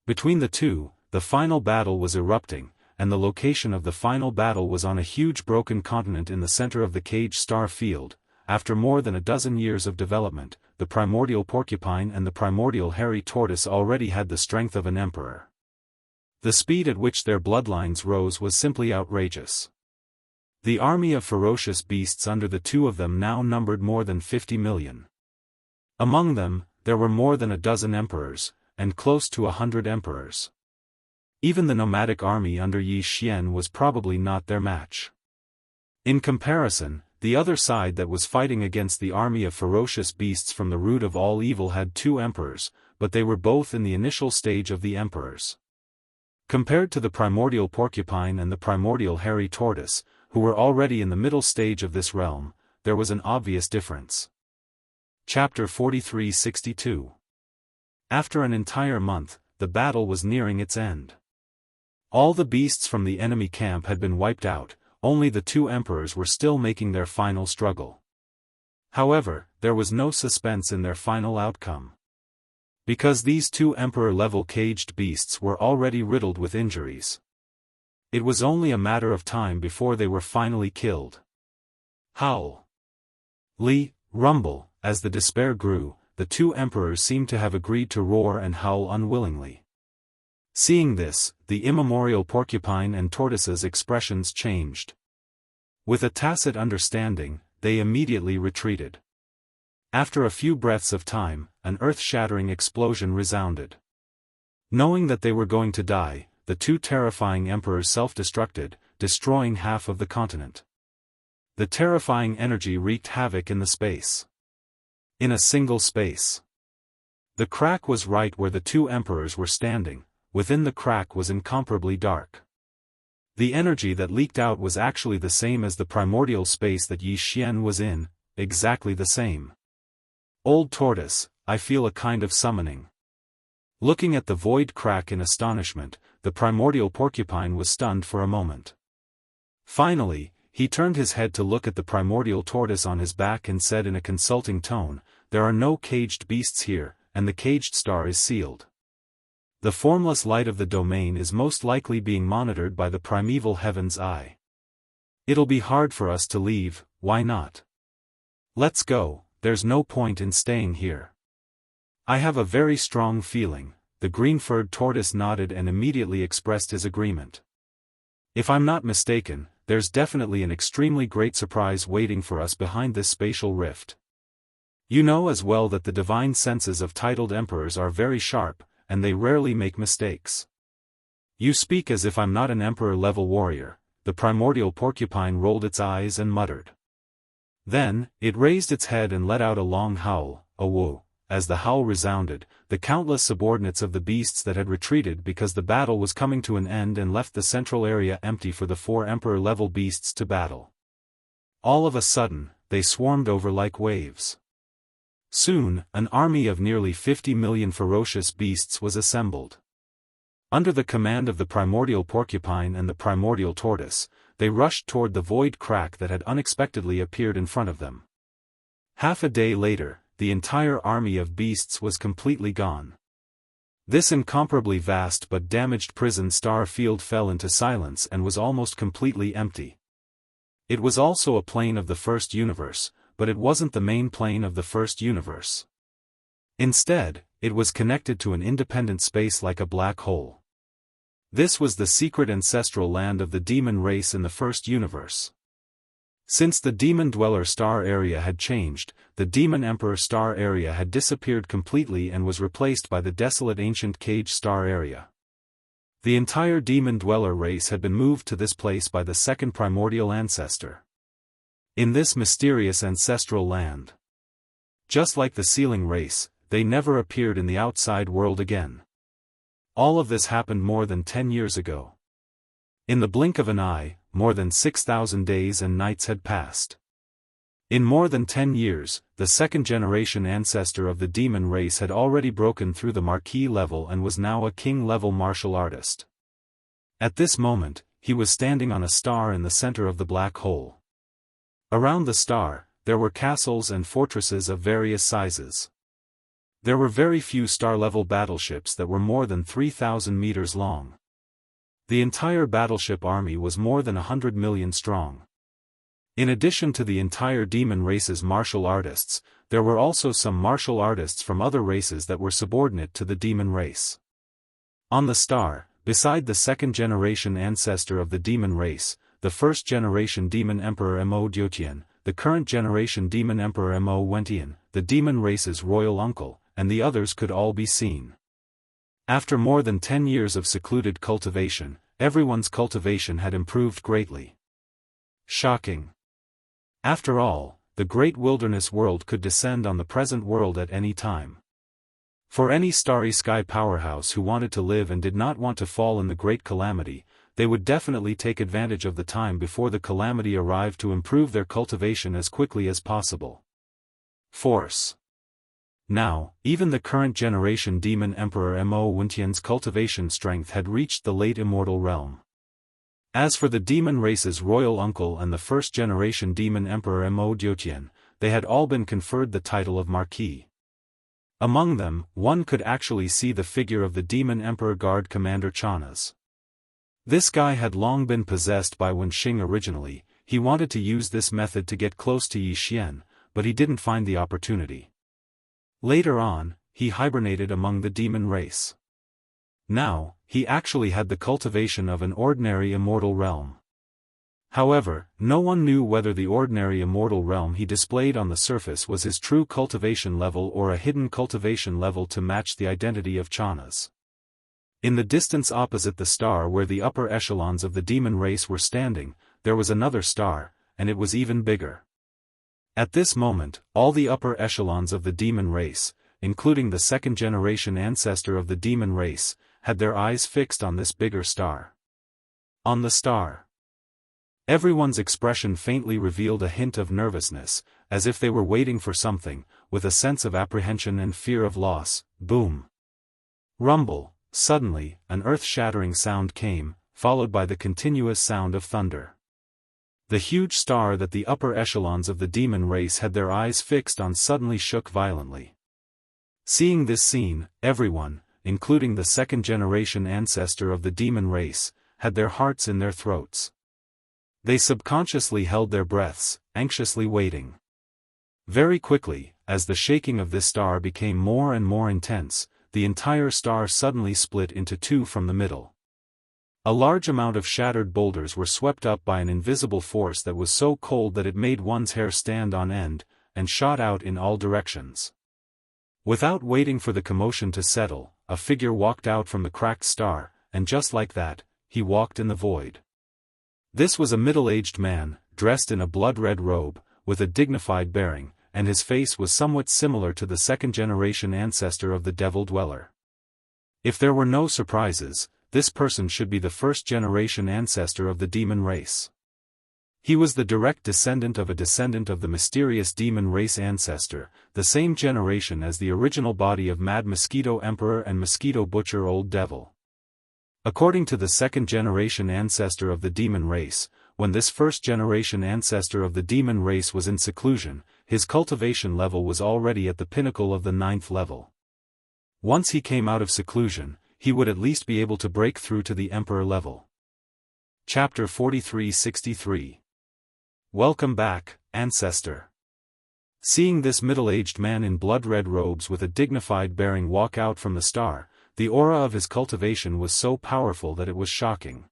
A: Between the two, the final battle was erupting, and the location of the final battle was on a huge broken continent in the center of the cage star field. After more than a dozen years of development, the primordial porcupine and the primordial hairy tortoise already had the strength of an emperor. The speed at which their bloodlines rose was simply outrageous. The army of ferocious beasts under the two of them now numbered more than 50 million. Among them, there were more than a dozen emperors, and close to 100 emperors. Even the nomadic army under Yi Xian was probably not their match. In comparison, the other side that was fighting against the army of ferocious beasts from the root of all evil had two emperors, but they were both in the initial stage of the emperors. Compared to the primordial porcupine and the primordial hairy tortoise, who were already in the middle stage of this realm, there was an obvious difference. Chapter 4362. After an entire month, the battle was nearing its end. All the beasts from the enemy camp had been wiped out. Only the two emperors were still making their final struggle. However, there was no suspense in their final outcome. Because these two emperor-level caged beasts were already riddled with injuries. It was only a matter of time before they were finally killed. Howl. Li, rumble, as the despair grew, the two emperors seemed to have agreed to roar and howl unwillingly. Seeing this, the immemorial porcupine and tortoise's expressions changed. With a tacit understanding, they immediately retreated. After a few breaths of time, an earth-shattering explosion resounded. Knowing that they were going to die, the two terrifying emperors self-destructed, destroying half of the continent. The terrifying energy wreaked havoc in the space. In a single space. The crack was right where the two emperors were standing. Within the crack was incomparably dark. The energy that leaked out was actually the same as the primordial space that Yi Xian was in, exactly the same. Old tortoise, I feel a kind of summoning. Looking at the void crack in astonishment, the primordial porcupine was stunned for a moment. Finally, he turned his head to look at the primordial tortoise on his back and said in a consulting tone, "There are no caged beasts here, and the caged star is sealed. The formless light of the domain is most likely being monitored by the primeval heaven's eye. It'll be hard for us to leave, why not? Let's go, there's no point in staying here." "I have a very strong feeling," the green-furred tortoise nodded and immediately expressed his agreement. "If I'm not mistaken, there's definitely an extremely great surprise waiting for us behind this spatial rift. You know as well that the divine senses of titled emperors are very sharp, and they rarely make mistakes." "You speak as if I'm not an emperor-level warrior," the primordial porcupine rolled its eyes and muttered. Then, it raised its head and let out a long howl, a woo. As the howl resounded, the countless subordinates of the beasts that had retreated because the battle was coming to an end and left the central area empty for the 4 emperor-level beasts to battle. All of a sudden, they swarmed over like waves. Soon, an army of nearly 50 million ferocious beasts was assembled. Under the command of the primordial porcupine and the primordial tortoise, they rushed toward the void crack that had unexpectedly appeared in front of them. Half a day later, the entire army of beasts was completely gone. This incomparably vast but damaged prison star field fell into silence and was almost completely empty. It was also a plane of the first universe, but it wasn't the main plane of the first universe. Instead, it was connected to an independent space like a black hole. This was the secret ancestral land of the demon race in the first universe. Since the Demon Dweller star area had changed, the Demon Emperor star area had disappeared completely and was replaced by the desolate ancient Cage star area. The entire Demon Dweller race had been moved to this place by the second primordial ancestor. In this mysterious ancestral land, just like the Sealing race, they never appeared in the outside world again. All of this happened more than 10 years ago. In the blink of an eye, more than 6,000 days and nights had passed. In more than 10 years, the second-generation ancestor of the demon race had already broken through the marquis level and was now a king-level martial artist. At this moment, he was standing on a star in the center of the black hole. Around the star, there were castles and fortresses of various sizes. There were very few star-level battleships that were more than 3,000 meters long. The entire battleship army was more than 100 million strong. In addition to the entire demon race's martial artists, there were also some martial artists from other races that were subordinate to the demon race. On the star, beside the second-generation ancestor of the demon race, the first-generation demon emperor Mo Diotian, the current-generation demon emperor Mo Wentian, the demon race's royal uncle, and the others could all be seen. After more than 10 years of secluded cultivation, everyone's cultivation had improved greatly. Shocking. After all, the great wilderness world could descend on the present world at any time. For any starry sky powerhouse who wanted to live and did not want to fall in the great calamity, they would definitely take advantage of the time before the calamity arrived to improve their cultivation as quickly as possible. Force. Now, even the current generation demon emperor Mo Wentian's cultivation strength had reached the late immortal realm. As for the demon race's royal uncle and the first-generation demon emperor Mo Diotian, they had all been conferred the title of marquis. Among them, one could actually see the figure of the demon emperor guard commander Chanas. This guy had long been possessed by Wenxing originally. He wanted to use this method to get close to Yi Xian, but he didn't find the opportunity. Later on, he hibernated among the demon race. Now, he actually had the cultivation of an ordinary immortal realm. However, no one knew whether the ordinary immortal realm he displayed on the surface was his true cultivation level or a hidden cultivation level to match the identity of Chanas. In the distance opposite the star where the upper echelons of the demon race were standing, there was another star, and it was even bigger. At this moment, all the upper echelons of the demon race, including the second-generation ancestor of the demon race, had their eyes fixed on this bigger star. On the star. Everyone's expression faintly revealed a hint of nervousness, as if they were waiting for something, with a sense of apprehension and fear of loss. Boom. Rumble. Suddenly, an earth-shattering sound came, followed by the continuous sound of thunder. The huge star that the upper echelons of the demon race had their eyes fixed on suddenly shook violently. Seeing this scene, everyone, including the second-generation ancestor of the demon race, had their hearts in their throats. They subconsciously held their breaths, anxiously waiting. Very quickly, as the shaking of this star became more and more intense, the entire star suddenly split into two from the middle. A large amount of shattered boulders were swept up by an invisible force that was so cold that it made one's hair stand on end, and shot out in all directions. Without waiting for the commotion to settle, a figure walked out from the cracked star, and just like that, he walked in the void. This was a middle-aged man, dressed in a blood-red robe, with a dignified bearing, and his face was somewhat similar to the second-generation ancestor of the Devil Dweller. If there were no surprises, this person should be the first-generation ancestor of the demon race. He was the direct descendant of the mysterious demon race ancestor, the same generation as the original body of Mad Mosquito Emperor and Mosquito Butcher Old Devil. According to the second-generation ancestor of the demon race, when this first-generation ancestor of the demon race was in seclusion, his cultivation level was already at the pinnacle of the 9th level. Once he came out of seclusion, he would at least be able to break through to the Emperor level. Chapter 4363. Welcome back, Ancestor. Seeing this middle-aged man in blood-red robes with a dignified bearing walk out from the star, the aura of his cultivation was so powerful that it was shocking.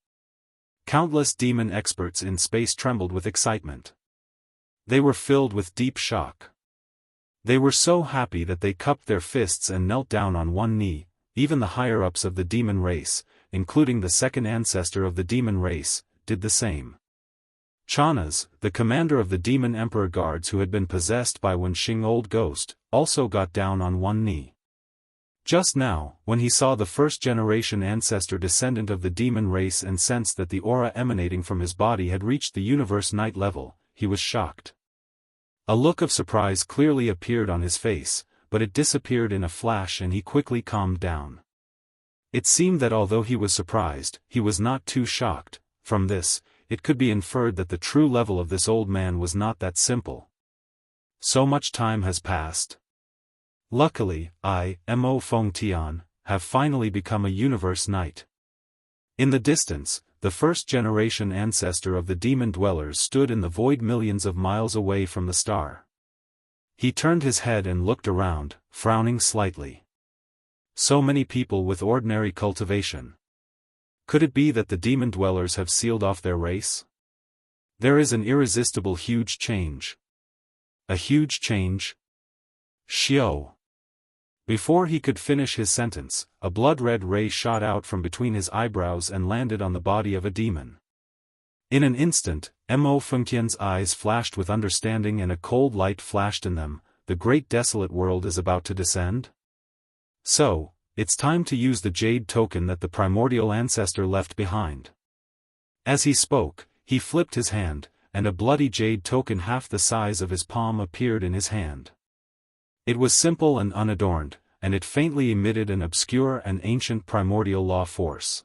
A: Countless demon experts in space trembled with excitement. They were filled with deep shock. They were so happy that they cupped their fists and knelt down on one knee. Even the higher-ups of the demon race, including the second ancestor of the demon race, did the same. Chanas, the commander of the demon emperor guards who had been possessed by Wenxing Old Ghost, also got down on one knee. Just now, when he saw the first-generation ancestor descendant of the demon race and sensed that the aura emanating from his body had reached the universe night level, he was shocked. A look of surprise clearly appeared on his face, but it disappeared in a flash and he quickly calmed down. It seemed that although he was surprised, he was not too shocked. From this, it could be inferred that the true level of this old man was not that simple. So much time has passed. Luckily, I, Mo Feng Tian, have finally become a universe knight. In the distance, the first-generation ancestor of the demon dwellers stood in the void millions of miles away from the star. He turned his head and looked around, frowning slightly. So many people with ordinary cultivation. Could it be that the demon dwellers have sealed off their race? There is an irresistible huge change. A huge change? Xiao. Before he could finish his sentence, a blood-red ray shot out from between his eyebrows and landed on the body of a demon. In an instant, Mo Fengtian's eyes flashed with understanding and a cold light flashed in them. The great desolate world is about to descend? So, it's time to use the jade token that the primordial ancestor left behind. As he spoke, he flipped his hand, and a bloody jade token half the size of his palm appeared in his hand. It was simple and unadorned, and it faintly emitted an obscure and ancient primordial law force.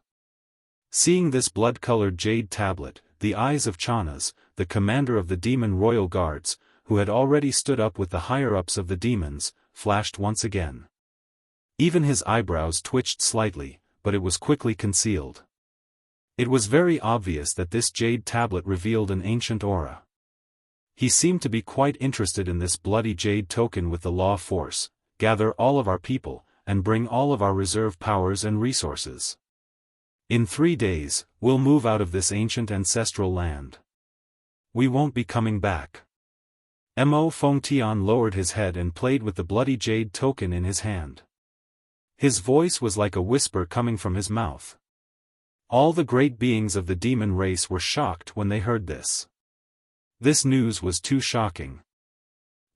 A: Seeing this blood-colored jade tablet, the eyes of Chanas, the commander of the demon royal guards, who had already stood up with the higher-ups of the demons, flashed once again. Even his eyebrows twitched slightly, but it was quickly concealed. It was very obvious that this jade tablet revealed an ancient aura. He seemed to be quite interested in this bloody jade token with the law force. Gather all of our people, and bring all of our reserve powers and resources. In 3 days, we'll move out of this ancient ancestral land. We won't be coming back. Mo Fengtian lowered his head and played with the bloody jade token in his hand. His voice was like a whisper coming from his mouth. All the great beings of the demon race were shocked when they heard this. This news was too shocking.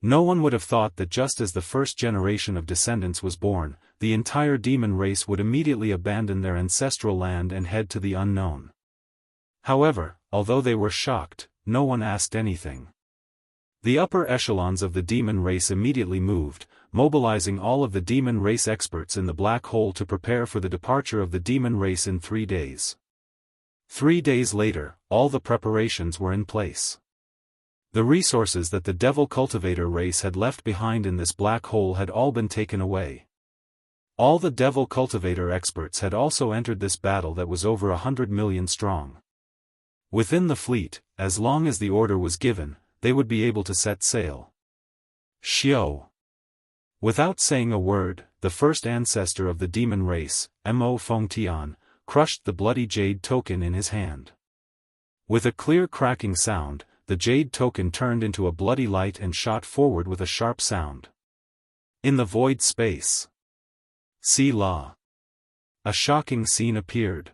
A: No one would have thought that just as the first generation of descendants was born, the entire demon race would immediately abandon their ancestral land and head to the unknown. However, although they were shocked, no one asked anything. The upper echelons of the demon race immediately moved, mobilizing all of the demon race experts in the black hole to prepare for the departure of the demon race in 3 days. 3 days later, all the preparations were in place. The resources that the devil cultivator race had left behind in this black hole had all been taken away. All the devil cultivator experts had also entered this battle that was over 100 million strong. Within the fleet, as long as the order was given, they would be able to set sail. Xiao. Without saying a word, the first ancestor of the demon race, Mo Fengtian, crushed the bloody jade token in his hand. With a clear cracking sound, the jade token turned into a bloody light and shot forward with a sharp sound. In the void space. See La. A shocking scene appeared.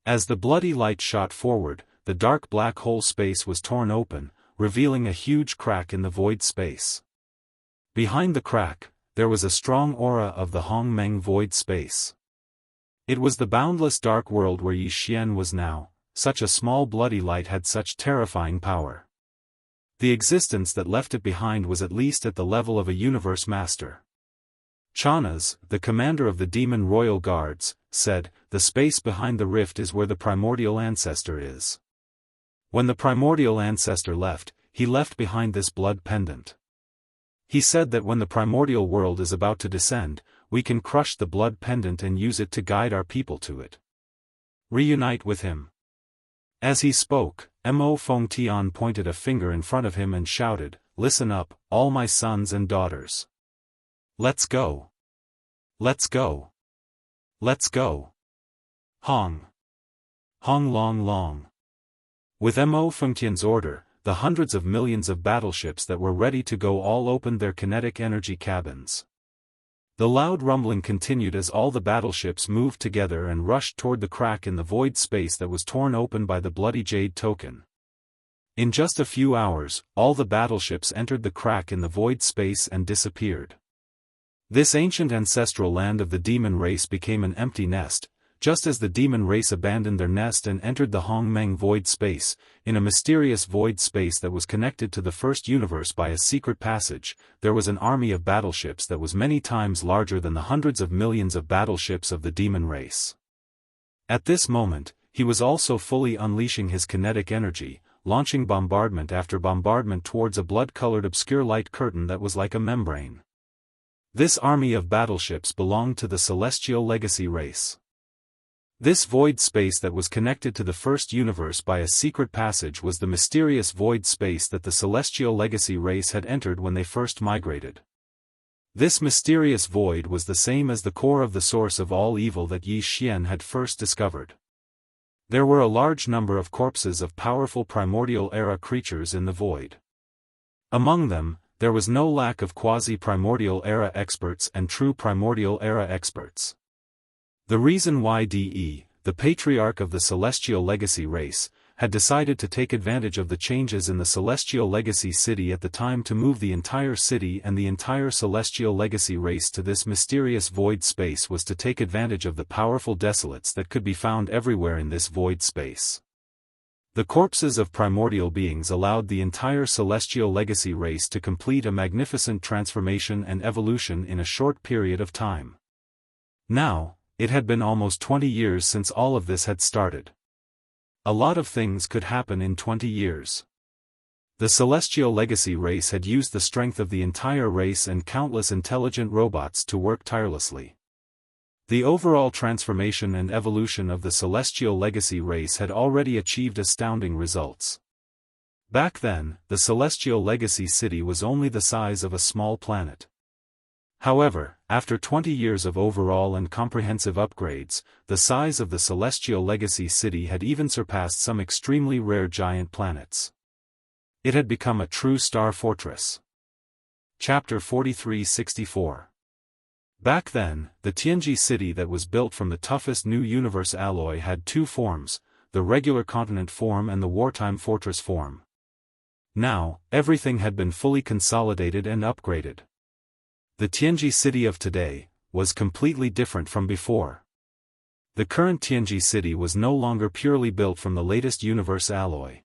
A: As the bloody light shot forward, the dark black hole space was torn open, revealing a huge crack in the void space. Behind the crack, there was a strong aura of the Hongmeng void space. It was the boundless dark world where Yi Xian was now. Such a small bloody light had such terrifying power. The existence that left it behind was at least at the level of a universe master. Chanas, the commander of the demon royal guards, said, "The space behind the rift is where the primordial ancestor is." When the primordial ancestor left, he left behind this blood pendant. He said that when the primordial world is about to descend, we can crush the blood pendant and use it to guide our people to it. Reunite with him. As he spoke, Mo Fengtian pointed a finger in front of him and shouted, "Listen up, all my sons and daughters. Let's go. Let's go. Let's go. Hong. Hong long long." With Mo Fengtian's order, the hundreds of millions of battleships that were ready to go all opened their kinetic energy cabins. The loud rumbling continued as all the battleships moved together and rushed toward the crack in the void space that was torn open by the bloody jade token. In just a few hours, all the battleships entered the crack in the void space and disappeared. This ancient ancestral land of the demon race became an empty nest, just as the demon race abandoned their nest and entered the Hongmeng void space. In a mysterious void space that was connected to the first universe by a secret passage, there was an army of battleships that was many times larger than the hundreds of millions of battleships of the demon race. At this moment, he was also fully unleashing his kinetic energy, launching bombardment after bombardment towards a blood-colored obscure light curtain that was like a membrane. This army of battleships belonged to the celestial legacy race. This void space that was connected to the first universe by a secret passage was the mysterious void space that the celestial legacy race had entered when they first migrated. This mysterious void was the same as the core of the source of all evil that Yi Xian had first discovered. There were a large number of corpses of powerful primordial era creatures in the void. Among them, there was no lack of quasi-primordial era experts and true primordial era experts. The reason why De, the patriarch of the celestial legacy race, had decided to take advantage of the changes in the celestial legacy city at the time to move the entire city and the entire celestial legacy race to this mysterious void space was to take advantage of the powerful desolates that could be found everywhere in this void space. The corpses of primordial beings allowed the entire celestial legacy race to complete a magnificent transformation and evolution in a short period of time. Now, it had been almost 20 years since all of this had started. A lot of things could happen in 20 years. The celestial legacy race had used the strength of the entire race and countless intelligent robots to work tirelessly. The overall transformation and evolution of the celestial legacy race had already achieved astounding results. Back then, the celestial legacy city was only the size of a small planet. However, after 20 years of overall and comprehensive upgrades, the size of the celestial legacy city had even surpassed some extremely rare giant planets. It had become a true star fortress. Chapter 4364. Back then, the Tianji city that was built from the toughest new universe alloy had two forms, the regular continent form and the wartime fortress form. Now, everything had been fully consolidated and upgraded. The Tianji city of today was completely different from before. The current Tianji city was no longer purely built from the latest universe alloy.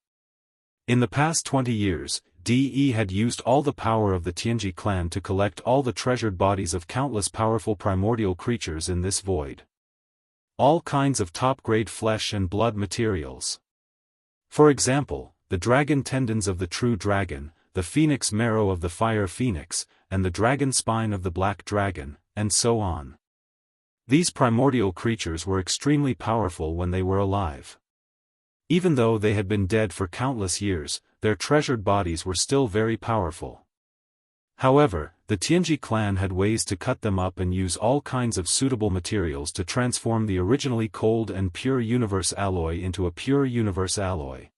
A: In the past 20 years, DE had used all the power of the Tianji clan to collect all the treasured bodies of countless powerful primordial creatures in this void. All kinds of top-grade flesh and blood materials. For example, the dragon tendons of the true dragon, the phoenix marrow of the fire phoenix, and the dragon spine of the black dragon, and so on. These primordial creatures were extremely powerful when they were alive. Even though they had been dead for countless years, their treasured bodies were still very powerful. However, the Tianji clan had ways to cut them up and use all kinds of suitable materials to transform the originally cold and pure universe alloy into a pure universe alloy.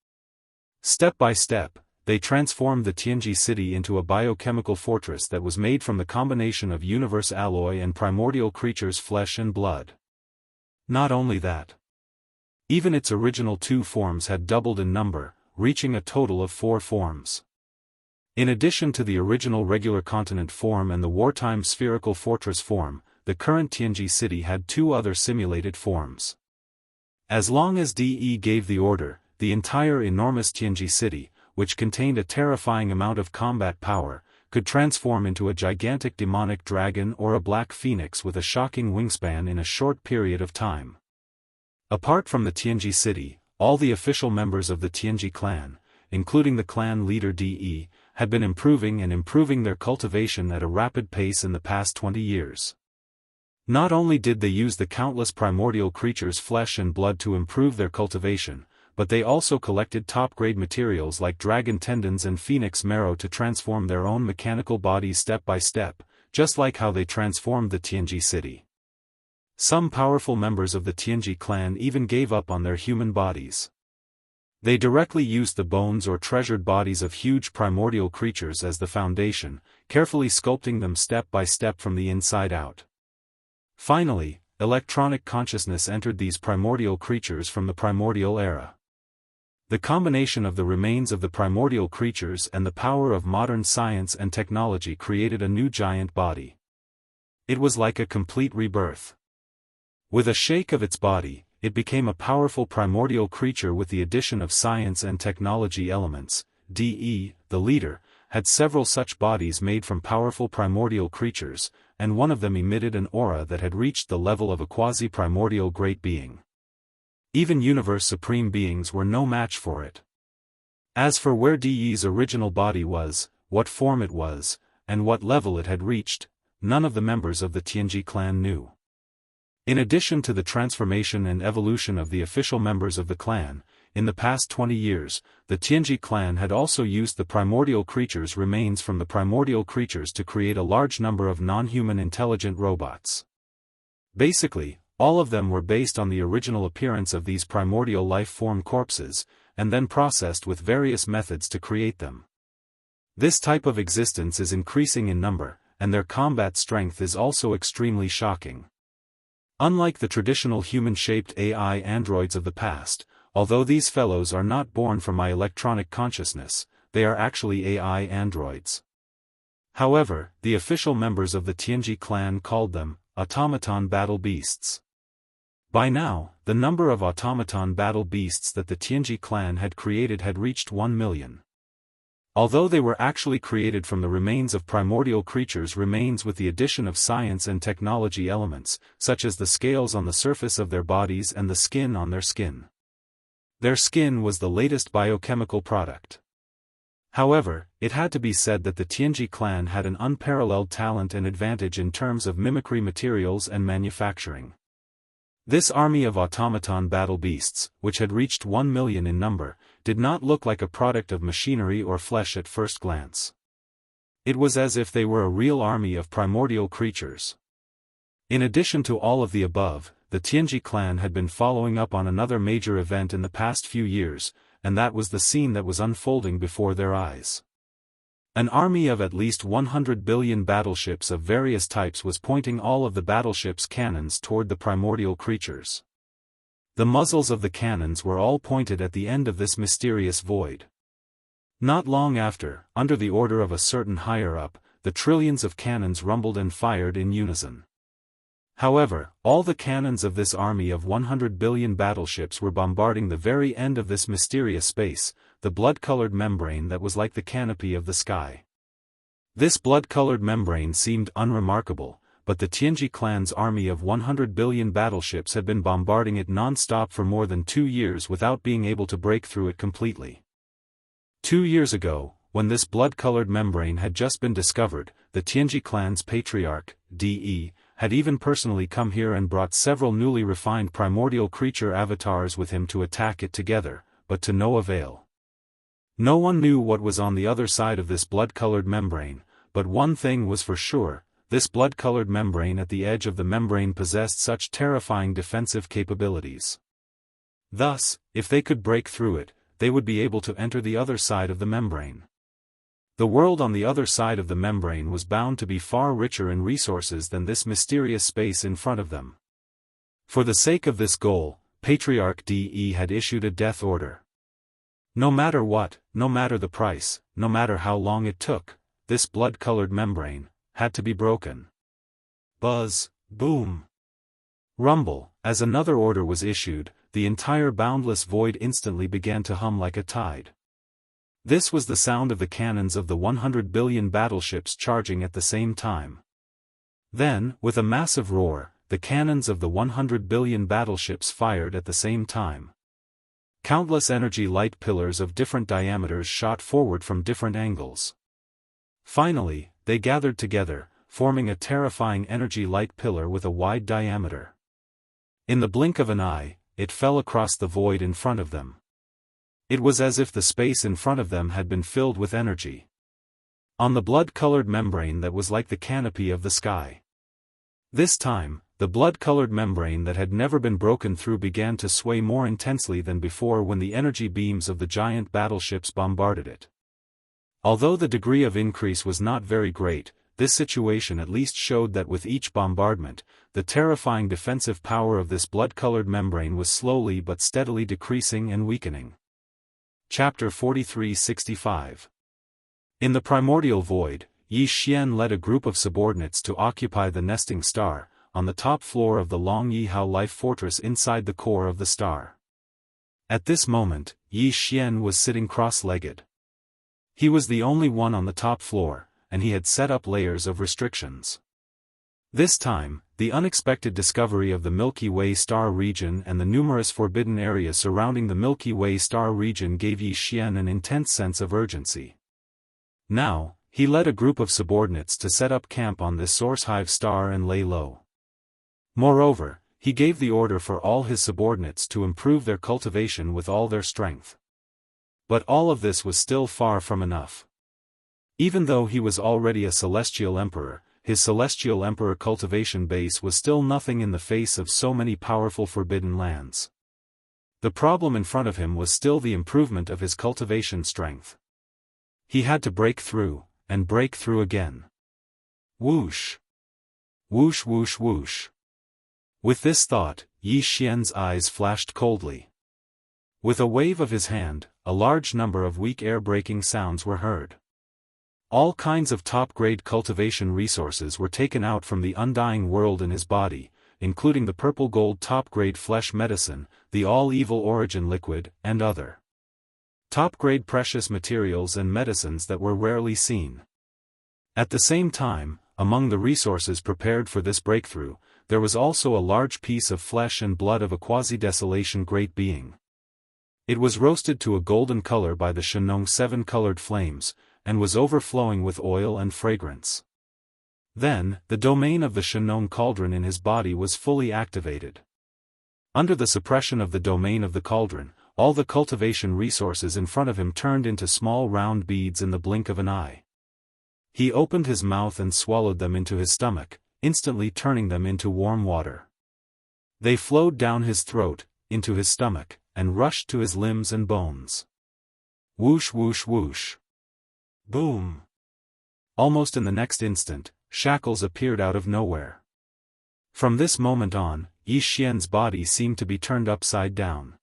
A: Step by step, they transformed the Tianji city into a biochemical fortress that was made from the combination of universe alloy and primordial creatures' flesh and blood. Not only that. Even its original 2 forms had doubled in number, reaching a total of 4 forms. In addition to the original regular continent form and the wartime spherical fortress form, the current Tianji city had 2 other simulated forms. As long as DE gave the order, the entire enormous Tianji city, which contained a terrifying amount of combat power, could transform into a gigantic demonic dragon or a black phoenix with a shocking wingspan in a short period of time. Apart from the Tianji city, all the official members of the Tianji clan, including the clan leader DE, had been improving their cultivation at a rapid pace in the past 20 years. Not only did they use the countless primordial creatures' flesh and blood to improve their cultivation, but they also collected top-grade materials like dragon tendons and phoenix marrow to transform their own mechanical bodies step by step, just like how they transformed the Tianji city. Some powerful members of the Tianji clan even gave up on their human bodies. They directly used the bones or treasured bodies of huge primordial creatures as the foundation, carefully sculpting them step by step from the inside out. Finally, electronic consciousness entered these primordial creatures from the primordial era. The combination of the remains of the primordial creatures and the power of modern science and technology created a new giant body. It was like a complete rebirth. With a shake of its body, it became a powerful primordial creature with the addition of science and technology elements. DE, the leader, had several such bodies made from powerful primordial creatures, and one of them emitted an aura that had reached the level of a quasi-primordial great being. Even universe supreme beings were no match for it. As for where DE's original body was, what form it was, and what level it had reached, none of the members of the Tianji clan knew. In addition to the transformation and evolution of the official members of the clan, in the past 20 years, the Tianji clan had also used the primordial creatures' remains from the primordial creatures to create a large number of non-human intelligent robots. Basically, all of them were based on the original appearance of these primordial life-form corpses, and then processed with various methods to create them. This type of existence is increasing in number, and their combat strength is also extremely shocking. Unlike the traditional human-shaped AI androids of the past, although these fellows are not born from my electronic consciousness, they are actually AI androids. However, the official members of the Tianji clan called them automaton battle beasts. By now, the number of automaton battle beasts that the Tianji clan had created had reached 1 million. Although they were actually created from the remains of primordial creatures' remains with the addition of science and technology elements, such as the scales on the surface of their bodies and the skin on their skin. Their skin was the latest biochemical product. However, it had to be said that the Tianji clan had an unparalleled talent and advantage in terms of mimicry materials and manufacturing. This army of automaton battle beasts, which had reached 1 million in number, did not look like a product of machinery or flesh at first glance. It was as if they were a real army of primordial creatures. In addition to all of the above, the Tianji clan had been following up on another major event in the past few years, and that was the scene that was unfolding before their eyes. An army of at least 100 billion battleships of various types was pointing all of the battleships' cannons toward the primordial creatures. The muzzles of the cannons were all pointed at the end of this mysterious void. Not long after, under the order of a certain higher-up, the trillions of cannons rumbled and fired in unison. However, all the cannons of this army of 100 billion battleships were bombarding the very end of this mysterious space, the blood-colored membrane that was like the canopy of the sky. This blood-colored membrane seemed unremarkable, but the Tianji clan's army of 100 billion battleships had been bombarding it non-stop for more than 2 years without being able to break through it completely. 2 years ago, when this blood-colored membrane had just been discovered, the Tianji clan's patriarch, De, had even personally come here and brought several newly refined primordial creature avatars with him to attack it together, but to no avail. No one knew what was on the other side of this blood-colored membrane, but one thing was for sure, this blood-colored membrane at the edge of the membrane possessed such terrifying defensive capabilities. Thus, if they could break through it, they would be able to enter the other side of the membrane. The world on the other side of the membrane was bound to be far richer in resources than this mysterious space in front of them. For the sake of this goal, Patriarch De had issued a death order. No matter what, no matter the price, no matter how long it took, this blood-colored membrane had to be broken. Buzz, boom, rumble. As another order was issued, the entire boundless void instantly began to hum like a tide. This was the sound of the cannons of the 100 billion battleships charging at the same time. Then, with a massive roar, the cannons of the 100 billion battleships fired at the same time. Countless energy light pillars of different diameters shot forward from different angles. Finally, they gathered together, forming a terrifying energy light pillar with a wide diameter. In the blink of an eye, it fell across the void in front of them. It was as if the space in front of them had been filled with energy. On the blood-colored membrane that was like the canopy of the sky. This time, the blood-colored membrane that had never been broken through began to sway more intensely than before when the energy beams of the giant battleships bombarded it. Although the degree of increase was not very great, this situation at least showed that with each bombardment, the terrifying defensive power of this blood-colored membrane was slowly but steadily decreasing and weakening. Chapter 43-65. In the primordial void, Yi Xian led a group of subordinates to occupy the nesting star, on the top floor of the Long Yihao life fortress inside the core of the star. At this moment, Yi Xian was sitting cross-legged. He was the only one on the top floor, and he had set up layers of restrictions. This time, the unexpected discovery of the Milky Way star region and the numerous forbidden areas surrounding the Milky Way star region gave Yi Xian an intense sense of urgency. Now, he led a group of subordinates to set up camp on this source hive star and lay low. Moreover, he gave the order for all his subordinates to improve their cultivation with all their strength. But all of this was still far from enough. Even though he was already a celestial emperor, his celestial emperor cultivation base was still nothing in the face of so many powerful forbidden lands. The problem in front of him was still the improvement of his cultivation strength. He had to break through, and break through again. Whoosh! Whoosh whoosh whoosh! With this thought, Yi Xian's eyes flashed coldly. With a wave of his hand, a large number of weak air-breaking sounds were heard. All kinds of top-grade cultivation resources were taken out from the undying world in his body, including the purple-gold top-grade flesh medicine, the all-evil origin liquid, and other top-grade precious materials and medicines that were rarely seen. At the same time, among the resources prepared for this breakthrough, there was also a large piece of flesh and blood of a quasi-desolation great being. It was roasted to a golden color by the Shenong 7-colored flames, and was overflowing with oil and fragrance. Then, the domain of the Shenong cauldron in his body was fully activated. Under the suppression of the domain of the cauldron, all the cultivation resources in front of him turned into small round beads in the blink of an eye. He opened his mouth and swallowed them into his stomach, instantly turning them into warm water. They flowed down his throat, into his stomach, and rushed to his limbs and bones. Whoosh whoosh whoosh! Boom! Almost in the next instant, shackles appeared out of nowhere. From this moment on, Yi Xian's body seemed to be turned upside down.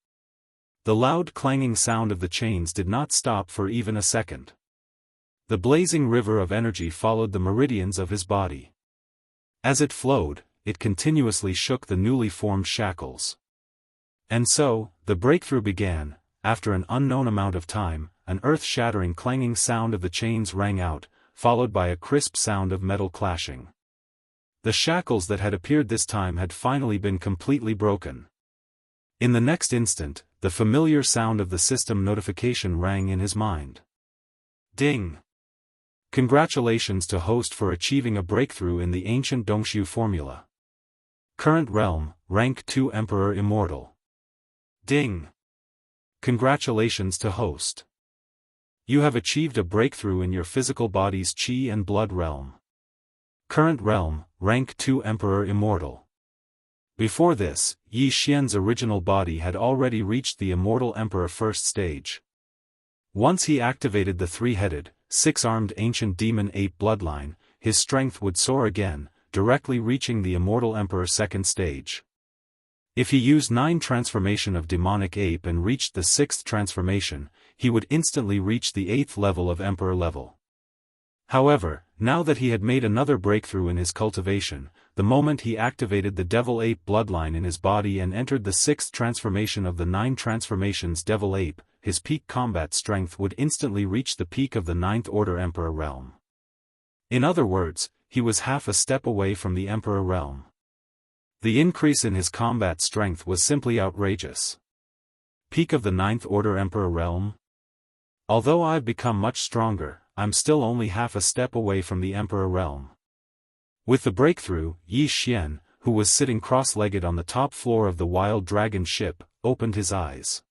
A: The loud clanging sound of the chains did not stop for even a second. The blazing river of energy followed the meridians of his body. As it flowed, it continuously shook the newly formed shackles. And so, the breakthrough began. After an unknown amount of time, an earth-shattering clanging sound of the chains rang out, followed by a crisp sound of metal clashing. The shackles that had appeared this time had finally been completely broken. In the next instant, the familiar sound of the system notification rang in his mind. Ding! Congratulations to host for achieving a breakthrough in the ancient Dongshu formula. Current realm, rank 2 Emperor Immortal. Ding! Congratulations to host. You have achieved a breakthrough in your physical body's Qi and blood realm. Current realm, rank 2 Emperor Immortal. Before this, Yi Xian's original body had already reached the Immortal Emperor first stage. Once he activated the three-headed, six-armed ancient demon ape bloodline, his strength would soar again, directly reaching the Immortal Emperor second stage. If he used 9 transformation of demonic ape and reached the 6th transformation, he would instantly reach the 8th level of Emperor level. However, now that he had made another breakthrough in his cultivation, the moment he activated the Devil Ape bloodline in his body and entered the 6th transformation of the 9 transformations Devil Ape, his peak combat strength would instantly reach the peak of the 9th Order Emperor realm. In other words, he was half a step away from the Emperor realm. The increase in his combat strength was simply outrageous. Peak of the 9th Order Emperor realm? Although I've become much stronger, I'm still only half a step away from the Emperor realm. With the breakthrough, Yi Xian, who was sitting cross-legged on the top floor of the Wild Dragon ship, opened his eyes.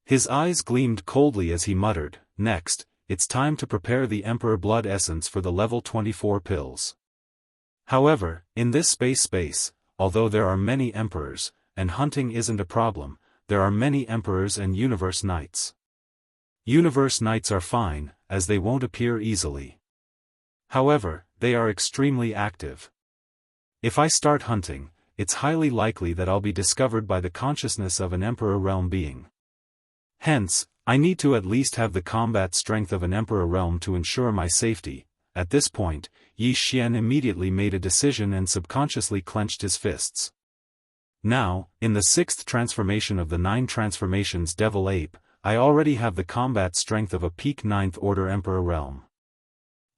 A: His eyes gleamed coldly as he muttered, "Next, it's time to prepare the Emperor Blood Essence for the level 24 pills." However, in this space, although there are many emperors, and hunting isn't a problem, there are many emperors and universe knights. Universe knights are fine, as they won't appear easily. However, they are extremely active. If I start hunting, it's highly likely that I'll be discovered by the consciousness of an Emperor realm being. Hence, I need to at least have the combat strength of an Emperor realm to ensure my safety. At this point, Yi Xian immediately made a decision and subconsciously clenched his fists. Now, in the 6th transformation of the 9 transformations Devil Ape, I already have the combat strength of a peak 9th Order Emperor realm.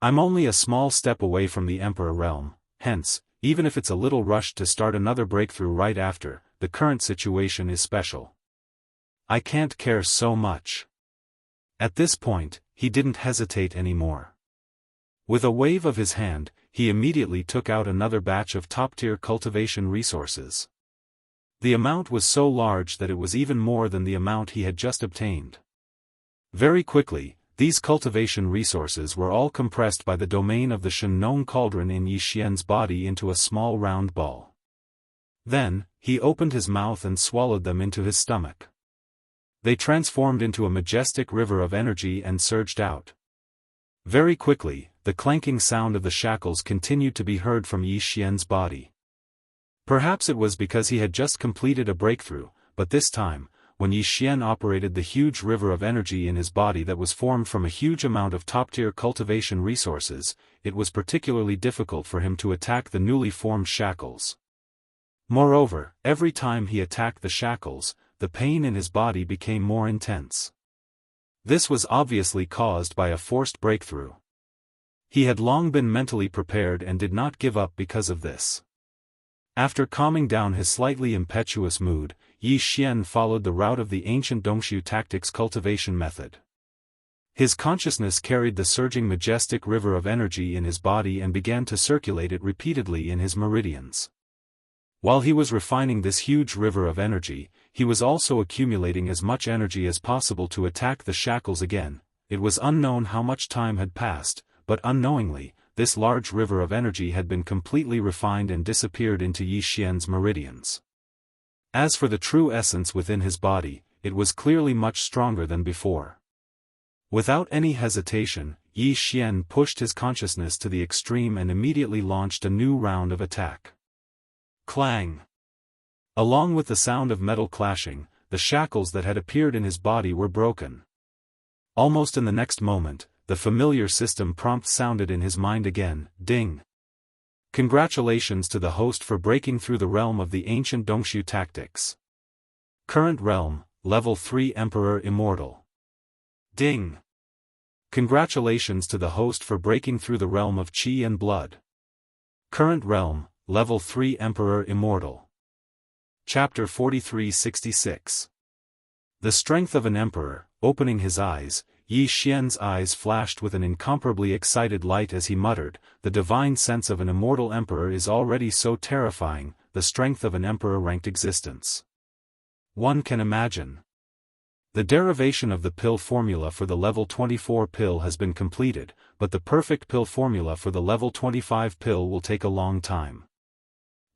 A: I'm only a small step away from the Emperor realm, hence, even if it's a little rushed to start another breakthrough right after, the current situation is special. I can't care so much. At this point, he didn't hesitate anymore. With a wave of his hand, he immediately took out another batch of top-tier cultivation resources. The amount was so large that it was even more than the amount he had just obtained. Very quickly, these cultivation resources were all compressed by the domain of the Shen-Nong cauldron in Yi Xian's body into a small round ball. Then, he opened his mouth and swallowed them into his stomach. They transformed into a majestic river of energy and surged out. Very quickly, the clanking sound of the shackles continued to be heard from Yi Xian's body. Perhaps it was because he had just completed a breakthrough, but this time, when Yi Xian operated the huge river of energy in his body that was formed from a huge amount of top-tier cultivation resources, it was particularly difficult for him to attack the newly formed shackles. Moreover, every time he attacked the shackles, the pain in his body became more intense. This was obviously caused by a forced breakthrough. He had long been mentally prepared and did not give up because of this. After calming down his slightly impetuous mood, Yi Xian followed the route of the ancient Dongshu tactics cultivation method. His consciousness carried the surging majestic river of energy in his body and began to circulate it repeatedly in his meridians. While he was refining this huge river of energy, he was also accumulating as much energy as possible to attack the shackles again. It was unknown how much time had passed, but unknowingly, this large river of energy had been completely refined and disappeared into Yi Xian's meridians. As for the true essence within his body, it was clearly much stronger than before. Without any hesitation, Yi Xian pushed his consciousness to the extreme and immediately launched a new round of attack. Clang! Along with the sound of metal clashing, the the shackles that had appeared in his body were broken. Almost in the next moment, the familiar system prompt sounded in his mind again, ding. Congratulations to the host for breaking through the realm of the ancient Dongshu tactics. Current realm, Level 3 Emperor Immortal. Ding. Congratulations to the host for breaking through the realm of Qi and Blood. Current realm, Level 3 Emperor Immortal. Chapter 4366. The strength of an emperor. Opening his eyes, Yi Xian's eyes flashed with an incomparably excited light as he muttered, "The divine sense of an immortal emperor is already so terrifying, the strength of an emperor-ranked existence. One can imagine." The derivation of the pill formula for the level 24 pill has been completed, but the perfect pill formula for the level 25 pill will take a long time.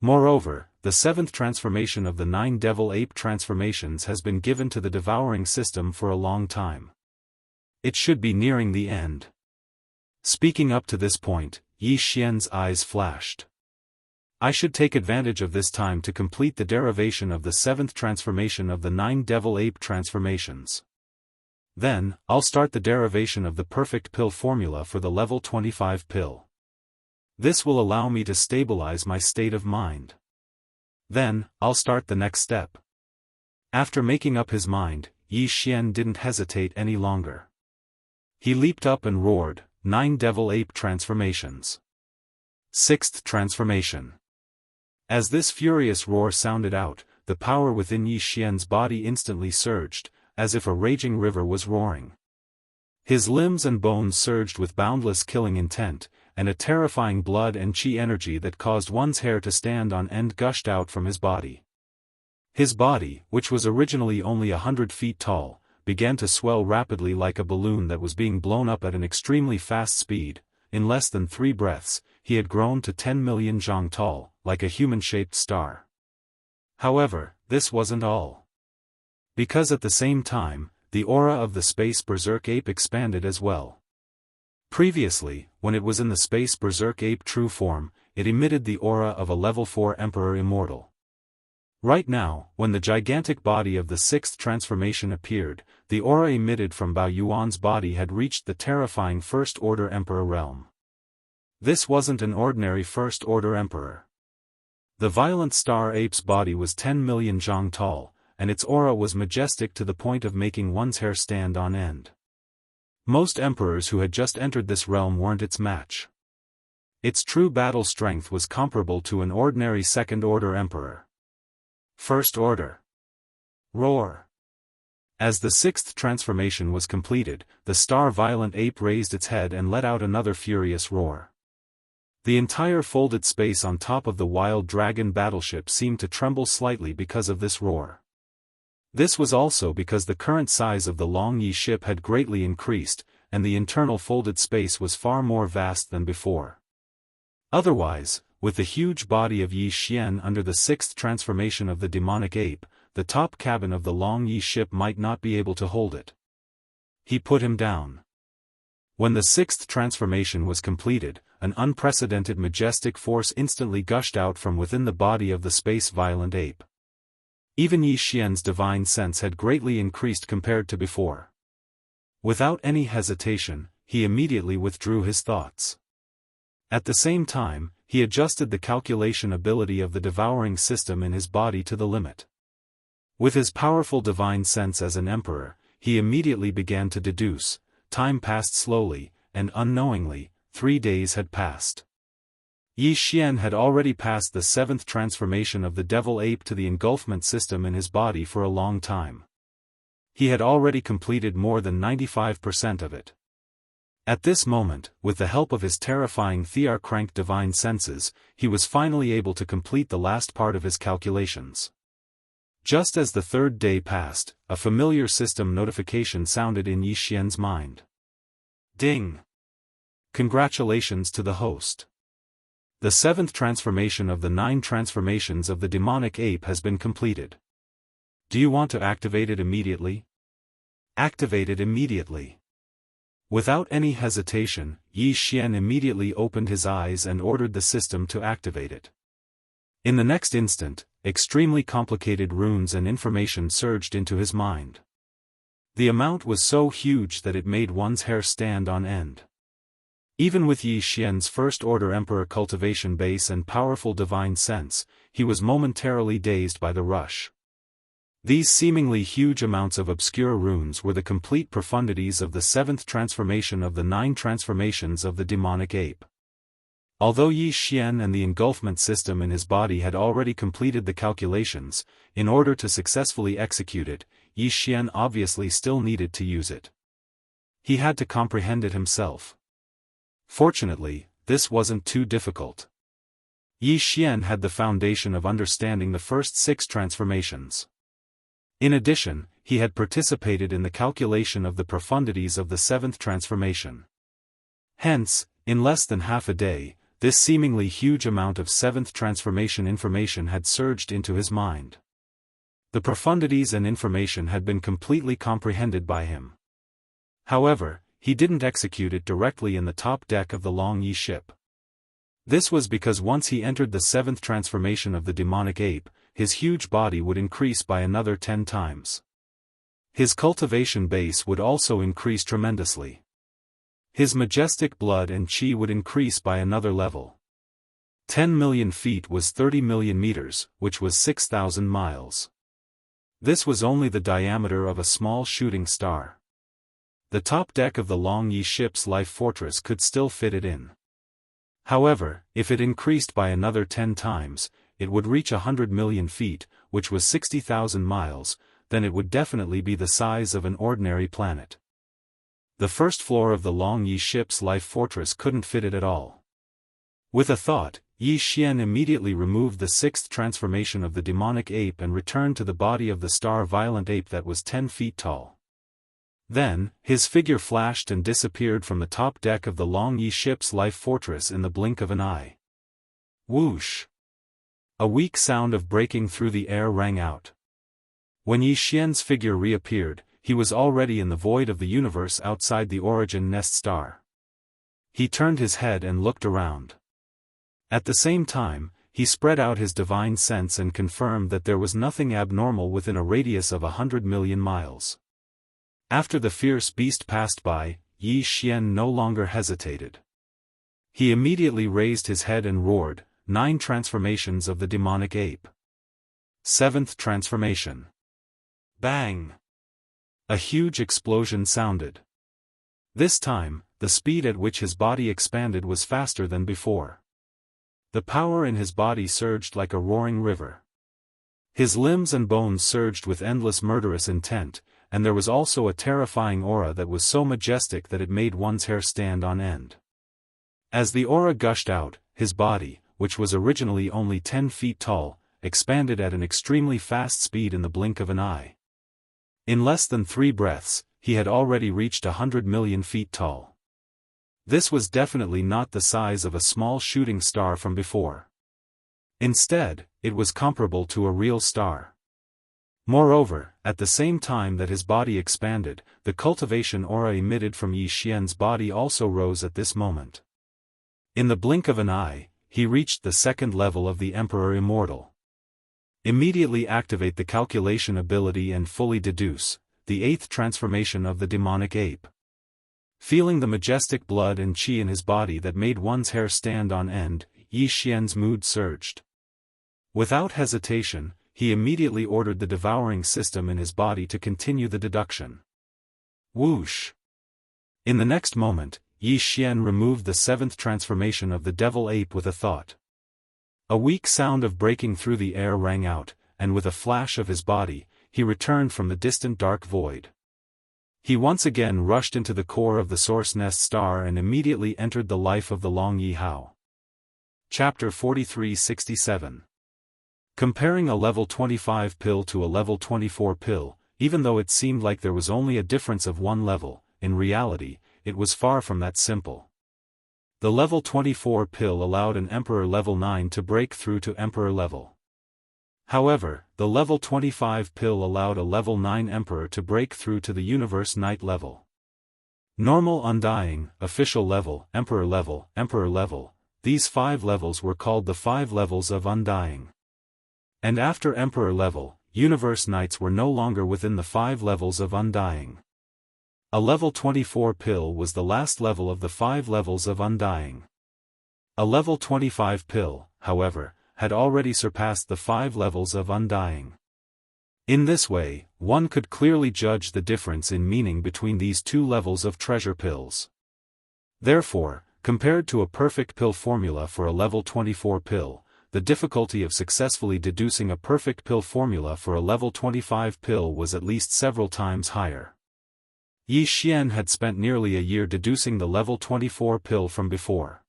A: Moreover, the 7th transformation of the 9 devil ape transformations has been given to the devouring system for a long time. It should be nearing the end. Speaking up to this point, Yi Xian's eyes flashed. I should take advantage of this time to complete the derivation of the 7th transformation of the 9 devil ape transformations. Then, I'll start the derivation of the perfect pill formula for the level 25 pill. This will allow me to stabilize my state of mind. Then, I'll start the next step. After making up his mind, Yi Xian didn't hesitate any longer. He leaped up and roared, 9 devil ape transformations. 6th transformation. As this furious roar sounded out, the power within Yi Xian's body instantly surged, as if a raging river was roaring. His limbs and bones surged with boundless killing intent, and a terrifying blood and qi energy that caused one's hair to stand on end gushed out from his body. His body, which was originally only 100 feet tall, began to swell rapidly like a balloon that was being blown up at an extremely fast speed. In less than 3 breaths, he had grown to 10 million zhang tall, like a human-shaped star. However, this wasn't all. Because at the same time, the aura of the space berserk ape expanded as well. Previously, when it was in the space berserk ape true form, it emitted the aura of a level 4 Emperor Immortal. Right now, when the gigantic body of the 6th transformation appeared, the aura emitted from Bao Yuan's body had reached the terrifying First Order Emperor realm. This wasn't an ordinary First Order Emperor. The violent star ape's body was 10 million zhang tall, and its aura was majestic to the point of making one's hair stand on end. Most emperors who had just entered this realm weren't its match. Its true battle strength was comparable to an ordinary Second Order Emperor. First Order. Roar. As the 6th transformation was completed, the star-violent ape raised its head and let out another furious roar. The entire folded space on top of the wild dragon battleship seemed to tremble slightly because of this roar. This was also because the current size of the Long Yi ship had greatly increased, and the internal folded space was far more vast than before. Otherwise, with the huge body of Yi Xian under the 6th transformation of the demonic ape, the top cabin of the Long Yi ship might not be able to hold it. He put him down. When the 6th transformation was completed, an unprecedented majestic force instantly gushed out from within the body of the space-violent ape. Even Yi Xian's divine sense had greatly increased compared to before. Without any hesitation, he immediately withdrew his thoughts. At the same time, he adjusted the calculation ability of the devouring system in his body to the limit. With his powerful divine sense as an emperor, he immediately began to deduce. Time passed slowly, and unknowingly, 3 days had passed. Yi Xian had already passed the 7th transformation of the devil ape to the engulfment system in his body for a long time. He had already completed more than 95% of it. At this moment, with the help of his terrifying Thearcrank divine senses, he was finally able to complete the last part of his calculations. Just as the 3rd day passed, a familiar system notification sounded in Yi Xian's mind. Ding! Congratulations to the host. The 7th transformation of the 9 transformations of the demonic ape has been completed. Do you want to activate it immediately? Activate it immediately. Without any hesitation, Yi Xian immediately opened his eyes and ordered the system to activate it. In the next instant, extremely complicated runes and information surged into his mind. The amount was so huge that it made one's hair stand on end. Even with Yi Xian's First Order Emperor cultivation base and powerful divine sense, he was momentarily dazed by the rush. These seemingly huge amounts of obscure runes were the complete profundities of the 7th transformation of the 9 transformations of the demonic ape. Although Yi Xian and the engulfment system in his body had already completed the calculations, in order to successfully execute it, Yi Xian obviously still needed to use it. He had to comprehend it himself. Fortunately, this wasn't too difficult. Yi Xian had the foundation of understanding the first 6 transformations. In addition, he had participated in the calculation of the profundities of the 7th transformation. Hence, in less than half a day, this seemingly huge amount of 7th transformation information had surged into his mind. The profundities and information had been completely comprehended by him. However, he didn't execute it directly in the top deck of the Long Yi ship. This was because once he entered the 7th transformation of the demonic ape, his huge body would increase by another 10 times. His cultivation base would also increase tremendously. His majestic blood and chi would increase by another level. 10 million feet was 30 million meters, which was 6,000 miles. This was only the diameter of a small shooting star. The top deck of the Long Yi ship's life fortress could still fit it in. However, if it increased by another 10 times, it would reach 100 million feet, which was 60,000 miles, then it would definitely be the size of an ordinary planet. The first floor of the Long Yi ship's life fortress couldn't fit it at all. With a thought, Yi Xian immediately removed the 6th transformation of the demonic ape and returned to the body of the star-violent ape that was 10 feet tall. Then, his figure flashed and disappeared from the top deck of the Long Yi ship's life fortress in the blink of an eye. Whoosh! A weak sound of breaking through the air rang out. When Yi Xian's figure reappeared, he was already in the void of the universe outside the origin nest star. He turned his head and looked around. At the same time, he spread out his divine sense and confirmed that there was nothing abnormal within a radius of 100 million miles. After the fierce beast passed by, Yi Xian no longer hesitated. He immediately raised his head and roared, 9 transformations of the demonic ape. 7th transformation. Bang! A huge explosion sounded. This time, the speed at which his body expanded was faster than before. The power in his body surged like a roaring river. His limbs and bones surged with endless murderous intent, and there was also a terrifying aura that was so majestic that it made one's hair stand on end. As the aura gushed out, his body, which was originally only 10 feet tall, expanded at an extremely fast speed in the blink of an eye. In less than 3 breaths, he had already reached 100 million feet tall. This was definitely not the size of a small shooting star from before. Instead, it was comparable to a real star. Moreover, at the same time that his body expanded, the cultivation aura emitted from Yi Xian's body also rose at this moment. In the blink of an eye, he reached the 2nd level of the Emperor Immortal. Immediately activate the calculation ability and fully deduce, the 8th transformation of the demonic ape. Feeling the majestic blood and chi in his body that made one's hair stand on end, Yi Xian's mood surged. Without hesitation, he immediately ordered the devouring system in his body to continue the deduction. Whoosh! In the next moment, Yi Xian removed the 7th transformation of the devil ape with a thought. A weak sound of breaking through the air rang out, and with a flash of his body, he returned from the distant dark void. He once again rushed into the core of the source nest star and immediately entered the life of the Long Yi Hao. Chapter 4367. Comparing a level 25 pill to a level 24 pill, even though it seemed like there was only a difference of 1 level, in reality, it was far from that simple. The level 24 pill allowed an Emperor level 9 to break through to Emperor level. However, the level 25 pill allowed a level 9 Emperor to break through to the Universe Knight level. Normal Undying, Official level, Emperor level, these 5 levels were called the 5 levels of Undying. And after Emperor level, Universe Knights were no longer within the 5 levels of Undying. A level 24 pill was the last level of the 5 levels of Undying. A level 25 pill, however, had already surpassed the 5 levels of Undying. In this way, one could clearly judge the difference in meaning between these 2 levels of treasure pills. Therefore, compared to a perfect pill formula for a level 24 pill, the difficulty of successfully deducing a perfect pill formula for a level 25 pill was at least several times higher. Yi Xian had spent nearly a year deducing the level 24 pill from before.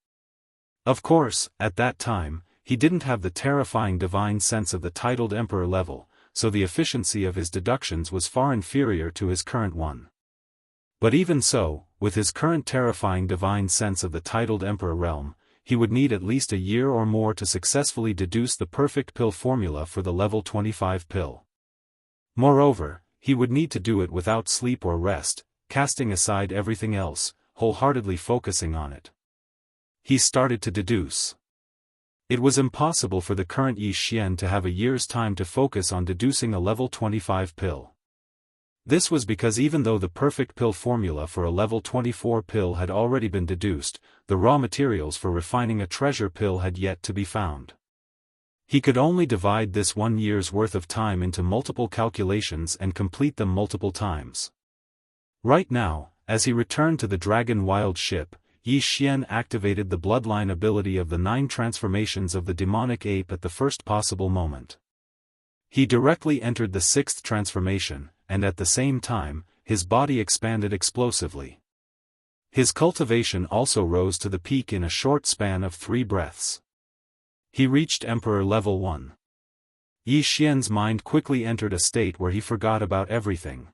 A: Of course, at that time, he didn't have the terrifying divine sense of the titled Emperor level, so the efficiency of his deductions was far inferior to his current one. But even so, with his current terrifying divine sense of the titled Emperor realm, he would need at least a year or more to successfully deduce the perfect pill formula for the level 25 pill. Moreover, he would need to do it without sleep or rest, casting aside everything else, wholeheartedly focusing on it. He started to deduce. It was impossible for the current Yi Xian to have a year's time to focus on deducing a level 25 pill. This was because even though the perfect pill formula for a level 24 pill had already been deduced, the raw materials for refining a treasure pill had yet to be found. He could only divide this 1 year's worth of time into multiple calculations and complete them multiple times. Right now, as he returned to the Dragon Wild ship, Yi Xian activated the bloodline ability of the 9 transformations of the demonic ape at the first possible moment. He directly entered the 6th transformation, and at the same time, his body expanded explosively. His cultivation also rose to the peak in a short span of 3 breaths. He reached Emperor level 1. Yi Xian's mind quickly entered a state where he forgot about everything.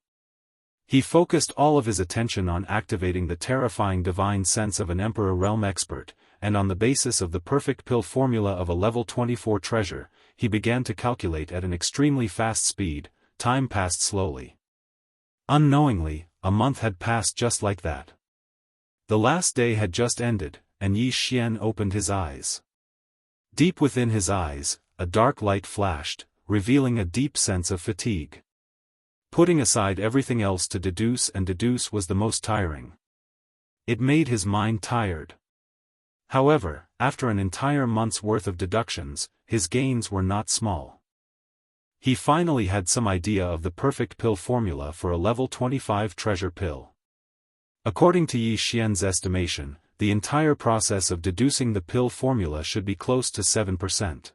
A: He focused all of his attention on activating the terrifying divine sense of an Emperor realm expert, and on the basis of the perfect pill formula of a level 24 treasure, he began to calculate at an extremely fast speed. Time passed slowly. Unknowingly, a month had passed just like that. The last day had just ended, and Yi Xian opened his eyes. Deep within his eyes, a dark light flashed, revealing a deep sense of fatigue. Putting aside everything else to deduce was the most tiring. It made his mind tired. However, after an entire month's worth of deductions, his gains were not small. He finally had some idea of the perfect pill formula for a level 25 treasure pill. According to Yi Xian's estimation, the entire process of deducing the pill formula should be close to 7%.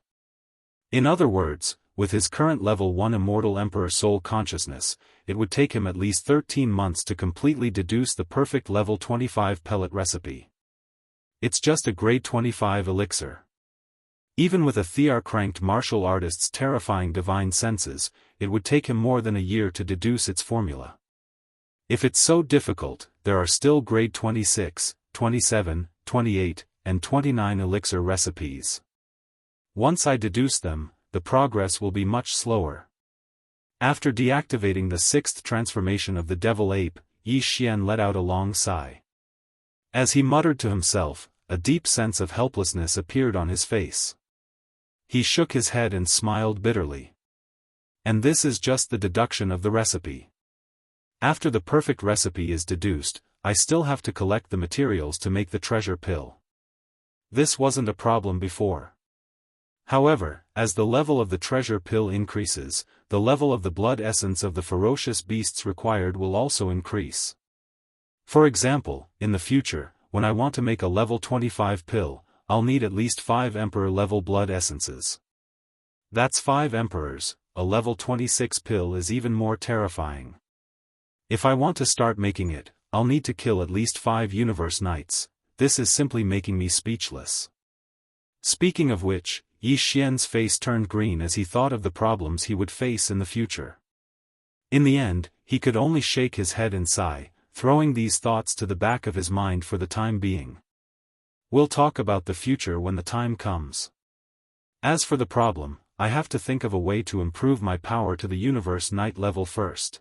A: In other words, with his current level 1 Immortal Emperor soul consciousness, it would take him at least 13 months to completely deduce the perfect level 25 pellet recipe. It's just a grade 25 elixir. Even with a Thear-cranked martial artist's terrifying divine senses, it would take him more than a year to deduce its formula. If it's so difficult, there are still grade 26, 27, 28, and 29 elixir recipes. Once I deduce them, the progress will be much slower. After deactivating the 6th transformation of the devil ape, Yi Xian let out a long sigh. As he muttered to himself, a deep sense of helplessness appeared on his face. He shook his head and smiled bitterly. And this is just the deduction of the recipe. After the perfect recipe is deduced, I still have to collect the materials to make the treasure pill. This wasn't a problem before. However, as the level of the treasure pill increases, the level of the blood essence of the ferocious beasts required will also increase. For example, in the future, when I want to make a level 25 pill, I'll need at least 5 Emperor level blood essences. That's 5 Emperors. A level 26 pill is even more terrifying. If I want to start making it, I'll need to kill at least 5 Universe Knights. This is simply making me speechless. Speaking of which, Yi Xian's face turned green as he thought of the problems he would face in the future. In the end, he could only shake his head and sigh, throwing these thoughts to the back of his mind for the time being. We'll talk about the future when the time comes. As for the problem, I have to think of a way to improve my power to the Universe Knight level first.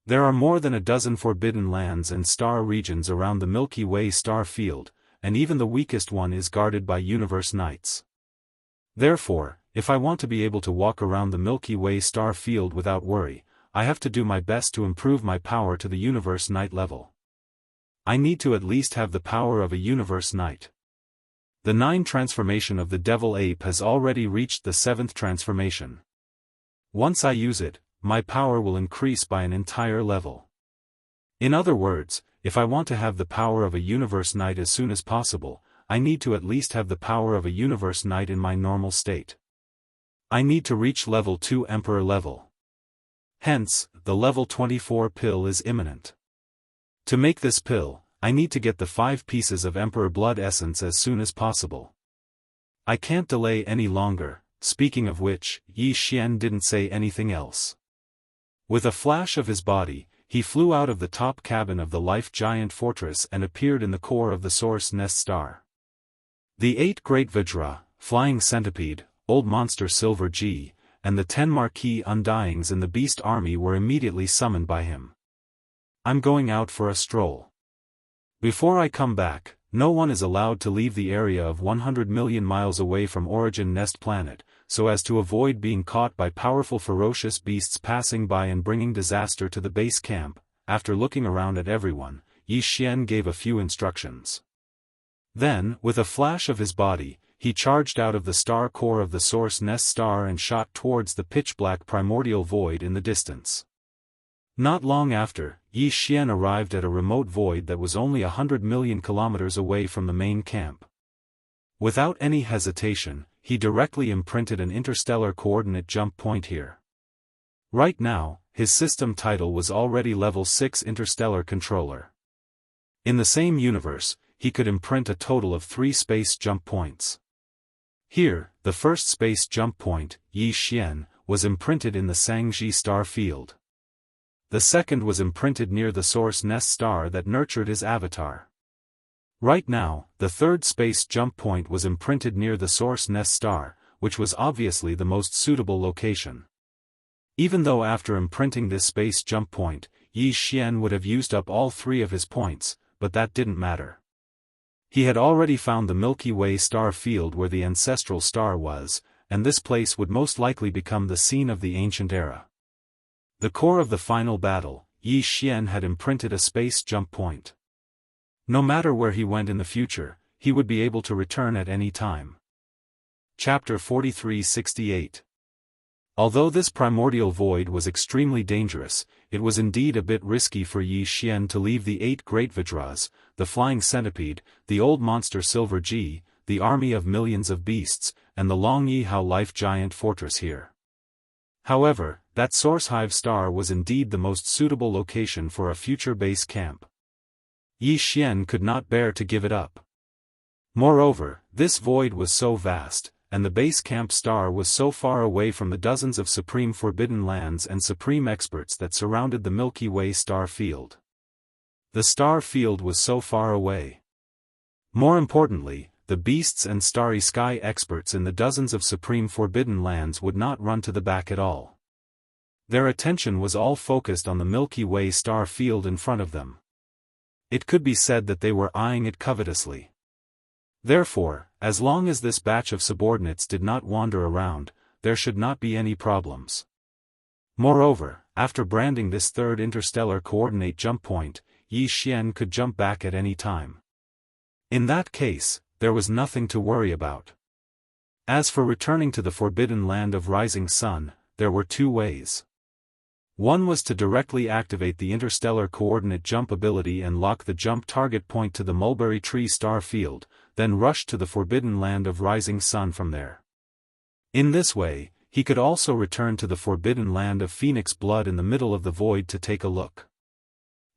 A: There are more than a dozen forbidden lands and star regions around the Milky Way star field, and even the weakest one is guarded by Universe Knights. Therefore, If I want to be able to walk around the Milky Way star field without worry, I have to do my best to improve my power to the Universe Knight level. I need to at least have the power of a Universe Knight. The 9 transformation of the Devil Ape has already reached the 7th transformation. Once I use it, my power will increase by an entire level. In other words, if I want to have the power of a Universe Knight as soon as possible, I need to at least have the power of a Universe Knight in my normal state. I need to reach level 2 Emperor level. Hence, the level 24 pill is imminent. To make this pill, I need to get the 5 pieces of Emperor Blood Essence as soon as possible. I can't delay any longer. Speaking of which, Yi Xian didn't say anything else. With a flash of his body, he flew out of the top cabin of the Life Giant Fortress and appeared in the core of the Source Nest Star. The 8 Great Vajra, Flying Centipede, Old Monster Silver G, and the 10 Marquis Undyings in the Beast Army were immediately summoned by him. I'm going out for a stroll. Before I come back, no one is allowed to leave the area of 100 million miles away from Origin Nest Planet, so as to avoid being caught by powerful ferocious beasts passing by and bringing disaster to the base camp. After looking around at everyone, Yi Xian gave a few instructions. Then, with a flash of his body, he charged out of the star core of the Source Nest Star and shot towards the pitch-black primordial void in the distance. Not long after, Yi Xian arrived at a remote void that was only 100 million kilometers away from the main camp. Without any hesitation, he directly imprinted an interstellar coordinate jump point here. Right now, his system title was already level 6 interstellar controller. In the same universe, he could imprint a total of 3 space jump points. Here, the first space jump point, Yi Xian, was imprinted in the Shangji star field. The second was imprinted near the Source Nest Star that nurtured his avatar. Right now, the third space jump point was imprinted near the Source Nest Star, which was obviously the most suitable location. Even though after imprinting this space jump point, Yi Xian would have used up all 3 of his points, but that didn't matter. He had already found the Milky Way star field where the ancestral star was, and this place would most likely become the scene of the ancient era. The core of the final battle, Yi Xian had imprinted a space jump point. No matter where he went in the future, he would be able to return at any time. Chapter 4368. Although this primordial void was extremely dangerous, it was indeed a bit risky for Yi Xian to leave the 8 Great Vajras, the Flying Centipede, the Old Monster Silver G, the army of millions of beasts, and the Long Yihao Life Giant Fortress here. However, that Source Hive Star was indeed the most suitable location for a future base camp. Yi Xian could not bear to give it up. Moreover, this void was so vast, and the base camp star was so far away from the dozens of supreme forbidden lands and supreme experts that surrounded the Milky Way star field. The star field was so far away. More importantly, the beasts and starry sky experts in the dozens of supreme forbidden lands would not run to the back at all. Their attention was all focused on the Milky Way star field in front of them. It could be said that they were eyeing it covetously. Therefore, as long as this batch of subordinates did not wander around, there should not be any problems. Moreover, after branding this third interstellar coordinate jump point, Yi Xian could jump back at any time. In that case, there was nothing to worry about. As for returning to the forbidden land of Rising Sun, there were 2 ways. One was to directly activate the interstellar coordinate jump ability and lock the jump target point to the Mulberry Tree star field, then rush to the forbidden land of Rising Sun from there. In this way, he could also return to the forbidden land of Phoenix Blood in the middle of the void to take a look.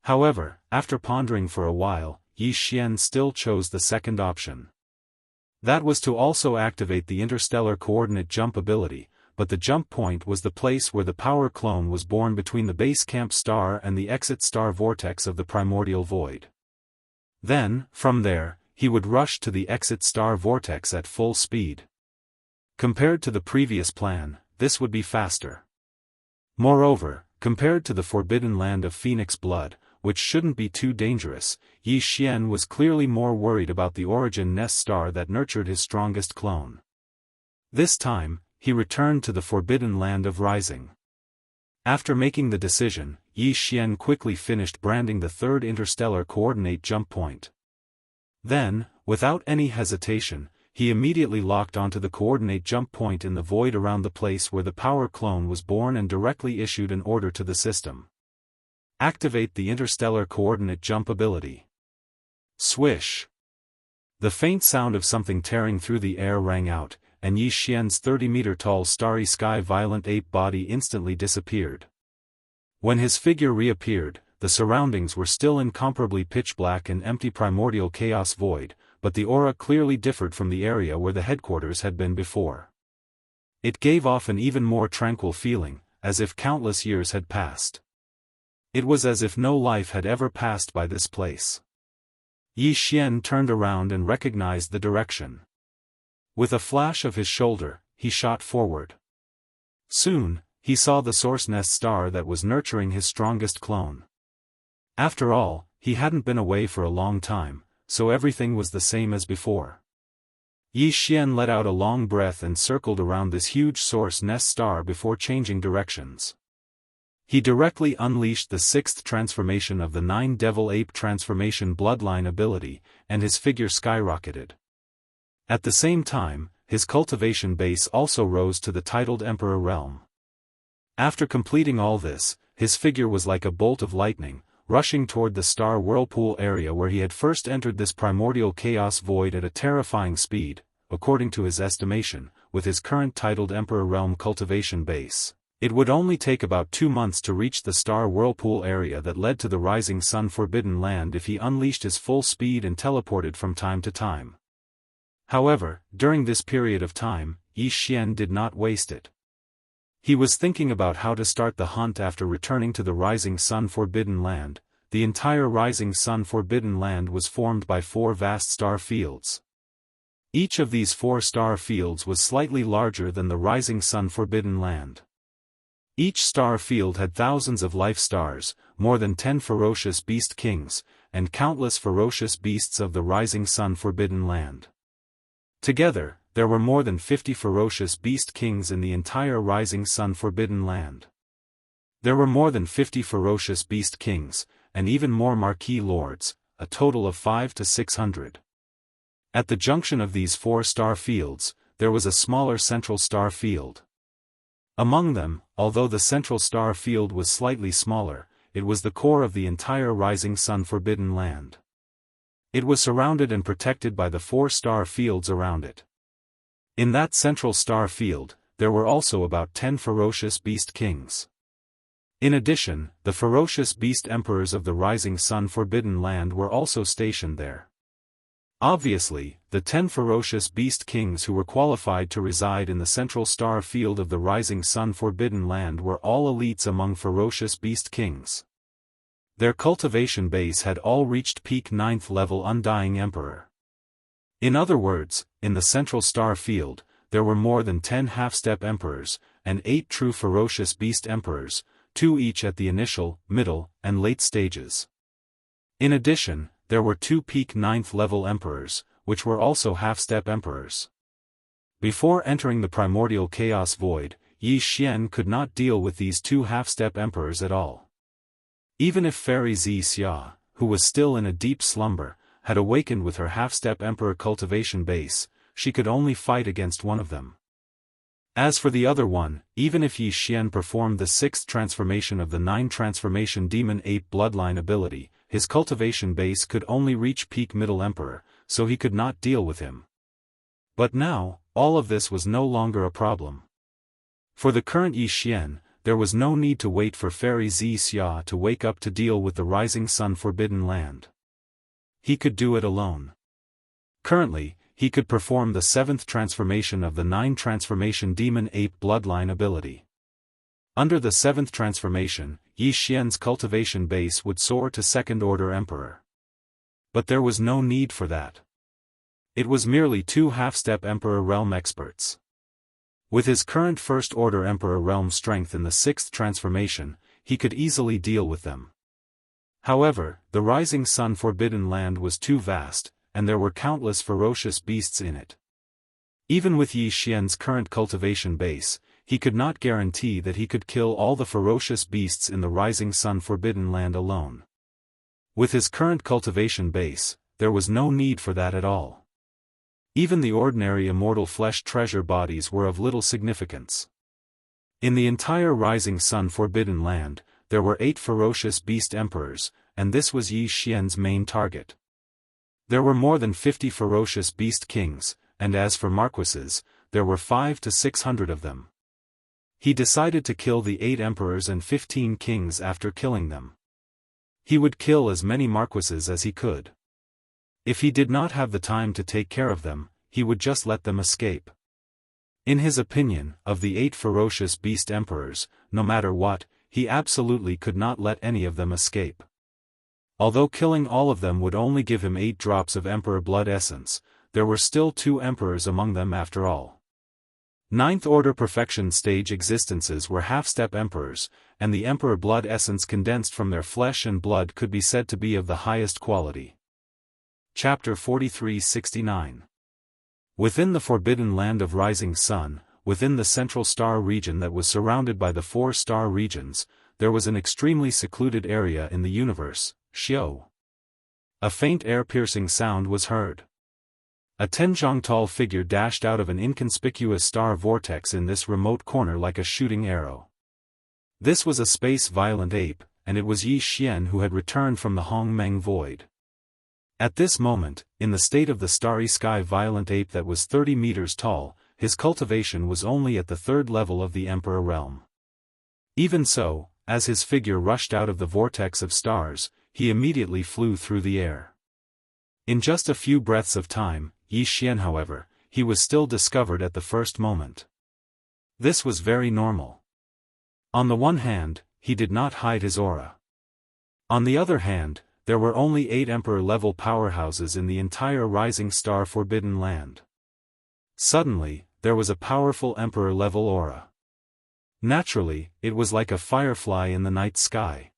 A: However, after pondering for a while, Yi Xian still chose the second option. That was to also activate the interstellar coordinate jump ability, but the jump point was the place where the power clone was born between the base camp star and the exit star vortex of the primordial void. Then, from there, he would rush to the exit star vortex at full speed. Compared to the previous plan, this would be faster. Moreover, compared to the forbidden land of Phoenix Blood, which shouldn't be too dangerous, Yi Xian was clearly more worried about the Origin Nest Star that nurtured his strongest clone. This time, he returned to the Forbidden Land of Rising. After making the decision, Yi Xian quickly finished branding the third interstellar coordinate jump point. Then, without any hesitation, he immediately locked onto the coordinate jump point in the void around the place where the power clone was born and directly issued an order to the system. Activate the interstellar coordinate jump ability. Swish! The faint sound of something tearing through the air rang out, and Yi Xian's 30-meter-tall starry sky violent ape body instantly disappeared. When his figure reappeared, the surroundings were still incomparably pitch-black and empty primordial chaos void, but the aura clearly differed from the area where the headquarters had been before. It gave off an even more tranquil feeling, as if countless years had passed. It was as if no life had ever passed by this place. Yi Xian turned around and recognized the direction. With a flash of his shoulder, he shot forward. Soon, he saw the source nest star that was nurturing his strongest clone. After all, he hadn't been away for a long time, so everything was the same as before. Yi Xian let out a long breath and circled around this huge source nest star before changing directions. He directly unleashed the sixth transformation of the 9 Devil Ape Transformation Bloodline ability, and his figure skyrocketed. At the same time, his cultivation base also rose to the titled Emperor realm. After completing all this, his figure was like a bolt of lightning, rushing toward the star whirlpool area where he had first entered this primordial chaos void at a terrifying speed, according to his estimation, with his current titled Emperor realm cultivation base. It would only take about 2 months to reach the star whirlpool area that led to the Rising Sun Forbidden Land if he unleashed his full speed and teleported from time to time. However, during this period of time, Yi Xian did not waste it. He was thinking about how to start the hunt after returning to the Rising Sun Forbidden Land. The entire Rising Sun Forbidden Land was formed by 4 vast star fields. Each of these 4 star fields was slightly larger than the Rising Sun Forbidden Land. Each star field had thousands of life stars, more than 10 ferocious beast kings, and countless ferocious beasts of the Rising Sun Forbidden Land. Together, there were more than 50 ferocious beast kings in the entire Rising Sun Forbidden Land. There were more than 50 ferocious beast kings, and even more marquee lords, a total of 500 to 600. At the junction of these 4 star fields, there was a smaller central star field. Among them, although the central star field was slightly smaller, it was the core of the entire Rising Sun Forbidden Land. It was surrounded and protected by the 4 star fields around it. In that central star field, there were also about 10 ferocious beast kings. In addition, the ferocious beast emperors of the Rising Sun Forbidden Land were also stationed there. Obviously, the 10 ferocious beast kings who were qualified to reside in the central star field of the Rising Sun Forbidden Land were all elites among ferocious beast kings. Their cultivation base had all reached peak 9th level Undying Emperor. In other words, in the central star field, there were more than 10 half-step emperors, and 8 true ferocious beast emperors, 2 each at the initial, middle, and late stages. In addition, there were 2 peak 9th level emperors, which were also half-step emperors. Before entering the primordial chaos void, Yi Xian could not deal with these 2 half-step emperors at all. Even if Fairy Xia, who was still in a deep slumber, had awakened with her half-step emperor cultivation base, she could only fight against one of them. As for the other one, even if Yi Xian performed the 6th transformation of the 9 transformation demon ape bloodline ability, his cultivation base could only reach peak middle emperor, so he could not deal with him. But now, all of this was no longer a problem. For the current Yi Xian, there was no need to wait for Fairy Xia to wake up to deal with the Rising Sun Forbidden Land. He could do it alone. Currently, he could perform the 7th transformation of the 9 transformation demon ape bloodline ability. Under the 7th transformation, Yi Xian's cultivation base would soar to 2nd order emperor. But there was no need for that. It was merely 2 half-step emperor realm experts. With his current 1st order emperor realm strength in the 6th transformation, he could easily deal with them. However, the Rising Sun Forbidden Land was too vast, and there were countless ferocious beasts in it. Even with Yi Xian's current cultivation base, he could not guarantee that he could kill all the ferocious beasts in the Rising Sun Forbidden Land alone. With his current cultivation base, there was no need for that at all. Even the ordinary immortal flesh treasure bodies were of little significance. In the entire Rising Sun Forbidden Land, there were 8 ferocious beast emperors, and this was Yi Xian's main target. There were more than 50 ferocious beast kings, and as for marquises, there were 500 to 600 of them. He decided to kill the 8 emperors and 15 kings after killing them. He would kill as many marquises as he could. If he did not have the time to take care of them, he would just let them escape. In his opinion, of the 8 ferocious beast emperors, no matter what, he absolutely could not let any of them escape. Although killing all of them would only give him 8 drops of emperor blood essence, there were still 2 emperors among them after all. 9th order perfection stage existences were half-step emperors, and the emperor blood essence condensed from their flesh and blood could be said to be of the highest quality. Chapter 43-69. Within the Forbidden Land of Rising Sun, within the central star region that was surrounded by the 4 star regions, there was an extremely secluded area in the universe, Xiao. A faint air-piercing sound was heard. A 10-zhang-tall figure dashed out of an inconspicuous star vortex in this remote corner like a shooting arrow. This was a space violent ape, and it was Yi Xian who had returned from the Hongmeng Void. At this moment, in the state of the starry sky violent ape that was 30 meters tall, his cultivation was only at the 3rd level of the Emperor realm. Even so, as his figure rushed out of the vortex of stars, he immediately flew through the air. In just a few breaths of time, Yi Xian however, he was still discovered at the first moment. This was very normal. On the one hand, he did not hide his aura. On the other hand, there were only 8 emperor-level powerhouses in the entire Rising Star Forbidden Land. Suddenly, there was a powerful emperor-level aura. Naturally, it was like a firefly in the night sky.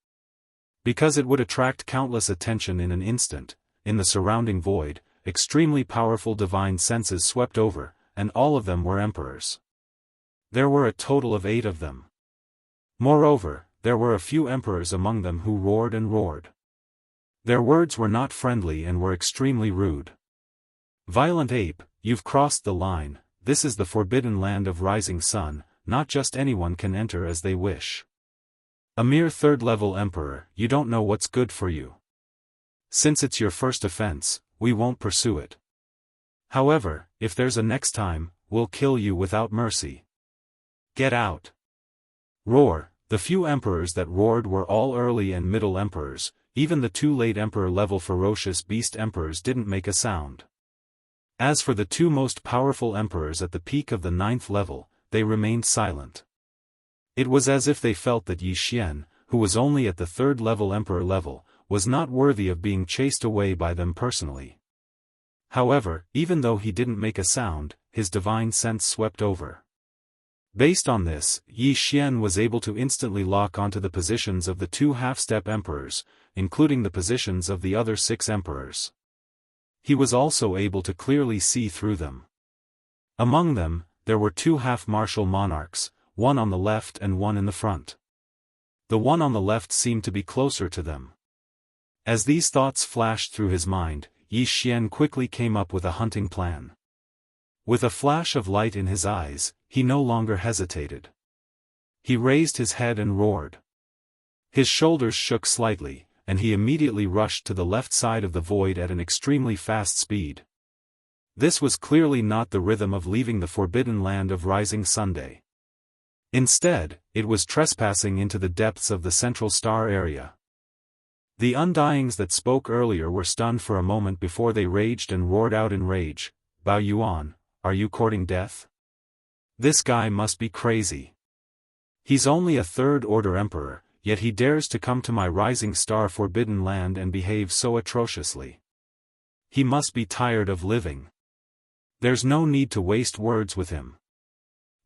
A: Because it would attract countless attention in an instant, in the surrounding void, extremely powerful divine senses swept over, and all of them were emperors. There were a total of 8 of them. Moreover, there were a few emperors among them who roared and roared. Their words were not friendly and were extremely rude. Violent ape, you've crossed the line, this is the Forbidden Land of Rising Sun, not just anyone can enter as they wish. A mere 3rd-level emperor, you don't know what's good for you. Since it's your first offense, we won't pursue it. However, if there's a next time, we'll kill you without mercy. Get out. Roar. The few emperors that roared were all early and middle emperors, even the 2 late emperor-level ferocious beast emperors didn't make a sound. As for the 2 most powerful emperors at the peak of the 9th level, they remained silent. It was as if they felt that Yi Xian, who was only at the 3rd level emperor level, was not worthy of being chased away by them personally. However, even though he didn't make a sound, his divine sense swept over. Based on this, Yi Xian was able to instantly lock onto the positions of the 2 half-step emperors, including the positions of the other 6 emperors. He was also able to clearly see through them. Among them, there were 2 half-martial monarchs, one on the left and one in the front. The one on the left seemed to be closer to them. As these thoughts flashed through his mind, Yi Xian quickly came up with a hunting plan. With a flash of light in his eyes, he no longer hesitated. He raised his head and roared. His shoulders shook slightly, and he immediately rushed to the left side of the void at an extremely fast speed. This was clearly not the rhythm of leaving the Forbidden Land of Rising Sunday. Instead, it was trespassing into the depths of the central star area. The undyings that spoke earlier were stunned for a moment before they raged and roared out in rage. Bao Yuan, are you courting death? This guy must be crazy. He's only a 3rd-order emperor, yet he dares to come to my Rising Star Forbidden Land and behave so atrociously. He must be tired of living. There's no need to waste words with him.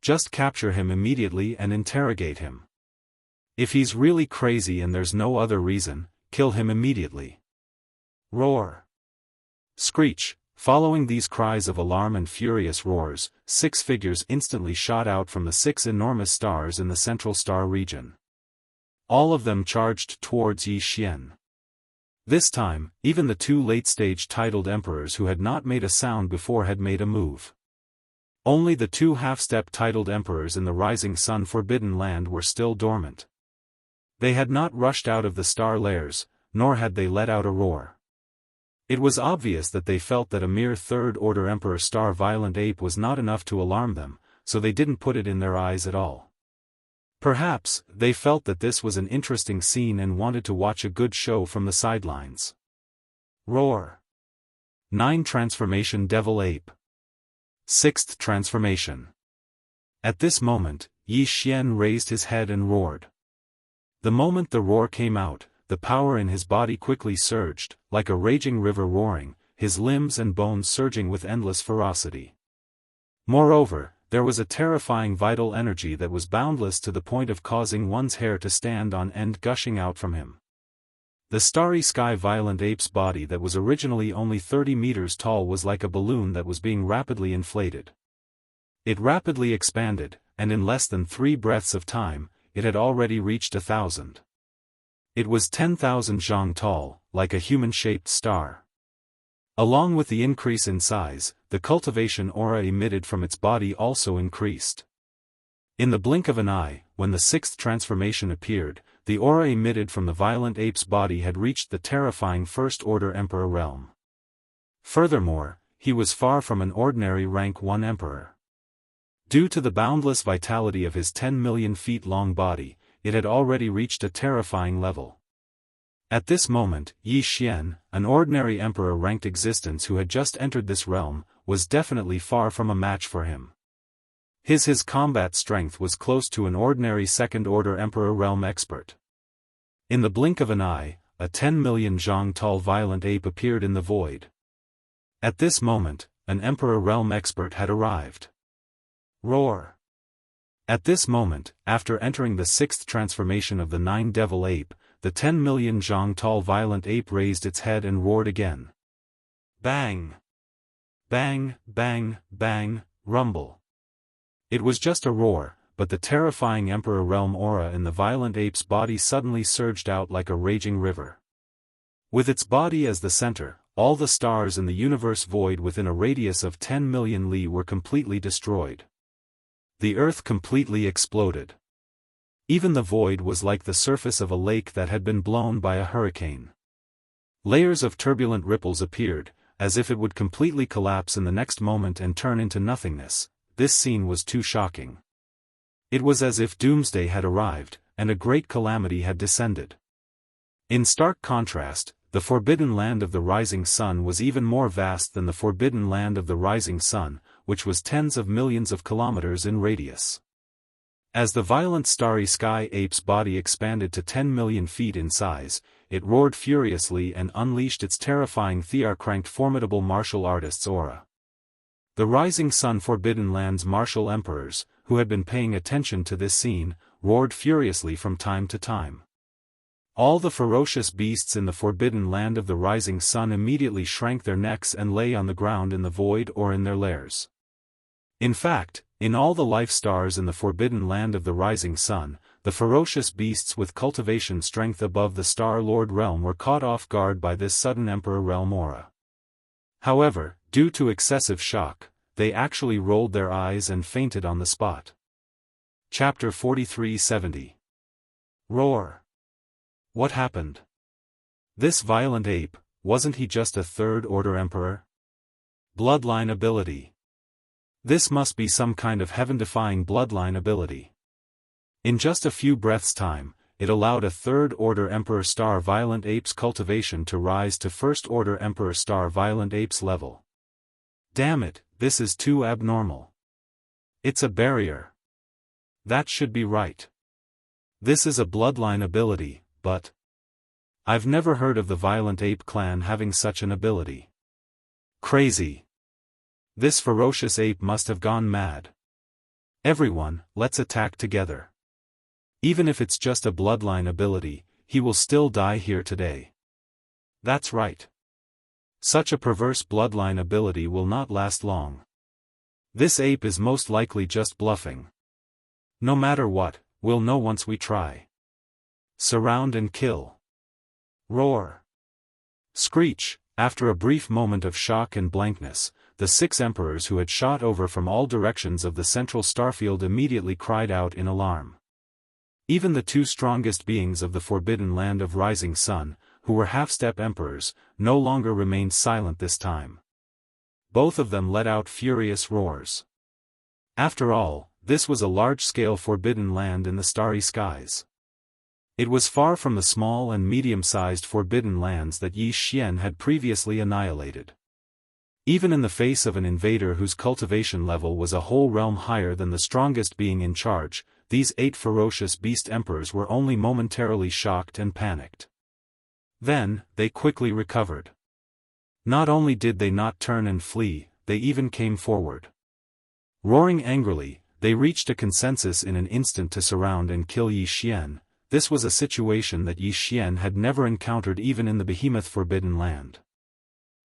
A: Just capture him immediately and interrogate him. If he's really crazy and there's no other reason, kill him immediately. Roar. Screech. Following these cries of alarm and furious roars, 6 figures instantly shot out from the 6 enormous stars in the central star region. All of them charged towards Yi Xian. This time, even the 2 late-stage titled emperors who had not made a sound before had made a move. Only the 2 half-step titled emperors in the Rising Sun Forbidden Land were still dormant. They had not rushed out of the star lairs, nor had they let out a roar. It was obvious that they felt that a mere third-order Emperor Star Violent Ape was not enough to alarm them, so they didn't put it in their eyes at all. Perhaps, they felt that this was an interesting scene and wanted to watch a good show from the sidelines. Roar. 9 Transformation Devil Ape. 6th Transformation. At this moment, Yi Xian raised his head and roared. The moment the roar came out, the power in his body quickly surged, like a raging river roaring, his limbs and bones surging with endless ferocity. Moreover, there was a terrifying vital energy that was boundless to the point of causing one's hair to stand on end gushing out from him. The starry sky Violent Ape's body that was originally only 30 meters tall was like a balloon that was being rapidly inflated. It rapidly expanded, and in less than 3 breaths of time, it had already reached 1,000. It was 10,000 zhang tall, like a human-shaped star. Along with the increase in size, the cultivation aura emitted from its body also increased. In the blink of an eye, when the 6th transformation appeared, the aura emitted from the Violent Ape's body had reached the terrifying First-Order Emperor realm. Furthermore, he was far from an ordinary rank 1 emperor. Due to the boundless vitality of his 10 million feet long body, it had already reached a terrifying level. At this moment, Yi Xian, an ordinary emperor-ranked existence who had just entered this realm, was definitely far from a match for him. His combat strength was close to an ordinary second-order emperor realm expert. In the blink of an eye, a 10 million zhang tall Violent Ape appeared in the void. At this moment, an emperor realm expert had arrived. Roar. At this moment, after entering the 6th transformation of the 9 Devil Ape, the 10 million zhang tall Violent Ape raised its head and roared again. Bang! Bang, bang, bang, rumble. It was just a roar, but the terrifying Emperor Realm aura in the Violent Ape's body suddenly surged out like a raging river. With its body as the center, all the stars in the universe void within a radius of 10 million li were completely destroyed. The earth completely exploded. Even the void was like the surface of a lake that had been blown by a hurricane. Layers of turbulent ripples appeared, as if it would completely collapse in the next moment and turn into nothingness. This scene was too shocking. It was as if doomsday had arrived, and a great calamity had descended. In stark contrast, the forbidden land of the rising sun was even more vast than the forbidden land of the rising sun, which was tens of millions of kilometers in radius. As the violent starry sky ape's body expanded to 10 million feet in size, it roared furiously and unleashed its terrifying Thearcranked formidable martial artist's aura. The rising sun forbidden land's martial emperors, who had been paying attention to this scene, roared furiously from time to time. All the ferocious beasts in the forbidden land of the rising sun immediately shrank their necks and lay on the ground in the void or in their lairs. In fact, in all the life stars in the forbidden land of the rising sun, the ferocious beasts with cultivation strength above the Star Lord realm were caught off guard by this sudden Emperor realm aura. However, due to excessive shock, they actually rolled their eyes and fainted on the spot. Chapter 4370. Roar. What happened? This violent ape, wasn't he just a third-order emperor? Bloodline ability. This must be some kind of heaven-defying bloodline ability. In just a few breaths' time, it allowed a third-order Emperor Star Violent Ape's cultivation to rise to first-order Emperor Star Violent Ape's level. Damn it, this is too abnormal. It's a barrier. That should be right. This is a bloodline ability, but I've never heard of the Violent Ape clan having such an ability. Crazy. This ferocious ape must have gone mad. Everyone, let's attack together. Even if it's just a bloodline ability, he will still die here today. That's right. Such a perverse bloodline ability will not last long. This ape is most likely just bluffing. No matter what, we'll know once we try. Surround and kill. Roar. Screech. After a brief moment of shock and blankness, the 6 emperors who had shot over from all directions of the central starfield immediately cried out in alarm. Even the 2 strongest beings of the forbidden land of rising sun, who were half-step emperors, no longer remained silent this time. Both of them let out furious roars. After all, this was a large-scale forbidden land in the starry skies. It was far from the small and medium-sized forbidden lands that Yi Xian had previously annihilated. Even in the face of an invader whose cultivation level was a whole realm higher than the strongest being in charge, these 8 ferocious beast emperors were only momentarily shocked and panicked. Then, they quickly recovered. Not only did they not turn and flee, they even came forward. Roaring angrily, they reached a consensus in an instant to surround and kill Yi Xian. This was a situation that Yi Xian had never encountered even in the behemoth forbidden land.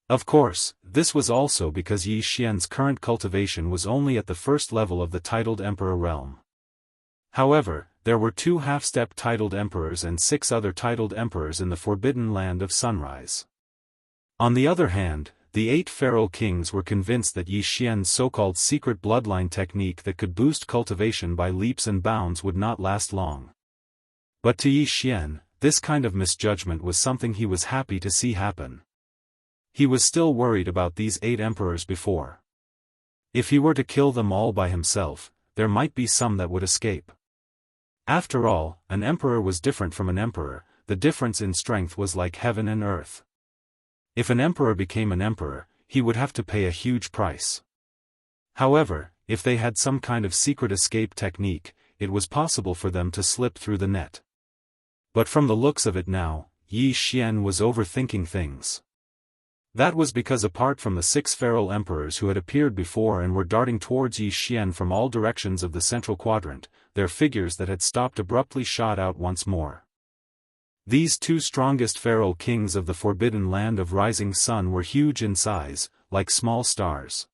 A: Of course, this was also because Yi Xian's current cultivation was only at the first level of the titled emperor realm. However, there were 2 half-step titled emperors and 6 other titled emperors in the forbidden land of sunrise. On the other hand, the 8 feral kings were convinced that Yi Xian's so-called secret bloodline technique that could boost cultivation by leaps and bounds would not last long. But to Yi Xian, this kind of misjudgment was something he was happy to see happen. He was still worried about these 8 emperors before. If he were to kill them all by himself, there might be some that would escape. After all, an emperor was different from an emperor, the difference in strength was like heaven and earth. If an emperor became an emperor, he would have to pay a huge price. However, if they had some kind of secret escape technique, it was possible for them to slip through the net. But from the looks of it now, Yi Xian was overthinking things. That was because apart from the 6 feral emperors who had appeared before and were darting towards Yi Xian from all directions of the central quadrant, their figures that had stopped abruptly shot out once more. These 2 strongest feral kings of the forbidden land of rising sun were huge in size, like small stars.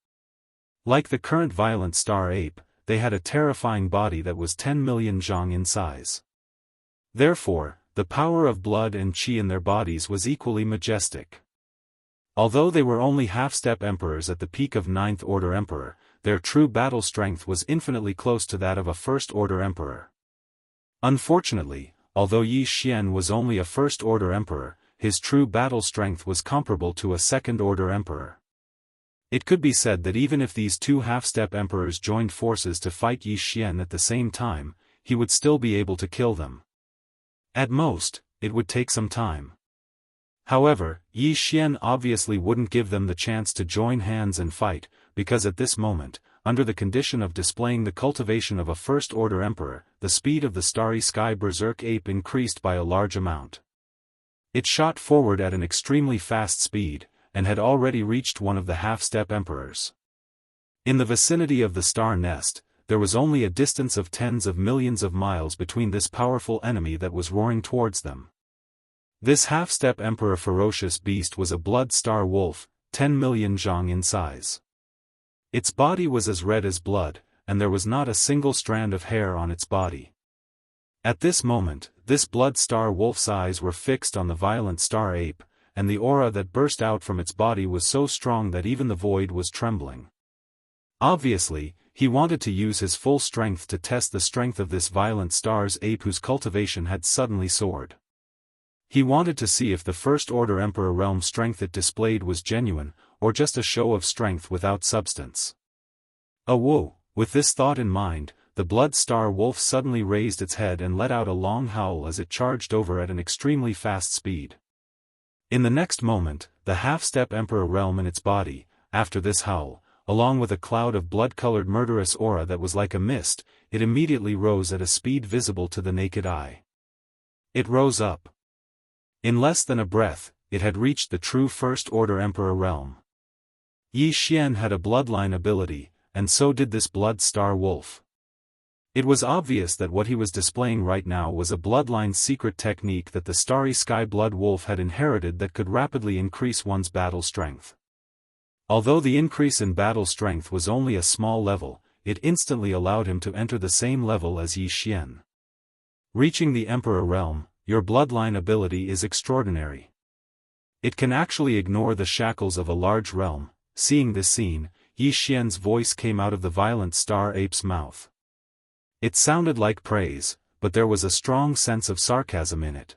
A: Like the current violent star ape, they had a terrifying body that was 10 million zhang in size. Therefore, the power of blood and qi in their bodies was equally majestic. Although they were only half-step emperors at the peak of 9th Order Emperor, their true battle strength was infinitely close to that of a First Order Emperor. Unfortunately, although Yi Xian was only a First Order Emperor, his true battle strength was comparable to a Second Order Emperor. It could be said that even if these 2 half-step emperors joined forces to fight Yi Xian at the same time, he would still be able to kill them. At most, it would take some time. However, Yi Xian obviously wouldn't give them the chance to join hands and fight, because at this moment, under the condition of displaying the cultivation of a First-Order Emperor, the speed of the starry sky berserk ape increased by a large amount. It shot forward at an extremely fast speed, and had already reached one of the half-step emperors. In the vicinity of the star nest, there was only a distance of tens of millions of miles between this powerful enemy that was roaring towards them. This half-step emperor ferocious beast was a blood star wolf, 10 million zhang in size. Its body was as red as blood, and there was not a single strand of hair on its body. At this moment, this blood star wolf's eyes were fixed on the violent star ape, and the aura that burst out from its body was so strong that even the void was trembling. Obviously, he wanted to use his full strength to test the strength of this violent star's ape whose cultivation had suddenly soared. He wanted to see if the First Order Emperor realm strength it displayed was genuine, or just a show of strength without substance. Whoa! With this thought in mind, the blood star wolf suddenly raised its head and let out a long howl as it charged over at an extremely fast speed. In the next moment, the half-step Emperor realm in its body, after this howl, along with a cloud of blood-colored murderous aura that was like a mist, it immediately rose at a speed visible to the naked eye. It rose up. In less than a breath, it had reached the true First Order Emperor realm. Yi Xian had a bloodline ability, and so did this blood star wolf. It was obvious that what he was displaying right now was a bloodline secret technique that the Starry Sky Blood Wolf had inherited that could rapidly increase one's battle strength. Although the increase in battle strength was only a small level, it instantly allowed him to enter the same level as Yi Xian. Reaching the Emperor realm, your bloodline ability is extraordinary. It can actually ignore the shackles of a large realm. Seeing this scene, Yi Xian's voice came out of the violent star ape's mouth. It sounded like praise, but there was a strong sense of sarcasm in it.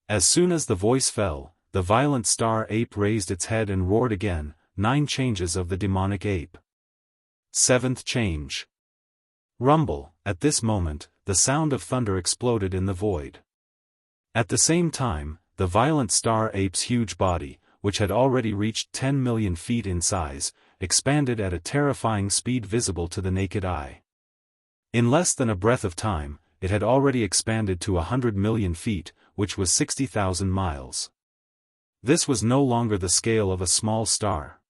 A: As soon as the voice fell, the violent star ape raised its head and roared again, 9 changes of the demonic ape. 7th change. Rumble. At this moment, the sound of thunder exploded in the void. At the same time, the violent star ape's huge body, which had already reached 10 million feet in size, expanded at a terrifying speed visible to the naked eye. In less than a breath of time, it had already expanded to 100 million feet, which was 60,000 miles. This was no longer the scale of a small star.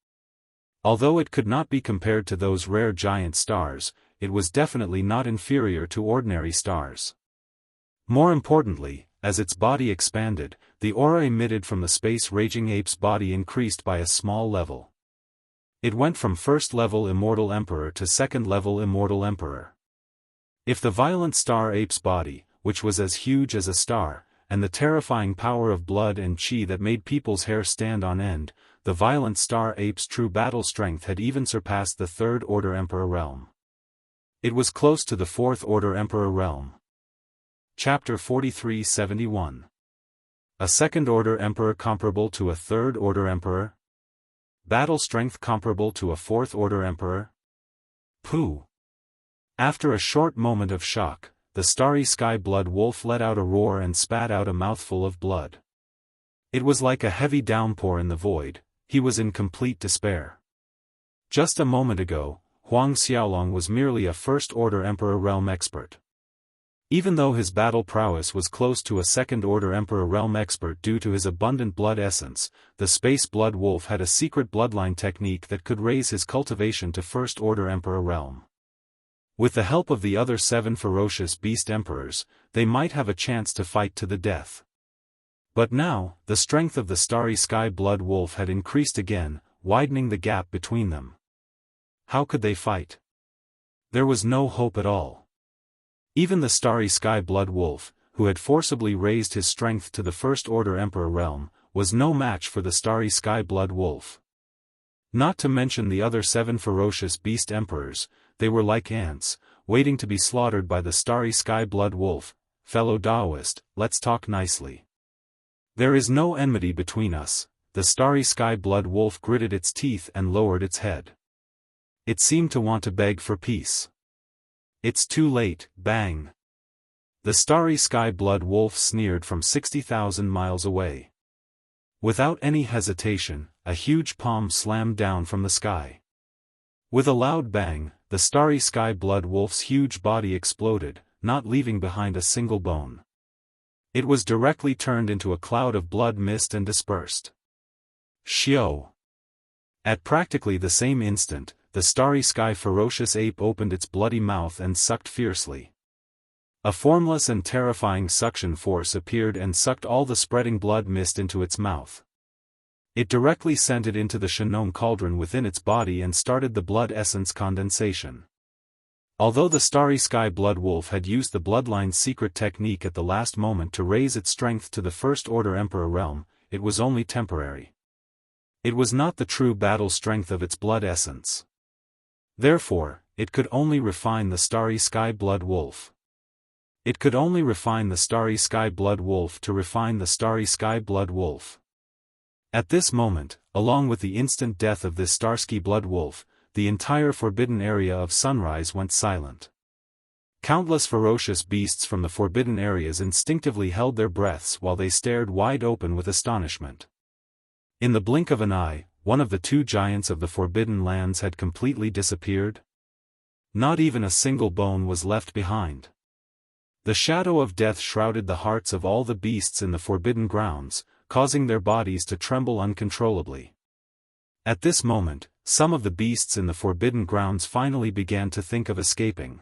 A: Although it could not be compared to those rare giant stars, it was definitely not inferior to ordinary stars. More importantly, as its body expanded, the aura emitted from the space-raging ape's body increased by a small level. It went from first-level Immortal Emperor to second-level Immortal Emperor. If the violent star ape's body, which was as huge as a star, and the terrifying power of blood and chi that made people's hair stand on end, the violent star ape's true battle strength had even surpassed the Third-Order Emperor realm. It was close to the Fourth-Order Emperor realm. Chapter 43-71. A Second-Order Emperor comparable to a Third-Order Emperor? Battle strength comparable to a Fourth-Order Emperor? Pooh! After a short moment of shock, the Starry Sky Blood Wolf let out a roar and spat out a mouthful of blood. It was like a heavy downpour in the void. He was in complete despair. Just a moment ago, Huang Xiaolong was merely a First-Order Emperor realm expert. Even though his battle prowess was close to a Second-Order Emperor realm expert due to his abundant blood essence, the Space Blood Wolf had a secret bloodline technique that could raise his cultivation to First-Order Emperor realm. With the help of the other 7 ferocious beast emperors, they might have a chance to fight to the death. But now, the strength of the Starry Sky Blood Wolf had increased again, widening the gap between them. How could they fight? There was no hope at all. Even the Starry Sky Blood Wolf, who had forcibly raised his strength to the First-Order Emperor realm, was no match for the Starry Sky Blood Wolf. Not to mention the other 7 ferocious beast emperors, they were like ants, waiting to be slaughtered by the Starry Sky Blood Wolf. Fellow Daoist, let's talk nicely. There is no enmity between us. The Starry Sky Blood Wolf gritted its teeth and lowered its head. It seemed to want to beg for peace. It's too late, bang. The Starry Sky Blood Wolf sneered from 60,000 miles away. Without any hesitation, a huge palm slammed down from the sky. With a loud bang, the Starry Sky Blood Wolf's huge body exploded, not leaving behind a single bone. It was directly turned into a cloud of blood mist and dispersed. Xiao! At practically the same instant, the Starry Sky ferocious ape opened its bloody mouth and sucked fiercely. A formless and terrifying suction force appeared and sucked all the spreading blood mist into its mouth. It directly sent it into the Shannon cauldron within its body and started the blood essence condensation. Although the Starry Sky Blood Wolf had used the bloodline's secret technique at the last moment to raise its strength to the First-Order Emperor realm, it was only temporary. It was not the true battle strength of its blood essence. Therefore, it could only refine the Starry Sky Blood Wolf. It could only refine the Starry Sky Blood Wolf to refine the Starry Sky Blood Wolf. At this moment, along with the instant death of this Starsky Blood Wolf, the entire forbidden area of Sunrise went silent. Countless ferocious beasts from the forbidden areas instinctively held their breaths while they stared wide open with astonishment. In the blink of an eye, one of the 2 giants of the Forbidden Lands had completely disappeared. Not even a single bone was left behind. The shadow of death shrouded the hearts of all the beasts in the Forbidden Grounds, causing their bodies to tremble uncontrollably. At this moment, some of the beasts in the Forbidden Grounds finally began to think of escaping.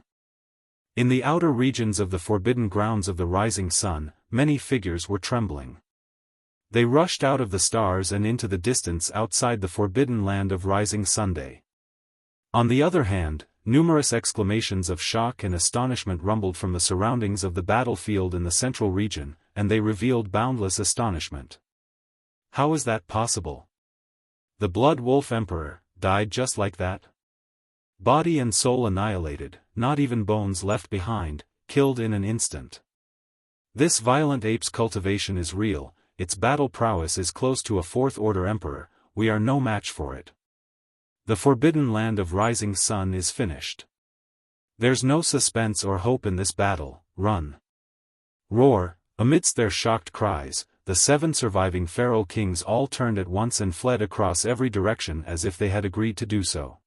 A: In the outer regions of the forbidden grounds of the rising sun, many figures were trembling. They rushed out of the stars and into the distance outside the forbidden land of rising Sunday. On the other hand, numerous exclamations of shock and astonishment rumbled from the surroundings of the battlefield in the central region, and they revealed boundless astonishment. How is that possible? The Blood Wolf Emperor died just like that? Body and soul annihilated, not even bones left behind, killed in an instant. This violent ape's cultivation is real, its battle prowess is close to a fourth-order emperor, we are no match for it. The forbidden land of rising sun is finished. There's no suspense or hope in this battle, run. Roar. Amidst their shocked cries, the 7 surviving feral kings all turned at once and fled across every direction as if they had agreed to do so.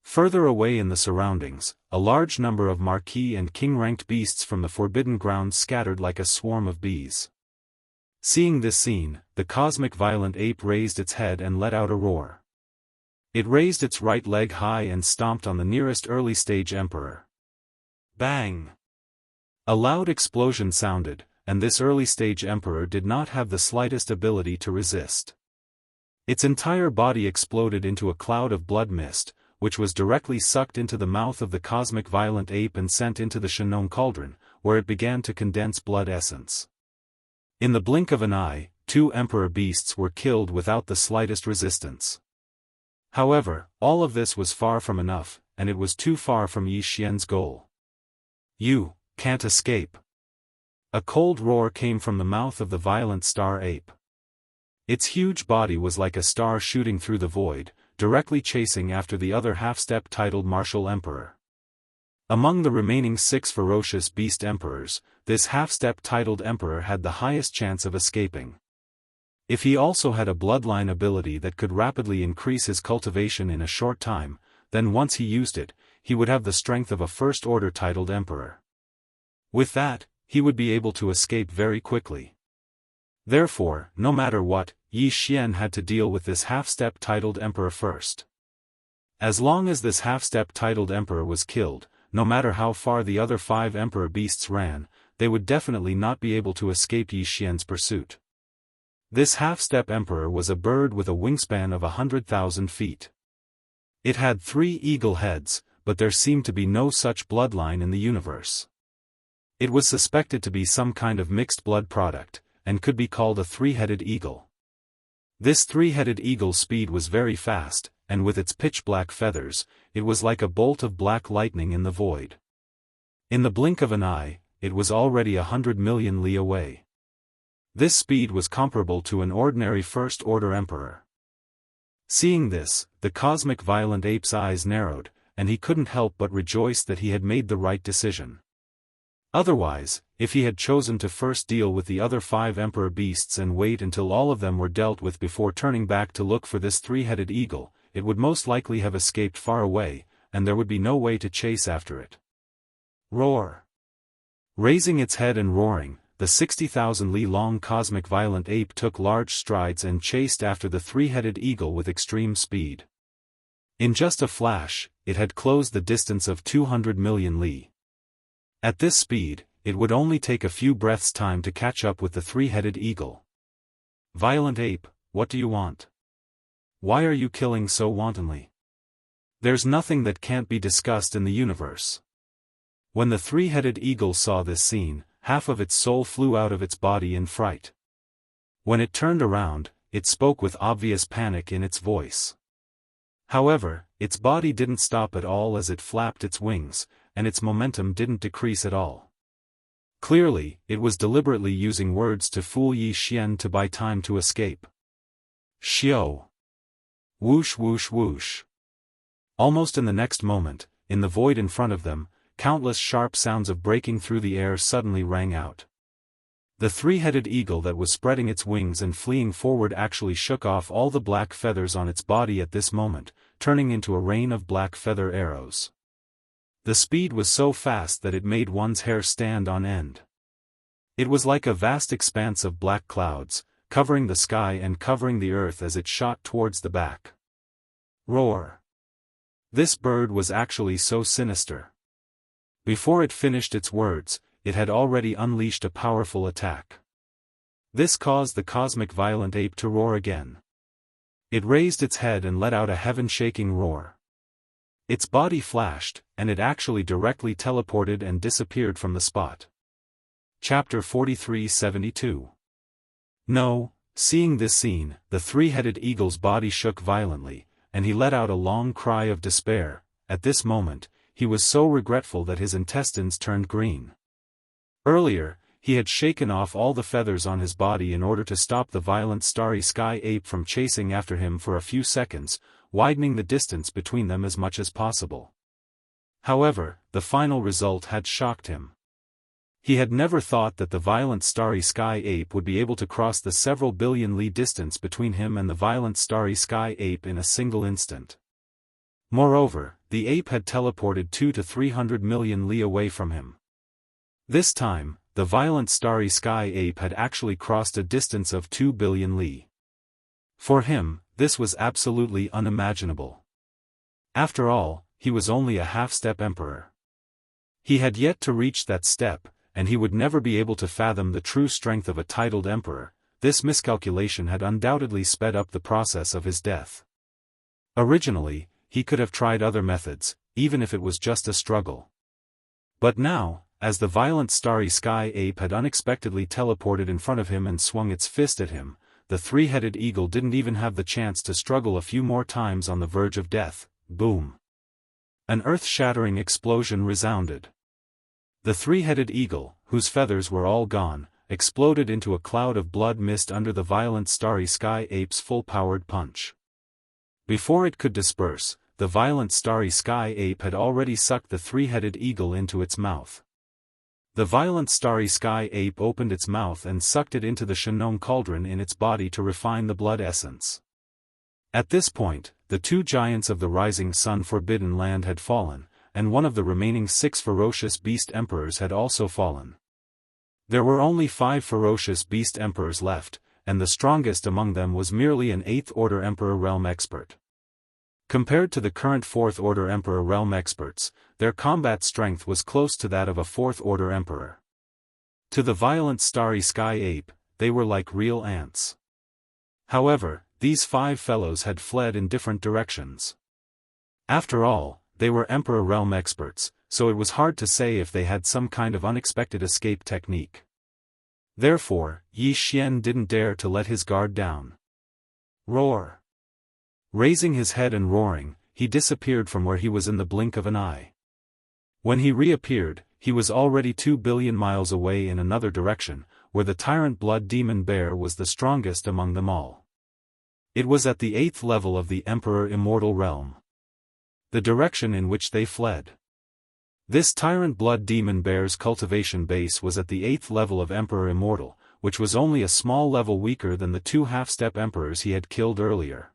A: Further away in the surroundings, a large number of marquis and king-ranked beasts from the forbidden grounds scattered like a swarm of bees. Seeing this scene, the cosmic violent ape raised its head and let out a roar. It raised its right leg high and stomped on the nearest early-stage emperor. Bang! A loud explosion sounded, and this early-stage emperor did not have the slightest ability to resist. Its entire body exploded into a cloud of blood mist, which was directly sucked into the mouth of the cosmic violent ape and sent into the Shenong cauldron, where it began to condense blood essence. In the blink of an eye, 2 emperor beasts were killed without the slightest resistance. However, all of this was far from enough, and it was too far from Yi Xian's goal. You can't escape. A cold roar came from the mouth of the violent star ape. Its huge body was like a star shooting through the void, directly chasing after the other half-step titled martial emperor. Among the remaining 6 ferocious beast emperors, this half-step titled emperor had the highest chance of escaping. If he also had a bloodline ability that could rapidly increase his cultivation in a short time, then once he used it, he would have the strength of a first-order titled emperor. With that, he would be able to escape very quickly. Therefore, no matter what, Yi Xian had to deal with this half-step titled emperor first. As long as this half-step titled emperor was killed, no matter how far the other 5 emperor beasts ran, they would definitely not be able to escape Yi Xian's pursuit. This half-step emperor was a bird with a wingspan of 100,000 feet. It had 3 eagle heads, but there seemed to be no such bloodline in the universe. It was suspected to be some kind of mixed blood product, and could be called a 3-headed eagle. This 3-headed eagle's speed was very fast, and with its pitch-black feathers, it was like a bolt of black lightning in the void. In the blink of an eye, it was already 100 million li away. This speed was comparable to an ordinary first-order emperor. Seeing this, the cosmic violent ape's eyes narrowed, and he couldn't help but rejoice that he had made the right decision. Otherwise, if he had chosen to first deal with the other 5 emperor beasts and wait until all of them were dealt with before turning back to look for this 3-headed eagle, it would most likely have escaped far away, and there would be no way to chase after it. Roar! Raising its head and roaring, the 60,000 li long cosmic violent ape took large strides and chased after the 3-headed eagle with extreme speed. In just a flash, it had closed the distance of 200 million li. At this speed, it would only take a few breaths' time to catch up with the 3-headed eagle. Violent ape, what do you want? Why are you killing so wantonly? There's nothing that can't be discussed in the universe. When the 3-headed eagle saw this scene, half of its soul flew out of its body in fright. When it turned around, it spoke with obvious panic in its voice. However, its body didn't stop at all as it flapped its wings, and its momentum didn't decrease at all. Clearly, it was deliberately using words to fool Yi Xian to buy time to escape. Xiao! Whoosh whoosh whoosh! Almost in the next moment, in the void in front of them, countless sharp sounds of breaking through the air suddenly rang out. The 3-headed eagle that was spreading its wings and fleeing forward actually shook off all the black feathers on its body at this moment, turning into a rain of black feather arrows. The speed was so fast that it made one's hair stand on end. It was like a vast expanse of black clouds, covering the sky and covering the earth as it shot towards the back. Roar! This bird was actually so sinister. Before it finished its words, it had already unleashed a powerful attack. This caused the cosmic violent ape to roar again. It raised its head and let out a heaven-shaking roar. Its body flashed, and it actually directly teleported and disappeared from the spot. Chapter 43-72. No, seeing this scene, the three-headed eagle's body shook violently, and he let out a long cry of despair. At this moment, he was so regretful that his intestines turned green. Earlier, he had shaken off all the feathers on his body in order to stop the violent starry sky ape from chasing after him for a few seconds, widening the distance between them as much as possible. However, the final result had shocked him. He had never thought that the violent starry sky ape would be able to cross the several billion li distance between him and the violent starry sky ape in a single instant. Moreover, the ape had teleported 200 to 300 million li away from him. This time, the violent starry sky ape had actually crossed a distance of 2 billion li. For him, this was absolutely unimaginable. After all, he was only a half-step emperor. He had yet to reach that step, and he would never be able to fathom the true strength of a titled emperor. This miscalculation had undoubtedly sped up the process of his death. Originally, he could have tried other methods, even if it was just a struggle. But now, as the violent starry sky ape had unexpectedly teleported in front of him and swung its fist at him, the three-headed eagle didn't even have the chance to struggle a few more times on the verge of death. Boom! An earth-shattering explosion resounded. The three-headed eagle, whose feathers were all gone, exploded into a cloud of blood mist under the violent starry sky ape's full-powered punch. Before it could disperse, the violent starry sky ape had already sucked the three-headed eagle into its mouth. The violent starry sky ape opened its mouth and sucked it into the Shenong cauldron in its body to refine the blood essence. At this point, the two giants of the rising sun Forbidden Land had fallen, and one of the remaining 6 ferocious beast emperors had also fallen. There were only 5 ferocious beast emperors left, and the strongest among them was merely an 8th Order Emperor realm expert. Compared to the current 4th Order Emperor realm experts, their combat strength was close to that of a 4th Order Emperor. To the violent starry sky ape, they were like real ants. However, these 5 fellows had fled in different directions. After all, they were Emperor realm experts, so it was hard to say if they had some kind of unexpected escape technique. Therefore, Yi Xian didn't dare to let his guard down. Roar! Raising his head and roaring, he disappeared from where he was in the blink of an eye. When he reappeared, he was already 2 billion miles away in another direction, where the tyrant blood demon bear was the strongest among them all. It was at the 8th level of the Emperor Immortal realm. The direction in which they fled. This tyrant blood demon bear's cultivation base was at the 8th level of Emperor Immortal, which was only a small level weaker than the 2 half-step emperors he had killed earlier.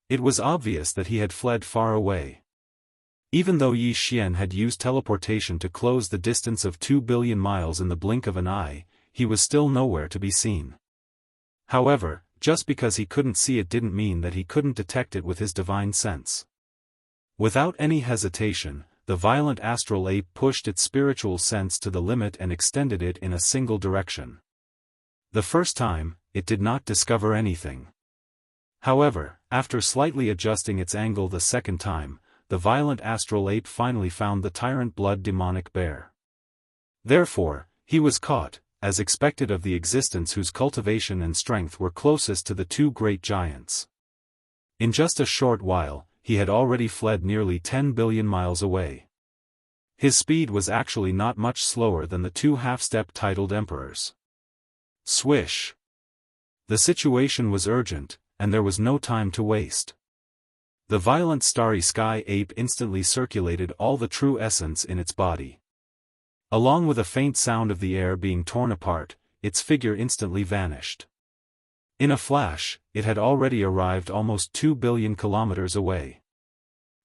A: It was obvious that he had fled far away. Even though Yi Xian had used teleportation to close the distance of 2 billion miles in the blink of an eye, he was still nowhere to be seen. However, just because he couldn't see it didn't mean that he couldn't detect it with his divine sense. Without any hesitation, the violent astral ape pushed its spiritual sense to the limit and extended it in a single direction. The first time, it did not discover anything. However, after slightly adjusting its angle the second time, the violent astral ape finally found the tyrant blood demonic bear. Therefore, he was caught, as expected of the existence whose cultivation and strength were closest to the 2 great giants. In just a short while, he had already fled nearly 10 billion miles away. His speed was actually not much slower than the 2 half-step titled emperors. Swish! The situation was urgent, and there was no time to waste. The violent starry sky ape instantly circulated all the true essence in its body. Along with a faint sound of the air being torn apart, its figure instantly vanished. In a flash, it had already arrived almost 2 billion kilometers away.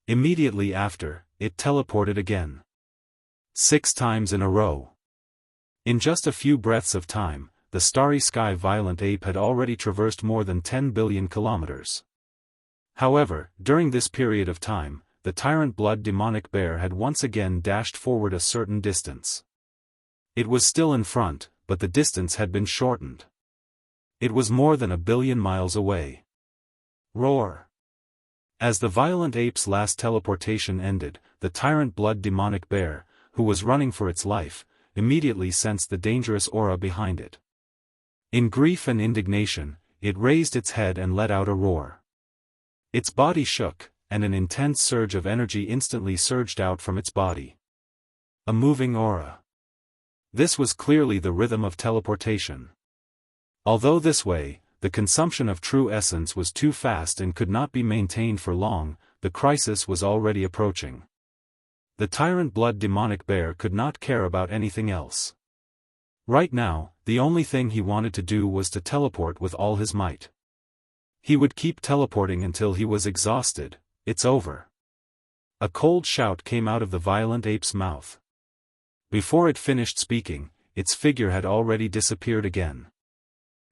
A: Immediately after, it teleported again. 6 times in a row. In just a few breaths of time, the starry sky violent ape had already traversed more than 10 billion kilometers. However, during this period of time, the tyrant blood demonic bear had once again dashed forward a certain distance. It was still in front, but the distance had been shortened. It was more than 1 billion miles away. Roar! As the violent ape's last teleportation ended, the tyrant blood demonic bear, who was running for its life, immediately sensed the dangerous aura behind it. In grief and indignation, it raised its head and let out a roar. Its body shook, and an intense surge of energy instantly surged out from its body. A moving aura. This was clearly the rhythm of teleportation. Although this way, the consumption of true essence was too fast and could not be maintained for long, the crisis was already approaching. The tyrant blood demonic bear could not care about anything else. Right now, the only thing he wanted to do was to teleport with all his might. He would keep teleporting until he was exhausted. It's over. A cold shout came out of the violent ape's mouth. Before it finished speaking, its figure had already disappeared again.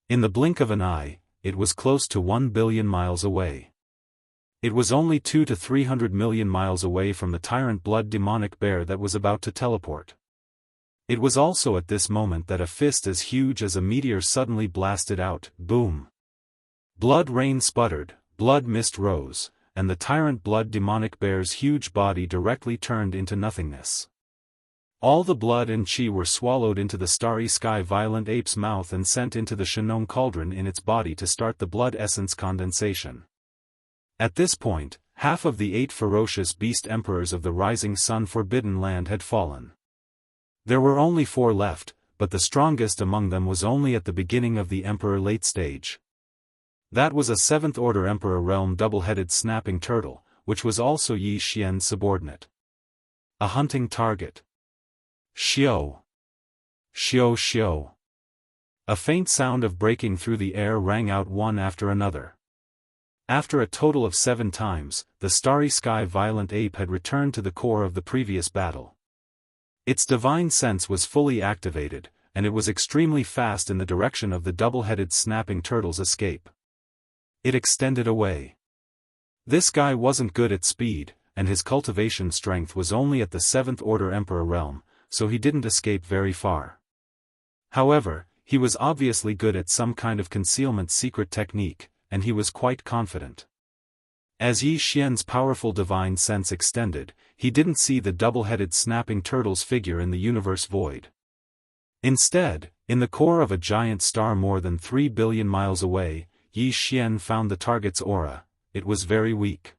A: In the blink of an eye, it was close to 1 billion miles away. It was only 200 to 300 million miles away from the tyrant blood demonic bear that was about to teleport. It was also at this moment that a fist as huge as a meteor suddenly blasted out, boom. Blood rain sputtered, blood mist rose, and the tyrant blood demonic bear's huge body directly turned into nothingness. All the blood and chi were swallowed into the starry sky violent ape's mouth and sent into the Shenong cauldron in its body to start the blood essence condensation. At this point, half of the 8 ferocious beast emperors of the rising sun forbidden land had fallen. There were only 4 left, but the strongest among them was only at the beginning of the emperor late stage. That was a 7th order emperor realm double-headed snapping turtle, which was also Yi Xian's subordinate. A hunting target. Xiao. Xiao xiao. A faint sound of breaking through the air rang out one after another. After a total of 7 times, the starry sky violent ape had returned to the core of the previous battle. Its divine sense was fully activated, and it was extremely fast in the direction of the double-headed snapping turtle's escape. It extended away. This guy wasn't good at speed, and his cultivation strength was only at the 7th order emperor realm, so he didn't escape very far. However, he was obviously good at some kind of concealment secret technique, and he was quite confident. As Yi Xian's powerful divine sense extended, he didn't see the double-headed snapping turtle's figure in the universe void. Instead, in the core of a giant star more than 3 billion miles away, Yi Xian found the target's aura. It was very weak.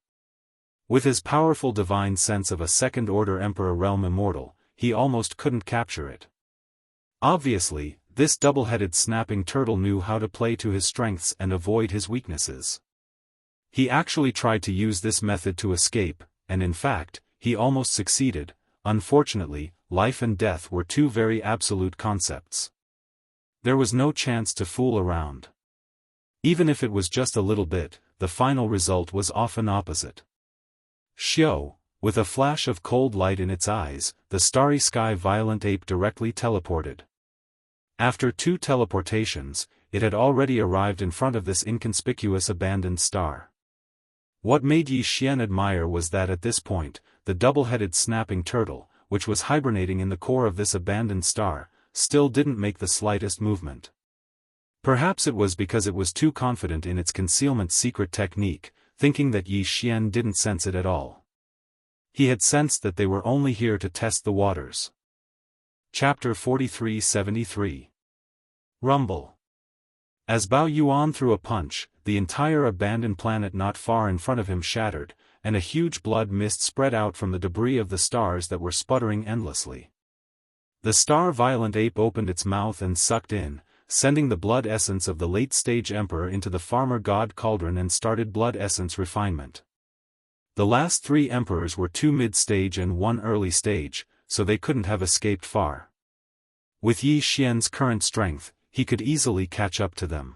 A: With his powerful divine sense of a 2nd order emperor realm immortal, he almost couldn't capture it. Obviously, this double-headed snapping turtle knew how to play to his strengths and avoid his weaknesses. He actually tried to use this method to escape, and in fact, he almost succeeded. Unfortunately, life and death were 2 very absolute concepts. There was no chance to fool around. Even if it was just a little bit, the final result was often opposite. Xiao. With a flash of cold light in its eyes, the starry sky violent ape directly teleported. After 2 teleportations, it had already arrived in front of this inconspicuous abandoned star. What made Yi Xian admire was that at this point, the double-headed snapping turtle, which was hibernating in the core of this abandoned star, still didn't make the slightest movement. Perhaps it was because it was too confident in its concealment secret technique, thinking that Yi Xian didn't sense it at all. He had sensed that they were only here to test the waters. Chapter 4373. Rumble. As Bao Yuan threw a punch, the entire abandoned planet not far in front of him shattered, and a huge blood mist spread out from the debris of the stars that were sputtering endlessly. The star violent ape opened its mouth and sucked in, sending the blood essence of the late-stage emperor into the farmer god cauldron and started blood essence refinement. The last 3 emperors were 2 mid-stage and 1 early stage, so they couldn't have escaped far. With Yi Xian's current strength, he could easily catch up to them.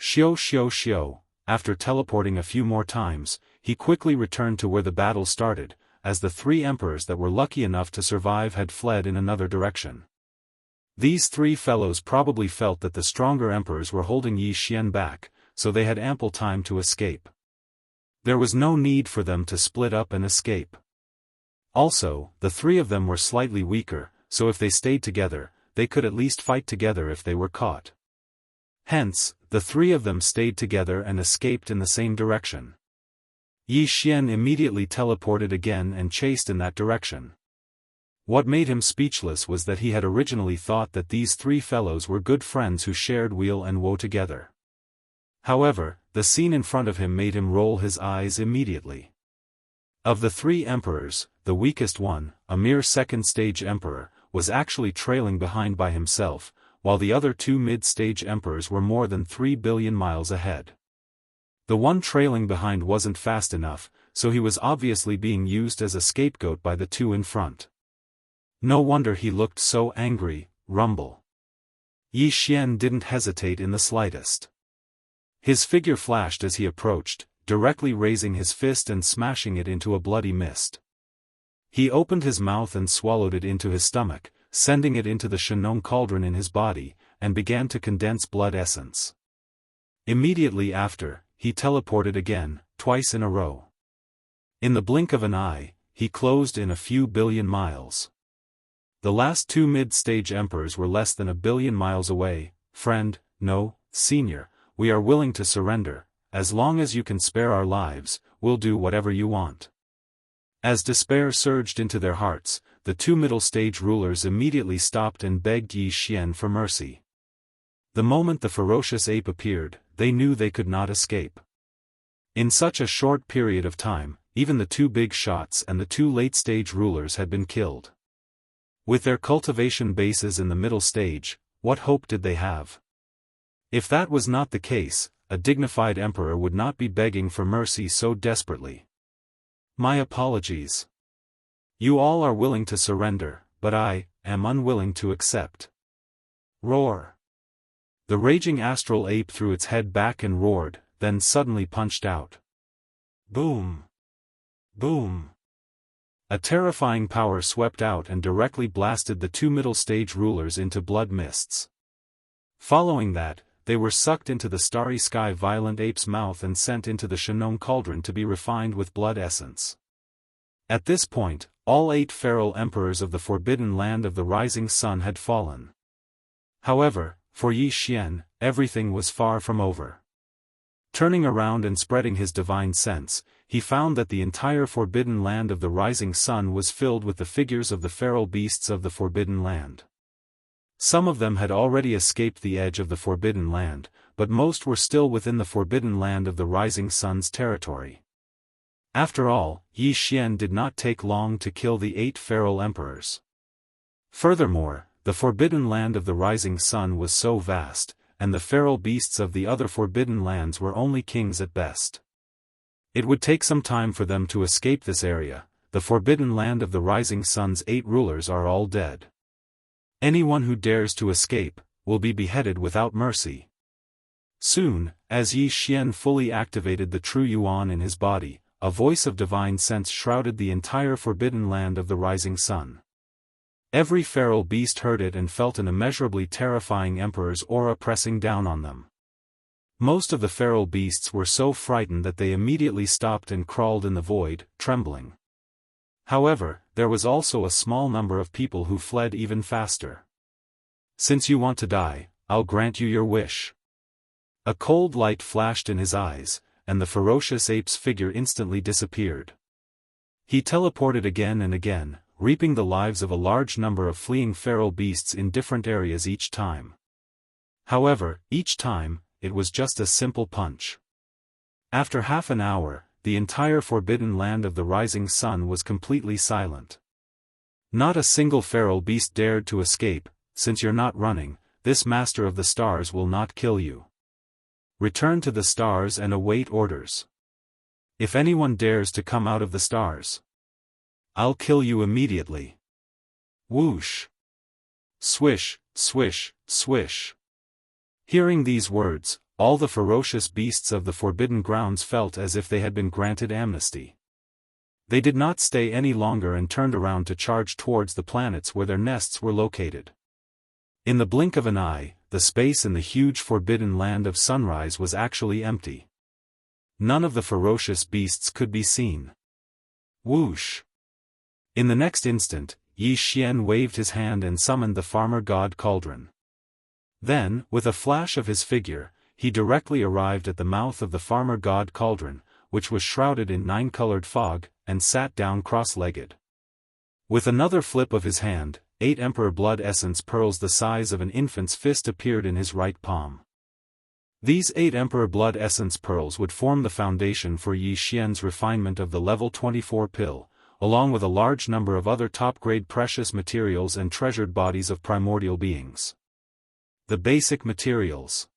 A: Xiao xiao xiao, after teleporting a few more times, he quickly returned to where the battle started, as the 3 emperors that were lucky enough to survive had fled in another direction. These 3 fellows probably felt that the stronger emperors were holding Yi Xian back, so they had ample time to escape. There was no need for them to split up and escape. Also, the three of them were slightly weaker, so if they stayed together, they could at least fight together if they were caught. Hence, the three of them stayed together and escaped in the same direction. Yi Xian immediately teleported again and chased in that direction. What made him speechless was that he had originally thought that these three fellows were good friends who shared weal and woe together. However, the scene in front of him made him roll his eyes immediately. Of the three emperors, the weakest one, a mere second-stage emperor, was actually trailing behind by himself, while the other two mid-stage emperors were more than 3 billion miles ahead. The one trailing behind wasn't fast enough, so he was obviously being used as a scapegoat by the two in front. No wonder he looked so angry. Rumble. Yi Xian didn't hesitate in the slightest. His figure flashed as he approached, directly raising his fist and smashing it into a bloody mist. He opened his mouth and swallowed it into his stomach, sending it into the Shenong cauldron in his body, and began to condense blood essence. Immediately after, he teleported again, twice in a row. In the blink of an eye, he closed in a few billion miles. The last two mid-stage emperors were less than 1 billion miles away. Friend, no, senior, we are willing to surrender. As long as you can spare our lives, we'll do whatever you want. As despair surged into their hearts, the two middle-stage rulers immediately stopped and begged Yi Xian for mercy. The moment the ferocious ape appeared, they knew they could not escape. In such a short period of time, even the two big shots and the two late-stage rulers had been killed. With their cultivation bases in the middle stage, what hope did they have? If that was not the case, a dignified emperor would not be begging for mercy so desperately. My apologies. You all are willing to surrender, but I am unwilling to accept. Roar. The raging astral ape threw its head back and roared, then suddenly punched out. Boom. Boom. A terrifying power swept out and directly blasted the two middle-stage rulers into blood mists. Following that, they were sucked into the starry sky violent ape's mouth and sent into the Shenong cauldron to be refined with blood essence. At this point, all 8 feral emperors of the forbidden land of the rising sun had fallen. However, for Yi Xian, everything was far from over. Turning around and spreading his divine sense, he found that the entire forbidden land of the rising sun was filled with the figures of the feral beasts of the forbidden land. Some of them had already escaped the edge of the forbidden land, but most were still within the forbidden land of the rising sun's territory. After all, Yi Xian did not take long to kill the 8 feral emperors. Furthermore, the forbidden land of the rising sun was so vast, and the feral beasts of the other forbidden lands were only kings at best. It would take some time for them to escape this area. The forbidden land of the rising sun's 8 rulers are all dead. Anyone who dares to escape will be beheaded without mercy. Soon, as Yi Xian fully activated the true Yuan in his body, a voice of divine sense shrouded the entire forbidden land of the rising sun. Every feral beast heard it and felt an immeasurably terrifying emperor's aura pressing down on them. Most of the feral beasts were so frightened that they immediately stopped and crawled in the void, trembling. However, there was also a small number of people who fled even faster. Since you want to die, I'll grant you your wish. A cold light flashed in his eyes, and the ferocious ape's figure instantly disappeared. He teleported again and again, reaping the lives of a large number of fleeing feral beasts in different areas each time. However, each time, it was just a simple punch. After half an hour, the entire forbidden land of the rising sun was completely silent. Not a single feral beast dared to escape. Since you're not running, this master of the stars will not kill you. Return to the stars and await orders. If anyone dares to come out of the stars, I'll kill you immediately. Whoosh! Swish, swish, swish. Hearing these words, all the ferocious beasts of the forbidden grounds felt as if they had been granted amnesty. They did not stay any longer and turned around to charge towards the planets where their nests were located. In the blink of an eye, the space in the huge forbidden land of sunrise was actually empty. None of the ferocious beasts could be seen. Whoosh! In the next instant, Yi Xian waved his hand and summoned the farmer god cauldron. Then, with a flash of his figure, he directly arrived at the mouth of the farmer god cauldron, which was shrouded in 9-colored fog, and sat down cross-legged. With another flip of his hand, 8 Emperor Blood Essence pearls the size of an infant's fist appeared in his right palm. These 8 Emperor Blood Essence pearls would form the foundation for Yi Xian's refinement of the level 24 pill, along with a large number of other top-grade precious materials and treasured bodies of primordial beings. The basic materials.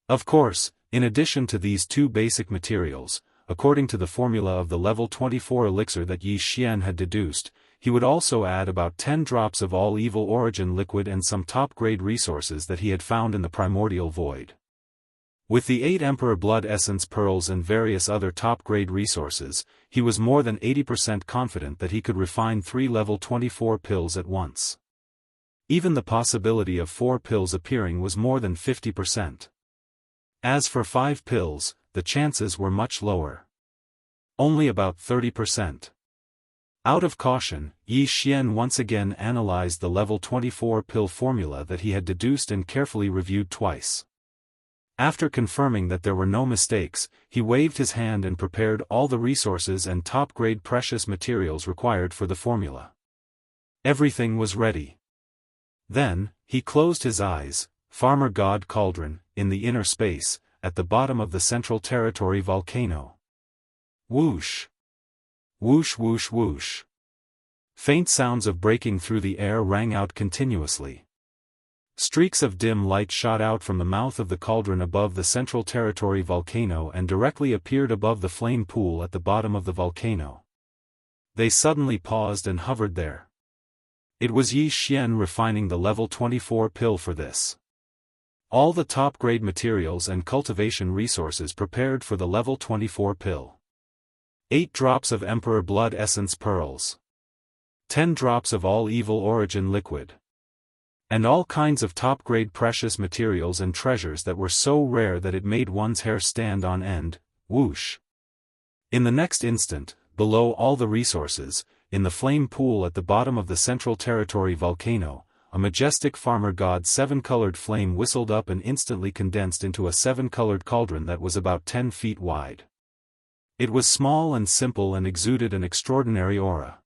A: Of course, in addition to these 2 basic materials, according to the formula of the level 24 elixir that Yi Xian had deduced, he would also add about 10 drops of all evil origin liquid and some top-grade resources that he had found in the primordial void. With the 8 Emperor Blood Essence pearls and various other top-grade resources, he was more than 80% confident that he could refine 3 level 24 pills at once. Even the possibility of 4 pills appearing was more than 50%. As for 5 pills, the chances were much lower. Only about 30%. Out of caution, Yi Xian once again analyzed the level 24 pill formula that he had deduced and carefully reviewed twice. After confirming that there were no mistakes, he waved his hand and prepared all the resources and top-grade precious materials required for the formula. Everything was ready. Then, he closed his eyes, Farmer God Cauldron, in the inner space, at the bottom of the Central Territory volcano. Whoosh! Whoosh whoosh whoosh. Faint sounds of breaking through the air rang out continuously. Streaks of dim light shot out from the mouth of the cauldron above the Central Territory volcano and directly appeared above the flame pool at the bottom of the volcano. They suddenly paused and hovered there. It was Yi Xian refining the level 24 pill for this. All the top-grade materials and cultivation resources prepared for the level 24 pill. 8 drops of Emperor Blood Essence pearls. 10 drops of all evil origin liquid. And all kinds of top-grade precious materials and treasures that were so rare that it made one's hair stand on end. Whoosh! In the next instant, below all the resources, in the flame pool at the bottom of the Central Territory volcano, a majestic farmer god 7-colored flame whistled up and instantly condensed into a 7-colored cauldron that was about 10 feet wide. It was small and simple and exuded an extraordinary aura.